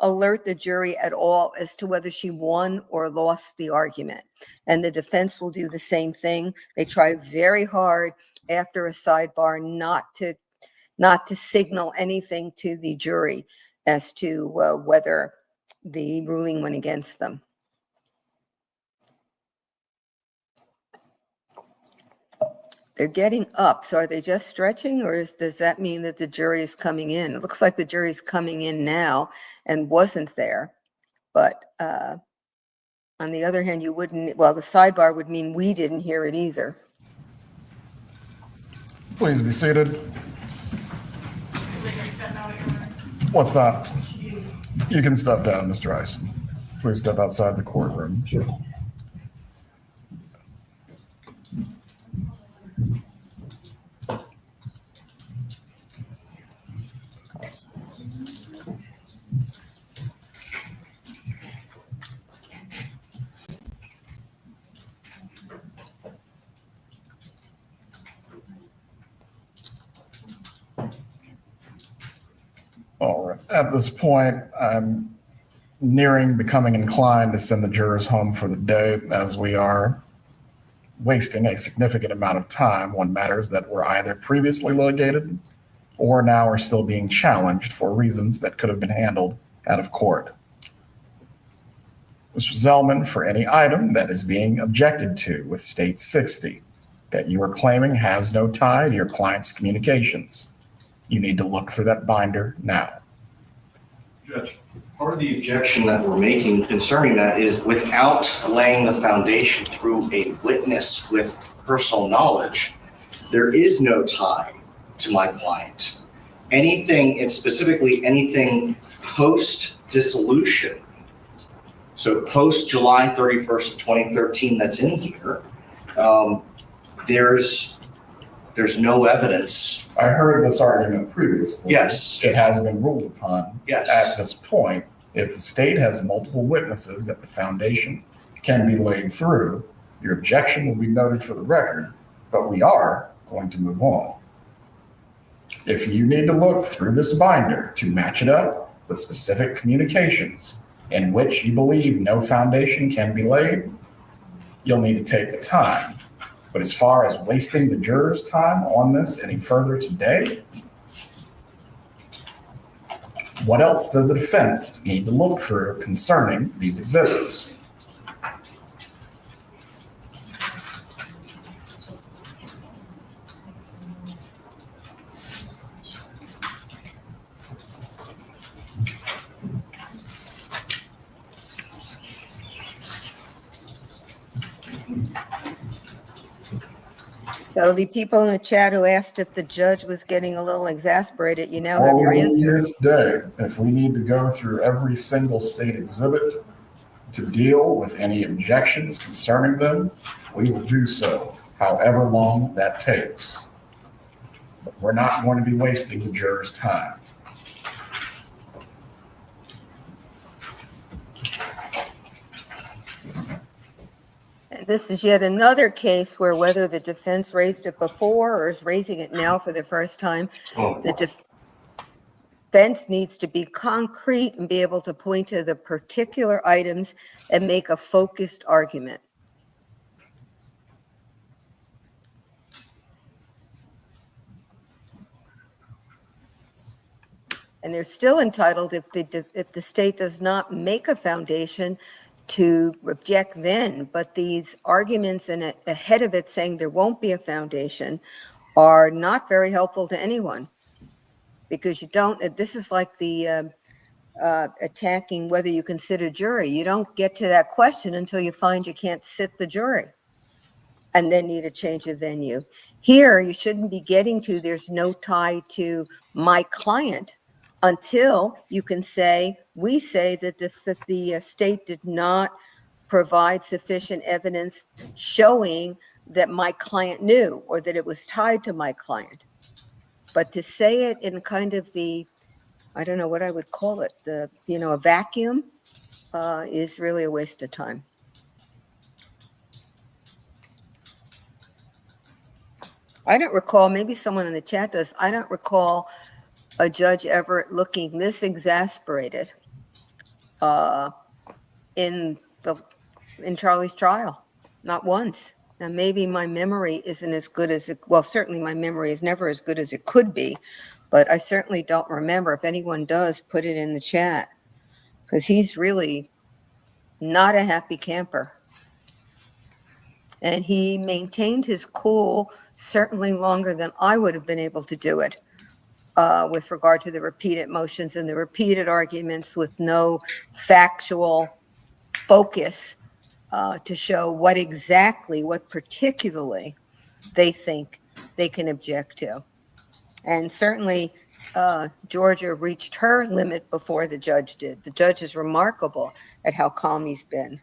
alert the jury at all as to whether she won or lost the argument. And the defense will do the same thing. They try very hard after a sidebar not to signal anything to the jury as to whether the ruling went against them. They're getting up. So are they just stretching, or does that mean that the jury is coming in? It looks like the jury is coming in now and wasn't there. But on the other hand, you wouldn't, well, the sidebar would mean we didn't hear it either. Please be seated. What's that? You can step down, Mr. Ison. Please step outside the courtroom. Sure. All right. At this point, I'm nearing becoming inclined to send the jurors home for the day, as we are wasting a significant amount of time on matters that were either previously litigated or now are still being challenged for reasons that could have been handled out of court. Mr. Zellman, for any item that is being objected to with State 60 that you are claiming has no tie to your client's communications, you need to look through that binder now. Judge, part of the objection that we're making concerning that is without laying the foundation through a witness with personal knowledge, there is no tie to my client. Anything, and specifically anything post-dissolution, so post July 31st of 2013 that's in here, there's no evidence. I heard this argument previously. Yes. It has been ruled upon. Yes. At this point, if the state has multiple witnesses that the foundation can be laid through, your objection will be noted for the record, but we are going to move on. If you need to look through this binder to match it up with specific communications in which you believe no foundation can be laid, you'll need to take the time. But as far as wasting the jurors' time on this any further today, what else does the defense need to look through concerning these exhibits? So the people in the chat who asked if the judge was getting a little exasperated, you now have your answer. Here today, if we need to go through every single state exhibit to deal with any objections concerning them, we will do so, however long that takes. But we're not going to be wasting the jurors' time. This is yet another case where whether the defense raised it before or is raising it now for the first time, the defense needs to be concrete and be able to point to the particular items and make a focused argument. And they're still entitled, if the state does not make a foundation, to object then, but these arguments and ahead of it saying there won't be a foundation are not very helpful to anyone, because you don't, this is like the attacking whether you consider jury. You don't get to that question until you find you can't sit the jury and then need a change of venue. Here, you shouldn't be getting to there's no tie to my client until you can say, we say that the state did not provide sufficient evidence showing that my client knew or that it was tied to my client. But to say it in kind of the, I don't know what I would call it, a vacuum is really a waste of time. I don't recall, maybe someone in the chat does, I don't recall a Judge Everett looking this exasperated in Charlie's trial, not once. Now, maybe my memory isn't as good as it, well, certainly my memory is never as good as it could be, but I certainly don't remember. If anyone does, put it in the chat, because he's really not a happy camper. And he maintained his cool certainly longer than I would have been able to do it, with regard to the repeated motions and the repeated arguments with no factual focus to show what particularly they think they can object to. And certainly Georgia reached her limit before the judge did. The judge is remarkable at how calm he's been.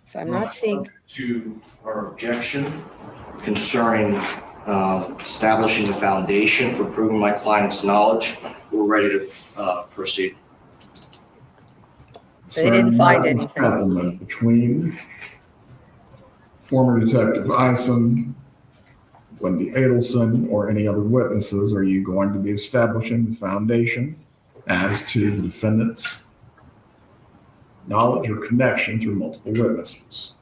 So I'm not seeing. To our objection concerning establishing the foundation for proving my client's knowledge, we're ready to proceed. They didn't find anything. Between former Detective Ison, Wendi Adelson, or any other witnesses, are you going to be establishing the foundation as to the defendant's knowledge or connection through multiple witnesses?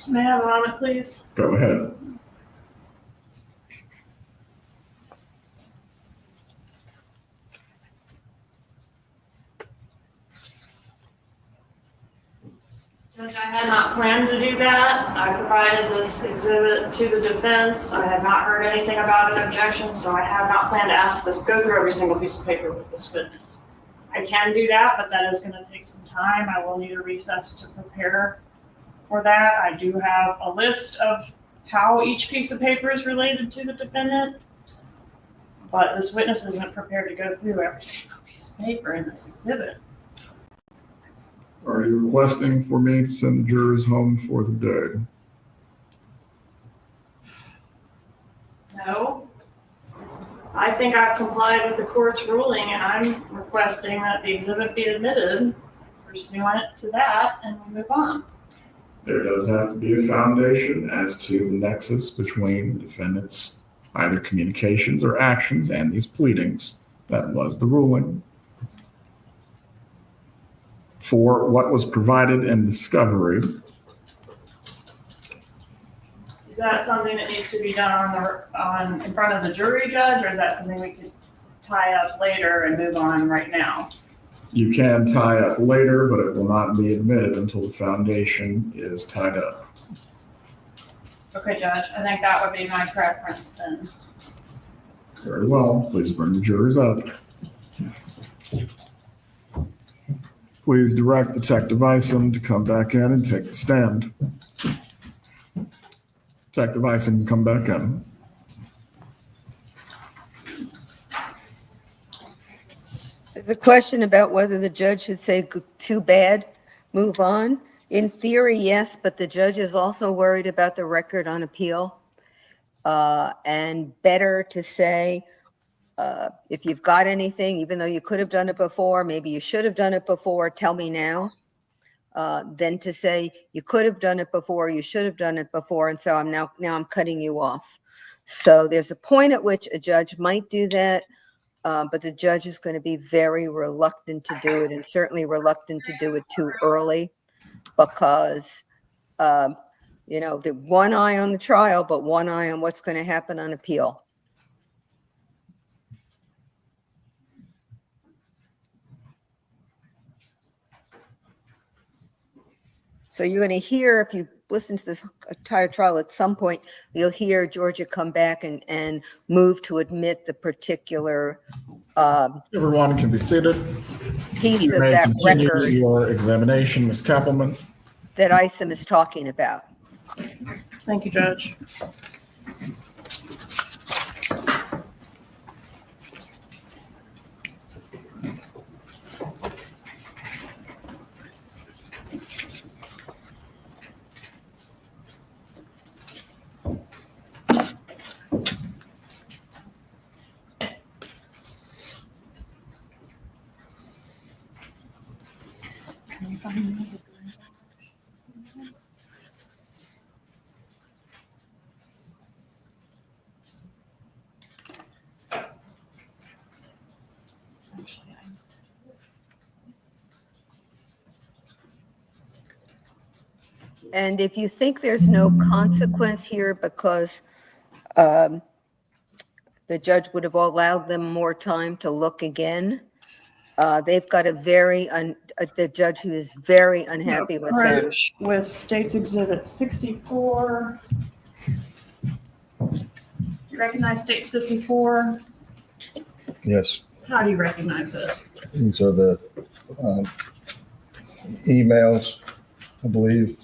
May I have a moment, please? Go ahead. Judge, I had not planned to do that. I provided this exhibit to the defense. I have not heard anything about an objection, so I have not planned to go through every single piece of paper with this witness. I can do that, but that is going to take some time. I will need a recess to prepare for that. I do have a list of how each piece of paper is related to the defendant, but this witness isn't prepared to go through every single piece of paper in this exhibit. Are you requesting for me to send the jurors home for the day? No. I think I've complied with the court's ruling, and I'm requesting that the exhibit be admitted pursuant to that, and we move on. There does have to be a foundation as to the nexus between the defendant's either communications or actions and these pleadings. That was the ruling. For what was provided in discovery. Is that something that needs to be done in front of the jury, Judge, or is that something we could tie up later and move on right now? You can tie up later, but it will not be admitted until the foundation is tied up. Okay, Judge, I think that would be my preference then. Very well. Please bring the jurors up. Please direct Detective Ison to come back in and take the stand. Detective Ison, come back in. The question about whether the judge should say too bad, move on. In theory, yes, but the judge is also worried about the record on appeal. And better to say, if you've got anything, even though you could have done it before, maybe you should have done it before, tell me now, than to say you could have done it before, you should have done it before, and so I'm cutting you off. So there's a point at which a judge might do that, but the judge is going to be very reluctant to do it, and certainly reluctant to do it too early, because the one eye on the trial, but one eye on what's going to happen on appeal. So you're going to hear, if you listen to this entire trial, at some point, you'll hear Georgia come back and move to admit the particular Everyone can be seated. piece You of may that continue record your examination, Ms. Kappelman. that Ison is talking about. Thank you, Judge. And if you think there's no consequence here because the judge would have allowed them more time to look again, they've got the judge who is very unhappy with them. Approach with State's Exhibit 64. You recognize State's 54? Yes, How do you recognize it? these are the emails, I believe.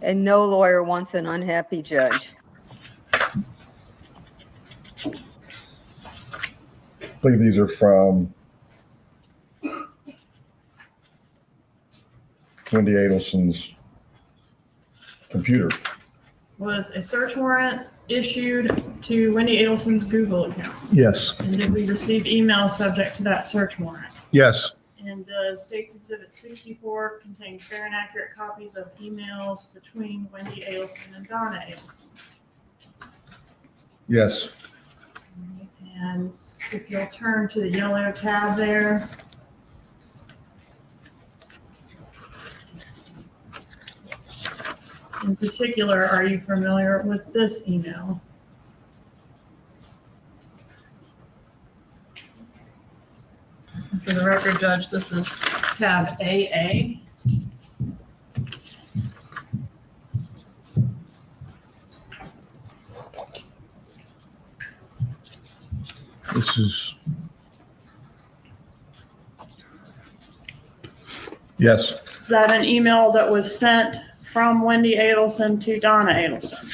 And no lawyer wants an unhappy judge. I believe these are from Wendi Adelson's computer. Was a search warrant issued to Wendi Adelson's Google account? Yes. And did we receive emails subject to that search warrant? Yes. And State's Exhibit 64 contains fair and accurate copies of emails between Wendi Adelson and Donna Adelson. Yes. And if you'll turn to the yellow tab there. In particular, are you familiar with this email? For the record, Judge, this is tab AA. This is, yes. Is that an email that was sent from Wendi Adelson to Donna Adelson?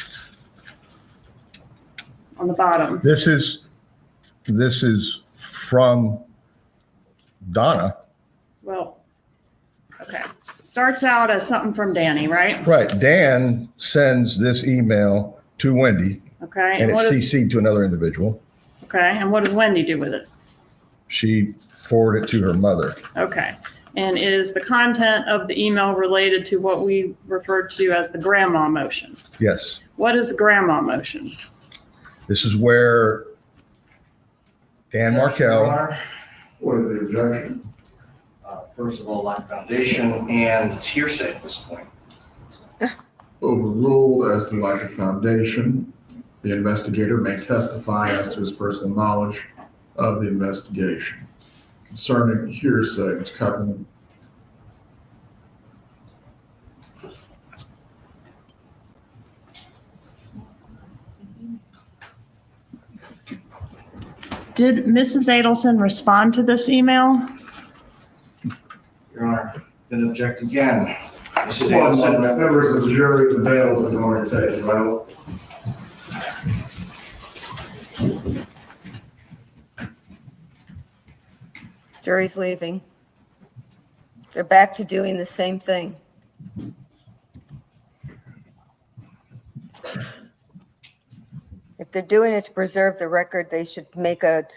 On the bottom. This is from Donna. Well, okay. It starts out as something from Danny, right? Right. Dan sends this email to Wendi. Okay. And it's what is, CC'd to another individual. okay. And what does Wendi do with it? She forwarded it to her mother. Okay. And is the content of the email related to what we referred to as the grandma motion? Yes. What is the grandma motion? This is where Dan Markel. What is the objection? First of all, lack foundation, and it's hearsay at this point. Overruled as to lack of foundation. The investigator may testify as to his personal knowledge of the investigation. Concerning hearsay, Ms. Covenant. Did Mrs. Adelson respond to this email? Your Honor, then object again. Mrs. One Adelson. members of the jury, the bail is already taken, right? Jury's leaving. They're back to doing the same thing. If they're doing it to preserve the record, they should make a,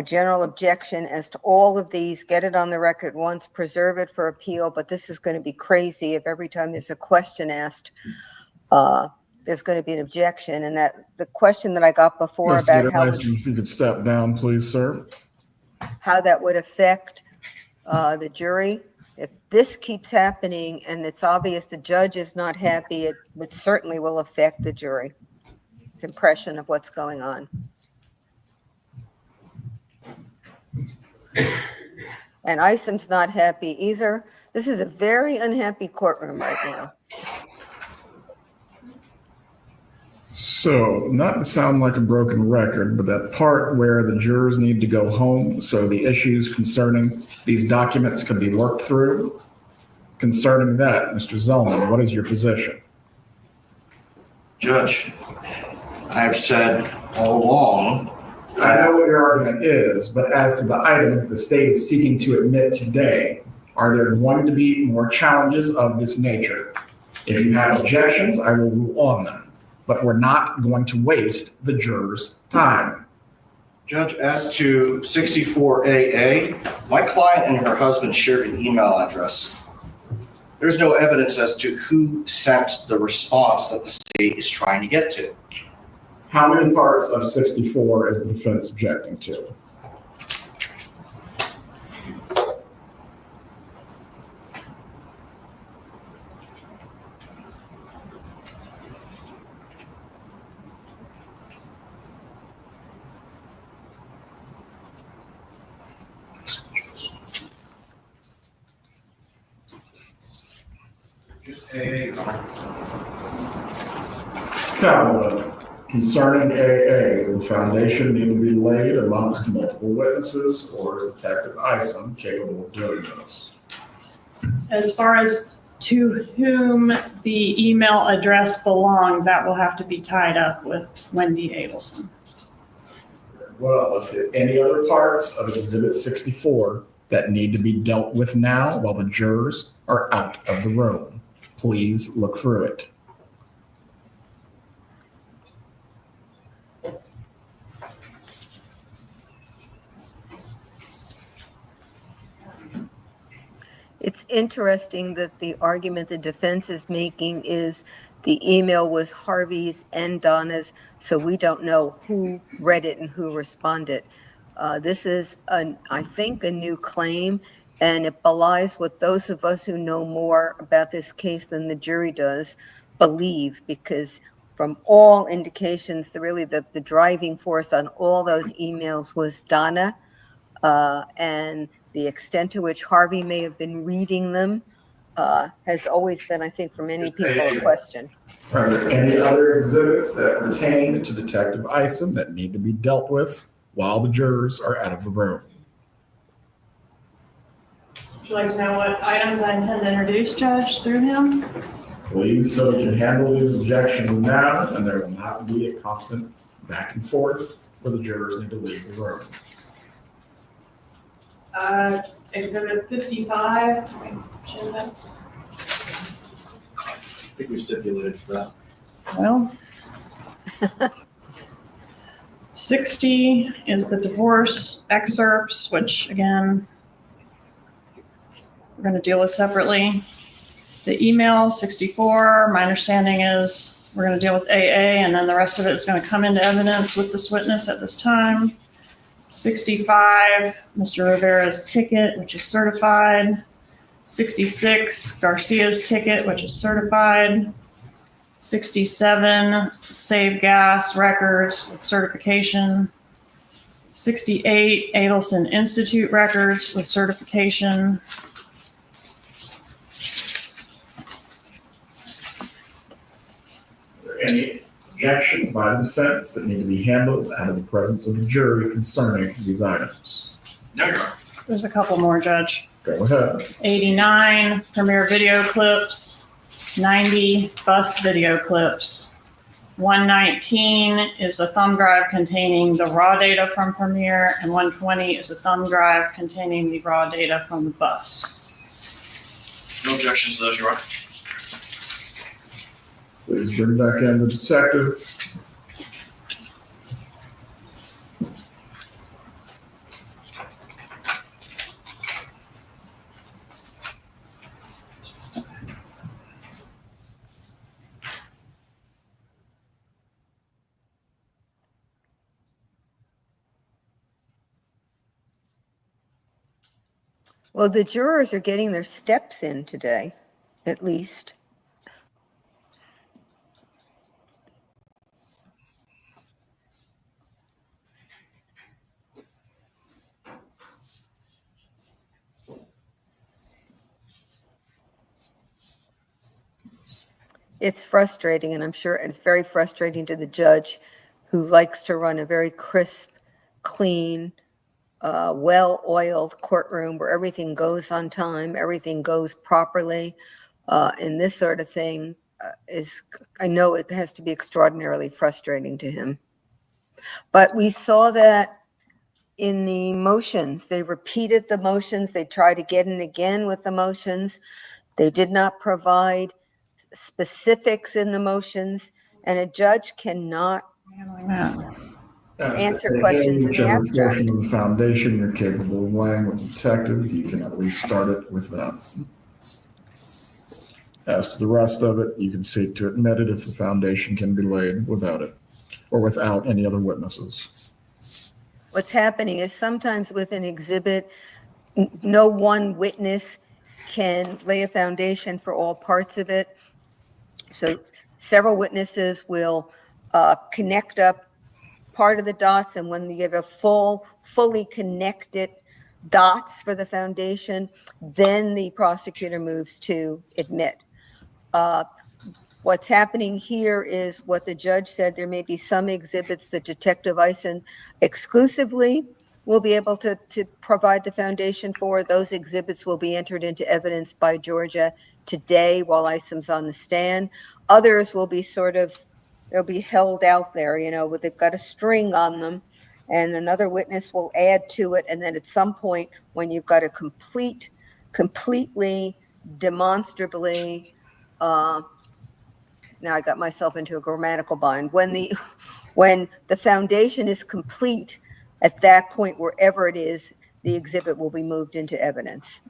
general objection as to all of these, get it on the record once, preserve it for appeal. But this is going to be crazy if every time there's a question asked, there's going to be an objection. And that the question that I got before about how, if you could step down, please, sir. how that would affect the jury. If this keeps happening and it's obvious the judge is not happy, it would certainly will affect the jury. Its impression of what's going on. And Ison's not happy either. This is a very unhappy courtroom right now. So, not to sound like a broken record, but that part where the jurors need to go home so the issues concerning these documents can be worked through. Concerning that, Mr. Zellman, what is your position? Judge, I've said all along. I know what your argument is, but as to the items the state is seeking to admit today, are there going to be more challenges of this nature? If you have objections, I will rule on them, but we're not going to waste the jurors' time. Judge, as to 64AA, my client and her husband shared an email address. There's no evidence as to who sent the response that the state is trying to get to. How many parts of 64 is the defense objecting to? Capital concerning AA, is the foundation need to be laid amongst multiple witnesses, or is Detective Ison capable of doing this? As far as to whom the email address belonged, that will have to be tied up with Wendi Adelson. Well, is there any other parts of Exhibit 64 that need to be dealt with now while the jurors are out of the room? Please look through it. It's interesting that the argument the defense is making is the email was Harvey's and Donna's, so we don't know who read it and who responded. This is, I think, a new claim, and it belies what those of us who know more about this case than the jury does believe, because from all indications, the driving force on all those emails was Donna, and the extent to which Harvey may have been reading them has always been, I think, for many people, a question. Are there any other exhibits that pertain to Detective Ison that need to be dealt with while the jurors are out of the room? Would you like to know what items I intend to introduce, Judge, through him? Please, so we can handle these objections now, and there will not be a constant back and forth where the jurors need to leave the room. Exhibit 55. Show that. I think we stipulated for that. Well, 60 is the divorce excerpts, which again, we're going to deal with separately. The email 64, my understanding is we're going to deal with AA, and then the rest of it is going to come into evidence with this witness at this time. 65, Mr. Rivera's ticket, which is certified. 66, Garcia's ticket, which is certified. 67, Save Gas records with certification. 68, Adelson Institute records with certification. Are there any objections by the defense that need to be handled out of the presence of the jury concerning these items? No, Your Honor. There's a couple more, Judge. Go ahead. 89, Premiere video clips. 90, bus video clips. 119 is a thumb drive containing the raw data from Premiere, and 120 is a thumb drive containing the raw data from the bus. No objections to those, Your Honor. Please bring back in the detective. Well, the jurors are getting their steps in today, at least. It's frustrating, and I'm sure it's very frustrating to the judge who likes to run a very crisp, clean, well-oiled courtroom where everything goes on time, everything goes properly, and this sort of thing I know it has to be extraordinarily frustrating to him. But we saw that in the motions. They repeated the motions. They tried again and again with the motions. They did not provide specifics in the motions, and a judge cannot answer questions in the abstract. Portion of the foundation you're capable of laying with the detective, you can at least start it with that. As to the rest of it, you can seek to admit it if the foundation can be laid without it or without any other witnesses. What's happening is sometimes with an exhibit, no one witness can lay a foundation for all parts of it. So several witnesses will connect up part of the dots, and when you give a fully connected dots for the foundation, then the prosecutor moves to admit. What's happening here is what the judge said. There may be some exhibits that Detective Ison exclusively will be able to provide the foundation for. Those exhibits will be entered into evidence by Georgia today while Ison's on the stand. Others will be they'll be held out there, they've got a string on them, and another witness will add to it. And then at some point, when you've got a completely demonstrably, now I got myself into a grammatical bind. When the foundation is complete, at that point, wherever it is, the exhibit will be moved into evidence.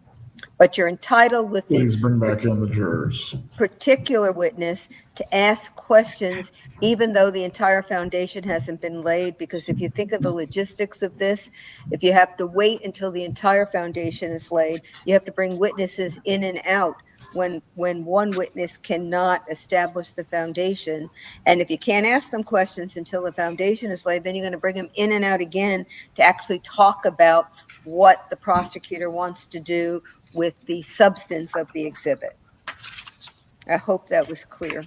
But you're entitled with Please bring back in the jurors. Particular witness to ask questions, even though the entire foundation hasn't been laid, because if you think of the logistics of this, if you have to wait until the entire foundation is laid, you have to bring witnesses in and out when one witness cannot establish the foundation. And if you can't ask them questions until the foundation is laid, then you're going to bring them in and out again to actually talk about what the prosecutor wants to do with the substance of the exhibit. I hope that was clear.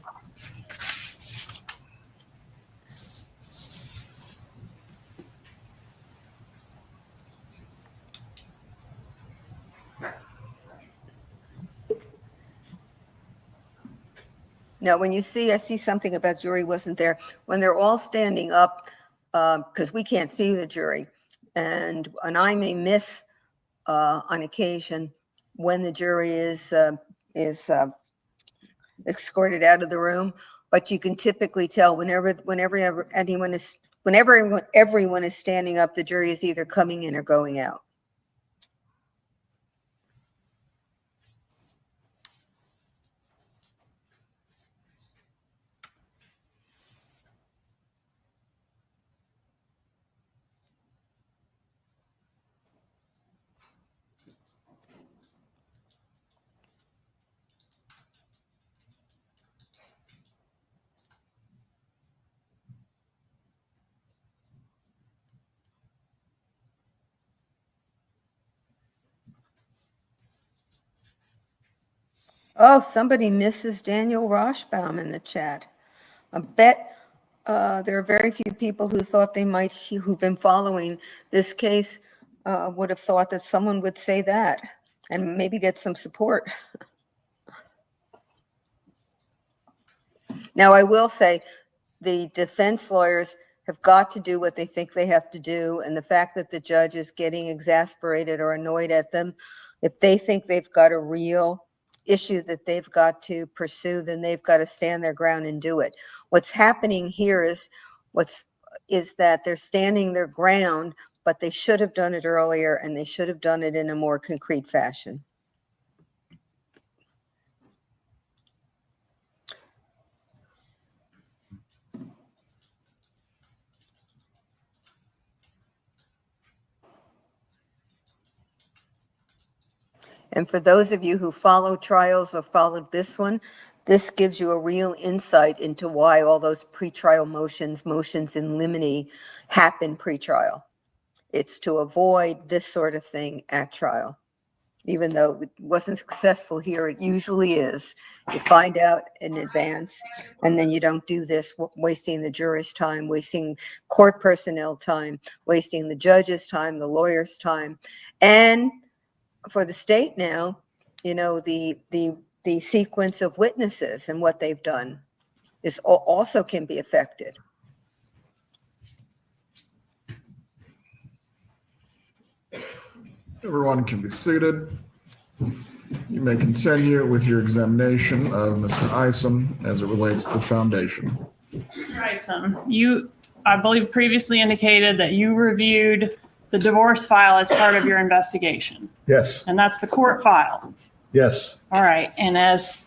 Now, when I see something about jury wasn't there, when they're all standing up, because we can't see the jury, and I may miss on occasion when the jury is escorted out of the room, but you can typically tell whenever everyone is standing up, the jury is either coming in or going out. Oh, somebody misses Daniel Roshbaum in the chat. I bet there are very few people who thought who've been following this case, would have thought that someone would say that and maybe get some support. Now, I will say the defense lawyers have got to do what they think they have to do, and the fact that the judge is getting exasperated or annoyed at them, if they think they've got a real issue that they've got to pursue, then they've got to stand their ground and do it. What's happening here is that they're standing their ground, but they should have done it earlier, and they should have done it in a more concrete fashion. And for those of you who follow trials or followed this one, this gives you a real insight into why all those pretrial motions in limine happen pretrial. It's to avoid this sort of thing at trial. Even though it wasn't successful here, it usually is. You find out in advance, and then you don't do this, wasting the jury's time, wasting court personnel time, wasting the judge's time, the lawyer's time. And for the state now, the sequence of witnesses and what they've done is also can be affected. Everyone can be seated. You may continue with your examination of Mr. Ison as it relates to the foundation. Mr. Ison, you, I believe, previously indicated that you reviewed the divorce file as part of your investigation. Yes. And that's the court file. Yes. All right. And as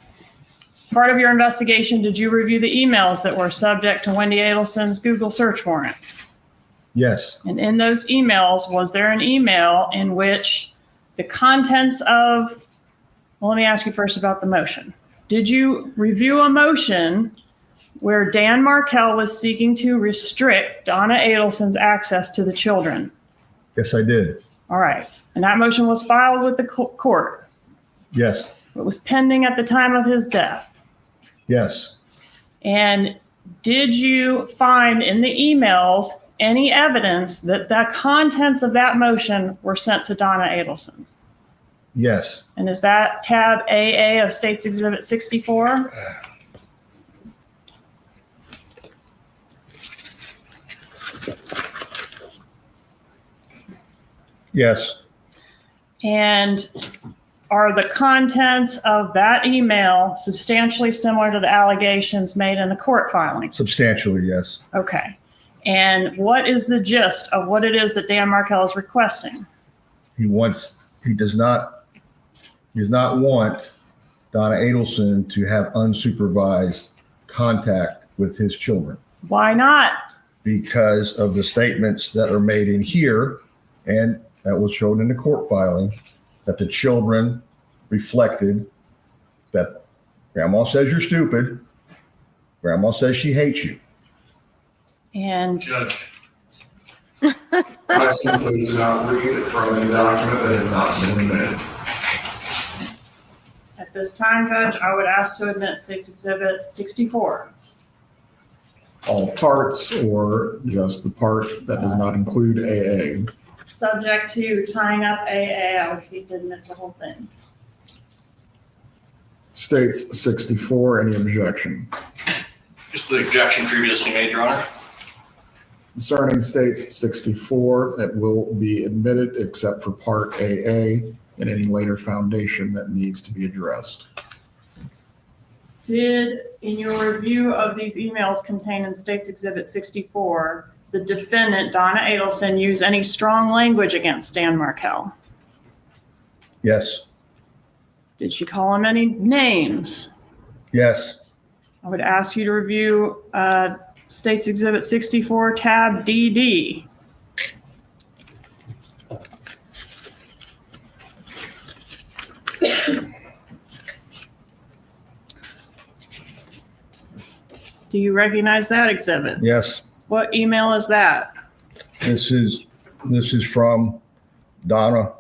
Part of your investigation, did you review the emails that were subject to Wendi Adelson's Google search warrant? Yes. And in those emails, was there an email in which the contents of, well, let me ask you first about the motion. Did you review a motion where Dan Markel was seeking to restrict Donna Adelson's access to the children? Yes, I did. All right. And that motion was filed with the court. Yes. It was pending at the time of his death. Yes. And did you find in the emails any evidence that the contents of that motion were sent to Donna Adelson? Yes. And is that tab AA of State's Exhibit 64? Yes. And are the contents of that email substantially similar to the allegations made in the court filing? Substantially, yes. Okay. And what is the gist of what it is that Dan Markel is requesting? He does not want Donna Adelson to have unsupervised contact with his children. Why not? Because of the statements that are made in here, and that was shown in the court filing, that the children reflected that grandma says you're stupid, grandma says she hates you. And Judge, I simply do not read from a document that has not been admitted. at this time, Judge, I would ask to admit State's Exhibit 64. All parts or just the part that does not include AA? Subject to tying up AA, I would seek to admit the whole thing. States 64, any objection? Just the objection previously made, Your Honor. Concerning States 64, it will be admitted except for Part AA and any later foundation that needs to be addressed. Did, in your review of these emails contained in State's Exhibit 64, the defendant, Donna Adelson, use any strong language against Dan Markel? Yes. Did she call him any names? Yes. I would ask you to review State's Exhibit 64, tab DD. Do you recognize that exhibit? Yes. What email is that? This is from Donna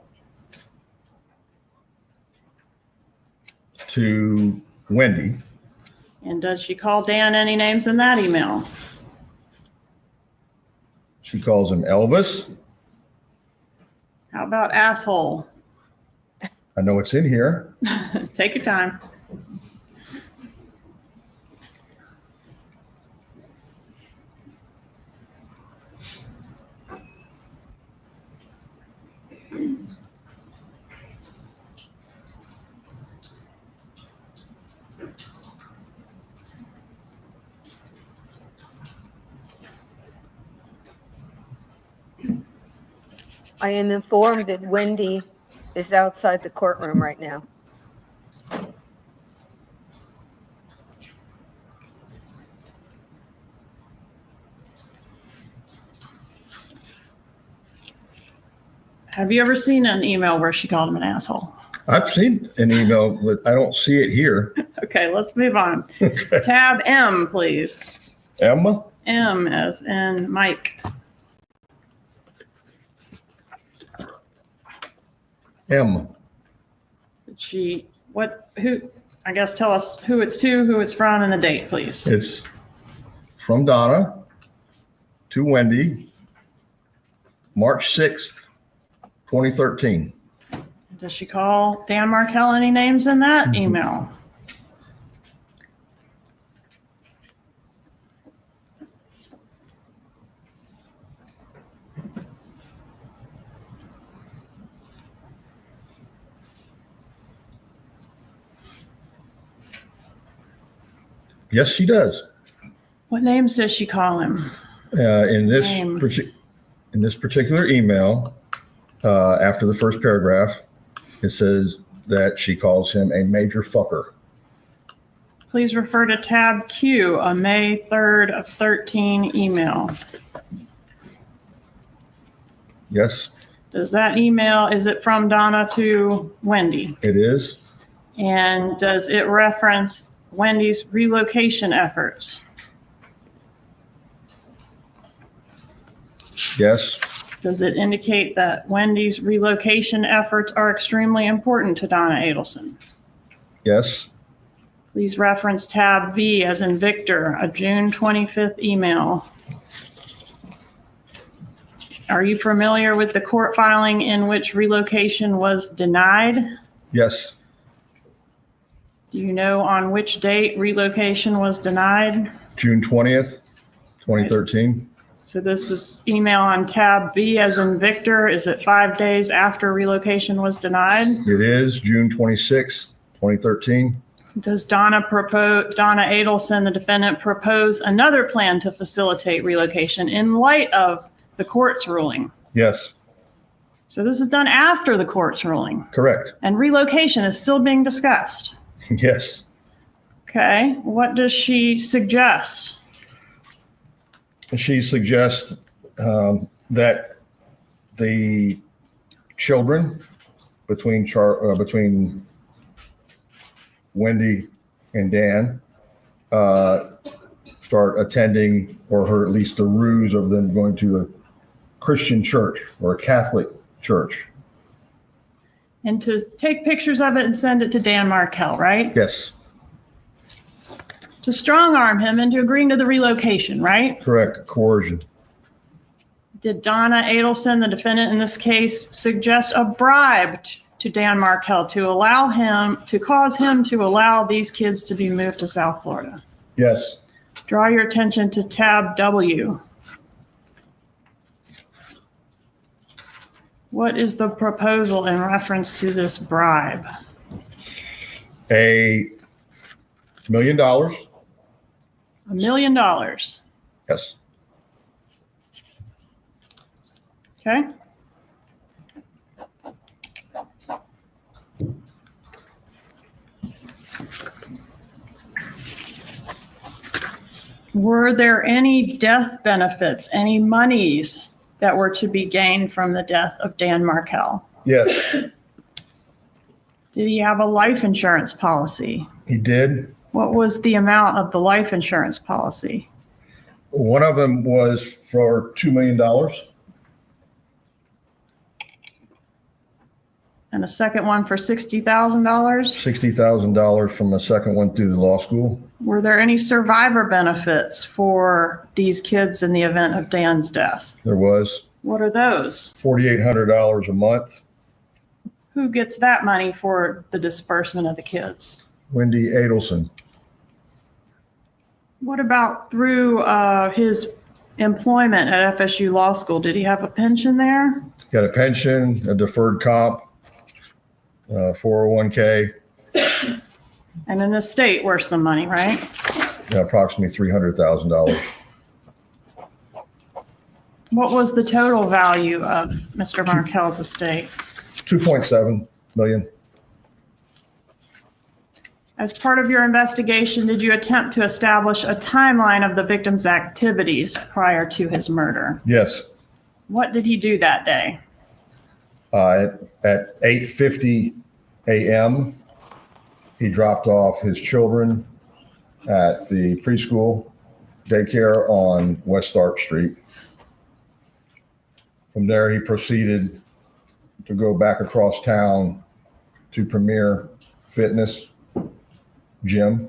to Wendi. And does she call Dan any names in that email? She calls him Elvis. How about asshole? I know it's in here. Take your time. I am informed that Wendi is outside the courtroom right now. Have you ever seen an email where she called him an asshole? I've seen an email, but I don't see it here. Okay, let's move on. Okay. Tab M, please. Emma? M as in Mike. M. I guess tell us who it's to, who it's from, and the date, please. It's from Donna to Wendi, March 6th, 2013. Does she call Dan Markel any names in that email? Yes, she does. What names does she call him? In this Name. particular email, after the first paragraph, it says that she calls him a major fucker. please refer to tab Q, a May 3rd of 13 email. Yes, Does that email, is it from Donna to Wendi? it is. And does it reference Wendy's relocation efforts? Yes, Does it indicate that Wendy's relocation efforts are extremely important to Donna Adelson? yes, Please reference tab V as in Victor, a June 25th email. Are you familiar with the court filing in which relocation was denied? yes. Do you know on which date relocation was denied? June 20th, 2013. So this is email on tab V as in Victor. Is it 5 days after relocation was denied? It is June 26th, 2013. Does Donna Adelson, the defendant, propose another plan to facilitate relocation in light of the court's ruling? Yes, So this is done after the court's ruling, correct. and relocation is still being discussed. Yes. Okay, what does she suggest? She suggests that the children between Wendi and Dan start attending, or at least the ruse of them going to a Christian church or a Catholic church. And to take pictures of it and send it to Dan Markel, right? Yes, To strong arm him into agreeing to the relocation, right? correct. Coercion. Did Donna Adelson, the defendant in this case, suggest a bribe to Dan Markel to cause him to allow these kids to be moved to South Florida? Yes, Draw your attention to tab W. What is the proposal in reference to this bribe? $1 million. $1 million. Yes. Okay. Were there any death benefits, any monies that were to be gained from the death of Dan Markel? Yes, Did he have a life insurance policy? he did. What was the amount of the life insurance policy? One of them was for $2 million. And a second one for $60,000? $60,000 from the second one through the law school. Were there any survivor benefits for these kids in the event of Dan's death? There was What are those? $4,800 a month. Who gets that money for the disbursement of the kids? Wendi Adelson. What about through his employment at FSU Law School? Did he have a pension there? Got a pension, a deferred comp, 401k, And an estate worth some money, right? approximately $300,000. What was the total value of Mr. Markel's estate? 2.7 million. As part of your investigation, did you attempt to establish a timeline of the victim's activities prior to his murder? Yes. What did he do that day? At 8:50 a.m., he dropped off his children at the preschool daycare on West Tharp Street. From there, he proceeded to go back across town to Premier Fitness Gym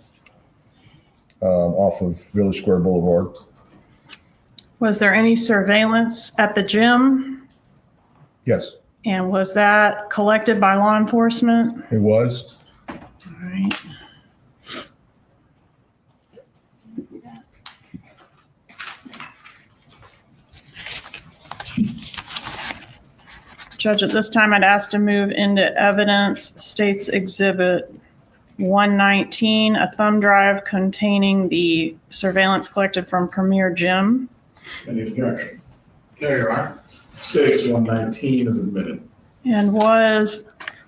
off of Village Square Boulevard. Was there any surveillance at the gym? Yes, And was that collected by law enforcement? it was. All right. Judge, at this time, I'd ask to move into evidence, State's Exhibit 119, a thumb drive containing the surveillance collected from Premier Gym. Any objection? Okay, Your Honor. States 119 is admitted. And was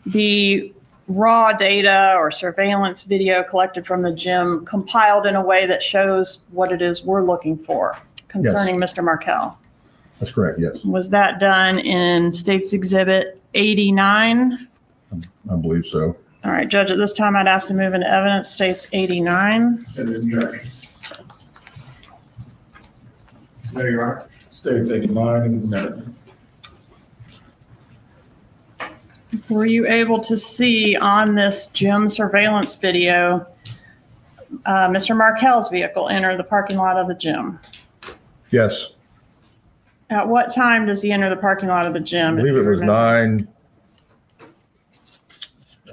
the raw data or surveillance video collected from the gym compiled in a way that shows what it is we're looking for concerning Mr. Markel? That's correct, yes. Was that done in State's Exhibit 89? I believe so. All right, Judge, at this time, I'd ask to move into evidence States 89. There you are. States 89 is admitted. Were you able to see on this gym surveillance video Mr. Markel's vehicle enter the parking lot of the gym? Yes. At what time does he enter the parking lot of the gym? I believe it was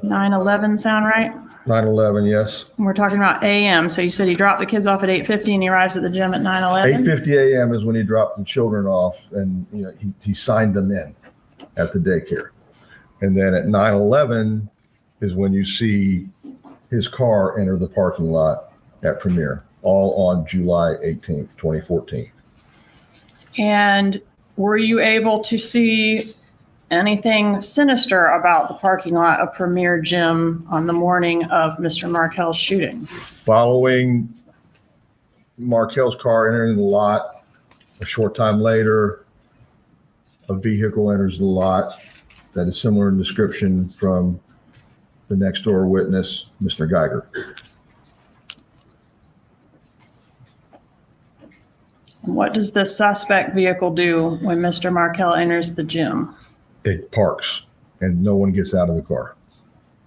9:11 sound right? 9:11, yes. We're talking about AM. So you said he dropped the kids off at 8:50 and he arrives at the gym at 9:11? 8:50 a.m. is when he dropped the children off, and he signed them in at the daycare. And then at 9:11 is when you see his car enter the parking lot at Premier, all on July 18th, 2014. And were you able to see anything sinister about the parking lot of Premier Gym on the morning of Mr. Markel's shooting? Following Markel's car entering the lot, a short time later, a vehicle enters the lot that is similar in description from the next door witness, Mr. Geiger. What does the suspect vehicle do when Mr. Markel enters the gym? It parks and no one gets out of the car.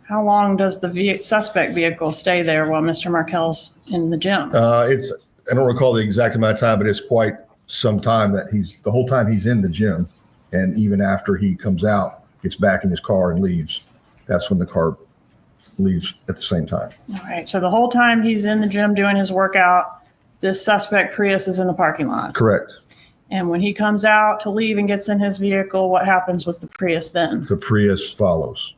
How long does the suspect vehicle stay there while Mr. Markel's in the gym? I don't recall the exact amount of time, but it's quite some time that the whole time he's in the gym. And even after he comes out, gets back in his car and leaves. That's when the car leaves at the same time. All right. So the whole time he's in the gym doing his workout, this suspect Prius is in the parking lot. Correct. And when he comes out to leave and gets in his vehicle, what happens with the Prius then? The Prius follows.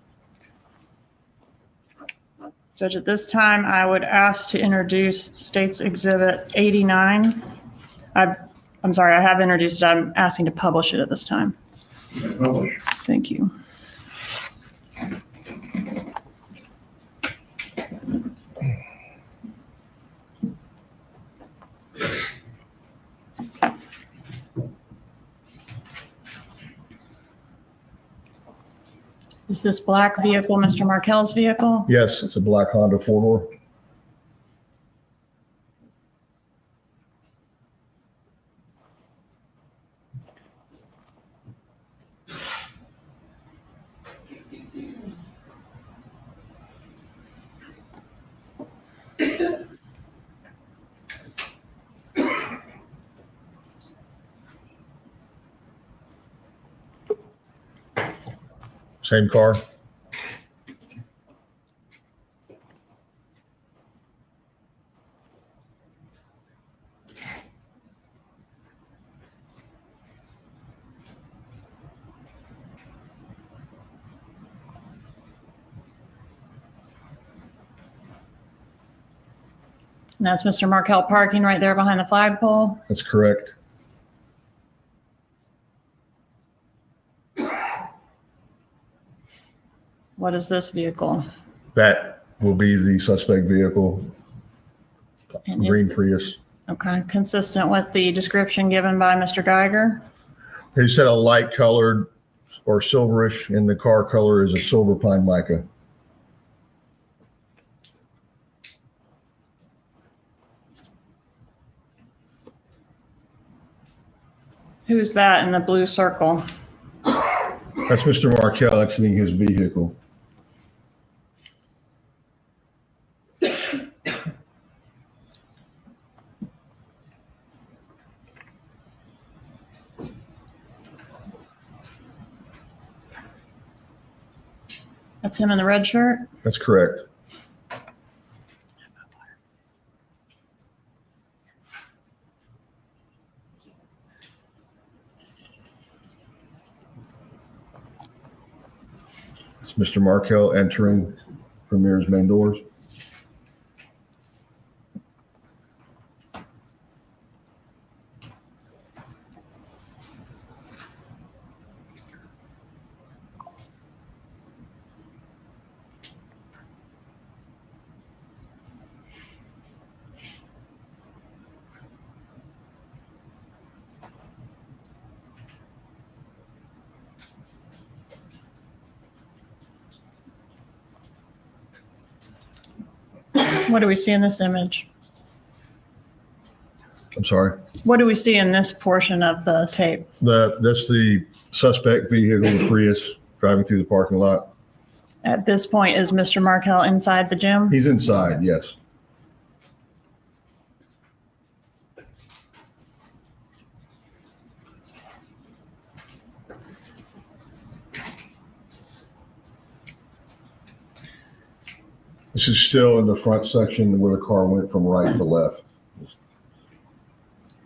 Judge, at this time, I would ask to introduce State's Exhibit 89. I'm sorry, I have introduced it. I'm asking to publish it at this time. Publish. Thank you. Is this black vehicle Mr. Markel's vehicle? Yes, it's a black Honda four-door. Same car. And that's Mr. Markel parking right there behind the flagpole. That's correct. What is this vehicle? That will be the suspect vehicle, And green is- Prius. Okay, consistent with the description given by Mr. Geiger? He said a light colored or silverish, and the car color is a silver pine mica. Who's that in the blue circle? That's Mr. Markel exiting his vehicle. That's him in the red shirt? That's correct. It's Mr. Markel entering Premier's main doors. What do we see in this image? I'm sorry. What do we see in this portion of the tape? That's the suspect vehicle, the Prius, driving through the parking lot. At this point, is Mr. Markel inside the gym? He's inside, yes. This is still in the front section where the car went from right to left.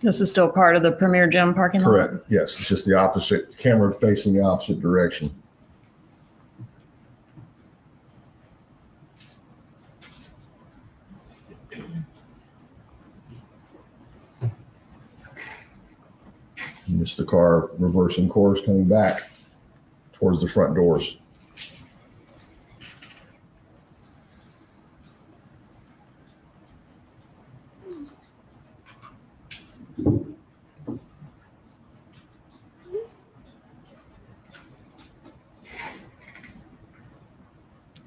This is still part of the Premier Gym parking lot? Correct. Yes, it's just the opposite, camera facing the opposite direction. And this is the car reversing course coming back towards the front doors.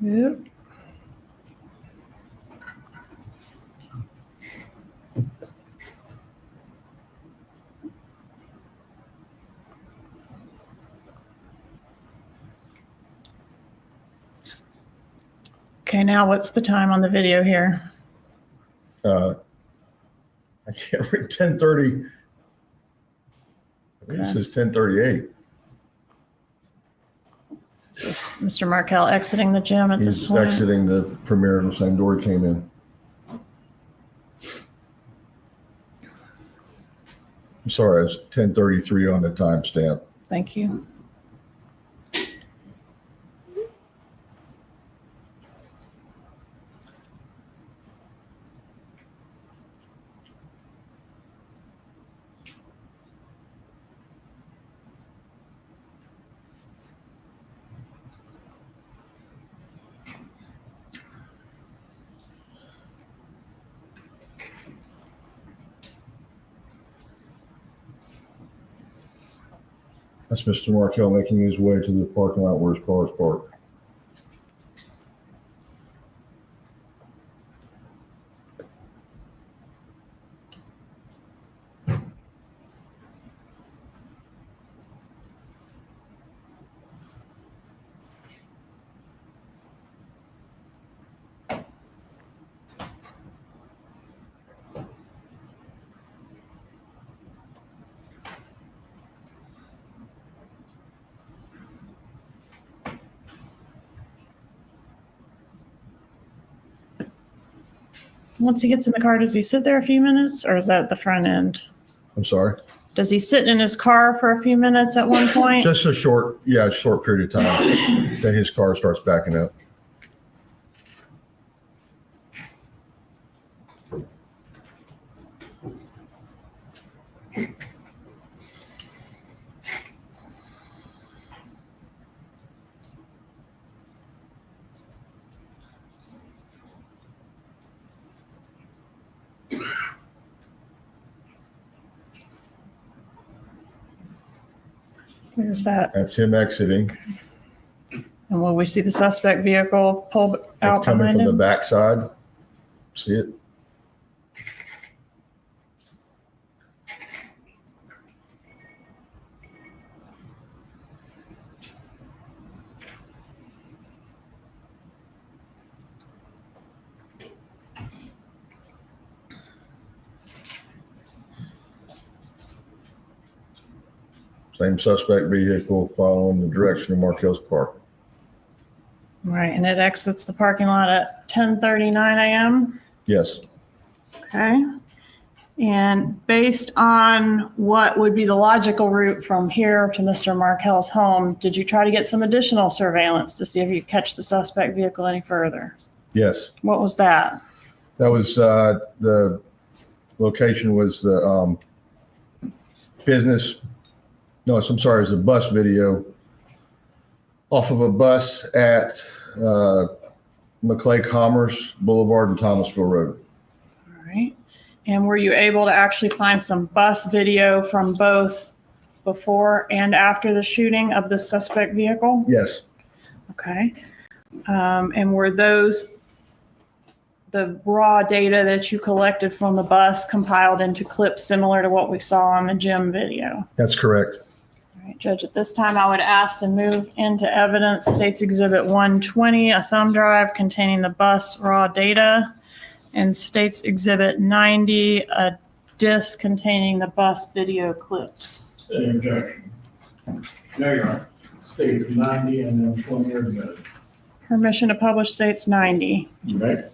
Yep. Okay, now what's the time on the video here? I can't read 10:30. I think it says 10:38. Is this Mr. Markel exiting the gym at this He's point? exiting the Premier the same door he came in. I'm sorry, it's 10:33 on the timestamp. Thank you. That's Mr. Markel making his way to the parking lot where his car is parked. Once he gets in the car, does he sit there a few minutes or is that at the front end? I'm sorry? Does he sit in his car for a few minutes at one point? Just a short period of time. Then his car starts backing up. There's that. That's him exiting. And will we see the suspect vehicle pull out It's coming behind from the him? backside. See it? Same suspect vehicle following the direction of Markel's car. Right, and it exits the parking lot at 10:39 a.m.? Yes. Okay. And based on what would be the logical route from here to Mr. Markel's home, did you try to get some additional surveillance to see if you catch the suspect vehicle any further? Yes. What was that? That was the location was the business. No, I'm sorry, it was a bus video off of a bus at McClay Commerce Boulevard and Thomasville Road. All right. And were you able to actually find some bus video from both before and after the shooting of the suspect vehicle? Yes. Okay. And were those the raw data that you collected from the bus compiled into clips similar to what we saw on the gym video. That's correct. All right, Judge, at this time, I would ask to move into evidence State's Exhibit 120, a thumb drive containing the bus raw data, and State's Exhibit 90, a disc containing the bus video clips. Any objection? No, Your Honor. States 90 and then 20 are admitted. Permission to publish States 90. Okay.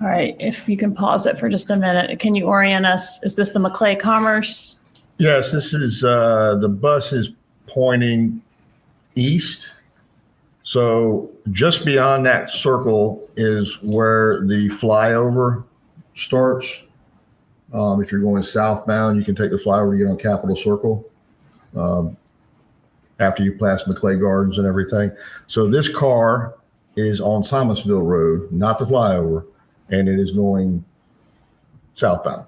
All right, if you can pause it for just a minute. Can you orient us? Is this the McClay Commerce? Yes, this is, the bus is pointing east. So just beyond that circle is where the flyover starts. If you're going southbound, you can take the flyover to get on Capitol Circle after you pass McClay Gardens and everything. So this car is on Thomasville Road, not the flyover, and it is going southbound.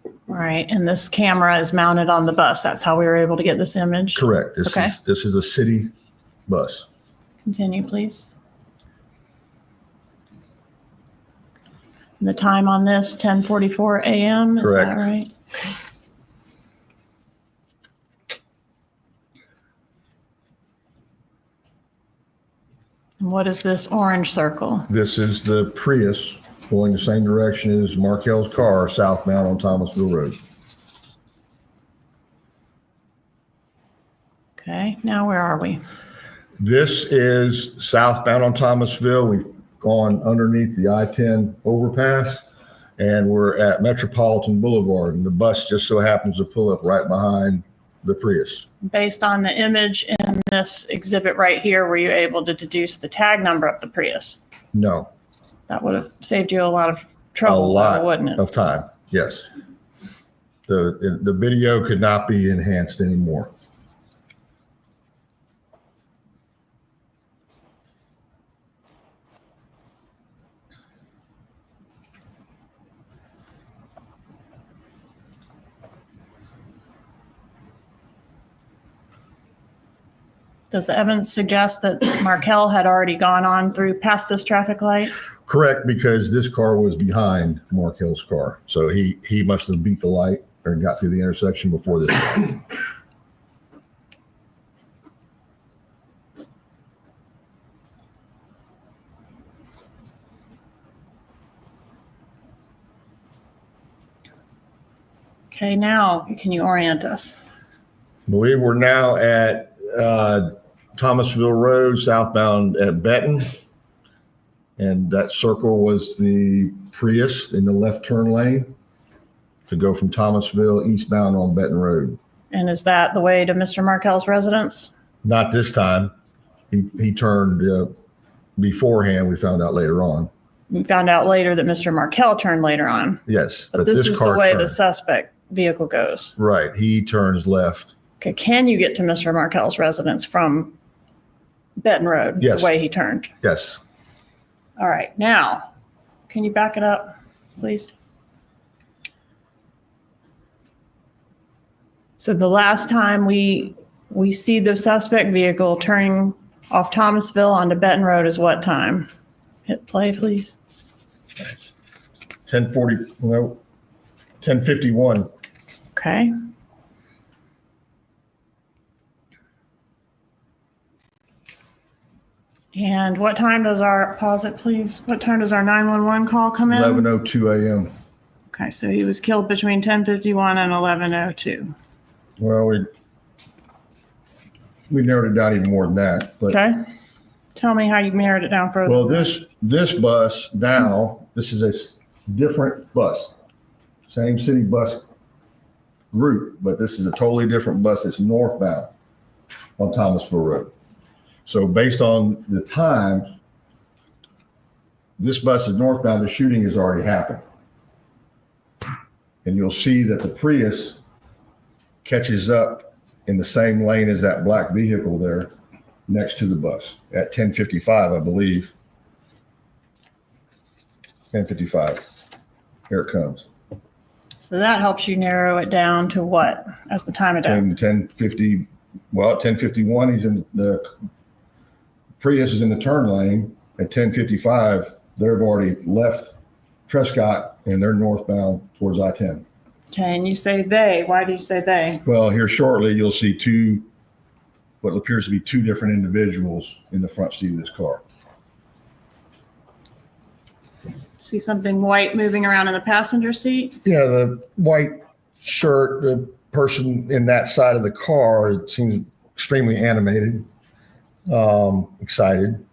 All right, and this camera is mounted on the bus. That's how we were able to get this image? Correct. Okay. This is a city bus. Continue, please. The time on this, 10:44 a.m., is that Correct. right? And what is this orange circle? This is the Prius going the same direction as Markel's car, southbound on Thomasville Road. Okay, now where are we? This is southbound on Thomasville. We've gone underneath the I-10 overpass, and we're at Metropolitan Boulevard, and the bus just so happens to pull up right behind the Prius. Based on the image in this exhibit right here, were you able to deduce the tag number of the Prius? No, That would have saved you a lot of a trouble, lot wouldn't it? of time, yes. The video could not be enhanced anymore. Does the evidence suggest that Markel had already gone on through past this traffic light? Correct, because this car was behind Markel's car. So he must have beat the light or got through the intersection before this. Okay, now can you orient us? I believe we're now at Thomasville Road, southbound at Benton. And that circle was the Prius in the left turn lane to go from Thomasville eastbound on Benton Road. And is that the way to Mr. Markel's residence? Not this time. He turned beforehand. We found out later on. We found out later that Mr. Markel turned later on. Yes. But this is the car way turned. the suspect vehicle goes. Right. He turns left. Okay, can you get to Mr. Markel's residence from Benton Road? Yes. The way he turned? Yes. All right, now, can you back it up, please? So the last time we see the suspect vehicle turning off Thomasville onto Benton Road is what time? Hit play, please. 10:51. Okay. And what time does our, pause it please, what time does our 911 call come in? 11:02 a.m. Okay, so he was killed between 10:51 and 11:02. Well, we narrowed it down even more than that. But, Okay. Tell me how you narrowed it down further. well, this bus now, this is a different bus. Same city bus group, but this is a totally different bus. It's northbound on Thomasville Road. So based on the time, this bus is northbound, the shooting has already happened. And you'll see that the Prius catches up in the same lane as that black vehicle there next to the bus at 10:55, I believe. 10:55. Here it comes. So that helps you narrow it down to what as the time of death? 10:50. Well, at 10:51, he's in the Prius is in the turn lane at 10:55. They've already left Trescott and they're northbound towards I-10. Okay, and you say they. Why do you say they? Well, here shortly, you'll see what appears to be two different individuals in the front seat of this car. See something white moving around in the passenger seat? Yeah, the white shirt, the person in that side of the car seems extremely animated, excited.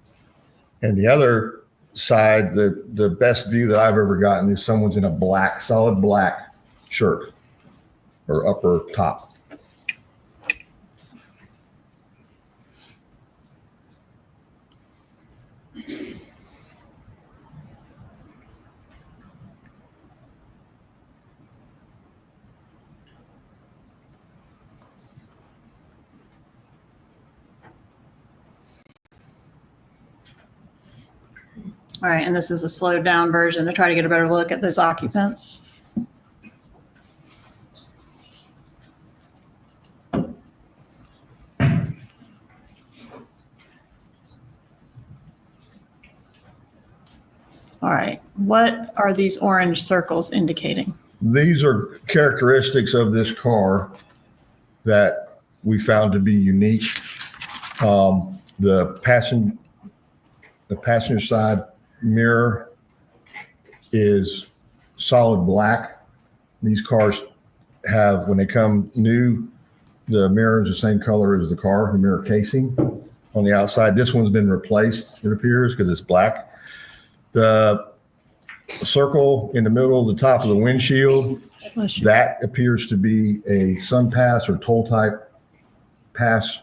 And the other side, the best view that I've ever gotten is someone's in a black, solid black shirt or upper top. All right, and this is a slowed down version to try to get a better look at those occupants. All right, what are these orange circles indicating? These are characteristics of this car that we found to be unique. The passenger side mirror is solid black. These cars have, when they come new, the mirror is the same color as the car, the mirror casing on the outside. This one's been replaced, it appears, because it's black. The circle in the middle of the top of the windshield, that appears to be a sun pass or toll type pass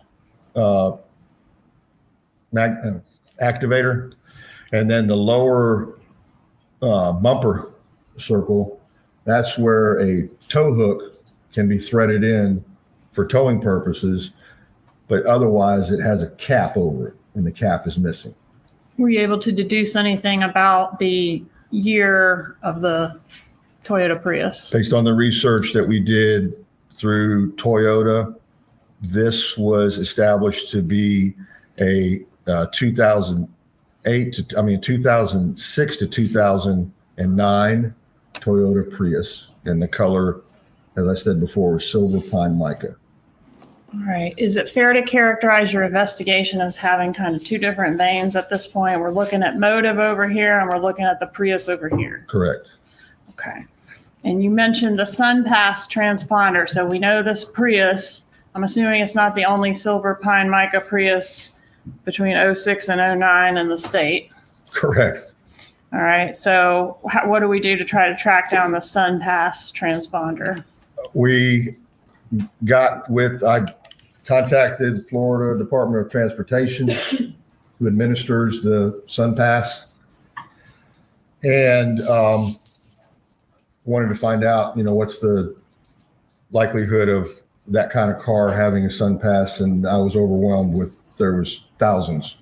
activator. And then the lower bumper circle, that's where a tow hook can be threaded in for towing purposes, but otherwise it has a cap over it and the cap is missing. Were you able to deduce anything about the year of the Toyota Prius? Based on the research that we did through Toyota, this was established to be a 2006 to 2009 Toyota Prius, and the color, as I said before, was silver pine mica. All right. Is it fair to characterize your investigation as having kind of two different veins at this point? We're looking at motive over here and we're looking at the Prius over here. Correct. Okay. And you mentioned the SunPass transponder. So we know this Prius, I'm assuming it's not the only silver pine mica Prius between 06 and 09 in the state. Correct. All right. So what do we do to try to track down the SunPass transponder? I contacted Florida Department of Transportation, who administers the SunPass, and wanted to find out, what's the likelihood of that kind of car having a SunPass, and I was overwhelmed with, there was thousands.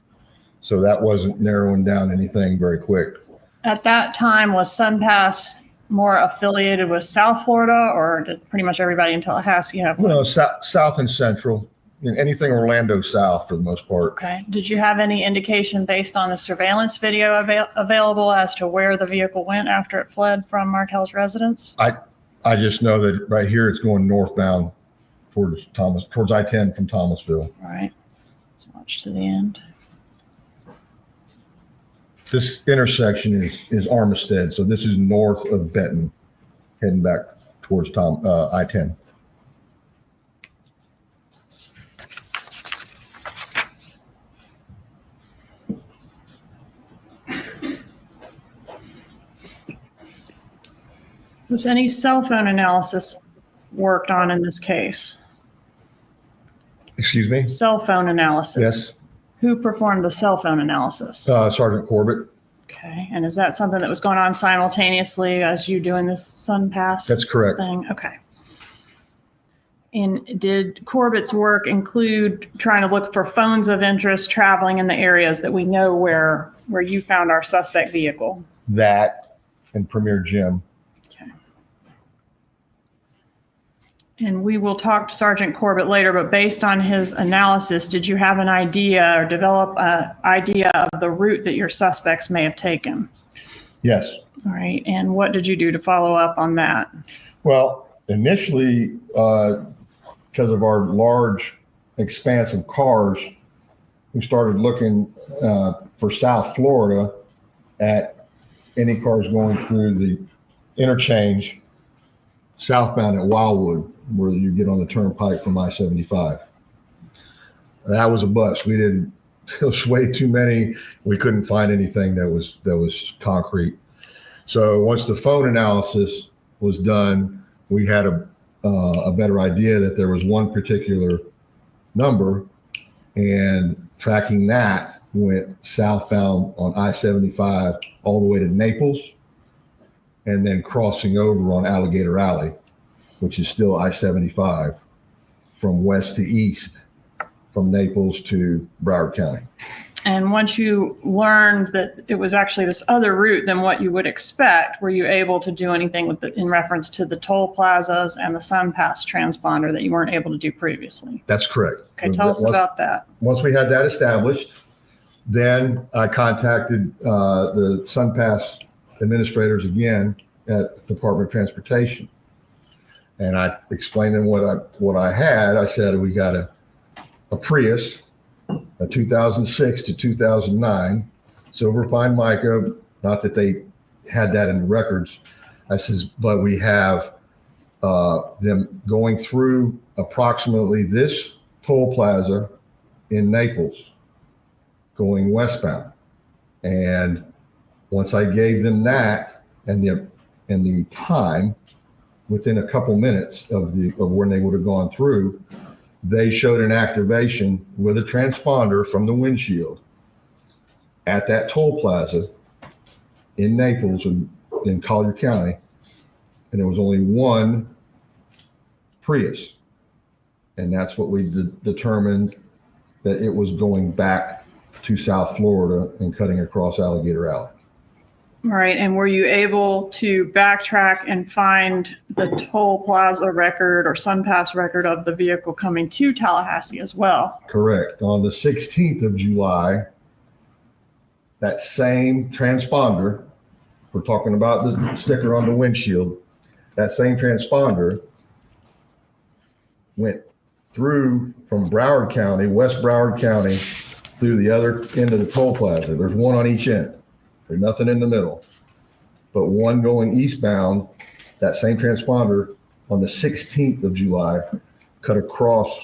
So that wasn't narrowing down anything very quick. At that time, was SunPass more affiliated with South Florida, or did pretty much everybody in Tallahassee have one? No, south and central, anything Orlando south for the most part. Okay. Did you have any indication based on the surveillance video available as to where the vehicle went after it fled from Markel's residence? I just know that right here it's going northbound towards I-10 from Thomasville. All right. Let's watch to the end. This intersection is Armistead, so this is north of Benton, heading back towards I-10. Was any cell phone analysis worked on in this case? Excuse me? Cell phone analysis. Yes. Who performed the cell phone analysis? Sergeant Corbett. Okay. And is that something that was going on simultaneously as you doing this SunPass? That's correct. Thing? Okay. And did Corbett's work include trying to look for phones of interest traveling in the areas that we know where you found our suspect vehicle? That and Premier Jim. Okay. And we will talk to Sergeant Corbett later, but based on his analysis, did you have an idea or develop an idea of the route that your suspects may have taken? Yes. All right. And what did you do to follow up on that? Well, initially, because of our large expanse of cars, we started looking for South Florida at any cars going through the interchange southbound at Wildwood, where you get on the turnpike from I-75. That was a bust. We didn't. It was way too many. We couldn't find anything that was concrete. So once the phone analysis was done, we had a better idea that there was one particular number, and tracking that went southbound on I-75 all the way to Naples, and then crossing over on Alligator Alley, which is still I-75, from west to east, from Naples to Broward County. And once you learned that it was actually this other route than what you would expect, were you able to do anything with in reference to the toll plazas and the SunPass transponder that you weren't able to do previously? That's correct. Okay, tell us about that. Once we had that established, then I contacted the SunPass administrators again at Department of Transportation. And I explained to them what I had. I said, we got a Prius, a 2006 to 2009, silver pine mica, not that they had that in the records. I says, but we have them going through approximately this toll plaza in Naples, going westbound. And once I gave them that and the time, within a couple minutes of when they would have gone through, they showed an activation with a transponder from the windshield at that toll plaza in Naples in Collier County. And there was only one Prius. And that's what we determined, that it was going back to South Florida and cutting across Alligator Alley. All right. And were you able to backtrack and find the toll plaza record or SunPass record of the vehicle coming to Tallahassee as well? Correct. On the 16th of July, that same transponder, we're talking about the sticker on the windshield, that same transponder went through from Broward County, West Broward County, through the other end of the toll plaza. There's one on each end. There's nothing in the middle, but one going eastbound, that same transponder on the 16th of July cut across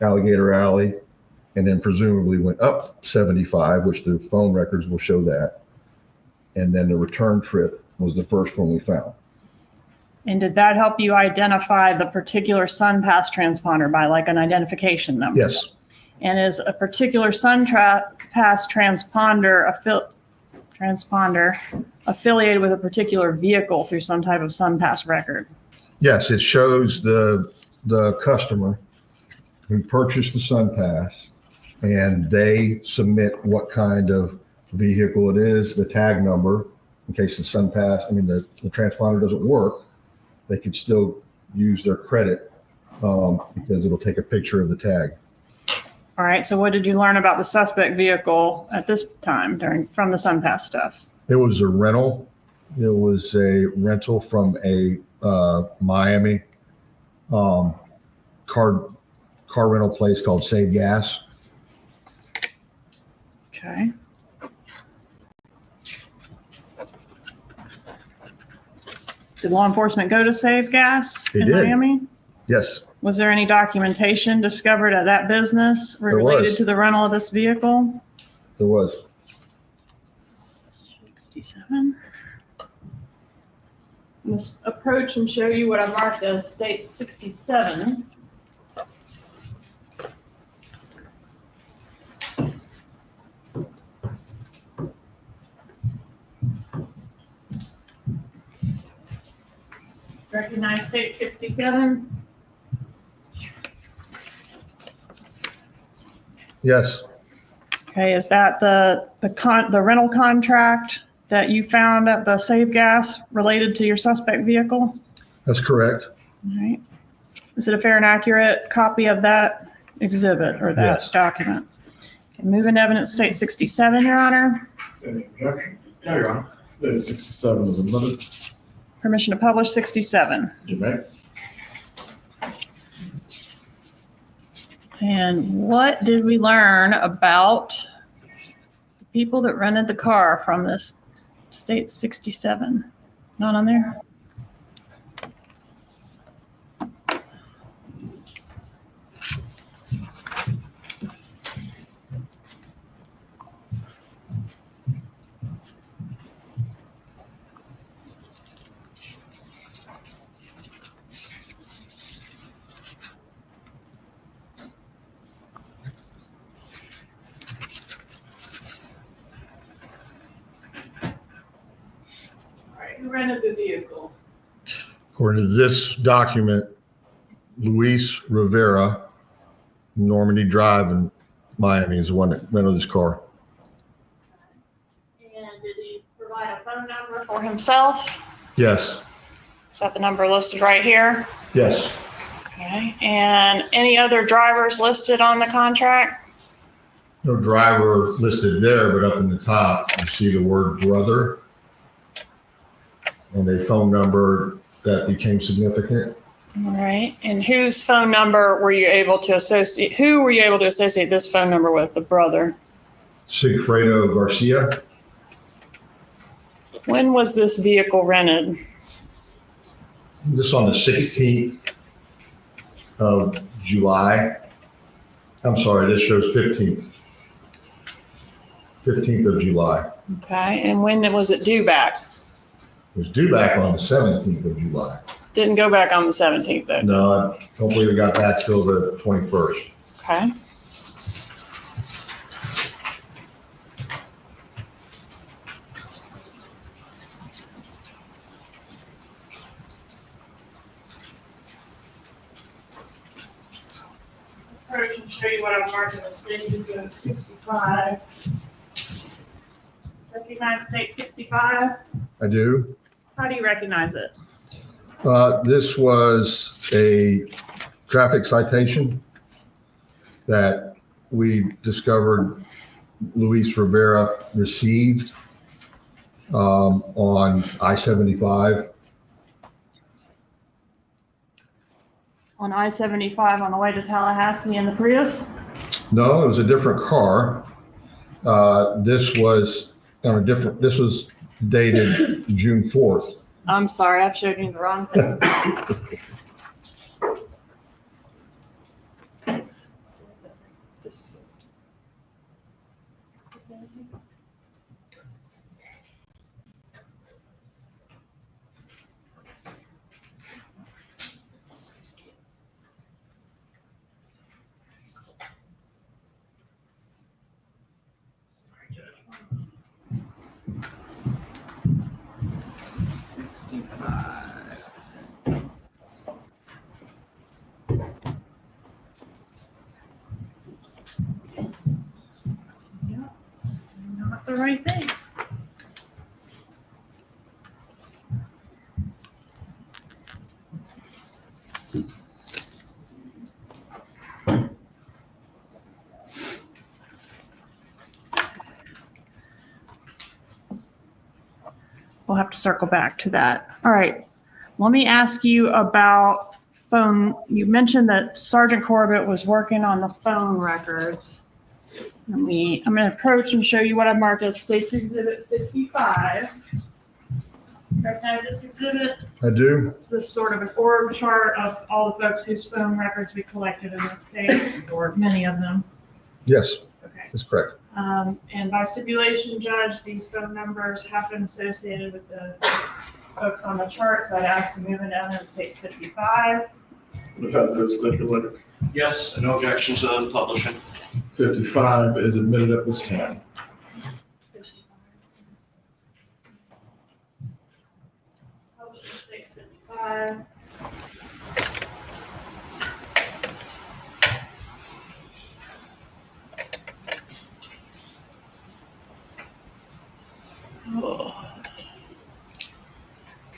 Alligator Alley and then presumably went up 75, which the phone records will show that. And then the return trip was the first one we found. And did that help you identify the particular SunPass transponder by like an identification number? Yes. And is a particular SunPass transponder affiliated with a particular vehicle through some type of SunPass record? Yes, it shows the customer who purchased the SunPass, and they submit what kind of vehicle it is, the tag number, in case the the transponder doesn't work, they could still use their credit because it'll take a picture of the tag. All right. So what did you learn about the suspect vehicle at this time from the SunPass stuff? It was a rental. It was a rental from a Miami car rental place called Save Gas. Okay. Did law enforcement go to Save Gas in Miami? Yes. Was there any documentation discovered at that business related to the rental of this vehicle? There was. 67. Let's approach and show you what I marked as state 67. Recognize state 67? Yes. Okay, is that the rental contract that you found at the Save Gas related to your suspect vehicle? That's correct. All right. Is it a fair and accurate copy of that exhibit or that Yes. document? Okay, moving to evidence state 67, Your Honor. Any objection? No, Your Honor. State 67 is admitted. Permission to publish 67. You may. And what did we learn about the people that rented the car from this state 67? Not on there? Who rented the vehicle? According to this document, Luis Rivera, Normandy Drive in Miami, is the one that rented this car. And did he provide a phone number for himself? Yes, Is that the number listed right here? yes. Okay. And any other drivers listed on the contract? No driver listed there, but up in the top, you see the word brother and a phone number that became significant. All right. And whose phone number were you able to associate? Who were you able to associate this phone number with? The brother. Sigfredo Garcia. When was this vehicle rented? This on the 16th of July. I'm sorry, this shows 15th. 15th of July. Okay. And when was it due back? It was due back on the 17th of July. Didn't go back on the 17th though. No, I don't believe it got back till the 21st. Okay. Approach and show you what I've marked in the state's exhibit 65. Recognize state 65? I do. How do you recognize it? This was a traffic citation that we discovered Luis Rivera received on I-75. On I-75 on the way to Tallahassee in the Prius? No, it was a different car. This was on a different, this was dated June 4th. I'm sorry, I've showed you the wrong thing. Not the right thing. We'll have to circle back to that. All right. Let me ask you about phone. You mentioned that Sergeant Corbett was working on the phone records. I'm going to approach and show you what I've marked as State's Exhibit 55. Recognize this exhibit? I do. It's this sort of an org chart of all the folks whose phone records we collected in this case, or many of them. Yes, Okay. that's correct. And by stipulation, Judge, these phone numbers have been associated with the folks on the chart, so I'd ask to move it down to State's 55. Defense is stipulated. Yes, and no objection to the publishing. 55 is admitted at this time. State's 55. Oh.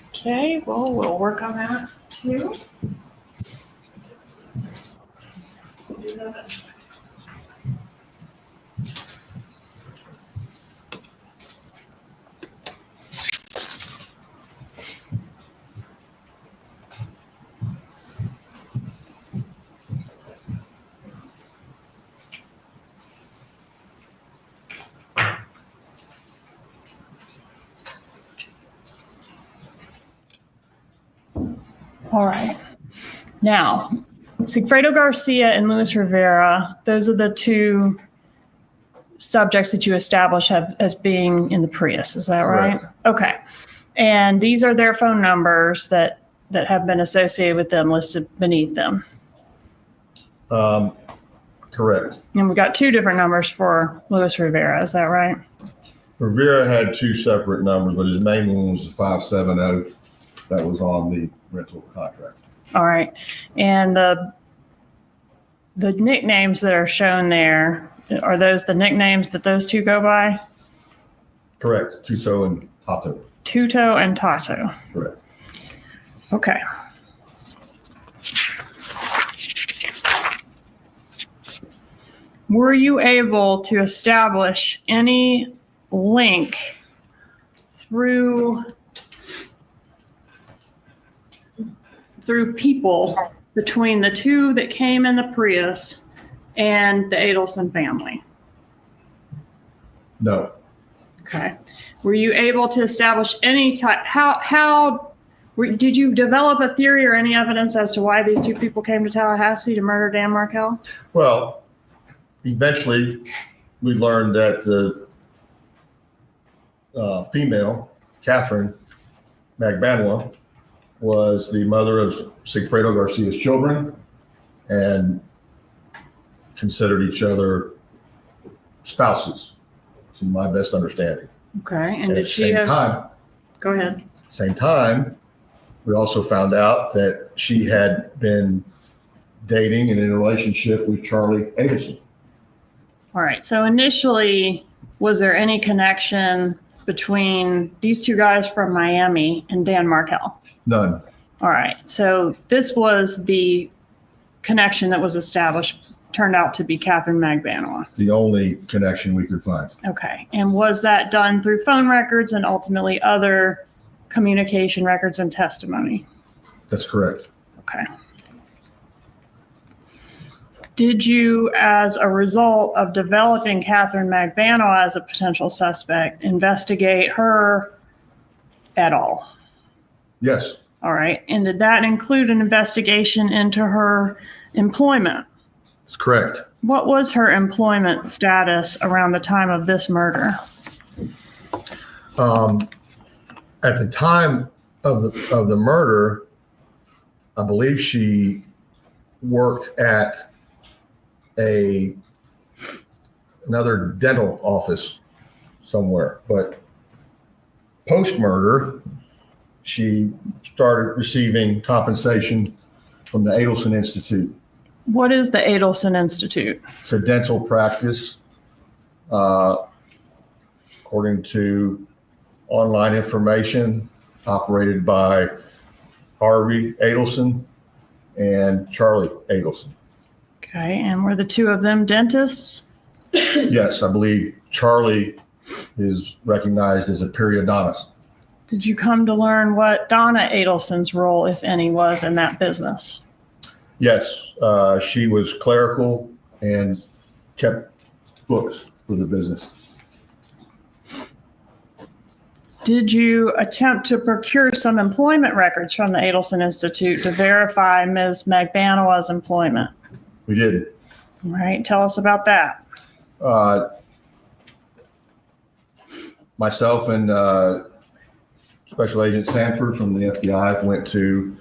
Okay, well, we'll work on that too. All right. Now, Sigfredo Garcia and Luis Rivera, those are the two subjects that you establish as being in the Prius. Is that right? Correct. Okay. And these are their phone numbers that have been associated with them listed beneath them. Correct. And we've got two different numbers for Luis Rivera. Is that right? Rivera had two separate numbers, but his main one was the 570 that was on the rental contract. All right. And the nicknames that are shown there, are those the nicknames that those two go by? Correct. Tuto and Tato. Tuto and Tato. Correct. Okay. Were you able to establish any link through people between the two that came in the Prius and the Adelson family? No. Okay. Were you able to establish any type, did you develop a theory or any evidence as to why these two people came to Tallahassee to murder Dan Markel? Well, eventually we learned that the female, Catherine Magbanua, was the mother of Sigfredo Garcia's children and considered each other spouses, to my best understanding. Okay. And At did the she same have, time, go ahead. same time, we also found out that she had been dating and in a relationship with Charlie Adelson. All right. So initially, was there any connection between these two guys from Miami and Dan Markel? None. All right. So this was the connection that was established, turned out to be Catherine Magbanua. The only connection we could find. Okay. And was that done through phone records and ultimately other communication records and testimony? That's correct. Okay. Did you, as a result of developing Catherine Magbanua as a potential suspect, investigate her at all? Yes. All right. And did that include an investigation into her employment? That's correct. What was her employment status around the time of this murder? At the time of the murder, I believe she worked at another dental office somewhere, but post-murder, she started receiving compensation from the Adelson Institute. What is the Adelson Institute? It's a dental practice, according to online information operated by Harvey Adelson and Charlie Adelson. Okay. And were the two of them dentists? Yes, I believe Charlie is recognized as a periodontist. Did you come to learn what Donna Adelson's role, if any, was in that business? Yes, she was clerical and kept books for the business. Did you attempt to procure some employment records from the Adelson Institute to verify Ms. Magbanua's employment? We did. All right. Tell us about that. Myself and Special Agent Sanford from the FBI went to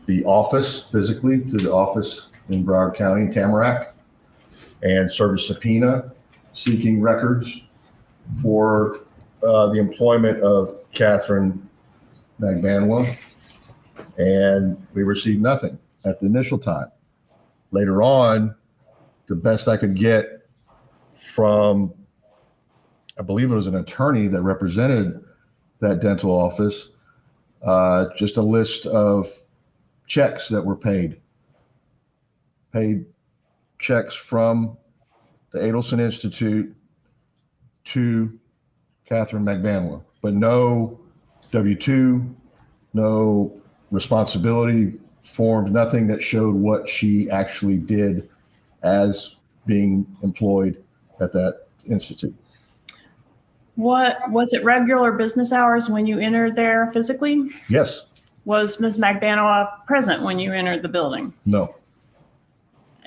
the office, physically to the office in Broward County, Tamarack, and served a subpoena seeking records for the employment of Catherine Magbanua, and we received nothing at the initial time. Later on, the best I could get from, I believe it was an attorney that represented that dental office, just a list of checks that were paid checks from the Adelson Institute to Catherine McBanwa, but no W-2, no responsibility forms, nothing that showed what she actually did as being employed at that institute. What was it, regular business hours when you entered there physically? Yes. Was Ms. McBanwa present when you entered the building? No.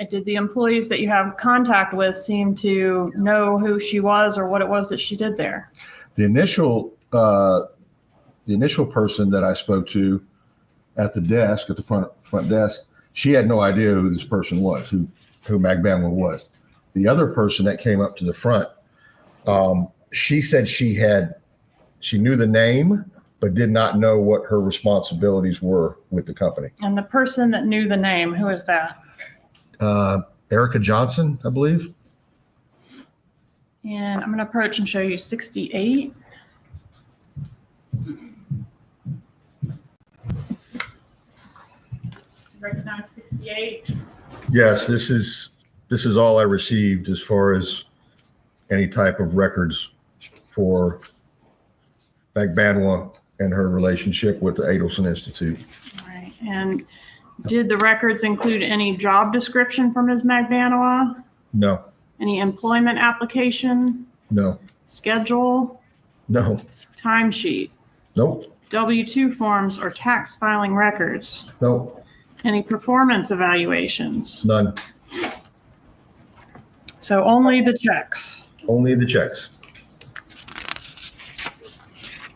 Did the employees that you have contact with seem to know who she was or what it was that she did there? The initial person that I spoke to at the desk, at the front desk, she had no idea who this person was, who McBanwa was. The other person that came up to the front, she said she knew the name, but did not know what her responsibilities were with the company. And the person that knew the name, who is that? Erica Johnson, I believe. And I'm going to approach and show you 68. Recognize 68? Yes, this is all I received as far as any type of records for McBanwa and her relationship with the Adelson Institute. All right. And did the records include any job description for Ms. McBanwa? No. Any employment application? No. Schedule? No. Timesheet? Nope. W-2 forms or tax filing records? Nope. Any performance evaluations? None. So only the checks. Only the checks.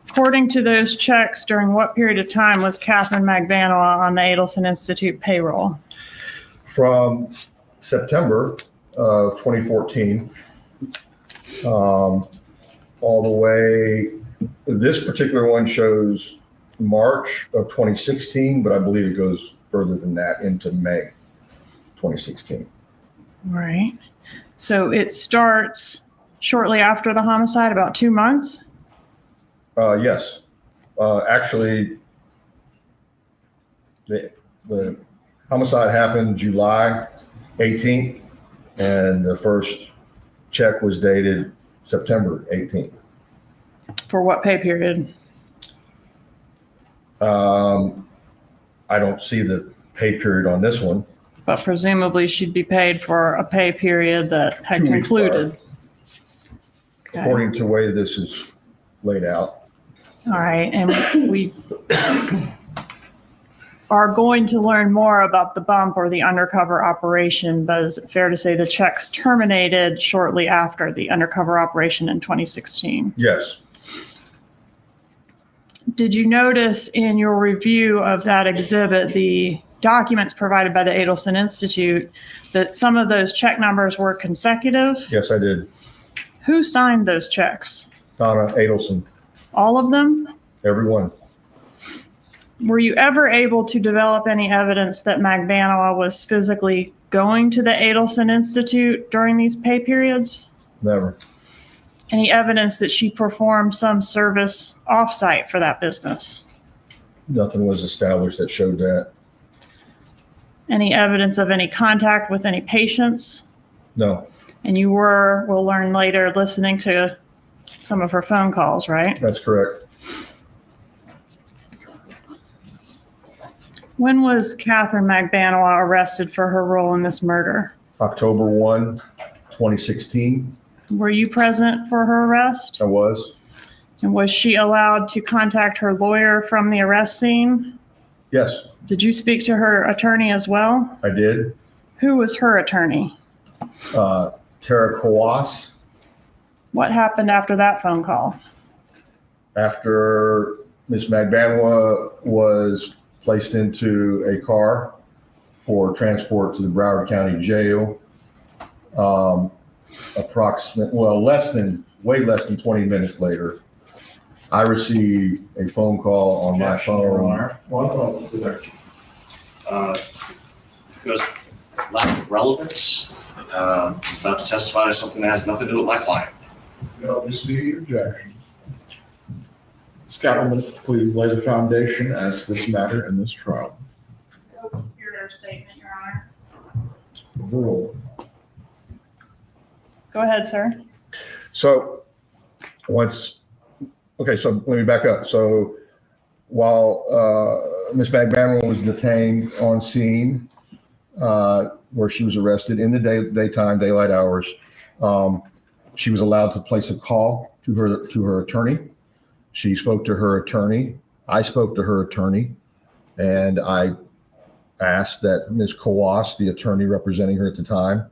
According to those checks, during what period of time was Catherine McBanwa on the Adelson Institute payroll? From September of 2014 all the way, this particular one shows March of 2016, but I believe it goes further than that into May 2016. Right. So it starts shortly after the homicide, about 2 months? Yes. Actually, the homicide happened July 18th, and the first check was dated September 18th. For what pay period? I don't see the pay period on this one. But presumably she'd be paid for a pay period that had 2 weeks concluded. Okay. According to the way this is laid out. All right, and we are going to learn more about the bump or the undercover operation, but is it fair to say the checks terminated shortly after the undercover operation in 2016? Yes. Did you notice in your review of that exhibit, the documents provided by the Adelson Institute, that some of those check numbers were consecutive? Yes, I did. Who signed those checks? Donna Adelson. All of them? Everyone. Were you ever able to develop any evidence that McBanwa was physically going to the Adelson Institute during these pay periods? Never. Any evidence that she performed some service off-site for that business? Nothing was established that showed that. Any evidence of any contact with any patients? No. And you were, we'll learn later, listening to some of her phone calls, right? That's correct. When was Catherine McBanwa arrested for her role in this murder? October 1, 2016. Were you present for her arrest? I was. And was she allowed to contact her lawyer from the arrest scene? Yes, Did you speak to her attorney as well? I did. Who was her attorney? Tara Kawas. What happened after that phone call? After Ms. McBanwa was placed into a car for transport to the Broward County Jail, way less than 20 minutes later, I received a phone call on my phone. Because lack of relevance, about to testify to something that has nothing to do with my client. Obviously, objection. Ms. Kappelman, please lay the foundation as this matter in this trial. Conspirator statement, Your Honor. Overruled. Go ahead, sir. So so let me back up. So while Ms. McManus was detained on scene, where she was arrested in the daylight hours, she was allowed to place a call to her attorney. She spoke to her attorney. I spoke to her attorney, and I asked that Ms. Kawas, the attorney representing her at the time,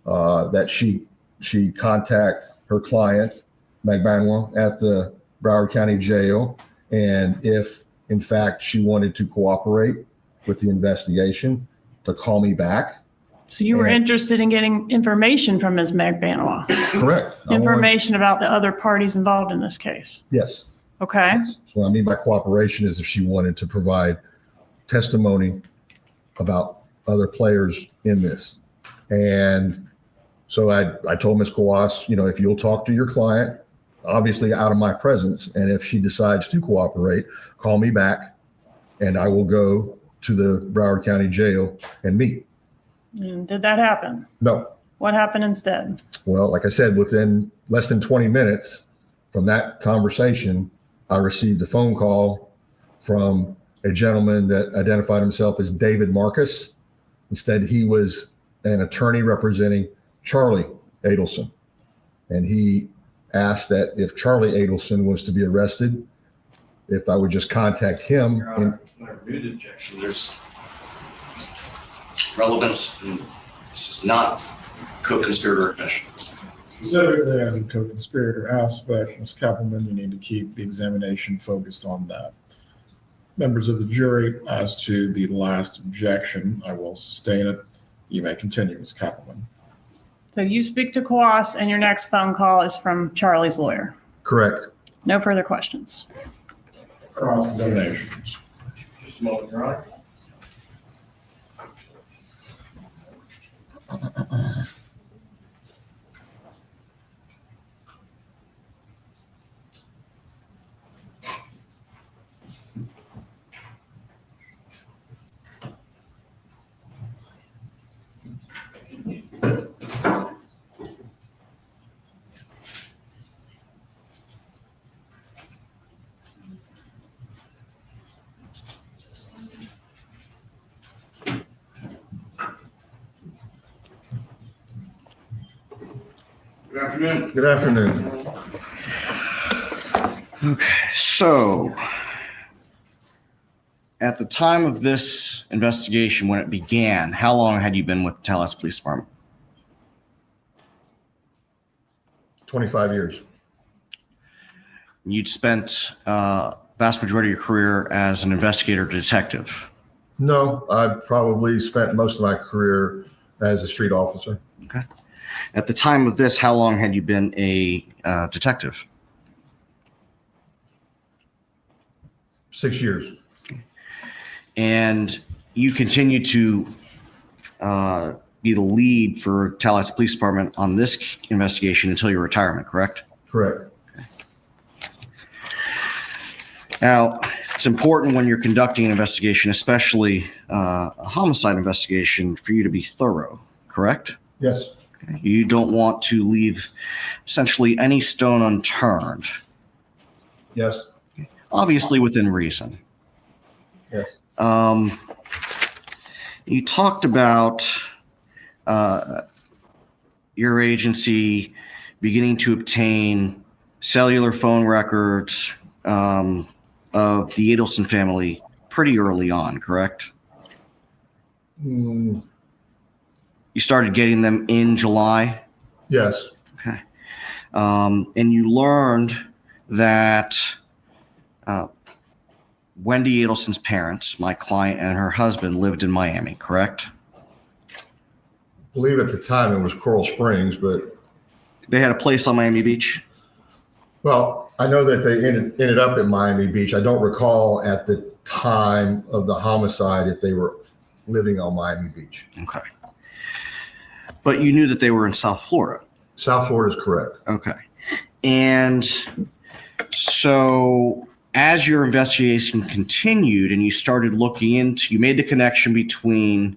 that she contact her client, McManus, at the Broward County Jail, and if in fact she wanted to cooperate with the investigation, to call me back. So you were interested in getting information from Ms. McManus? Correct. Information about the other parties involved in this case? Yes. Okay. So what I mean by cooperation is if she wanted to provide testimony about other players in this. And so I told Ms. Kawas, if you'll talk to your client, obviously out of my presence, and if she decides to cooperate, call me back and I will go to the Broward County Jail and meet. Did that happen? No. What happened instead? Well, like I said, within less than 20 minutes from that conversation, I received a phone call from a gentleman that identified himself as David Marcus. Instead, he was an attorney representing Charlie Adelson. And he asked that if Charlie Adelson was to be arrested, if I would just contact him. Your Honor, when I reviewed the objection, there's relevance, and this is not co-conspirator admission. Specifically as a co-conspirator aspect, Ms. Kappelman, you need to keep the examination focused on that. Members of the jury, as to the last objection, I will sustain it. You may continue, Ms. Kappelman. So you speak to Kawas, and your next phone call is from Charlie's lawyer? Correct. No further questions. Cross-examination. Just a moment, Your Honor. Good afternoon. Good afternoon. Okay, so at the time of this investigation, when it began, how long had you been with the Tallahassee Police Department? 25 years. You'd spent vast majority of your career as an investigator detective. No, I probably spent most of my career as a street officer. Okay. At the time of this, how long had you been a detective? 6 years. And you continue to be the lead for Tallahassee Police Department on this investigation until your retirement, correct? Correct. Okay. Now, it's important when you're conducting an investigation, especially a homicide investigation, for you to be thorough, correct? Yes. Okay. You don't want to leave essentially any stone unturned. Yes. Obviously within reason. Yes. You talked about your agency beginning to obtain cellular phone records of the Adelson family pretty early on, correct? Mm, You started getting them in July? yes. Okay. And you learned that Wendi Adelson's parents, my client and her husband, lived in Miami, correct? I believe at the time it was Coral Springs, but They had a place on Miami Beach? well, I know that they ended up at Miami Beach. I don't recall at the time of the homicide if they were living on Miami Beach. Okay. But you knew that they were in South Florida? South Florida is correct. Okay. And so as your investigation continued and you started looking into, you made the connection between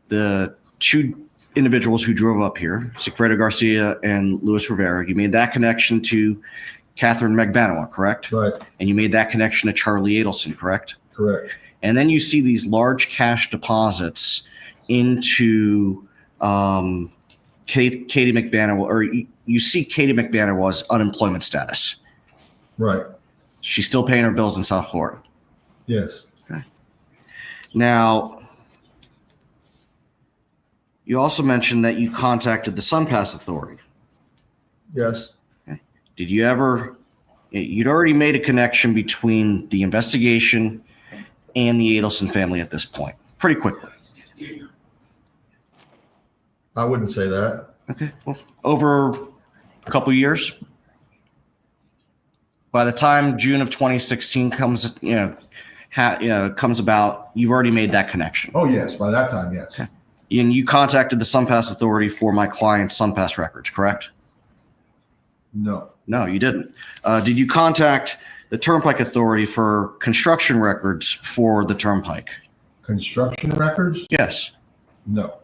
the two individuals who drove up here, Sigfredo Garcia and Luis Rivera. You made that connection to Catherine Megbanawa, correct? Right. And you made that connection to Charlie Adelson, correct? Correct. And then you see these large cash deposits into Katie McBanawa, or you see Katie McBanawa's unemployment status. Right. She's still paying her bills in South Florida. Yes. Okay. Now, you also mentioned that you contacted the SunPass Authority. Yes. Okay. Did you ever, you'd already made a connection between the investigation and the Adelson family at this point, pretty quickly. I wouldn't say that. Okay. Well, over a couple years. By the time June of 2016 comes, comes about, you've already made that connection. Oh, yes. By that time, yes. Okay. And you contacted the SunPass Authority for my client's SunPass records, correct? No. No, you didn't. Did you contact the Turnpike Authority for construction records for the Turnpike? Construction records? Yes. No.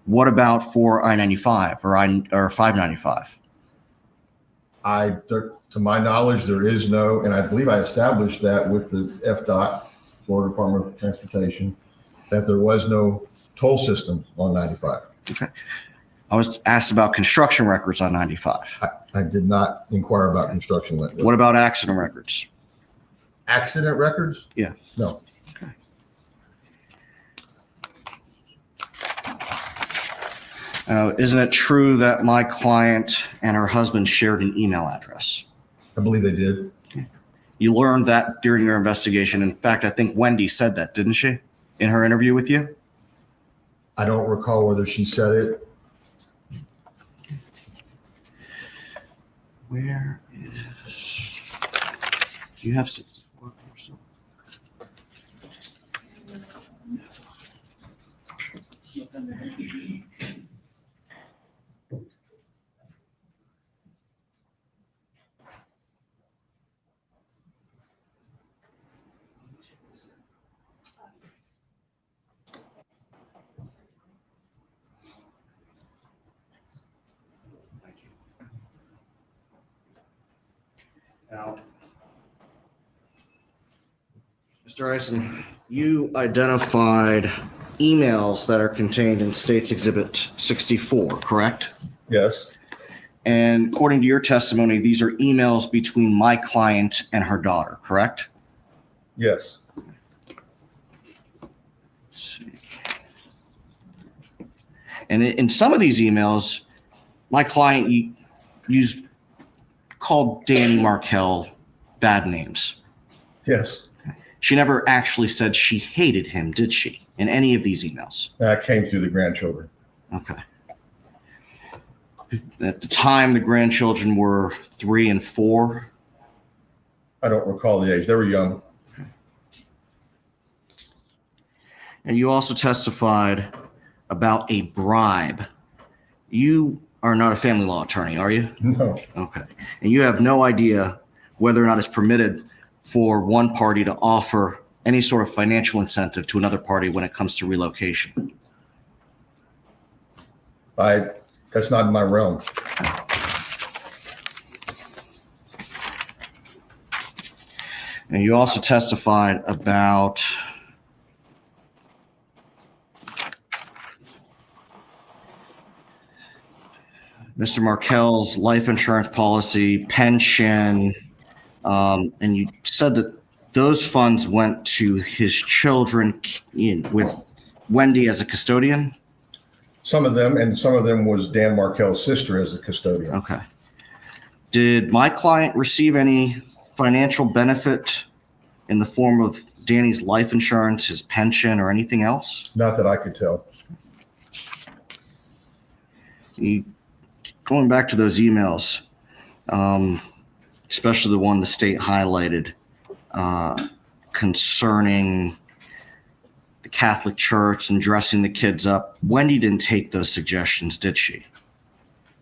What about for I-95 or 595? To my knowledge, there is no, and I believe I established that with the FDOT, Florida Department of Transportation, that there was no toll system on 95. Okay. I was asked about construction records on 95. I did not inquire about construction records. What about accident records? Accident records? Yeah. No. Okay. Isn't it true that my client and her husband shared an email address? I believe they did. You learned that during your investigation. In fact, I think Wendi said that, didn't she, in her interview with you? I don't recall whether she said it. Where is, do you have 64? Now, Mr. Ison, you identified emails that are contained in State's Exhibit 64, correct? Yes. And according to your testimony, these are emails between my client and her daughter, correct? Yes. Let's see. And in some of these emails, my client called Dan Markel bad names. Yes. She never actually said she hated him, did she, in any of these emails? That came through the grandchildren. Okay. At the time, the grandchildren were 3 and 4. I don't recall the age. They were young. And you also testified about a bribe. You are not a family law attorney, are you? No. Okay. And you have no idea whether or not it's permitted for one party to offer any sort of financial incentive to another party when it comes to relocation. That's not in my realm. And you also testified about Mr. Markel's life insurance policy, pension, and you said that those funds went to his children with Wendi as a custodian? Some of them, and some of them was Dan Markel's sister as a custodian. Okay. Did my client receive any financial benefit in the form of Danny's life insurance, his pension, or anything else? Not that I could tell. Going back to those emails, especially the one the state highlighted concerning the Catholic Church and dressing the kids up, Wendi didn't take those suggestions, did she?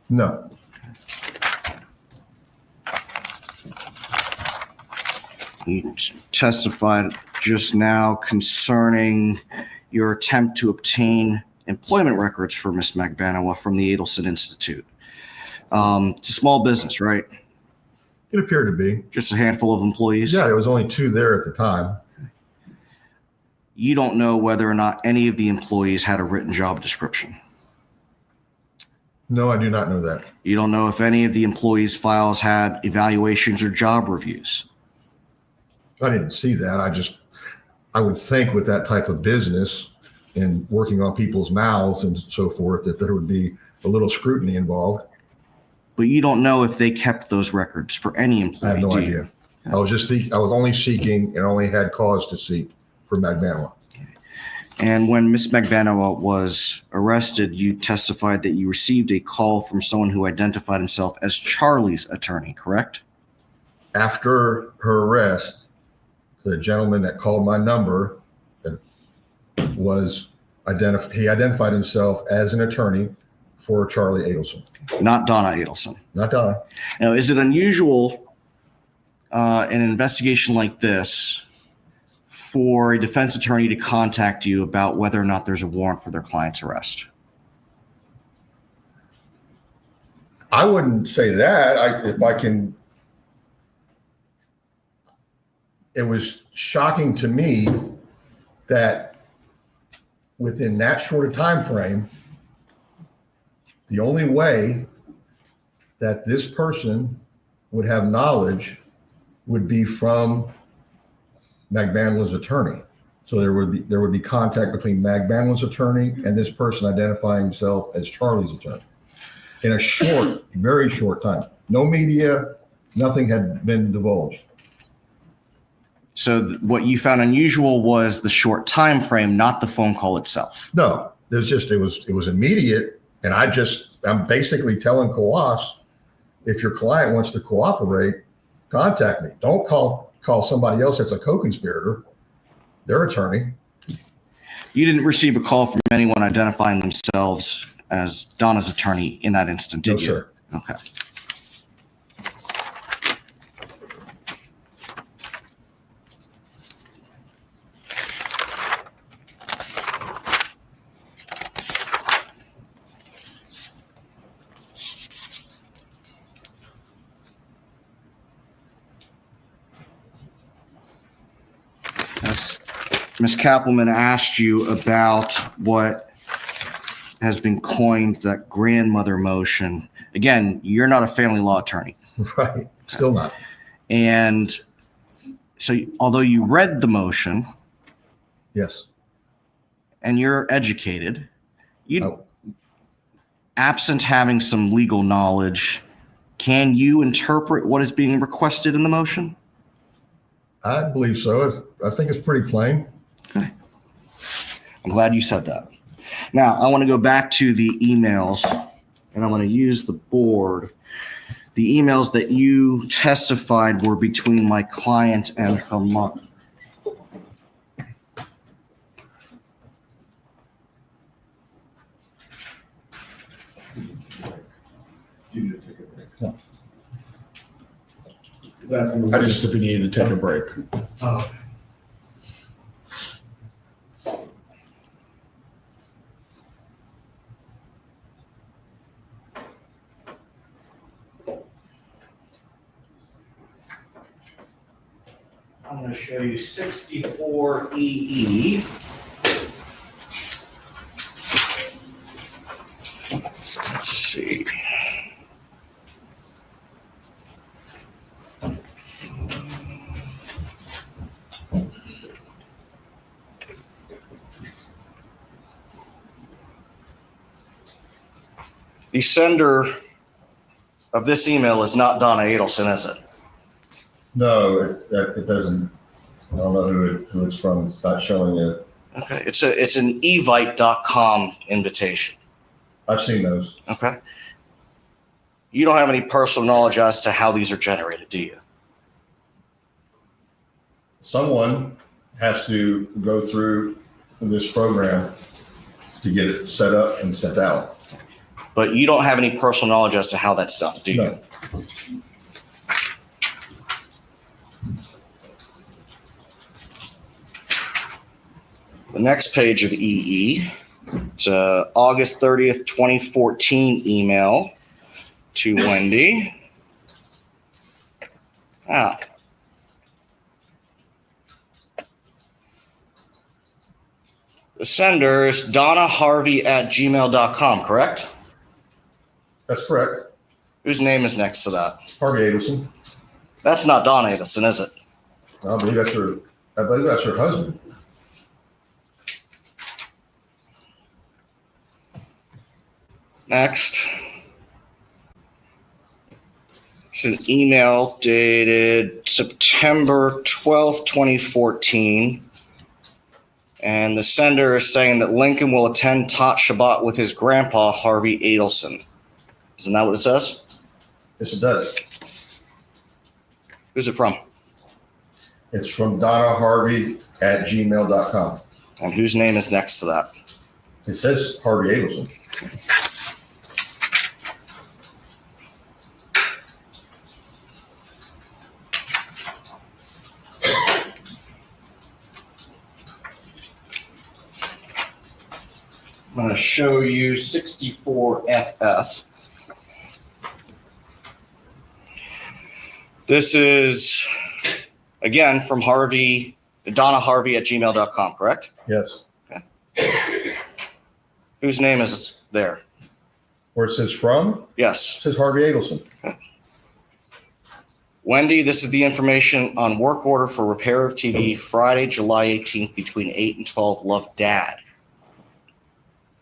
No. You testified just now concerning your attempt to obtain employment records for Miss Magbanua from the Adelson Institute. It's a small business, right? It appeared to be. Just a handful of employees? Yeah, there was only 2 there at the time. You don't know whether or not any of the employees had a written job description? No, I do not know that. You don't know if any of the employees' files had evaluations or job reviews? I didn't see that. I would think with that type of business and working on people's mouths and so forth, that there would be a little scrutiny involved. But you don't know if they kept those records for any employee, I have no do you? idea. I was only seeking and only had cause to seek for Magbanua. And when Miss Magbanua was arrested, you testified that you received a call from someone who identified himself as Charlie's attorney, correct? After her arrest, the gentleman that called my number was he identified himself as an attorney for Charlie Adelson. Not Donna Adelson. Not Donna. Now, is it unusual in an investigation like this for a defense attorney to contact you about whether or not there's a warrant for their client's arrest? I wouldn't say that. It was shocking to me that within that short a time frame, the only way that this person would have knowledge would be from Magbanua's attorney. So there would be contact between Magbanua's attorney and this person identifying himself as Charlie's attorney in a short, very short time. No media, nothing had been divulged. So what you found unusual was the short time frame, not the phone call itself. No, it was immediate, and I'm basically telling Coas, if your client wants to cooperate, contact me. Don't call somebody else that's a co-conspirator, their attorney. You didn't receive a call from anyone identifying themselves as Donna's attorney in that instant, did you? No, sir. Okay. Ms. Kappelman asked you about what has been coined that grandmother motion. Again, you're not a family law attorney. Right. Still not. And so although you read the motion. Yes. And you're educated, absent having some legal knowledge, can you interpret what is being requested in the motion? I believe so. I think it's pretty plain. Okay. I'm glad you said that. Now, I want to go back to the emails, and I want to use the board. The emails that you testified were between my client and her mother. I just if we needed to take a break. Oh. I'm going to show you 64 EE. Let's see. The sender of this email is not Donna Adelson, is it? No, it doesn't. I don't know who it's from. It's not showing it. Okay, it's an evite.com invitation. I've seen those. Okay. You don't have any personal knowledge as to how these are generated, do you? Someone has to go through this program to get it set up and sent out. But you don't have any personal knowledge as to how that's done, do you? No. The next page of EE It's a August 30th, 2014 email to Wendi. Ah. The sender is donnaharvey@gmail.com, correct? That's correct. Whose name is next to that? Harvey Adelson. That's not Donna Adelson, is it? I believe that's her husband. Next. It's an email dated September 12th, 2014. And the sender is saying that Lincoln will attend Tot Shabbat with his grandpa, Harvey Adelson. Isn't that what it says? Yes, it does. Who's it from? It's from donnaharvey@gmail.com. And whose name is next to that? It says Harvey Adelson. I'm going to show you 64FF. This is, again, from donnaharvey@gmail.com, correct? Yes. Okay. Whose name is there? Where it says from? Yes. It says Harvey Adelson. Okay. Wendi, this is the information on work order for repair of TV, Friday, July 18th, between 8 and 12. Love, Dad.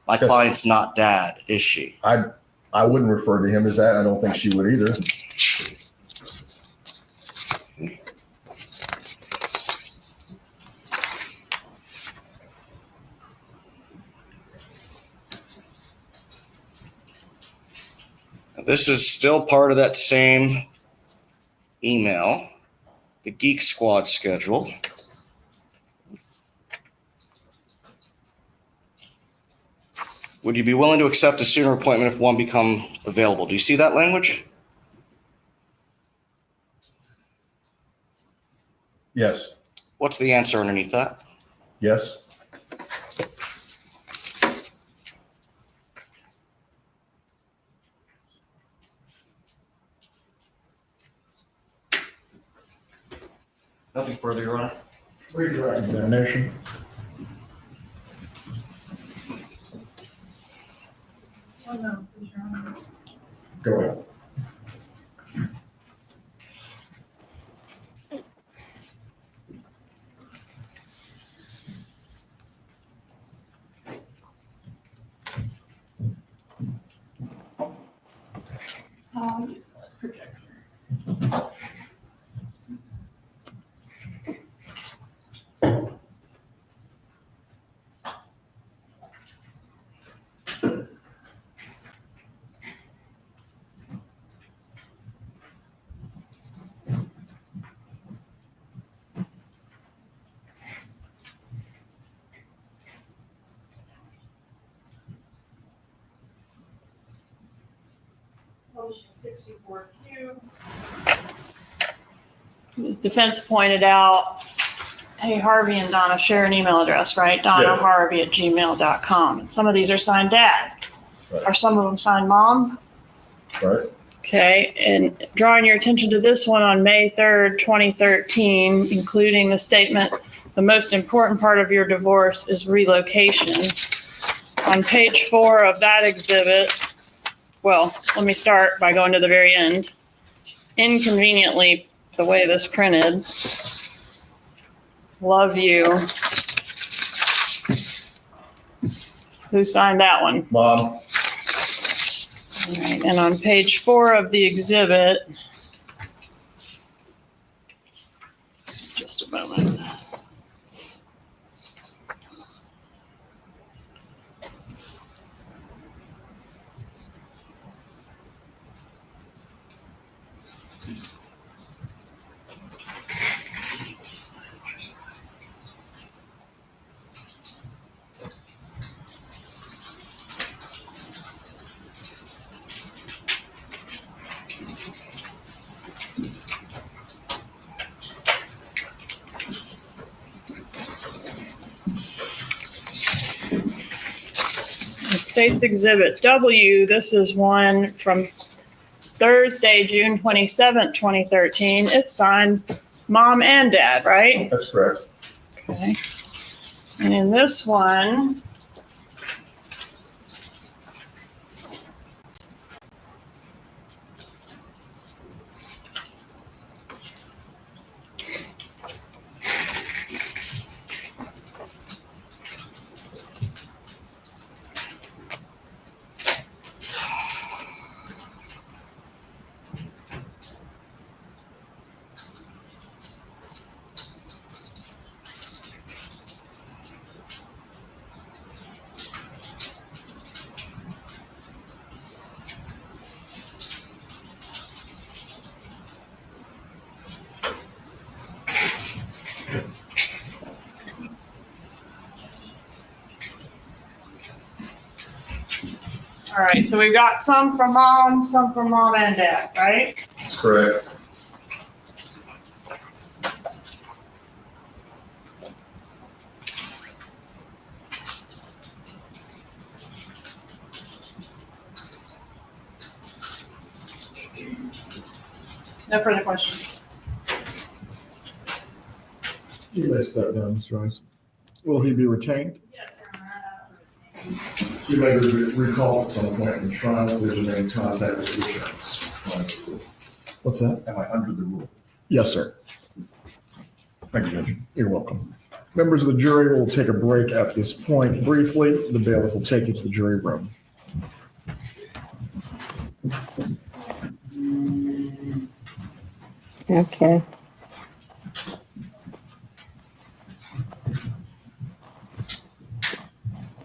My client's not Dad, is she? I wouldn't refer to him as that. I don't think she would either. This is still part of that same email, the Geek Squad schedule. Would you be willing to accept a sooner appointment if one becomes available? Do you see that language? Yes. What's the answer underneath that? Yes. Nothing further, Your Honor. Redirect examination. Go ahead. I'll use the projector. Motion 64Q. The defense pointed out, hey, Harvey and Donna share an email address, right? DonnaHarvey@gmail.com. And some of these are signed Dad. Right. Are some of them signed Mom? Right. Okay, and drawing your attention to this one on May 3rd, 2013, including the statement, the most important part of your divorce is relocation. On page 4 of that exhibit, well, let me start by going to the very end. Inconveniently, the way this printed, love you. Who signed that one? Mom. All right, and on page 4 of the exhibit, just a moment. State's Exhibit W, this is one from Thursday, June 27th, 2013. It's signed Mom and Dad, right? That's correct. Okay. And in this one, all right, so we've got some from Mom and Dad, right? That's correct. No further questions. You may step down, Mr. Rice. Will he be retained? Yes, Your Honor. You may be recalled at some point in the trial. Please remain in contact with your attorneys. What's that? Am I under the rule? Yes, sir. Thank you, Judge. You're welcome. Members of the jury will take a break at this point briefly. The bailiff will take you to the jury room. Okay.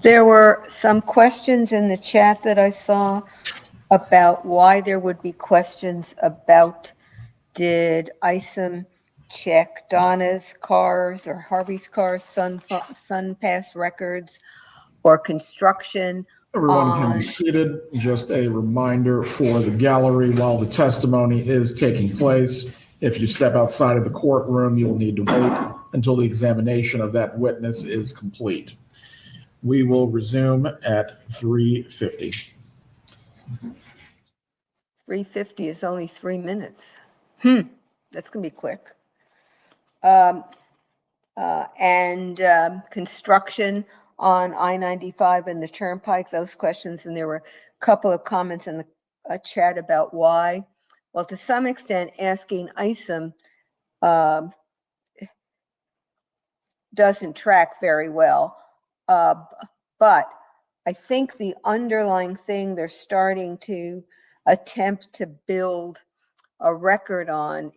There were some questions in the chat that I saw about why there would be questions about did Ison check Donna's cars or Harvey's cars, Sun Pass records, or construction. Everyone can be seated. Just a reminder for the gallery while the testimony is taking place. If you step outside of the courtroom, you will need to wait until the examination of that witness is complete. We will resume at 3:50. 3:50 is only 3 minutes. That's going to be quick. Construction on I-95 and the Turnpike, those questions, and there were a couple of comments in the chat about why. Well, to some extent, asking Ison doesn't track very well. But I think the underlying thing they're starting to attempt to build a record on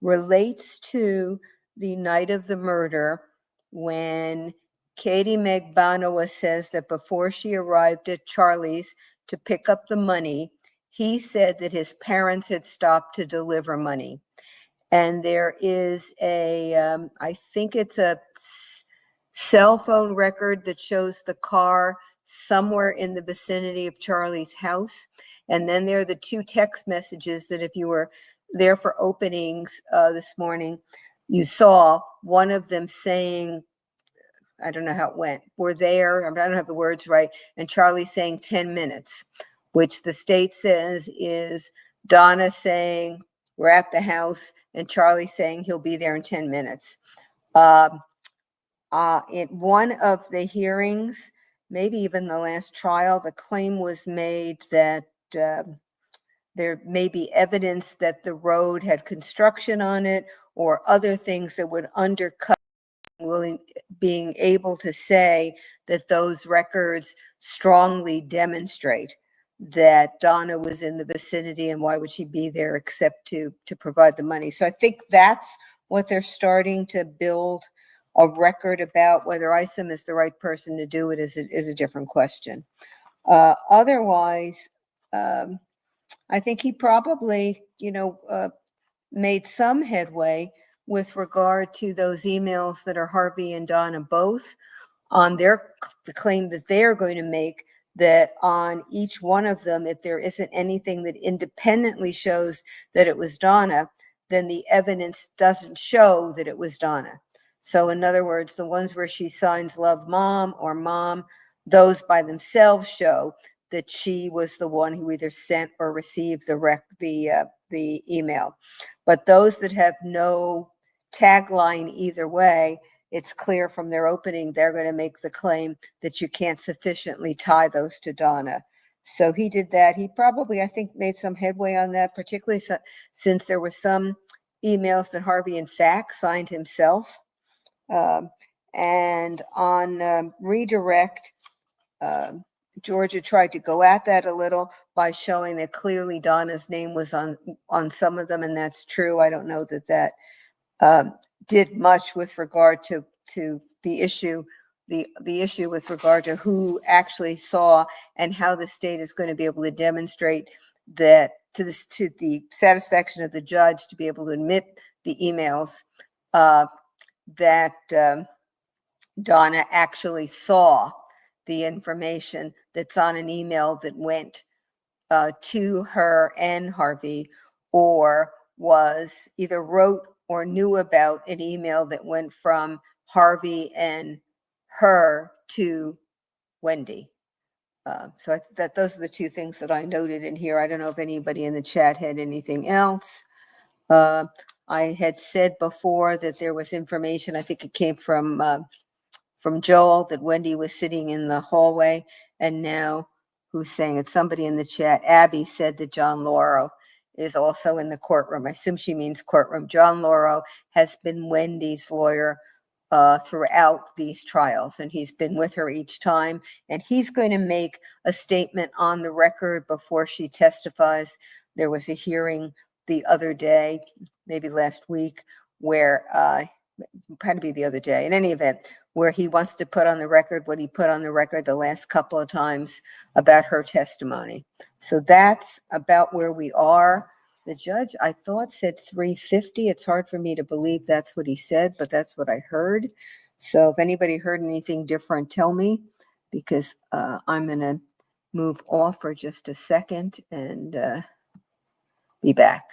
relates to the night of the murder when Katie Megbanowa says that before she arrived at Charlie's to pick up the money, he said that his parents had stopped to deliver money. And there is I think it's a cell phone record that shows the car somewhere in the vicinity of Charlie's house. And then there are the two text messages that if you were there for openings this morning, you saw one of them saying, I don't know how it went, we're there, I don't have the words right, and Charlie saying 10 minutes, which the state says is Donna saying we're at the house and Charlie saying he'll be there in 10 minutes. In one of the hearings, maybe even the last trial, the claim was made that there may be evidence that the road had construction on it or other things that would undercut being able to say that those records strongly demonstrate that Donna was in the vicinity, and why would she be there except to provide the money. So I think that's what they're starting to build a record about. Whether Ison is the right person to do it is a different question. Otherwise, I think he probably, made some headway with regard to those emails that are Harvey and Donna both on the claim that they're going to make, that on each one of them, if there isn't anything that independently shows that it was Donna, then the evidence doesn't show that it was Donna. So in other words, the ones where she signs love mom or mom those by themselves show that she was the one who either sent or received the email. But those that have no tagline either way, it's clear from their opening they're going to make the claim that you can't sufficiently tie those to Donna. So he did that. He probably, I think, made some headway on that, particularly since there were some emails that Harvey, in fact, signed himself. And on redirect, Georgia tried to go at that a little by showing that clearly Donna's name was on some of them, and that's true. I don't know that did much with regard to the issue. The issue with regard to who actually saw and how the state is going to be able to demonstrate that to the satisfaction of the judge to be able to admit the emails that Donna actually saw the information that's on an email that went to her and Harvey, or was either wrote or knew about an email that went from Harvey and her to Wendi. So that those are the two things that I noted in here. I don't know if anybody in the chat had anything else. I had said before that there was information, I think it came from Joel, that Wendi was sitting in the hallway, and now who's saying it? Somebody in the chat. Abby said that John Lauro is also in the courtroom. I assume she means courtroom. John Lauro has been Wendi's lawyer throughout these trials, and he's been with her each time, and he's going to make a statement on the record before she testifies. There was a hearing the other day, maybe last week, where had to be the other day, in any event, where he wants to put on the record what he put on the record the last couple of times about her testimony. So that's about where we are. The judge, I thought, said 350. It's hard for me to believe that's what he said, but that's what I heard. So if anybody heard anything different, tell me, because I'm going to move off for just a second and be back.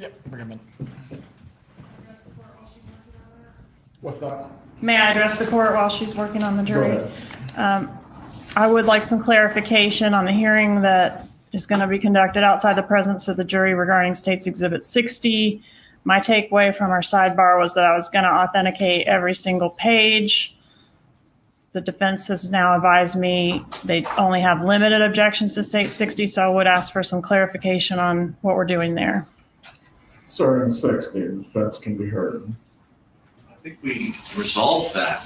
Yep, bring him in. What's that? May I address the court while she's working on the Go jury? ahead. I would like some clarification on the hearing that is going to be conducted outside the presence of the jury regarding State's Exhibit 60. My takeaway from our sidebar was that I was going to authenticate every single page. The defense has now advised me they only have limited objections to State 60, so I would ask for some clarification on what we're doing there. Starting 60, the defense can be heard. I think we resolved that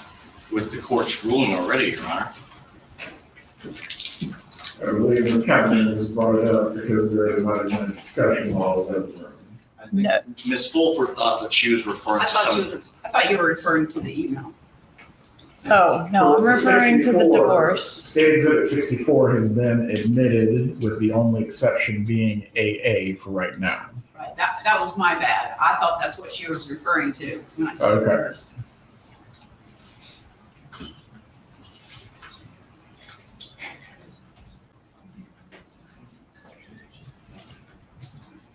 with the court's ruling already, Your Honor. I believe the captain just brought it up because there might have been a discussion while I was in the room. I think Ms. Fulford thought that she was referring to some. I thought you were referring to the email. Oh, no, I'm For referring to the 64, divorce. State Exhibit 64 has been admitted, with the only exception being AA for right now. Right, that was my bad. I thought that's what she was referring to when I said Okay. first.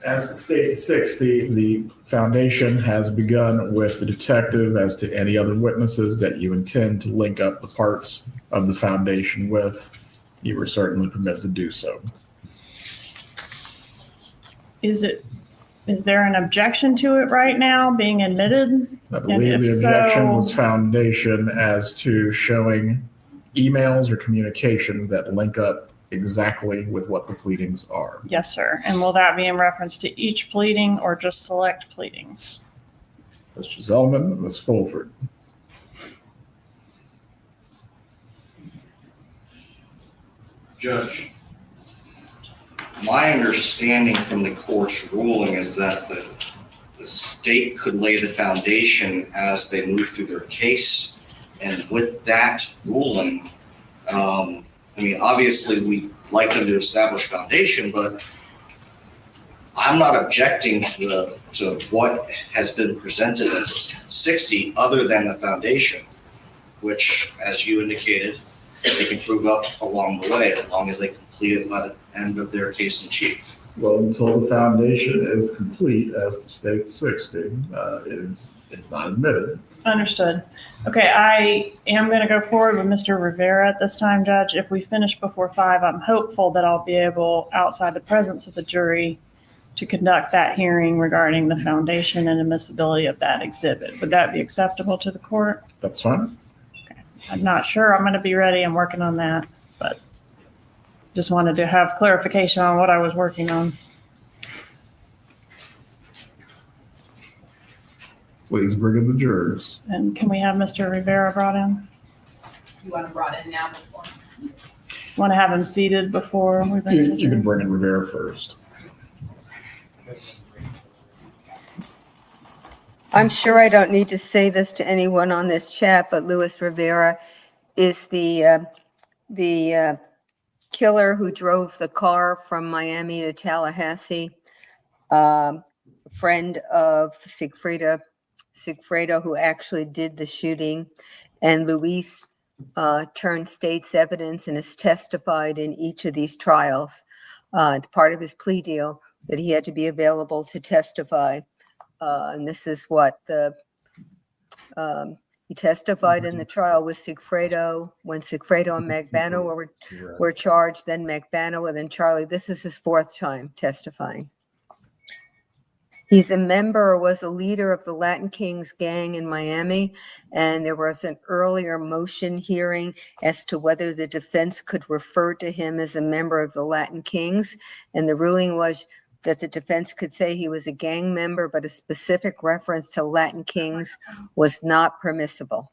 As to State 60, the foundation has begun with the detective as to any other witnesses that you intend to link up the parts of the foundation with. You were certainly permitted to do so. Is there an objection to it right now being admitted? I believe the objection was foundation as to showing emails or communications that link up exactly with what the pleadings are. Yes, sir. And will that be in reference to each pleading or just select pleadings? Mr. Zellman, Ms. Fulford. Judge, my understanding from the court's ruling is that the state could lay the foundation as they move through their case. And with that ruling, I mean, obviously, we'd like them to establish foundation, but I'm not objecting to what has been presented as 60 other than the foundation, which, as you indicated, they can prove up along the way as long as they complete it by the end of their case in chief. Well, until the foundation is complete as to State 60, it's not admitted. Understood. Okay, I am going to go forward with Mr. Rivera at this time, Judge. If we finish before 5, I'm hopeful that I'll be able, outside the presence of the jury, to conduct that hearing regarding the foundation and admissibility of that exhibit. Would that be acceptable to the court? That's fine. Okay. I'm not sure I'm going to be ready. I'm working on that, but just wanted to have clarification on what I was working on. Please bring in the jurors. And can we have Mr. Rivera brought in? You want to brought in now before? Want to have him seated before we bring him? You can bring in Rivera first. I'm sure I don't need to say this to anyone on this chat, but Luis Rivera is the killer who drove the car from Miami to Tallahassee, friend of Sigfredo, who actually did the shooting. And Luis turned state's evidence and has testified in each of these trials. It's part of his plea deal that he had to be available to testify. And this is what he testified in the trial with Sigfredo, when Sigfredo and Magbano were charged, then Magbano, and then Charlie. This is his 4th time testifying. He's a member, or was a leader of the Latin Kings gang in Miami, and there was an earlier motion hearing as to whether the defense could refer to him as a member of the Latin Kings, and the ruling was that the defense could say he was a gang member, but a specific reference to Latin Kings was not permissible.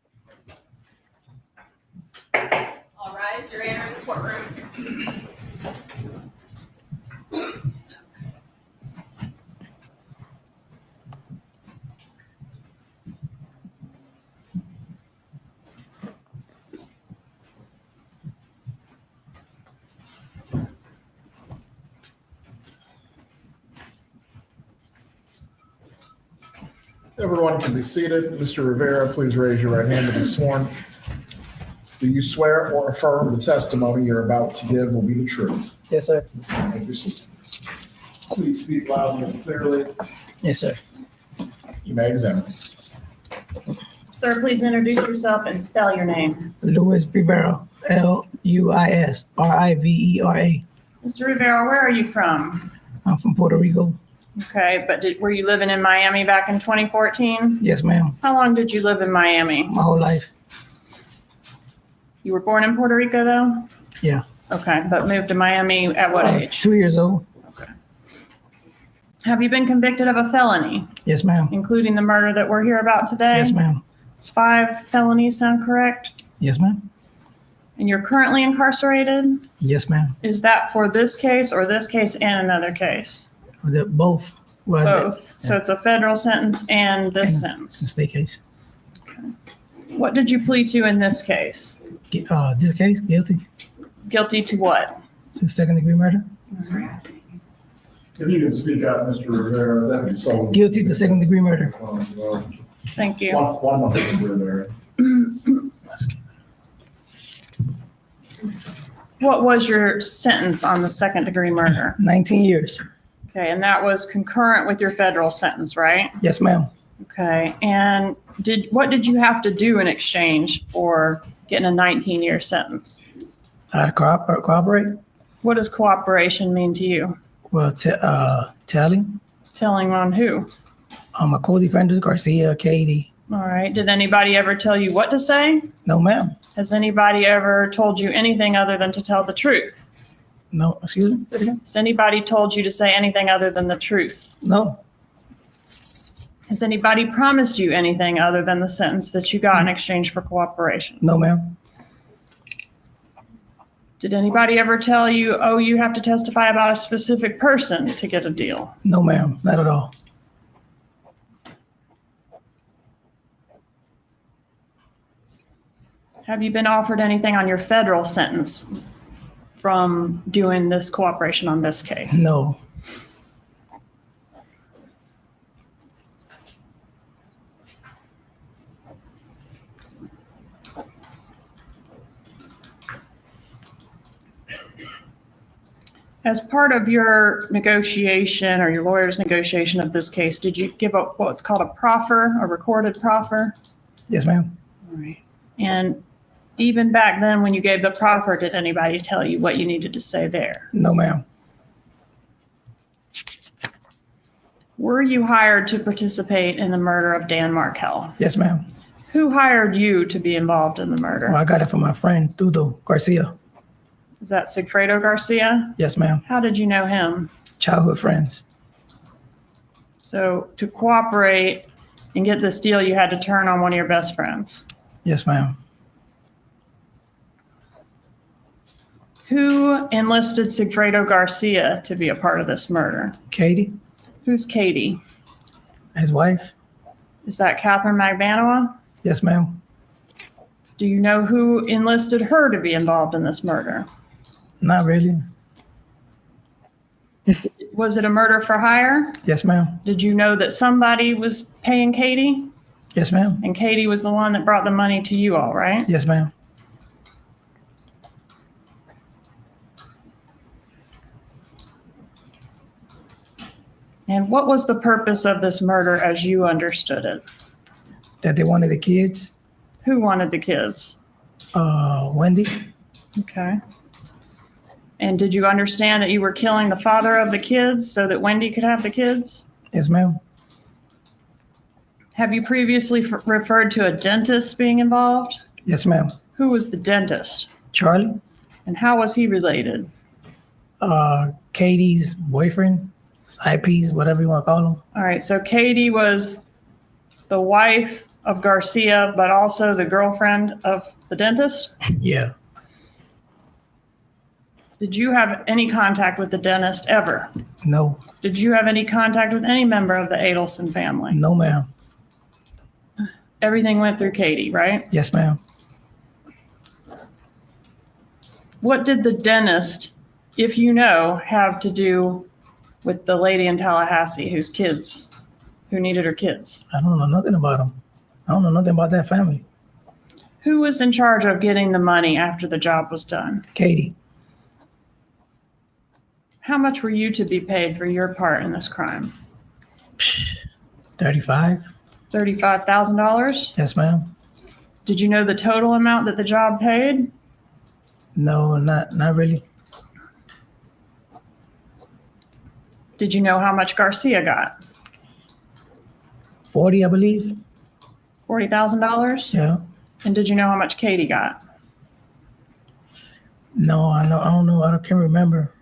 All rise, you're entering the courtroom. Everyone can be seated. Mr. Rivera, please raise your right hand to be sworn. Do you swear or affirm the testimony you're about to give will be the truth? Yes, sir. Thank you, sir. Please speak loudly and clearly. Yes, sir. You may examine. Sir, please introduce yourself and spell your name. Luis Rivera, Luis Rivera. Mr. Rivera, where are you from? I'm from Puerto Rico. Okay, but were you living in Miami back in 2014? Yes, ma'am. How long did you live in Miami? My whole life. You were born in Puerto Rico, though? Yeah. Okay, but moved to Miami at what age? 2 years old. Okay. Have you been convicted of a felony? Yes, ma'am. Including the murder that we're here about today? Yes, ma'am. It's 5 felonies, sound correct? Yes, ma'am. And you're currently incarcerated? Yes, ma'am. Is that for this case or this case and another case? Both. Well, Both. So it's a federal sentence and this sentence. The state case. What did you plead to in this case? This case, guilty Guilty to what? to second-degree murder. If you can speak up, Mr. Rivera, that'd be so. Guilty to second-degree murder. Thank you. One moment, Mr. Rivera. What was your sentence on the second-degree murder? 19 years. Okay, and that was concurrent with your federal sentence, right? Yes, ma'am. Okay, and what did you have to do in exchange for getting a 19-year sentence? I had to cooperate. What does cooperation mean to you? Well, telling. Telling on who? My co-defenders, Garcia, Katie. All right. Did anybody ever tell you what to say? No, ma'am. Has anybody ever told you anything other than to tell the truth? No, excuse me? Has anybody told you to say anything other than the truth? No. Has anybody promised you anything other than the sentence that you got in exchange for cooperation? No, ma'am. Did anybody ever tell you, oh, you have to testify about a specific person to get a deal? No, ma'am. Not at all. Have you been offered anything on your federal sentence from doing this cooperation on this case? No. As part of your negotiation or your lawyer's negotiation of this case, did you give up what's called a proffer, a recorded proffer? Yes, ma'am. All right. And even back then when you gave the proffer, did anybody tell you what you needed to say there? No, ma'am. Were you hired to participate in the murder of Dan Markel? Yes, ma'am. Who hired you to be involved in the murder? Well, I got it from my friend, Tudo Garcia. Is that Sigfredo Garcia? Yes, ma'am. How did you know him? Childhood friends. So to cooperate and get this deal, you had to turn on one of your best friends. Yes, ma'am. Who enlisted Sigfredo Garcia to be a part of this murder? Katie, Who's Katie? his wife. Is that Catherine Magbanua? Yes, ma'am. Do you know who enlisted her to be involved in this murder? Not really. Was it a murder for hire? Yes, ma'am. Did you know that somebody was paying Katie? Yes, ma'am. And Katie was the one that brought the money to you all, right? Yes, ma'am. And what was the purpose of this murder as you understood it? That they wanted the kids. Who wanted the kids? Wendi. Okay. And did you understand that you were killing the father of the kids so that Wendi could have the kids? Yes, ma'am. Have you previously referred to a dentist being involved? Yes, ma'am. Who was the dentist? Charlie. And how was he related? Katie's boyfriend, IPs, whatever you want to call them. All right, so Katie was the wife of Garcia, but also the girlfriend of the dentist? Yeah. Did you have any contact with the dentist ever? No. Did you have any contact with any member of the Adelson family? No, ma'am. Everything went through Katie, right? Yes, ma'am. What did the dentist, if you know, have to do with the lady in Tallahassee who needed her kids? I don't know nothing about them. I don't know nothing about that family. Who was in charge of getting the money after the job was done? Katie. How much were you to be paid for your part in this crime? 35. $35,000? Yes, ma'am. Did you know the total amount that the job paid? No, not really. Did you know how much Garcia got? 40, I believe. $40,000? Yeah. And did you know how much Katie got? No, I don't know. I can't remember.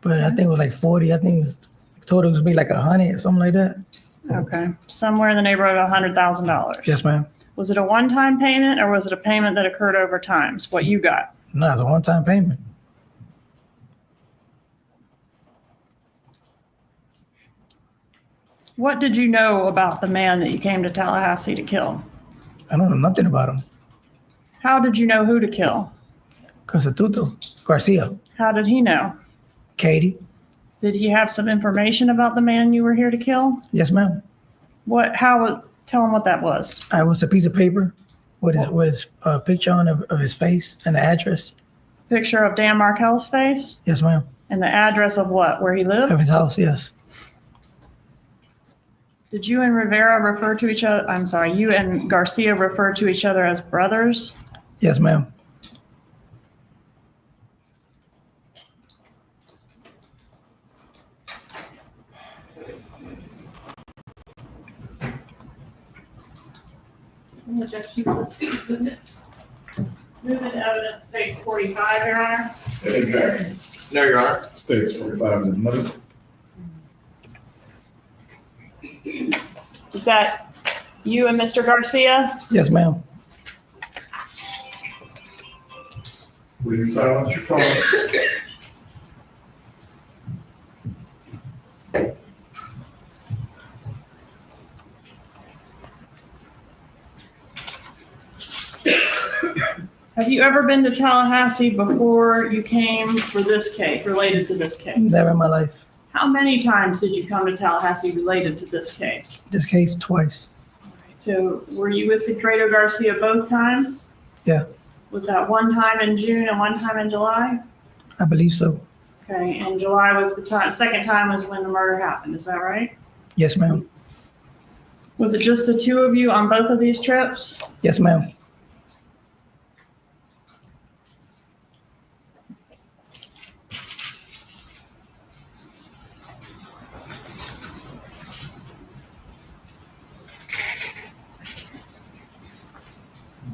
But I think it was like 40. I think it was total was be like 100 or something like that. Okay. Somewhere in the neighborhood of $100,000. Yes, ma'am. Was it a one-time payment or was it a payment that occurred over time? It's what you got. No, it's a one-time payment. What did you know about the man that you came to Tallahassee to kill? I don't know nothing about him. How did you know who to kill? Constituto Garcia. How did he know? Katie. Did he have some information about the man you were here to kill? Yes, ma'am. Tell him what that was. I was a piece of paper with his picture on of his face and the address. Picture of Dan Markel's face? Yes, ma'am. And the address of what? Where he lived? Of his house, yes. Did you and Rivera refer to each other? I'm sorry, you and Garcia refer to each other as brothers? Yes, ma'am. Moving to evidence states 45, Your Honor. Exactly. No, Your Honor. States 45 is admitted. Is that you and Mr. Garcia? Yes, ma'am. Please silence your phone. Have you ever been to Tallahassee before you came for this case, related to this case? Never in my life. How many times did you come to Tallahassee related to this case? This case twice. So were you with Secreto Garcia both times? Yeah, Was that one time in June and one time in July? I believe so. Okay, and July was the time, second time was when the murder happened, is that right? Yes, ma'am. Was it just the two of you on both of these trips? Yes, ma'am.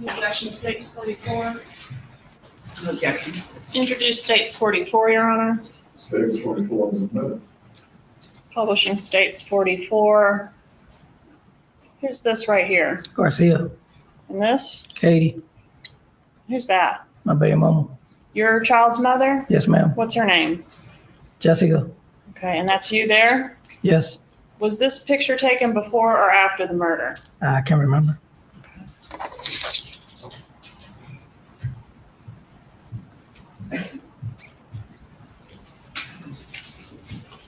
The objection states 44. No objection. Introduce states 44, Your Honor. States 44 is admitted. Publishing states 44. Who's this right here? Garcia. And this? Katie. Who's that? My baby mama. Your child's mother? Yes, ma'am. What's her name? Jessica. Okay, and that's you there? Yes. Was this picture taken before or after the murder? I can't remember.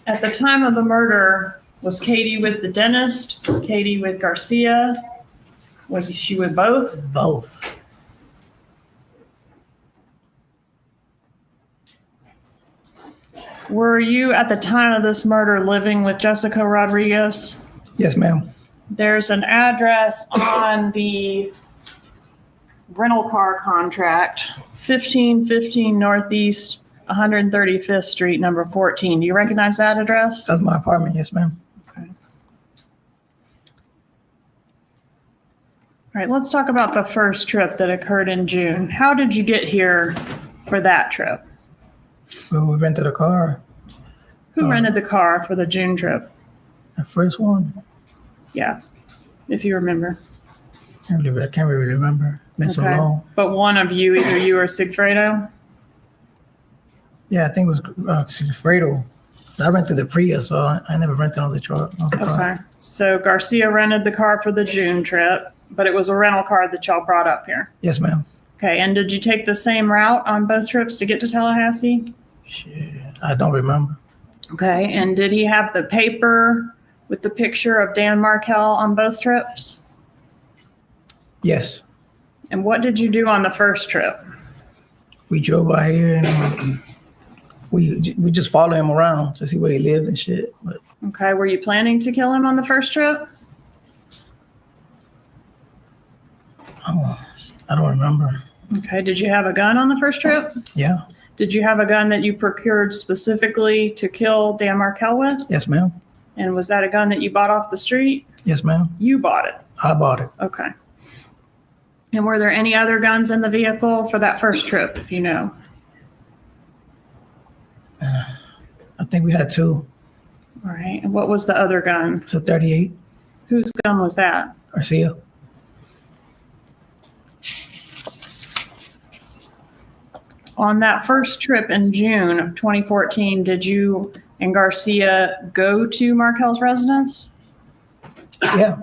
At the time of the murder, was Katie with the dentist? Was Katie with Garcia? Was she with both? Both. Were you at the time of this murder living with Jessica Rodriguez? Yes, ma'am. There's an address on the rental car contract, 1515 Northeast 135th Street, number 14. Do you recognize that address? That's my apartment. Yes, ma'am. Okay. All right, let's talk about the first trip that occurred in June. How did you get here for that trip? Well, we rented a car. Who rented the car for the June trip? The first one. Yeah, if you remember. I can't really remember. Been so long. But one of you, either you or Sigfredo? Yeah, I think it was Fredo. I rented the Prius, so I never rented on the truck. Okay. So Garcia rented the car for the June trip, but it was a rental car that y'all brought up here. Yes, ma'am. Okay, and did you take the same route on both trips to get to Tallahassee? Shit, I don't remember. Okay, and did he have the paper with the picture of Dan Markel on both trips? Yes. And what did you do on the first trip? We drove by here and We just follow him around to see where he lived and shit. But Okay, were you planning to kill him on the first trip? I don't remember. Okay, did you have a gun on the first trip? Yeah. Did you have a gun that you procured specifically to kill Dan Markel with? Yes, ma'am. And was that a gun that you bought off the street? Yes, ma'am. You bought it. I bought it. Okay. And were there any other guns in the vehicle for that first trip, if you know? I think we had 2. All right. And what was the other gun? So 38. Whose gun was that? Garcia. On that first trip in June of 2014, did you and Garcia go to Markel's residence? Yeah.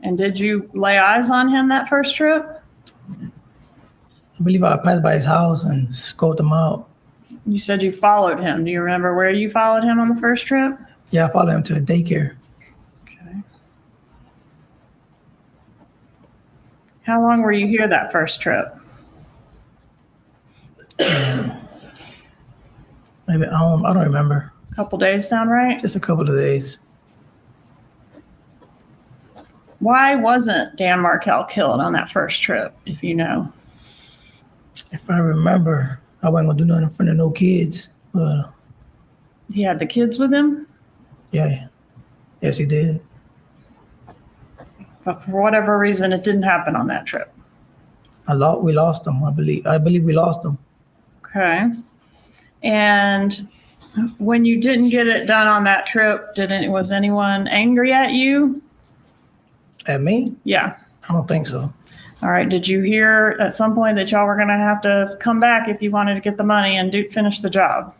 And did you lay eyes on him that first trip? I believe I passed by his house and scoped him out. You said you followed him. Do you remember where you followed him on the first trip? Yeah, I followed him to a daycare. Okay. How long were you here that first trip? Maybe I don't remember. A couple days sound right? Just a couple of days. Why wasn't Dan Markel killed on that first trip, if you know? If I remember, I wasn't gonna do nothing in front of no kids. But He had the kids with him, yeah, yes, he did. but for whatever reason, it didn't happen on that trip. We lost him. I believe we lost him. Okay. And when you didn't get it done on that trip, was anyone angry at you? At me? Yeah. I don't think so. All right. Did you hear at some point that y'all were going to have to come back if you wanted to get the money and finish the job?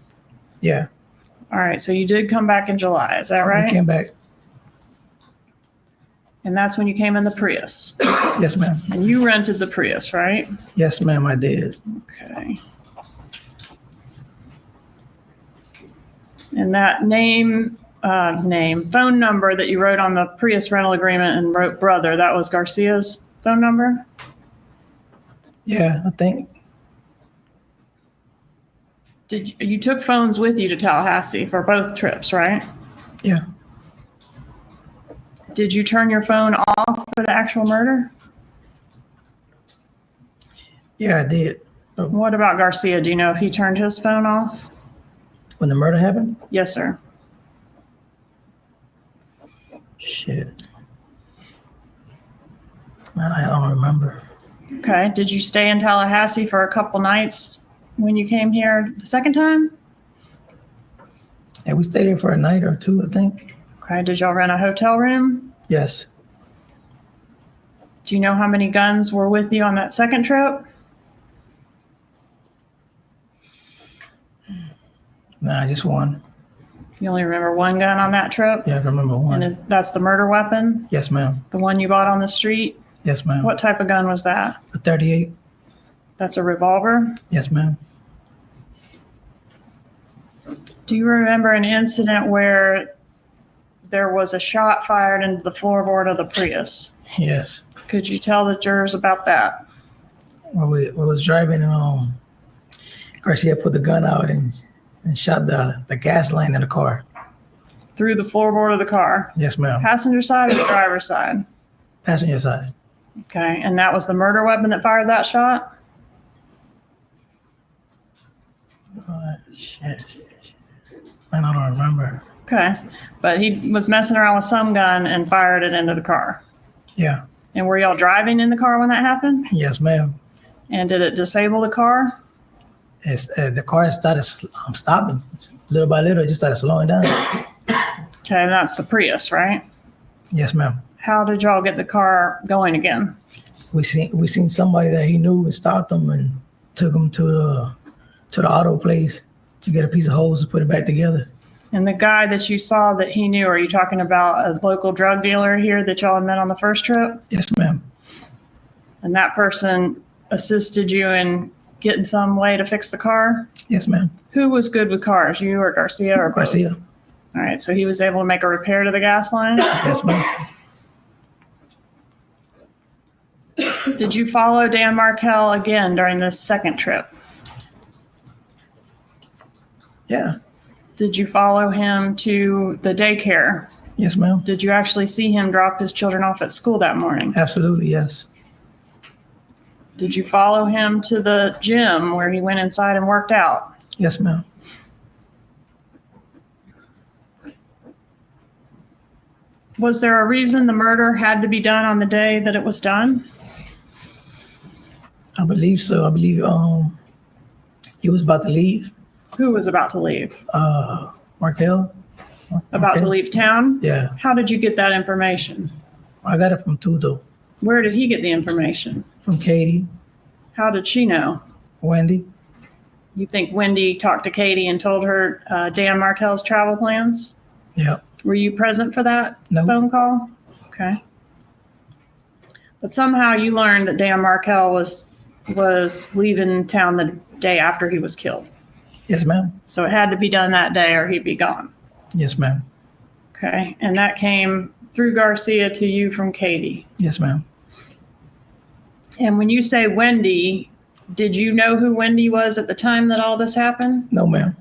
Yeah. All right. So you did come back in July. Is that right? We came back. And that's when you came in the Prius. Yes, ma'am. And you rented the Prius, right? Yes, ma'am, I did. Okay. And that phone number that you wrote on the Prius rental agreement and wrote brother, that was Garcia's phone number? Yeah, I think. You took phones with you to Tallahassee for both trips, right? Yeah. Did you turn your phone off for the actual murder? Yeah, I did. What about Garcia? Do you know if he turned his phone off? When the murder happened? Yes, sir. Shit. Man, I don't remember. Okay. Did you stay in Tallahassee for a couple nights when you came here the second time? Yeah, we stayed here for a night or 2, I think. Okay. Did y'all rent a hotel room? Yes. Do you know how many guns were with you on that second trip? Nah, just 1. You only remember one gun on that trip? Yeah, I remember 1. And that's the murder weapon? Yes, ma'am. The one you bought on the street? Yes, ma'am. What type of gun was that? A 38. That's a revolver? Yes, ma'am. Do you remember an incident where there was a shot fired into the floorboard of the Prius? Yes. Could you tell the jurors about that? Well, we was driving and Garcia put the gun out and shot the gas line in the car. Through the floorboard of the car? Yes, ma'am. Passenger side or the driver's side? Passenger side. Okay, and that was the murder weapon that fired that shot? Shit. Man, I don't remember. Okay, but he was messing around with some gun and fired it into the car. Yeah. And were y'all driving in the car when that happened? Yes, ma'am. And did it disable the car? The car started stopping. Little by little, it just started slowing down. Okay, and that's the Prius, right? Yes, ma'am. How did y'all get the car going again? We seen somebody that he knew and stopped him and took him to the auto place to get a piece of hose to put it back together. And the guy that you saw that he knew, are you talking about a local drug dealer here that y'all had met on the first trip? Yes, ma'am. And that person assisted you in getting some way to fix the car? Yes, ma'am. Who was good with cars, you or Garcia or both? Garcia. All right, so he was able to make a repair to the gas line? Yes, ma'am. Did you follow Dan Markel again during this second trip? Yeah. Did you follow him to the daycare? Yes, ma'am. Did you actually see him drop his children off at school that morning? Absolutely, yes. Did you follow him to the gym where he went inside and worked out? Yes, ma'am. Was there a reason the murder had to be done on the day that it was done? I believe so. I believe he was about to leave. Who was about to leave? Markel. About to leave town? Yeah. How did you get that information? I got it from Tudo, Where did he get the information? from Katie, How did she know? Wendy. You think Wendi talked to Katie and told her Dan Markel's travel plans? Yeah. Were you present for that No. phone call? Okay. But somehow you learned that Dan Markel was leaving town the day after he was killed. Yes, ma'am. So it had to be done that day or he'd be gone. Yes, ma'am. Okay. And that came through Garcia to you from Katie. Yes, ma'am. And when you say Wendi, did you know who Wendi was at the time that all this happened? No, ma'am.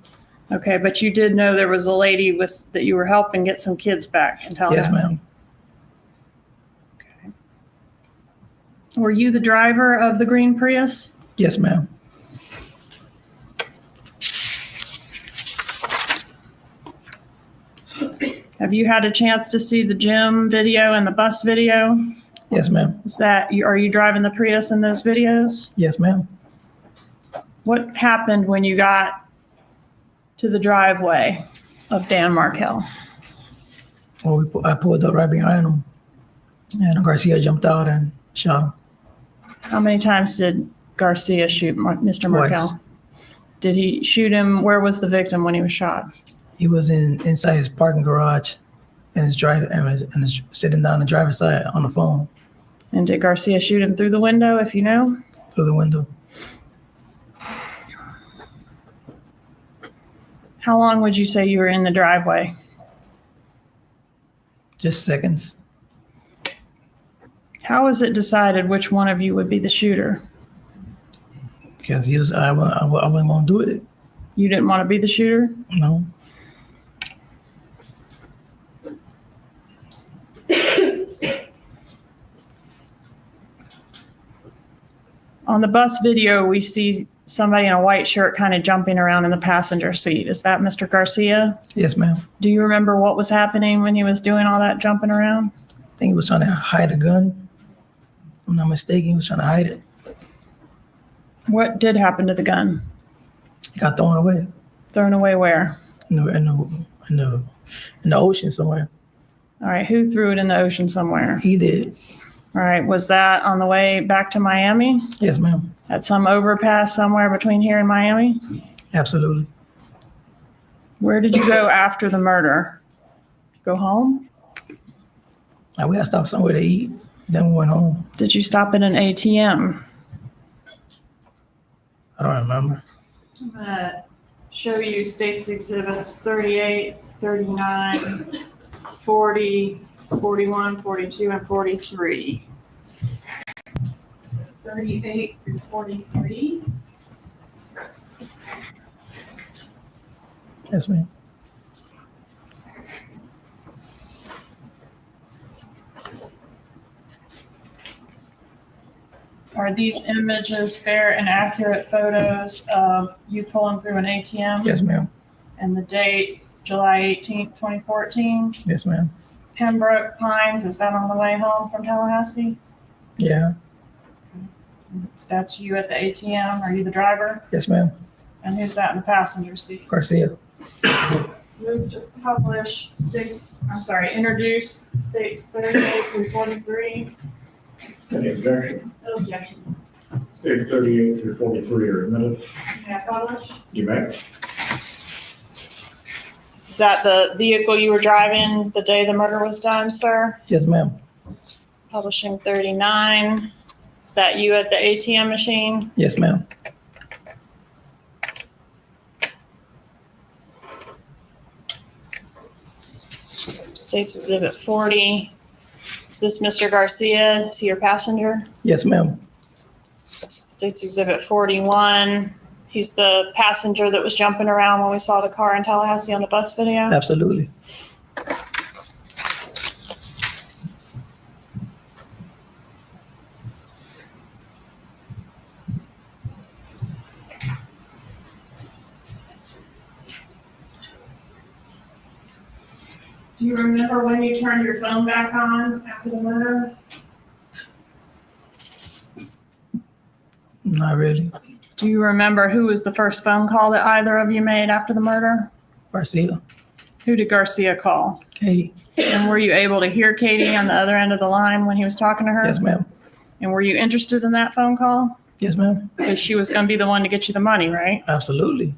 Okay, but you did know there was a lady that you were helping get some kids back in Tallahassee. Yes, ma'am. Okay. Were you the driver of the green Prius? Yes, ma'am. Have you had a chance to see the gym video and the bus video? Yes, ma'am. Are you driving the Prius in those videos? Yes, ma'am. What happened when you got to the driveway of Dan Markel? Well, I pulled up right behind him, and Garcia jumped out and shot him. How many times did Garcia shoot Mr. Twice. Markel? Did he shoot him? Where was the victim when he was shot? He was inside his parking garage, and his sitting down the driver's side on the phone. And did Garcia shoot him through the window, if you know? Through the window. How long would you say you were in the driveway? Just seconds. How was it decided which one of you would be the shooter? Because I wasn't going to do it. You didn't want to be the shooter? No. On the bus video, we see somebody in a white shirt kind of jumping around in the passenger seat. Is that Mr. Garcia? Yes, ma'am. Do you remember what was happening when he was doing all that jumping around? I think he was trying to hide a gun. If I'm not mistaken, he was trying to hide it. What did happen to the gun? It got thrown away. Thrown away where? In the ocean somewhere. All right, who threw it in the ocean somewhere? He did. All right, was that on the way back to Miami? Yes, ma'am. At some overpass somewhere between here and Miami? Absolutely. Where did you go after the murder? Go home? We had to stop somewhere to eat. Then we went home. Did you stop at an ATM? I don't remember. I'm going to show you states exhibits 38, 39, 40, 41, 42, and 43. So 38 through 43. Yes, ma'am. Are these images fair and accurate photos of you pulling through an ATM? Yes, ma'am. And the date, July 18th, 2014? Yes, ma'am. Pembroke Pines, is that on the way home from Tallahassee? Yeah. That's you at the ATM. Are you the driver? Yes, ma'am. And who's that in the passenger seat? Garcia. Move to publish introduce states 38 through 43. Any objection? No objection. States 38 through 43 are admitted. May I publish? You may. Is that the vehicle you were driving the day the murder was done, sir? Yes, ma'am. Publishing 39. Is that you at the ATM machine? Yes, ma'am. States Exhibit 40. Is this Mr. Garcia? Is he your passenger? Yes, ma'am. States Exhibit 41. He's the passenger that was jumping around when we saw the car in Tallahassee on the bus video? Absolutely. Do you remember when you turned your phone back on after the murder? Not really. Do you remember who was the first phone call that either of you made after the murder? Garcia. Who did Garcia call? Katie. And were you able to hear Katie on the other end of the line when he was talking to her? Yes, ma'am. And were you interested in that phone call? Yes, ma'am. Because she was going to be the one to get you the money, right? Absolutely.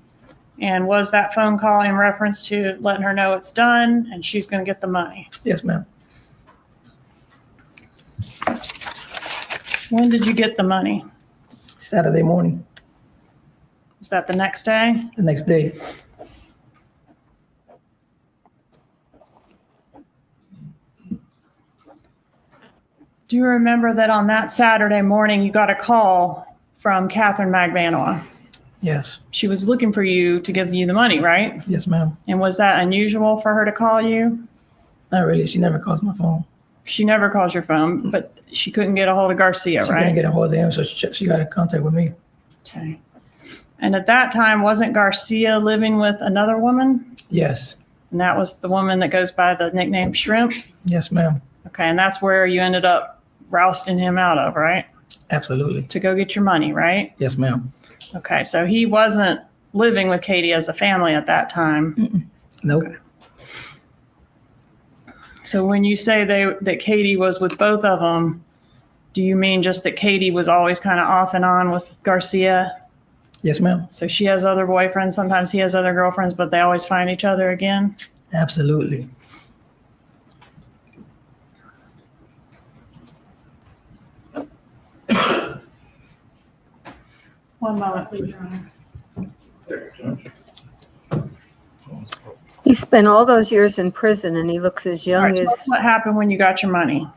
And was that phone call in reference to letting her know it's done and she's going to get the money? Yes, ma'am. When did you get the money? Saturday morning. Was that the next day? The next day. Do you remember that on that Saturday morning you got a call from Catherine Magbanua? Yes. She was looking for you to give you the money, right? Yes, ma'am. And was that unusual for her to call you? Not really. She never calls my phone. She never calls your phone, but she couldn't get a hold of Garcia, She right? couldn't get a hold of him, so she got in contact with me. Okay. And at that time, wasn't Garcia living with another woman? Yes. And that was the woman that goes by the nickname Shrimp? Yes, ma'am. Okay, and that's where you ended up rousting him out of, right? Absolutely. To go get your money, right? Yes, ma'am. Okay, so he wasn't living with Katie as a family at that time. Nope. Okay. So when you say that Katie was with both of them, do you mean just that Katie was always kind of off and on with Garcia? Yes, ma'am. So she has other boyfriends, sometimes he has other girlfriends, but they always find each other again? Absolutely. One moment, please, Your Honor. He spent all those years in prison and he looks as All young right, tell us as, what happened when you got your money?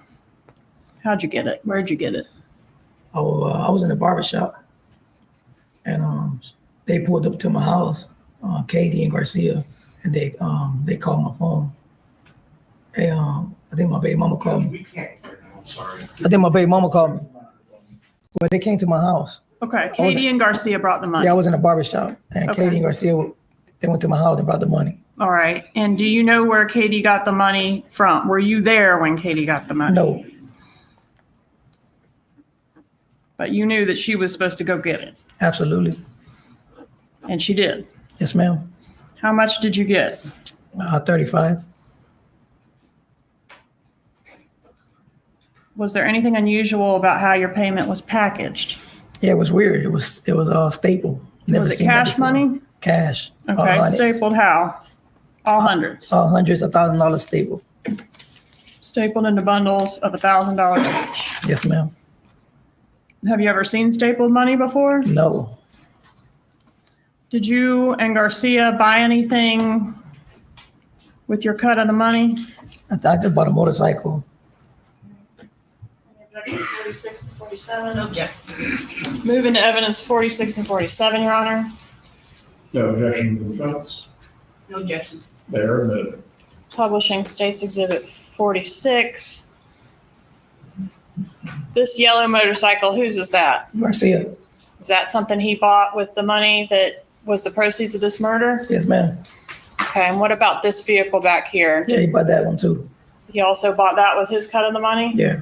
How'd you get it? Where'd you get it? Oh, I was in a barbershop, and they pulled up to my house, Katie and Garcia, and they called my phone. Hey, I think my baby mama called me. I think my baby mama called me. Well, they came to my house. Okay, Katie and Garcia brought the money. Yeah, I was in a barbershop, and Okay. Katie and Garcia, they went to my house and brought the money. All right, and do you know where Katie got the money from? Were you there when Katie got the money? No. But you knew that she was supposed to go get it, Absolutely. and she did. Yes, ma'am. How much did you get? 35. Was there anything unusual about how your payment was packaged? Yeah, it was weird. It was stapled. Never Was it seen that cash before. money? Cash. All Okay, hundreds. stapled how? All hundreds. All hundreds, $1,000 staple. Stapled into bundles of $1,000 each. Yes, ma'am. Have you ever seen stapled money before? No. Did you and Garcia buy anything with your cut of the money? I just bought a motorcycle. 46 and 47. Objection. Moving to evidence 46 and 47, Your Honor. No objection to the defense. No objection. They are admitted. Publishing States Exhibit 46. This yellow motorcycle, whose is that? Garcia. Is that something he bought with the money that was the proceeds of this murder? Yes, ma'am. Okay, and what about this vehicle back here? Yeah, he bought that one too. He also bought that with his cut of the money? Yeah.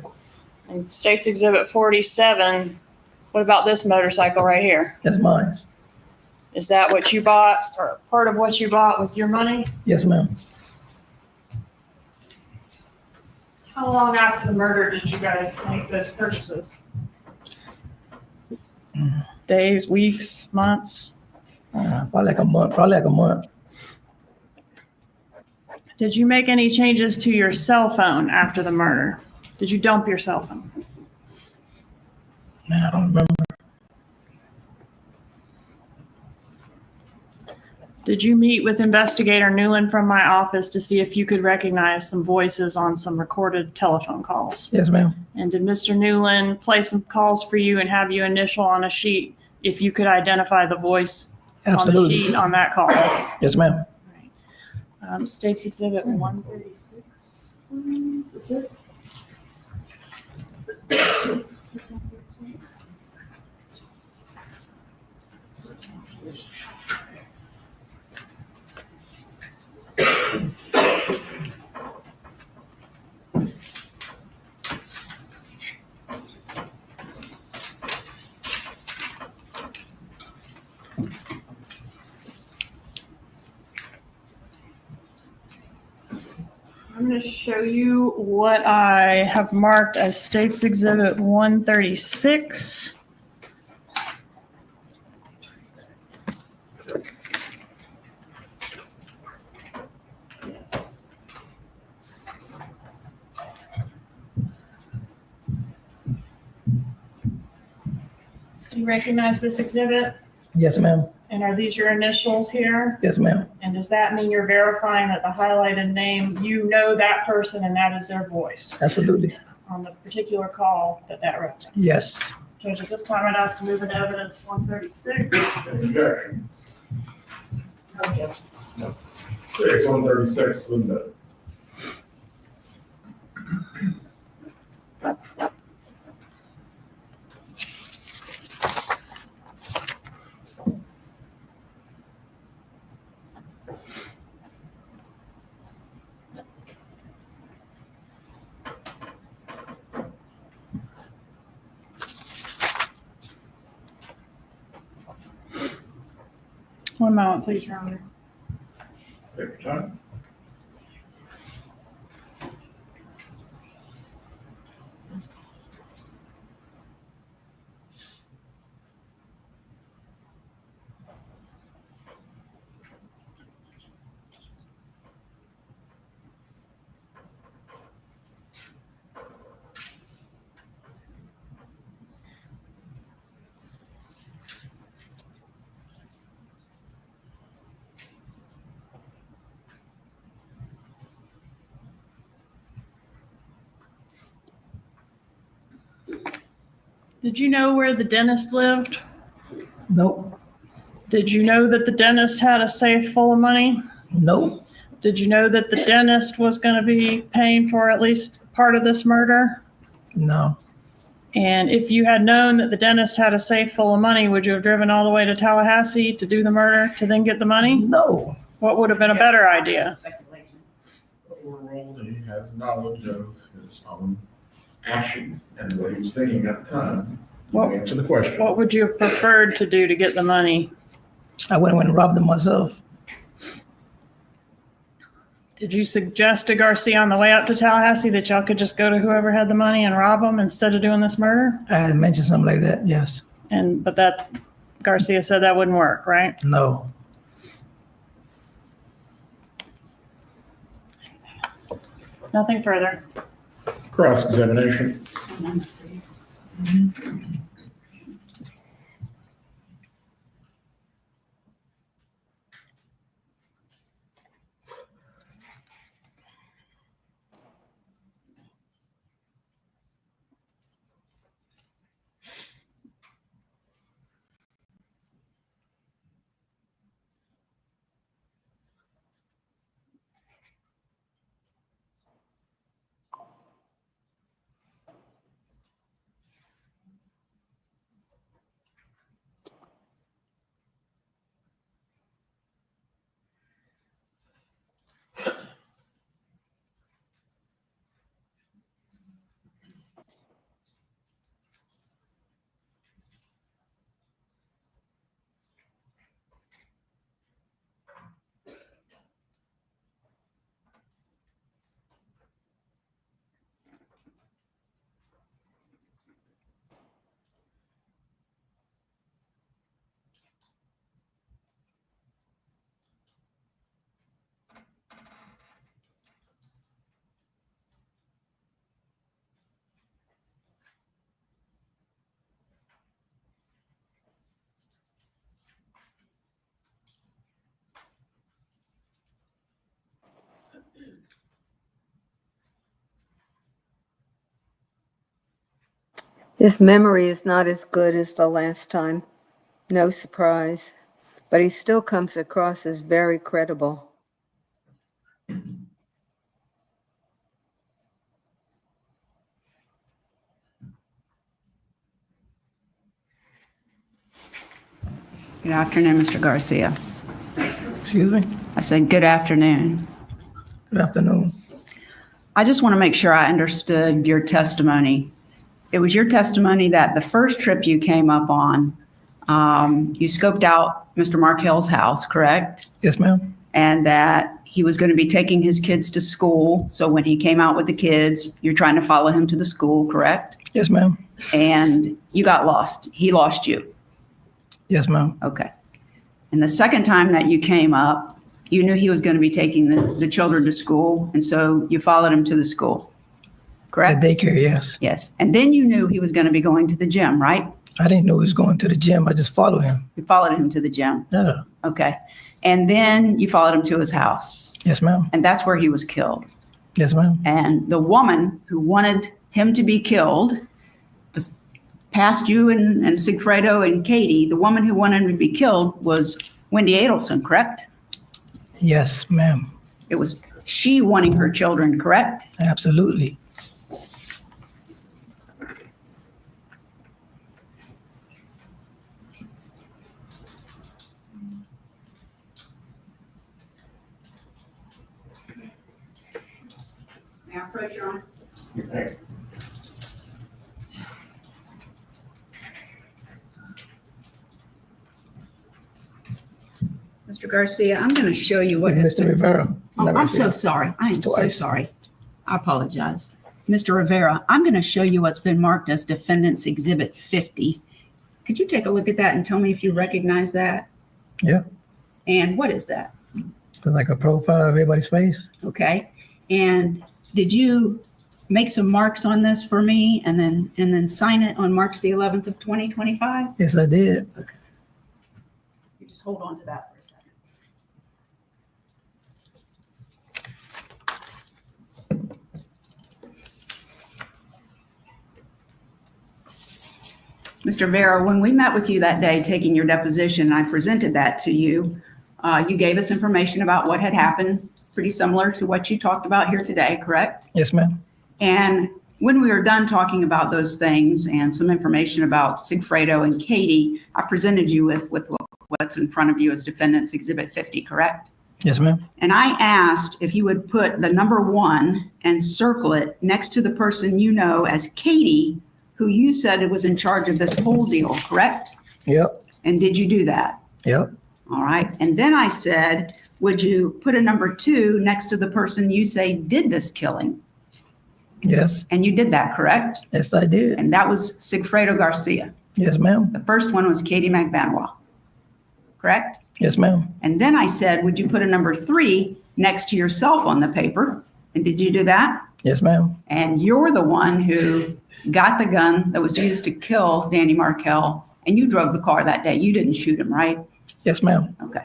And States Exhibit 47, what about this motorcycle right here? That's mine. Is that what you bought, or part of what you bought with your money? Yes, ma'am. How long after the murder did you guys make those purchases? Days, weeks, months? Probably like a month. Did you make any changes to your cell phone after the murder? Did you dump your cell phone? Man, I don't remember. Did you meet with Investigator Newland from my office to see if you could recognize some voices on some recorded telephone calls? Yes, ma'am. And did Mr. Newland play some calls for you and have you initial on a sheet if you could identify the voice on the Absolutely. sheet on that call. Yes, ma'am. State's Exhibit 136. Is this it? I'm going to show you what I have marked as State's Exhibit 136. Do you recognize this exhibit? Yes, ma'am. And are these your initials here? Yes, ma'am. And does that mean you're verifying that the highlighted name, you know that person and that is their voice Absolutely. on the particular call that references? Yes. Judge, at this time, I'd ask to move into evidence 136. Objection. Okay. 136, Linda. One moment, please, Your Honor. Take your time. Did you know where the dentist lived? Nope. Did you know that the dentist had a safe full of money? Nope. Did you know that the dentist was going to be paying for at least part of this murder? No. And if you had known that the dentist had a safe full of money, would you have driven all the way to Tallahassee to do the murder to then get the money? No. What would have been a better idea? Overruled, and he has knowledge of his own actions and what he was thinking at the time. Answer the question. What would you have preferred to do to get the money? I went and robbed them myself. Did you suggest to Garcia on the way up to Tallahassee that y'all could just go to whoever had the money and rob them instead of doing this murder? I had mentioned something like that, yes. But that Garcia said that wouldn't work, right? No. Nothing further. Cross-examination. His memory is not as good as the last time. No surprise, but he still comes across as very credible. Good afternoon, Mr. Garcia. Excuse me? I said, good afternoon. Good afternoon. I just want to make sure I understood your testimony. It was your testimony that the first trip you came up on, you scoped out Mr. Markel's house, correct? Yes, ma'am. And that he was going to be taking his kids to school. So when he came out with the kids, you're trying to follow him to the school, correct? Yes, ma'am. And you got lost. He lost you. Yes, ma'am. Okay. And the second time that you came up, you knew he was going to be taking the children to school. And so you followed him to the school, correct? The daycare, yes. Yes. And then you knew he was going to be going to the gym, right? I didn't know he was going to the gym. I just followed him. You followed him to the gym. Yeah. Okay. And then you followed him to his house. Yes, ma'am. And that's where he was killed. Yes, ma'am. And the woman who wanted him to be killed, past you and Sigfredo and Katie, the woman who wanted him to be killed was Wendi Adelson, correct? Yes, ma'am. It was she wanting her children, correct? Absolutely. May I approach, Your Honor? Mr. Garcia, I'm going to show you what has Mr. been- Rivera. Oh, I'm so sorry. I am Mr. so Ison. sorry. I apologize. Mr. Rivera, I'm going to show you what's been marked as Defendant's Exhibit 50. Could you take a look at that and tell me if you recognize that? Yeah. And what is that? It's like a profile of everybody's face. Okay. And did you make some marks on this for me and then sign it on March the 11th of 2025? Yes, I did. You just hold on to that for a second. Mr. Vera, when we met with you that day taking your deposition, I presented that to you. You gave us information about what had happened, pretty similar to what you talked about here today, correct? Yes, ma'am. And when we were done talking about those things and some information about Sigfredo and Katie, I presented you with what's in front of you as Defendant's Exhibit 50, correct? Yes, ma'am. And I asked if you would put the number 1 and circle it next to the person you know as Katie, who you said was in charge of this whole deal, correct? Yep. And did you do that? Yep. All right. And then I said, would you put a number 2 next to the person you say did this killing? Yes. And you did that, correct? Yes, I did. And that was Sigfredo Garcia. Yes, ma'am. The first one was Katie McBanois, correct? Yes, ma'am. And then I said, would you put a number 3 next to yourself on the paper? And did you do that? Yes, ma'am. And you're the one who got the gun that was used to kill Danny Markel, and you drove the car that day. You didn't shoot him, right? Yes, ma'am. Okay.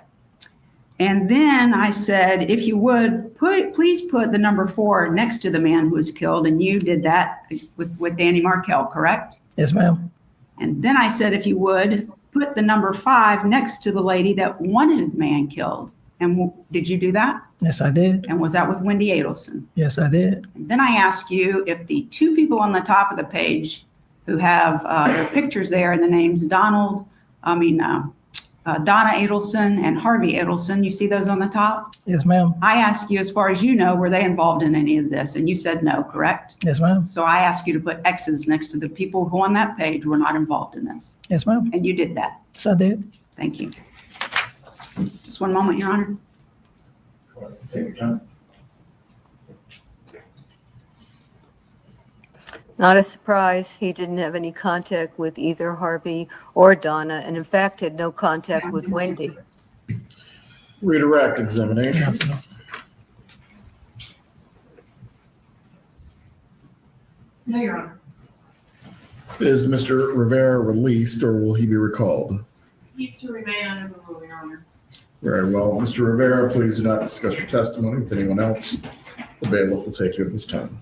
And then I said, if you would, please put the number 4 next to the man who was killed, and you did that with Danny Markel, correct? Yes, ma'am. And then I said, if you would, put the number 5 next to the lady that wanted the man killed. And did you do that? Yes, I did. And was that with Wendi Adelson? Yes, I did. And then I asked you if the 2 people on the top of the page who have their pictures there and the names Donna Adelson and Harvey Adelson, you see those on the top? Yes, ma'am. I asked you, as far as you know, were they involved in any of this? And you said no, correct? Yes, ma'am. So I asked you to put X's next to the people who on that page were not involved in this. Yes, ma'am. And you did that. Yes, I did. Thank you. Just one moment, Your Honor. Take your time. Not a surprise. He didn't have any contact with either Harvey or Donna, and in fact had no contact with Wendi. Redirect examination. No, Your Honor. Is Mr. Rivera released or will he be recalled? Needs to remain under the rule, Your Honor. Very well. Mr. Rivera, please do not discuss your testimony with anyone else. The bailiff will take you at this time.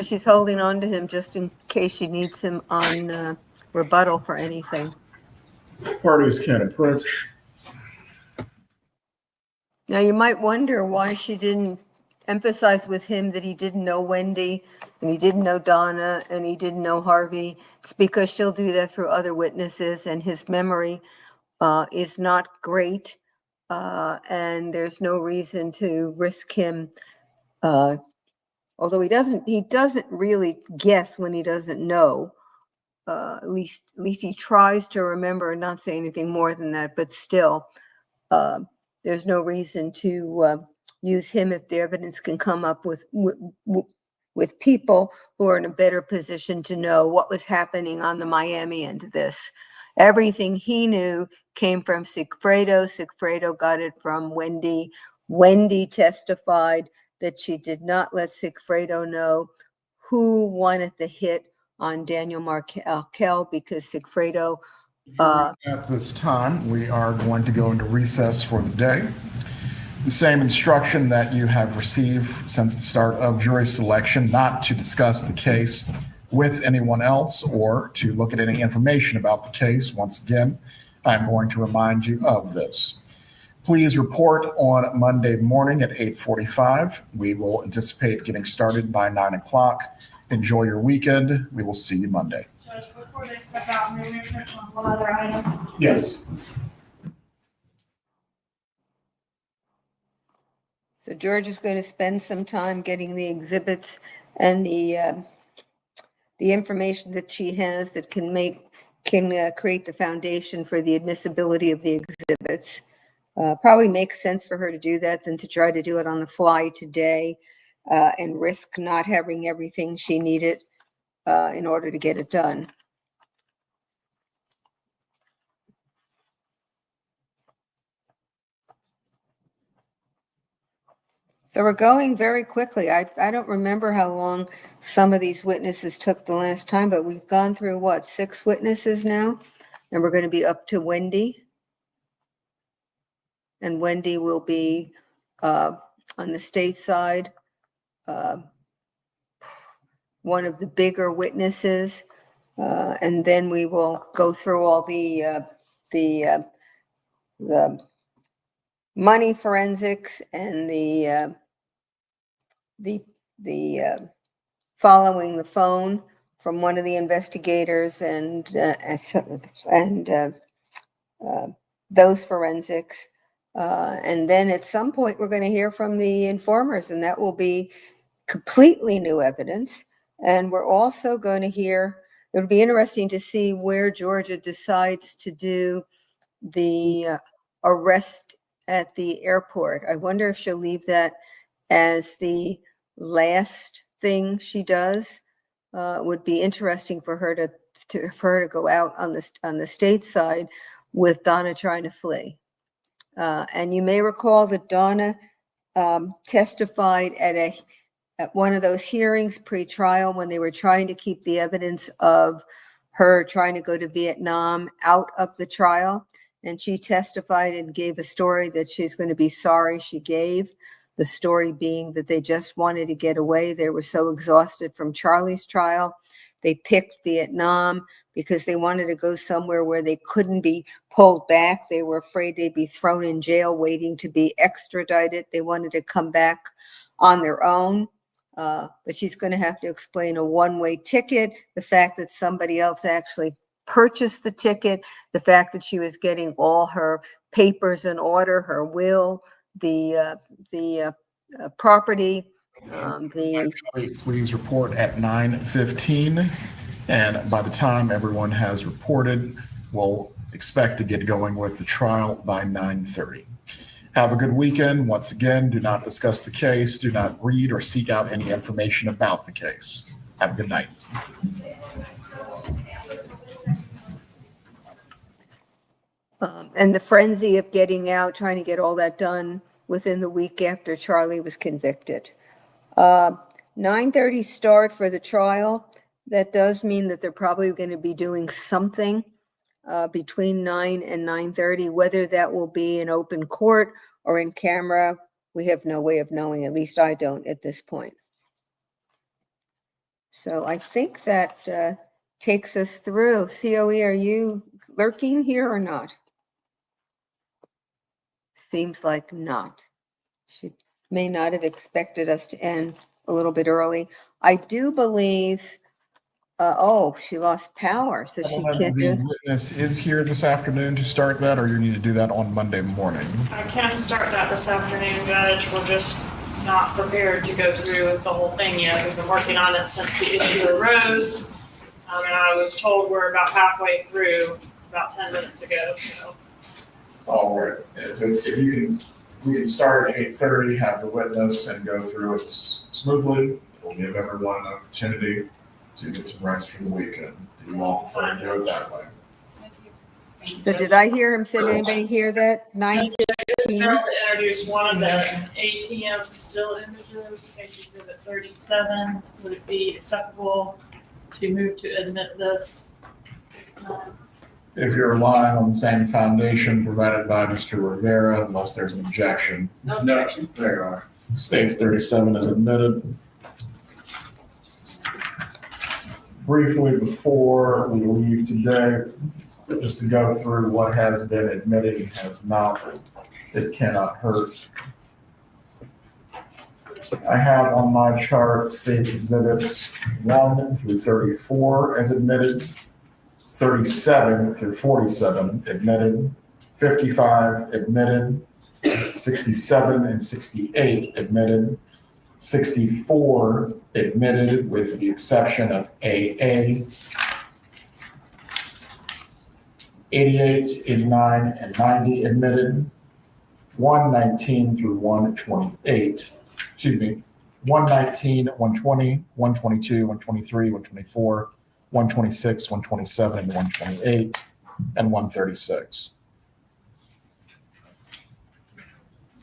She's holding on to him just in case she needs him on rebuttal for anything. Parties can approach. Now, you might wonder why she didn't emphasize with him that he didn't know Wendi, and he didn't know Donna, and he didn't know Harvey. It's because she'll do that through other witnesses, and his memory is not great, and there's no reason to risk him. Although he doesn't really guess when he doesn't know. At least he tries to remember and not say anything more than that. But still, there's no reason to use him if the evidence can come up with people who are in a better position to know what was happening on the Miami end of this. Everything he knew came from Sigfredo. Sigfredo got it from Wendi. Wendi testified that she did not let Sigfredo know who wanted the hit on Daniel Markel because Sigfredo. At this time, we are going to go into recess for the day. The same instruction that you have received since the start of jury selection, not to discuss the case with anyone else or to look at any information about the case. Once again, I'm going to remind you of this. Please report on Monday morning at 8:45. We will anticipate getting started by 9 o'clock. Enjoy your weekend. We will see you Monday. Judge, before they step out, may we check on one other item? Yes. So George is going to spend some time getting the exhibits and the information that she has that can create the foundation for the admissibility of the exhibits. Probably makes sense for her to do that than to try to do it on the fly today and risk not having everything she needed in order to get it done. So we're going very quickly. I don't remember how long some of these witnesses took the last time, but we've gone through, what, 6 witnesses now? And we're going to be up to Wendi. And Wendi will be on the state side, one of the bigger witnesses. And then we will go through all the money forensics and the following the phone from one of the investigators and those forensics. And then at some point we're going to hear from the informers, and that will be completely new evidence. And we're also going to hear, it'll be interesting to see where Georgia decides to do the arrest at the airport. I wonder if she'll leave that as the last thing she does. Would be interesting for her to go out on the state side with Donna trying to flee. And you may recall that Donna testified at one of those hearings pre-trial when they were trying to keep the evidence of her trying to go to Vietnam out of the trial. And she testified and gave a story that she's going to be sorry she gave. The story being that they just wanted to get away. They were so exhausted from Charlie's trial. They picked Vietnam because they wanted to go somewhere where they couldn't be pulled back. They were afraid they'd be thrown in jail waiting to be extradited. They wanted to come back on their own. But she's going to have to explain a one-way ticket, the fact that somebody else actually purchased the ticket, the fact that she was getting all her papers in order, her will, the property, Please report at 9:15, and by the time everyone has reported, we'll expect to get going with the trial by 9:30. Have a good weekend. Once again, do not discuss the case. Do not read or seek out any information about the case. Have a good night. and the frenzy of getting out, trying to get all that done within the week after Charlie was convicted. 9:30 start for the trial. That does mean that they're probably going to be doing something between 9 and 9:30. Whether that will be in open court or in camera, we have no way of knowing. At least I don't at this point. So I think that takes us through. COE, are you lurking here or not? Seems like not. She may not have expected us to end a little bit early. I do believe, oh, she lost power, so she can't The do. witness is here this afternoon to start that, or you need to do that on Monday morning? I can start that this afternoon, Judge. We're just not prepared to go through the whole thing yet. We've been working on it since the issue arose. And I was told we're about halfway through about 10 minutes ago, so. All right, if we can start at 8:30, have the witness and go through it smoothly. It'll give everyone an opportunity to get some rest for the weekend. Do you all prefer to do it that way? So did I hear him? Did anybody hear that? 9:15? Carol to introduce one of the ATM still images, exhibit 37. Would it be acceptable to move to admit this? If you're relying on the same foundation provided by Mr. Rivera, unless there's an objection. No objection. There you are. States 37 is admitted. Briefly before we leave today, just to go through what has been admitted and has not, it cannot hurt. I have on my chart state exhibits 1 through 34 as admitted, 37 through 47 admitted, 55 admitted, 67 and 68 admitted, 64 admitted with the exception of AA, 88, 89, and 90 admitted, 119 through 128, 119, 120, 122, 123, 124, 126, 127, and 128, and 136.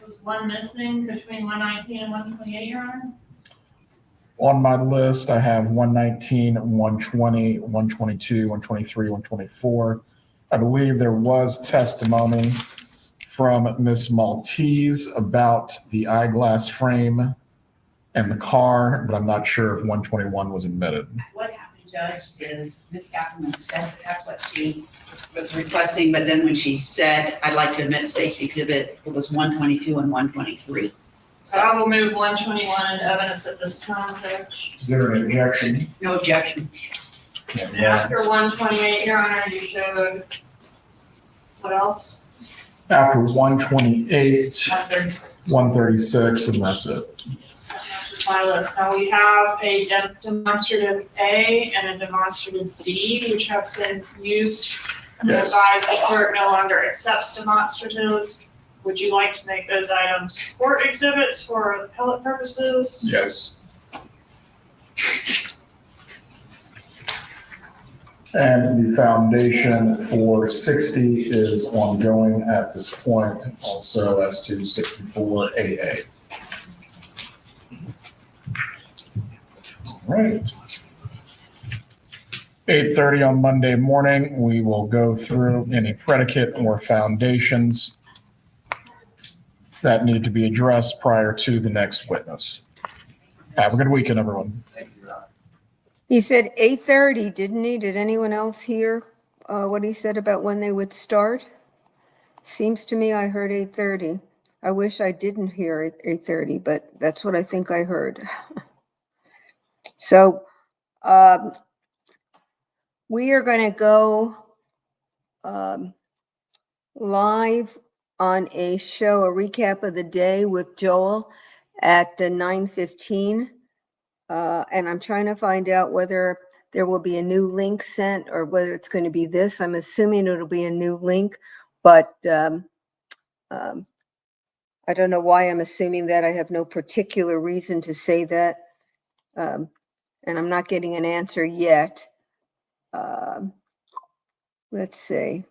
Was one missing between 119 and 128, Your Honor? On my list, I have 119, 120, 122, 123, 124. I believe there was testimony from Miss Maltese about the eyeglass frame and the car, but I'm not sure if 121 was admitted. What happened, Judge, is Ms. Ackerman said that's what she was requesting, but then when she said, I'd like to admit State's exhibit, it was 122 and 123. So I will move 121 in evidence at this time, Judge. Is there an objection? No objection. After 128, Your Honor, you showed, what else? After 128, 136. 136, and that's it. That's my list. Now we have a demonstrative A and a demonstrative D, which have been used. Yes. Advised the court no longer accepts demonstratives. Would you like to make those items court exhibits for appellate purposes? Yes. And the foundation for 60 is ongoing at this point, also as to 64 AA. All right. 8:30 on Monday morning, we will go through any predicate or foundations that need to be addressed prior to the next witness. Have a good weekend, everyone. He said 8:30, didn't he? Did anyone else hear what he said about when they would start? Seems to me I heard 8:30. I wish I didn't hear 8:30, but that's what I think I heard. So we are going to go live on a show, a recap of the day with Joel at 9:15. And I'm trying to find out whether there will be a new link sent or whether it's going to be this. I'm assuming it'll be a new link, but I don't know why I'm assuming that. I have no particular reason to say that. And I'm not getting an answer yet. Let's see.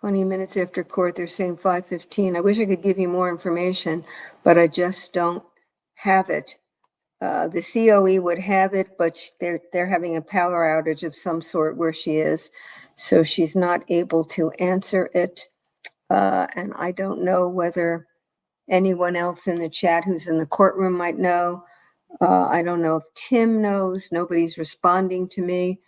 20 minutes after court, they're saying 5:15. I wish I could give you more information, but I just don't have it. The COE would have it, but they're having a power outage of some sort where she is, so she's not able to answer it. And I don't know whether anyone else in the chat who's in the courtroom might know. I don't know if Tim knows. Nobody's responding to me.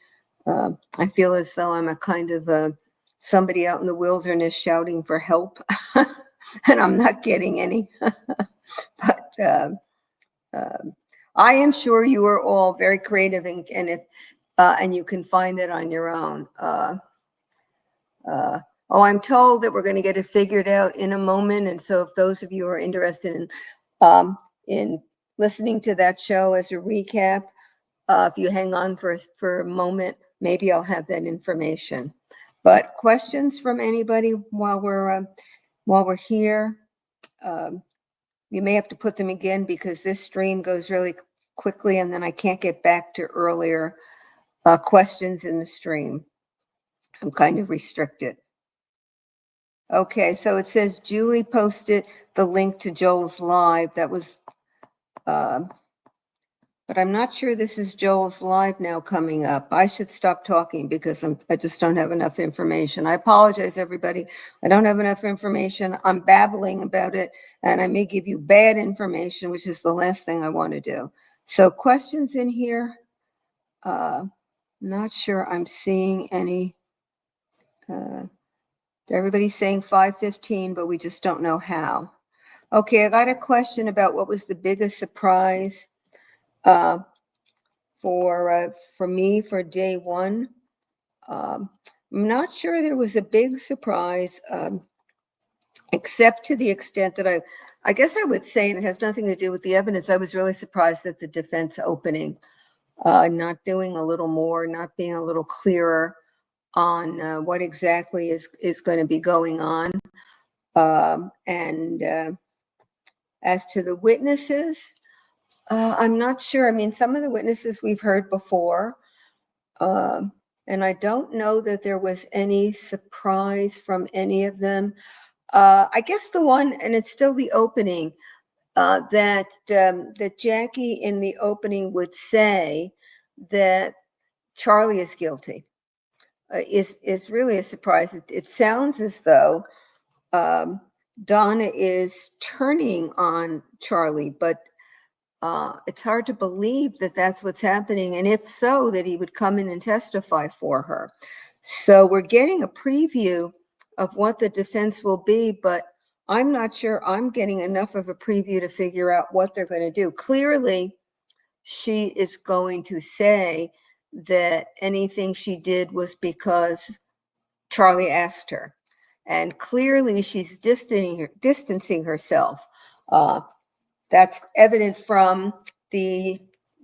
I feel as though I'm a kind of somebody out in the wilderness shouting for help, and I'm not getting any. But I am sure you are all very creative, and you can find it on your own. I'm told that we're going to get it figured out in a moment, and so if those of you are interested in listening to that show as a recap, if you hang on for a moment, maybe I'll have that information. But questions from anybody while we're here? You may have to put them again because this stream goes really quickly, and then I can't get back to earlier questions in the stream. I'm kind of restricted. Okay, so it says Julie posted the link to Joel's live. That was, but I'm not sure this is Joel's live now coming up. I should stop talking because I just don't have enough information. I apologize, everybody. I don't have enough information. I'm babbling about it, and I may give you bad information, which is the last thing I want to do. So questions in here? Not sure I'm seeing any. Everybody's saying 5:15, but we just don't know how. Okay, I got a question about what was the biggest surprise for me for day one. I'm not sure there was a big surprise, except to the extent that I guess I would say, and it has nothing to do with the evidence, I was really surprised at the defense opening, not doing a little more, not being a little clearer on what exactly is going to be going on. And as to the witnesses, I'm not sure. I mean, some of the witnesses we've heard before, and I don't know that there was any surprise from any of them. I guess the one, and it's still the opening, that Jackie in the opening would say that Charlie is guilty. Is really a surprise. It sounds as though Donna is turning on Charlie, but it's hard to believe that that's what's happening. And if so, that he would come in and testify for her. So we're getting a preview of what the defense will be, but I'm not sure I'm getting enough of a preview to figure out what they're going to do. Clearly, she is going to say that anything she did was because Charlie asked her. And clearly she's distancing herself. That's evident from the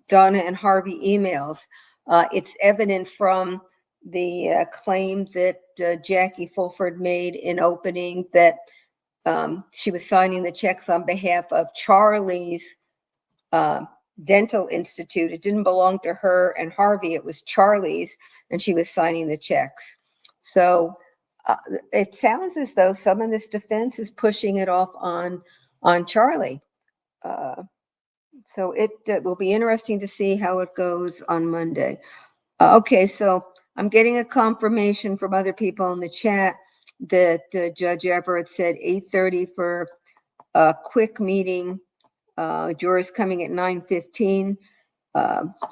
Donna and Harvey emails. It's evident from the claim that Jackie Fulford made in opening that she was signing the checks on behalf of Charlie's dental institute. It didn't belong to her and Harvey, it was Charlie's, and she was signing the checks. So it sounds as though some of this defense is pushing it off on Charlie. So it will be interesting to see how it goes on Monday. Okay, so I'm getting a confirmation from other people in the chat that Judge Everett said 8:30 for a quick meeting. Jurors coming at 9:15,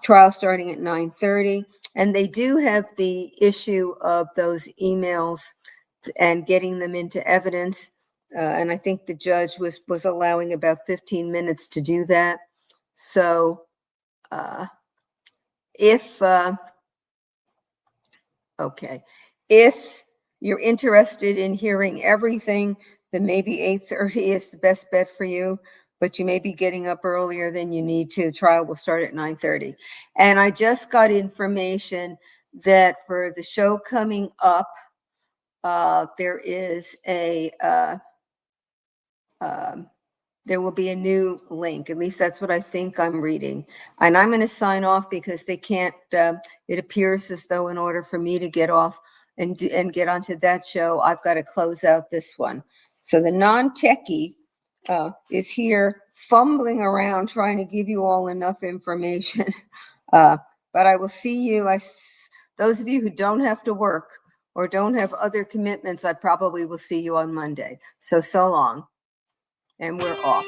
trial starting at 9:30. And they do have the issue of those emails and getting them into evidence. And I think the judge was allowing about 15 minutes to do that. So if you're interested in hearing everything, then maybe 8:30 is the best bet for you, but you may be getting up earlier than you need to. Trial will start at 9:30. And I just got information that for the show coming up, there is there will be a new link. At least that's what I think I'm reading. And I'm going to sign off because they can't, it appears as though in order for me to get off and get onto that show, I've got to close out this one. So the non-techie is here fumbling around trying to give you all enough information. But I will see you. Those of you who don't have to work or don't have other commitments, I probably will see you on Monday. So long. And we're off.